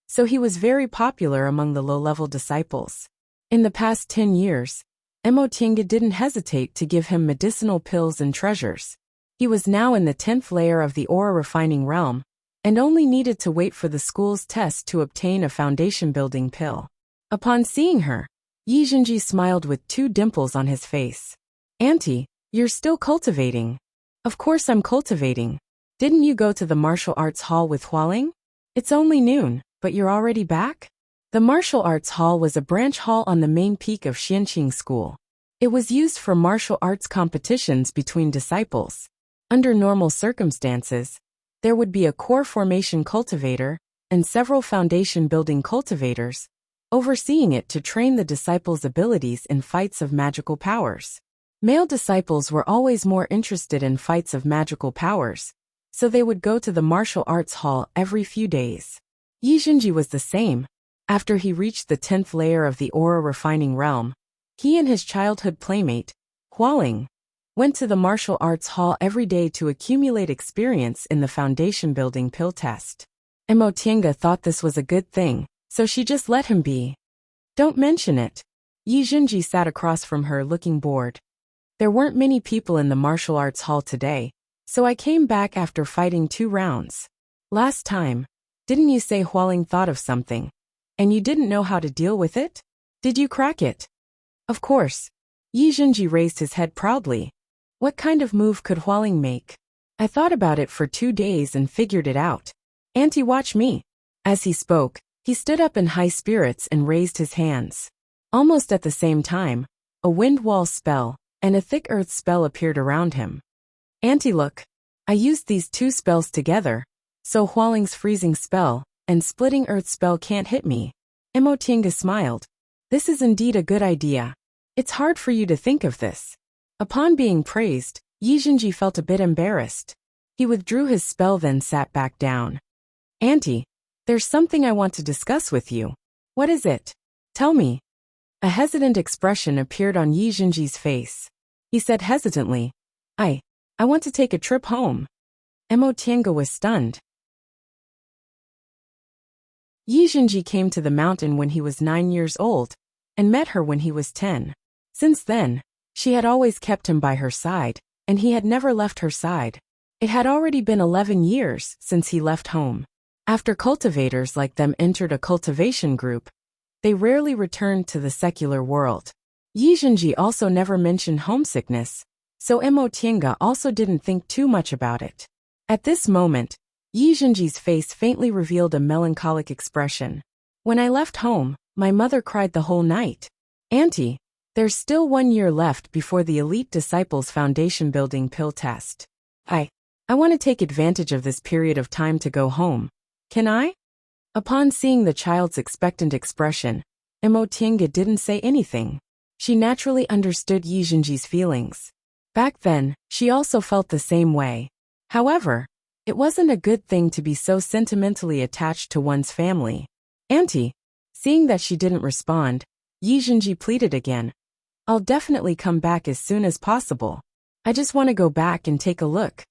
so he was very popular among the low-level disciples. In the past 10 years, Mo Tiange didn't hesitate to give him medicinal pills and treasures. He was now in the 10th layer of the aura refining realm, and only needed to wait for the school's test to obtain a foundation-building pill. Upon seeing her, Yi Zhenji smiled with 2 dimples on his face. "Auntie, you're still cultivating." "Of course I'm cultivating. Didn't you go to the martial arts hall with Hualing? It's only noon, but you're already back?" The martial arts hall was a branch hall on the main peak of Xianqing School. It was used for martial arts competitions between disciples. Under normal circumstances, there would be a core formation cultivator and several foundation building cultivators, overseeing it to train the disciples' abilities in fights of magical powers. Male disciples were always more interested in fights of magical powers, so they would go to the martial arts hall every few days. Yi Zhenji was the same. After he reached the 10th layer of the aura refining realm, he and his childhood playmate, Hualing, went to the martial arts hall every day to accumulate experience in the foundation building pill test. Mo Tiange thought this was a good thing, so she just let him be. "Don't mention it." Yi Zhenji sat across from her looking bored. "There weren't many people in the martial arts hall today, so I came back after fighting 2 rounds. Last time, didn't you say Hualing thought of something, and you didn't know how to deal with it? Did you crack it?" "Of course." Yi Zhenji raised his head proudly. "What kind of move could Hualing make? I thought about it for 2 days and figured it out. Auntie, watch me." As he spoke, he stood up in high spirits and raised his hands. Almost at the same time, a wind wall spell and a thick earth spell appeared around him. "Auntie, look. I used these 2 spells together, so Hualing's freezing spell and splitting earth spell can't hit me." Mo Tiange smiled. "This is indeed a good idea. It's hard for you to think of this." Upon being praised, Yi Zhenji felt a bit embarrassed. He withdrew his spell then sat back down. Auntie, there's something I want to discuss with you. What is it? Tell me. A hesitant expression appeared on Yi Xinji's face. He said hesitantly, I want to take a trip home. Mo Tiange was stunned. Yi Xinji came to the mountain when he was 9 years old, and met her when he was 10. Since then, she had always kept him by her side, and he had never left her side. It had already been 11 years since he left home. After cultivators like them entered a cultivation group, they rarely returned to the secular world. Yi Xinji also never mentioned homesickness, so Mo Tiange also didn't think too much about it. At this moment, Yi Xinji's face faintly revealed a melancholic expression. When I left home, my mother cried the whole night. Auntie, there's still 1 year left before the Elite Disciples Foundation building pill test. I want to take advantage of this period of time to go home. Can I? Upon seeing the child's expectant expression, Mo Tiange didn't say anything. She naturally understood Yi Xinji's feelings. Back then, she also felt the same way. However, it wasn't a good thing to be so sentimentally attached to one's family. Auntie, seeing that she didn't respond, Yi Xinji pleaded again. I'll definitely come back as soon as possible. I just want to go back and take a look.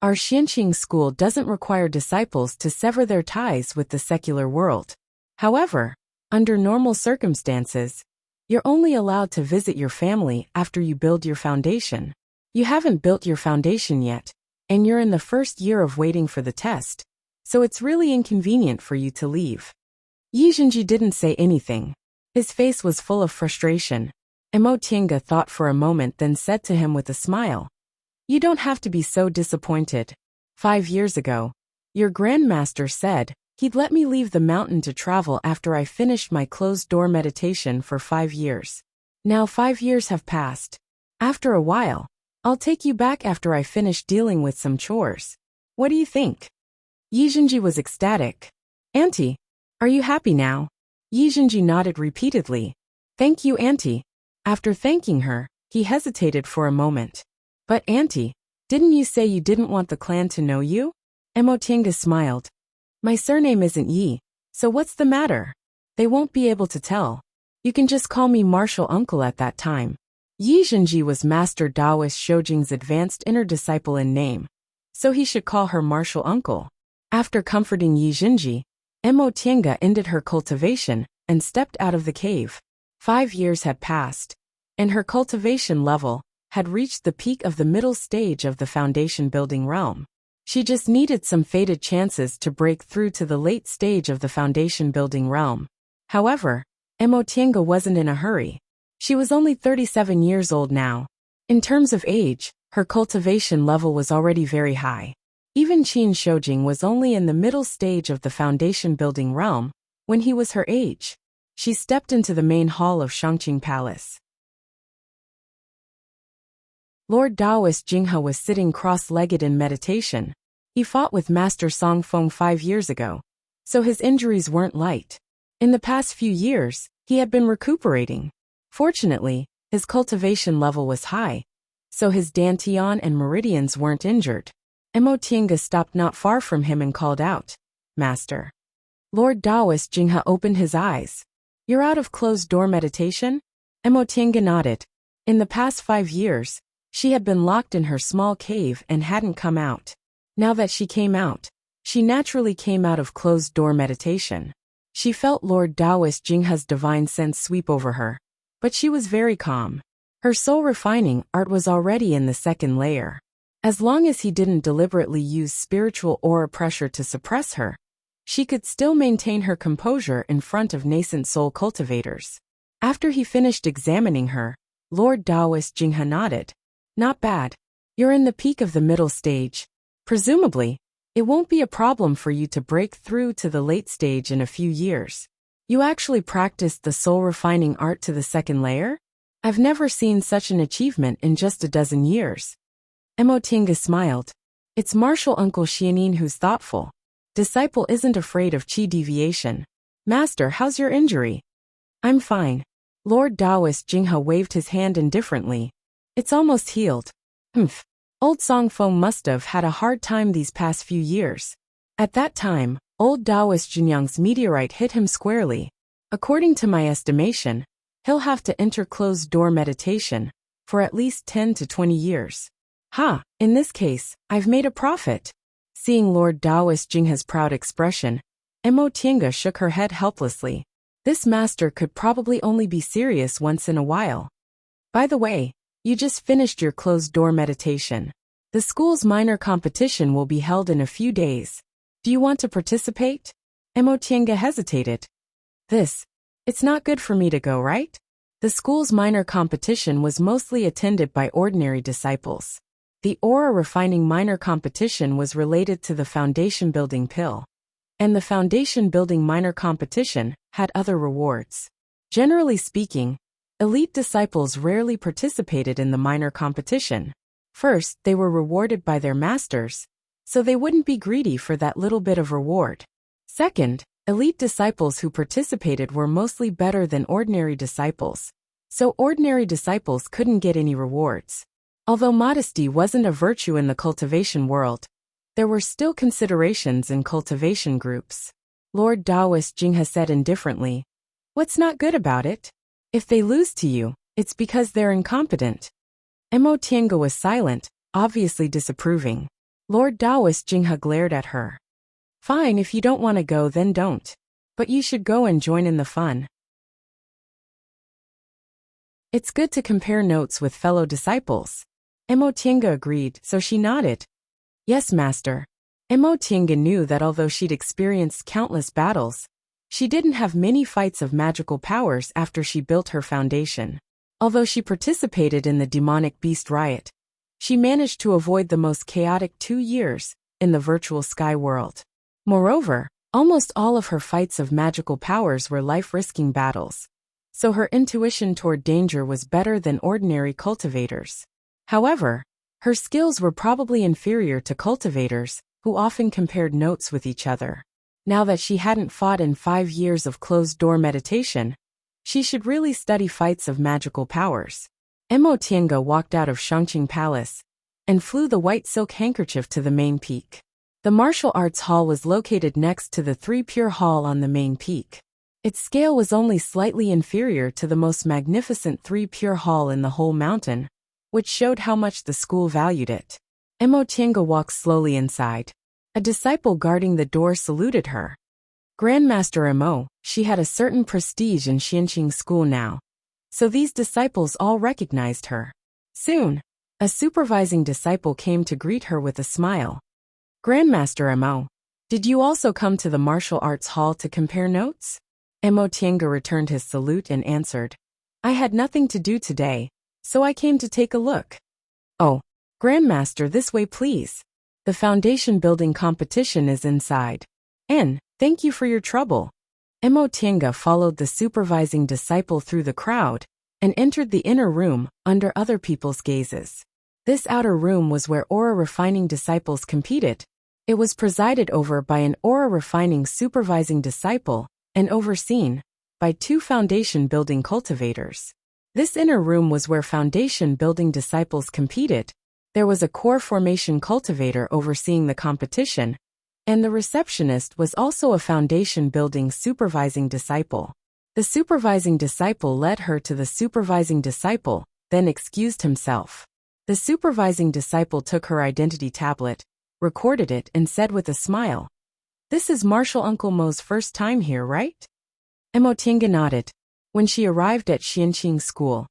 Our Xianqing school doesn't require disciples to sever their ties with the secular world. However, under normal circumstances, you're only allowed to visit your family after you build your foundation. You haven't built your foundation yet, and you're in the first year of waiting for the test, so it's really inconvenient for you to leave. Yi Xinji didn't say anything. His face was full of frustration. Mo Tiange thought for a moment then said to him with a smile, You don't have to be so disappointed. 5 years ago, your grandmaster said he'd let me leave the mountain to travel after I finished my closed-door meditation for 5 years. Now 5 years have passed. After a while, I'll take you back after I finish dealing with some chores. What do you think? Yi Xinji was ecstatic. Auntie, are you happy now? Yi Xinji nodded repeatedly. Thank you, Auntie. After thanking her, he hesitated for a moment. But Auntie, didn't you say you didn't want the clan to know you? Mo Tiange smiled. My surname isn't Yi, so what's the matter? They won't be able to tell. You can just call me Martial Uncle at that time. Yi Xinji was Master Daoist Shoujing's advanced inner disciple in name, so he should call her Martial Uncle. After comforting Yi Xinji, Mo Tiange ended her cultivation and stepped out of the cave. 5 years had passed, and her cultivation level had reached the peak of the middle stage of the foundation building realm. She just needed some fated chances to break through to the late stage of the foundation building realm. However, Mo Tiange wasn't in a hurry. She was only 37 years old now. In terms of age, her cultivation level was already very high. Even Qin Shoujing was only in the middle stage of the foundation building realm when he was her age. She stepped into the main hall of Shangqing Palace. Lord Daoist Jinghe was sitting cross-legged in meditation. He fought with Master Song Feng 5 years ago, so his injuries weren't light. In the past few years, he had been recuperating. Fortunately, his cultivation level was high, so his dantian and meridians weren't injured. Mo Tiange stopped not far from him and called out, Master. Lord Daoist Jinghe opened his eyes. You're out of closed-door meditation? Mo Tiange nodded. In the past 5 years, she had been locked in her small cave and hadn't come out. Now that she came out, she naturally came out of closed-door meditation. She felt Lord Daoist Jinghe's divine sense sweep over her, but she was very calm. Her soul-refining art was already in the second layer. As long as he didn't deliberately use spiritual aura pressure to suppress her, she could still maintain her composure in front of nascent soul cultivators. After he finished examining her, Lord Daoist Jinghe nodded. Not bad. You're in the peak of the middle stage. Presumably, it won't be a problem for you to break through to the late stage in a few years. You actually practiced the soul-refining art to the second layer? I've never seen such an achievement in just a dozen years. Mo Tiange smiled. It's Martial Uncle Xianin who's thoughtful. Disciple isn't afraid of qi deviation. Master, how's your injury? I'm fine. Lord Daoist Jinghe waved his hand indifferently. It's almost healed. Humph. Old Songfo must have had a hard time these past few years. At that time, old Taoist Jinyang's meteorite hit him squarely. According to my estimation, he'll have to enter closed-door meditation for at least 10 to 20 years. In this case, I've made a profit. Seeing Lord Taoist Jingha's proud expression, Mo Tiange shook her head helplessly. This master could probably only be serious once in a while. By the way, you just finished your closed-door meditation. The school's minor competition will be held in a few days. Do you want to participate? Mo Tiange hesitated. It's not good for me to go, right? The school's minor competition was mostly attended by ordinary disciples. The aura refining minor competition was related to the foundation building pill. And the foundation building minor competition had other rewards. Generally speaking, elite disciples rarely participated in the minor competition. First, they were rewarded by their masters, so they wouldn't be greedy for that little bit of reward. Second, elite disciples who participated were mostly better than ordinary disciples, so ordinary disciples couldn't get any rewards. Although modesty wasn't a virtue in the cultivation world, there were still considerations in cultivation groups. Lord Taoist Jingha said indifferently, "What's not good about it? If they lose to you, it's because they're incompetent." Mo Tiange was silent, obviously disapproving. Lord Taoist Jingha glared at her. "Fine, if you don't want to go then don't. But you should go and join in the fun. It's good to compare notes with fellow disciples." Mo Tiange agreed, so she nodded. "Yes, master." Mo Tiange knew that although she'd experienced countless battles, she didn't have many fights of magical powers after she built her foundation. Although she participated in the demonic beast riot, she managed to avoid the most chaotic 2 years in the virtual sky world. Moreover, almost all of her fights of magical powers were life-risking battles, so her intuition toward danger was better than ordinary cultivators. However, her skills were probably inferior to cultivators, who often compared notes with each other. Now that she hadn't fought in 5 years of closed-door meditation, she should really study fights of magical powers. Mo Tiange walked out of Shangqing Palace and flew the white silk handkerchief to the main peak. The martial arts hall was located next to the 3 Pure Hall on the main peak. Its scale was only slightly inferior to the most magnificent 3 Pure Hall in the whole mountain, which showed how much the school valued it. Mo Tiange walked slowly inside. A disciple guarding the door saluted her. Grandmaster Mo, she had a certain prestige in Xianqing School now, so these disciples all recognized her. Soon, a supervising disciple came to greet her with a smile. "Grandmaster Mo, did you also come to the martial arts hall to compare notes?" Mo Tiange returned his salute and answered, "I had nothing to do today, so I came to take a look." "Oh, Grandmaster, this way please. The foundation building competition is inside. And thank you for your trouble." Mo Tiange followed the supervising disciple through the crowd and entered the inner room under other people's gazes. This outer room was where aura refining disciples competed. It was presided over by an aura refining supervising disciple and overseen by 2 foundation building cultivators. This inner room was where foundation building disciples competed. There was a core formation cultivator overseeing the competition, and the receptionist was also a foundation building supervising disciple. The supervising disciple led her to the supervising disciple, then excused himself. The supervising disciple took her identity tablet, recorded it and said with a smile, "This is Martial Uncle Mo's first time here, right?" Mo Tiange nodded. When she arrived at Xianqing School,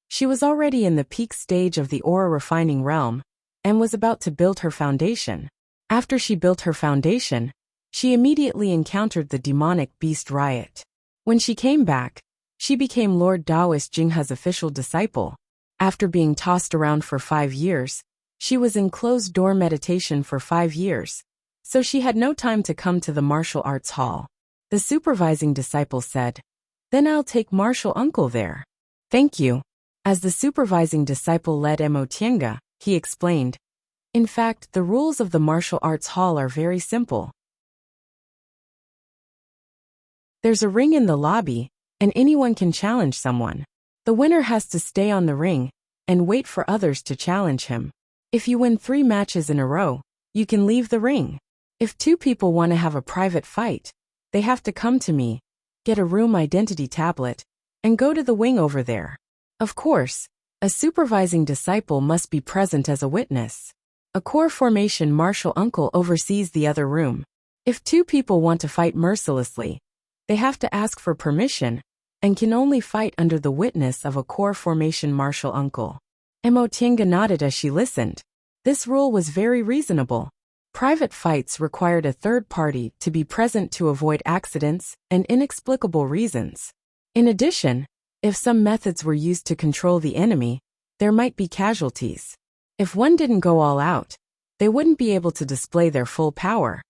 she was already in the peak stage of the aura refining realm and was about to build her foundation. After she built her foundation, she immediately encountered the demonic beast riot. When she came back, she became Lord Taoist Jingha's official disciple. After being tossed around for 5 years, she was in closed-door meditation for 5 years, so she had no time to come to the martial arts hall. The supervising disciple said, "Then I'll take Martial Uncle there." "Thank you." As the supervising disciple led Mo Tiange, he explained, "In fact, the rules of the martial arts hall are very simple. There's a ring in the lobby, and anyone can challenge someone. The winner has to stay on the ring and wait for others to challenge him. If you win 3 matches in a row, you can leave the ring. If 2 people want to have a private fight, they have to come to me, get a room identity tablet, and go to the wing over there. Of course, a supervising disciple must be present as a witness. A core formation martial uncle oversees the other room. If 2 people want to fight mercilessly, they have to ask for permission, and can only fight under the witness of a core formation martial uncle. Emotinga nodded as she listened. This rule was very reasonable. Private fights required a third party to be present to avoid accidents and inexplicable reasons. In addition, if some methods were used to control the enemy, there might be casualties. If one didn't go all out, they wouldn't be able to display their full power.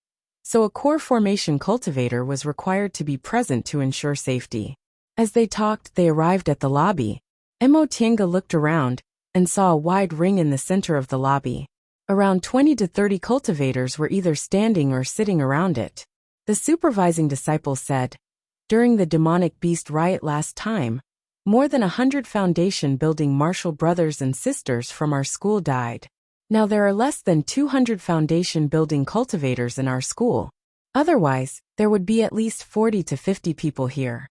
So a core formation cultivator was required to be present to ensure safety. As they talked, they arrived at the lobby. Emotinga looked around and saw a wide ring in the center of the lobby. Around 20 to 30 cultivators were either standing or sitting around it. The supervising disciple said, "During the demonic beast riot last time, more than 100 foundation-building martial brothers and sisters from our school died. Now there are less than 200 foundation-building cultivators in our school. Otherwise, there would be at least 40 to 50 people here."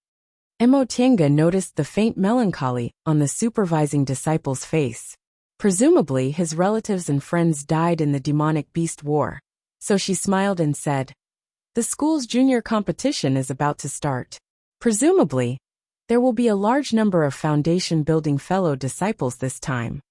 Emotinga noticed the faint melancholy on the supervising disciple's face. Presumably, his relatives and friends died in the demonic beast war, so she smiled and said, "The school's junior competition is about to start. Presumably, there will be a large number of foundation-building fellow disciples this time."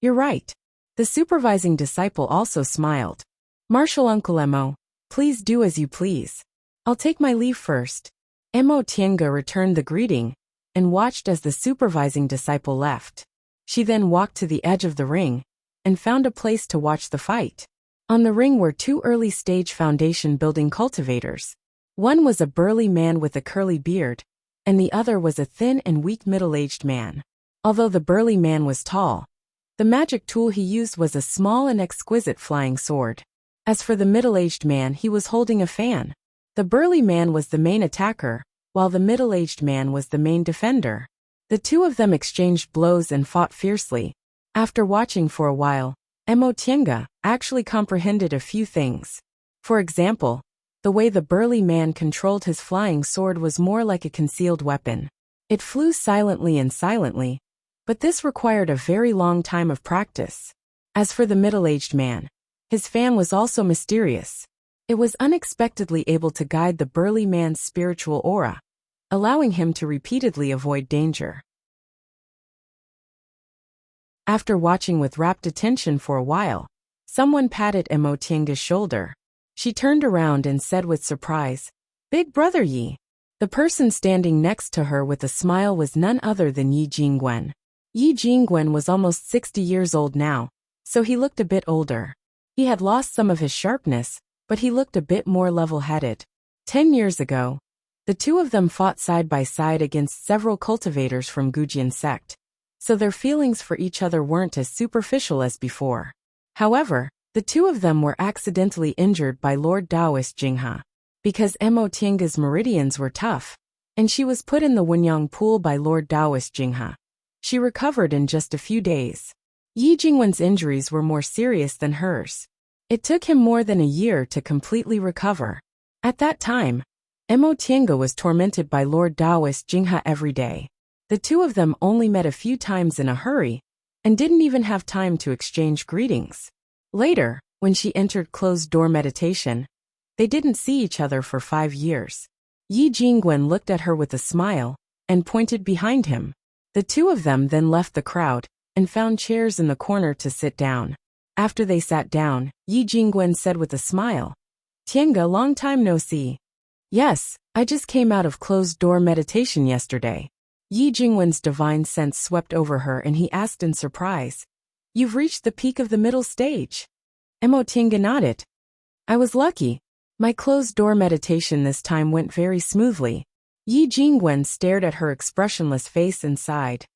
"You're right." The supervising disciple also smiled. "Martial Uncle Emo, please do as you please. I'll take my leave first." Emotinga returned the greeting and watched as the supervising disciple left. She then walked to the edge of the ring and found a place to watch the fight. On the ring were 2 early-stage foundation-building cultivators. One was a burly man with a curly beard, and the other was a thin and weak middle-aged man. Although the burly man was tall, the magic tool he used was a small and exquisite flying sword. As for the middle-aged man, he was holding a fan. The burly man was the main attacker, while the middle-aged man was the main defender. The 2 of them exchanged blows and fought fiercely. After watching for a while, Emotinga actually comprehended a few things. For example, the way the burly man controlled his flying sword was more like a concealed weapon. It flew silently, but this required a very long time of practice. As for the middle-aged man, his fan was also mysterious. It was unexpectedly able to guide the burly man's spiritual aura, allowing him to repeatedly avoid danger. After watching with rapt attention for a while, someone patted Emotinga's shoulder. She turned around and said with surprise, "Big brother Yi." The person standing next to her with a smile was none other than Yi Jingwen. Yi Jingwen was almost 60 years old now, so he looked a bit older. He had lost some of his sharpness, but he looked a bit more level-headed. 10 years ago, the 2 of them fought side by side against several cultivators from Gujian sect, so their feelings for each other weren't as superficial as before. However, the 2 of them were accidentally injured by Lord Taoist Jingha. Because Emotinga's meridians were tough, and she was put in the Wenyang pool by Lord Taoist Jingha. She recovered in just a few days. Yi Jingwen's injuries were more serious than hers. It took him more than a year to completely recover. At that time, Emotinga was tormented by Lord Taoist Jingha every day. The 2 of them only met a few times in a hurry, and didn't even have time to exchange greetings. Later, when she entered closed-door meditation, they didn't see each other for 5 years. Yi Jingwen looked at her with a smile and pointed behind him. The 2 of them then left the crowd and found chairs in the corner to sit down. After they sat down, Yi Jingwen said with a smile, "Tienga, long time no see." "Yes, I just came out of closed-door meditation yesterday." Yi Jingwen's divine sense swept over her and he asked in surprise, "You've reached the peak of the middle stage?" Emotinga nodded. "I was lucky. My closed-door meditation this time went very smoothly." Yi Jingwen stared at her expressionless face and sighed.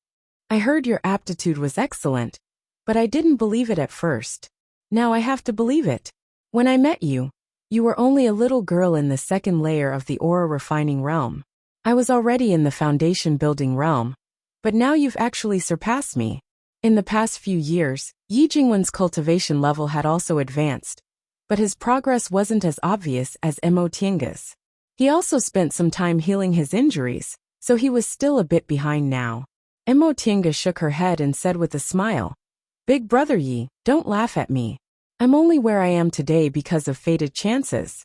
"I heard your aptitude was excellent, but I didn't believe it at first. Now I have to believe it. When I met you, you were only a little girl in the 2nd layer of the aura refining realm. I was already in the foundation building realm, but now you've actually surpassed me. In the past few years, Yi Jingwen's cultivation level had also advanced, but his progress wasn't as obvious as Mo Tiange's. He also spent some time healing his injuries, so he was still a bit behind now. Mo Tiange shook her head and said with a smile, "Big brother Yi, don't laugh at me. I'm only where I am today because of fated chances."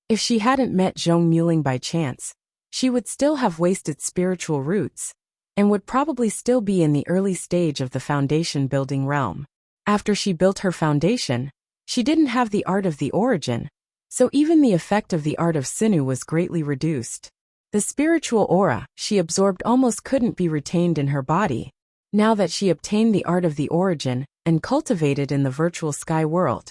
If she hadn't met Zhong Muling by chance, she would still have wasted spiritual roots, and would probably still be in the early stage of the foundation building realm. After she built her foundation, she didn't have the art of the origin, so even the effect of the art of Sinu was greatly reduced. The spiritual aura she absorbed almost couldn't be retained in her body. Now that she obtained the art of the origin and cultivated in the virtual sky world,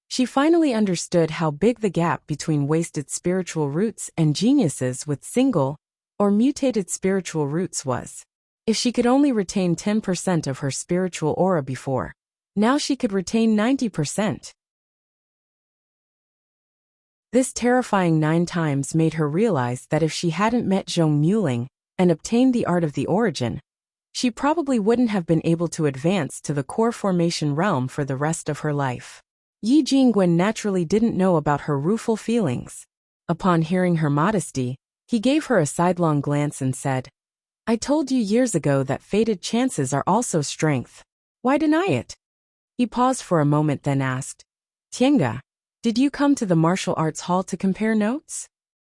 she finally understood how big the gap between wasted spiritual roots and geniuses with single or mutated spiritual roots was. If she could only retain 10% of her spiritual aura before, now she could retain 90%. This terrifying 9 times made her realize that if she hadn't met Zhong Muling and obtained the art of the origin, she probably wouldn't have been able to advance to the core formation realm for the rest of her life. Yi Jingwen naturally didn't know about her rueful feelings. Upon hearing her modesty, he gave her a sidelong glance and said, "I told you years ago that fated chances are also strength. Why deny it?" He paused for a moment then asked, "Tiange, did you come to the martial arts hall to compare notes?"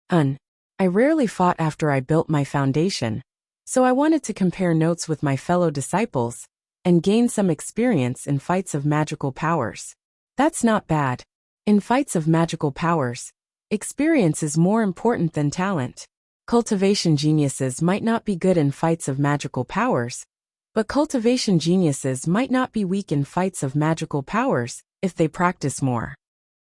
I rarely fought after I built my foundation, so I wanted to compare notes with my fellow disciples and gain some experience in fights of magical powers." That's not bad. In fights of magical powers, experience is more important than talent. Cultivation geniuses might not be good in fights of magical powers, but cultivation geniuses might not be weak in fights of magical powers if they practice more.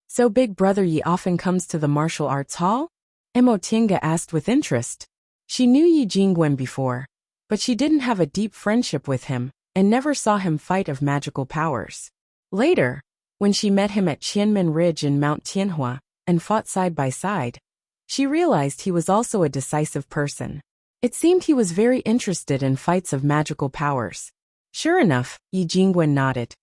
"So Big Brother Yi often comes to the martial arts hall?" Mo Tiange asked with interest. She knew Yi Jingwen before, but she didn't have a deep friendship with him and never saw him fight of magical powers. Later, when she met him at Qianmen Ridge in Mount Tianhua and fought side by side, she realized he was also a decisive person. It seemed he was very interested in fights of magical powers. Sure enough, Yi Jingwen nodded.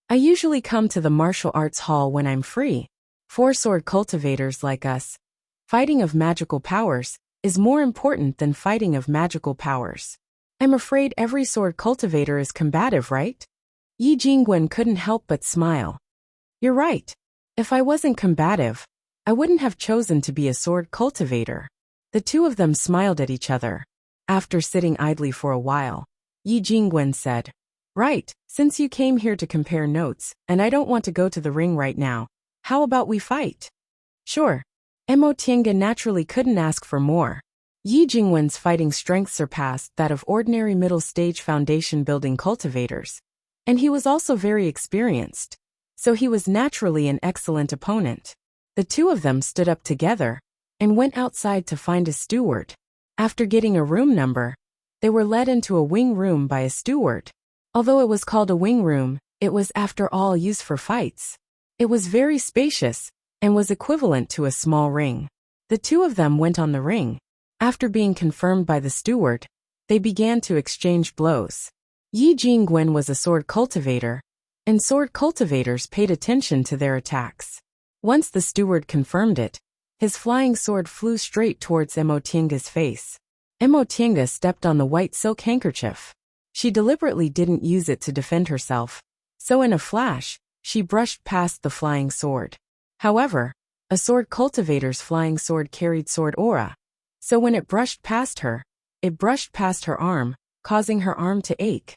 "I usually come to the martial arts hall when I'm free. 4-sword cultivators like us. Fighting of magical powers is more important than fighting of magical powers. I'm afraid every sword cultivator is combative, right?" Yi Jingwen couldn't help but smile. "You're right. If I wasn't combative, I wouldn't have chosen to be a sword cultivator." The two of them smiled at each other. After sitting idly for a while, Yi Jingwen said, "Right, since you came here to compare notes, and I don't want to go to the ring right now, how about we fight?" "Sure." Mo Tiange naturally couldn't ask for more. Yi Jingwen's fighting strength surpassed that of ordinary middle-stage foundation-building cultivators, and he was also very experienced, so he was naturally an excellent opponent. The two of them stood up together and went outside to find a steward. After getting a room number, they were led into a wing room by a steward. Although it was called a wing room, it was after all used for fights. It was very spacious and was equivalent to a small ring. The two of them went on the ring. After being confirmed by the steward, they began to exchange blows. Yi Jingwen was a sword cultivator, and sword cultivators paid attention to their attacks. Once the steward confirmed it, his flying sword flew straight towards Mo Tiange's face. Mo Tiange stepped on the white silk handkerchief. She deliberately didn't use it to defend herself, so in a flash, she brushed past the flying sword. However, a sword cultivator's flying sword carried sword aura, so when it brushed past her arm, causing her arm to ache.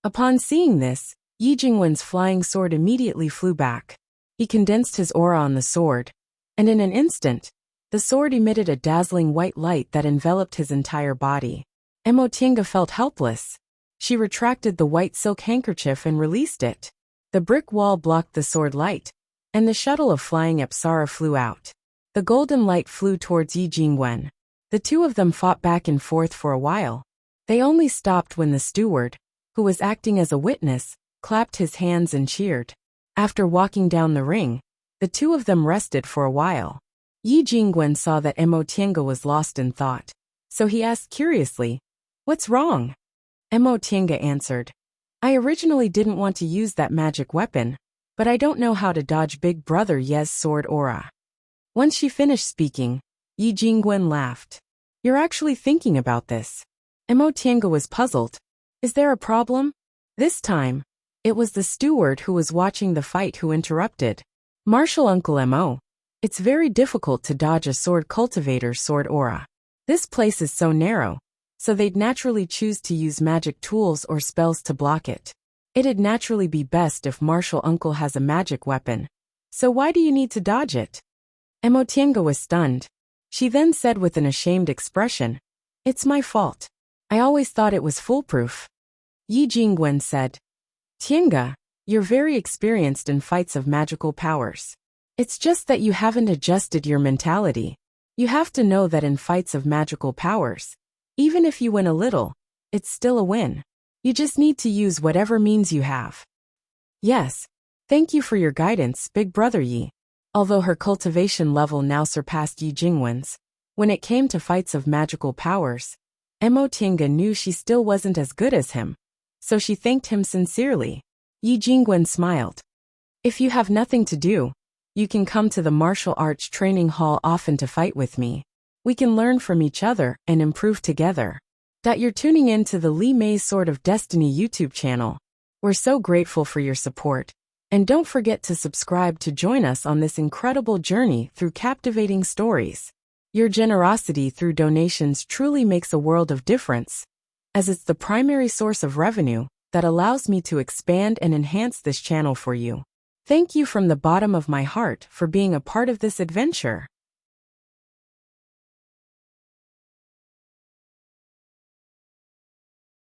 Upon seeing this, Yi Jingwen's flying sword immediately flew back. He condensed his aura on the sword, and in an instant, the sword emitted a dazzling white light that enveloped his entire body. Mo Tiange felt helpless. She retracted the white silk handkerchief and released it. The brick wall blocked the sword light, and the shuttle of flying Apsara flew out. The golden light flew towards Yi Jingwen. The two of them fought back and forth for a while. They only stopped when the steward, who was acting as a witness, clapped his hands and cheered. After walking down the ring, the two of them rested for a while. Yi Jingwen saw that Mo Tiange was lost in thought, so he asked curiously, "What's wrong?" Mo Tinga answered. I originally didn't want to use that magic weapon, but I don't know how to dodge Big Brother Ye's sword aura. Once she finished speaking, Yi Jingwen laughed. You're actually thinking about this. Mo Tinga was puzzled. Is there a problem? This time, it was the steward who was watching the fight who interrupted. Martial Uncle Mo. It's very difficult to dodge a sword cultivator's sword aura. This place is so narrow, so they'd naturally choose to use magic tools or spells to block it. It'd naturally be best if Martial Uncle has a magic weapon. So why do you need to dodge it? Mo Tinga was stunned. She then said with an ashamed expression, It's my fault. I always thought it was foolproof. Yi Jingwen said, Tinga, you're very experienced in fights of magical powers. It's just that you haven't adjusted your mentality. You have to know that in fights of magical powers, even if you win a little, it's still a win. You just need to use whatever means you have. Yes, thank you for your guidance, Big Brother Yi. Although her cultivation level now surpassed Yi Jingwen's, when it came to fights of magical powers, Mo Tinga knew she still wasn't as good as him, so she thanked him sincerely. Yi Jingwen smiled. If you have nothing to do, you can come to the martial arts training hall often to fight with me. We can learn from each other and improve together. You're tuning in to the Li Mei's Sword of Destiny YouTube channel. We're so grateful for your support. And don't forget to subscribe to join us on this incredible journey through captivating stories. Your generosity through donations truly makes a world of difference, as it's the primary source of revenue that allows me to expand and enhance this channel for you. Thank you from the bottom of my heart for being a part of this adventure.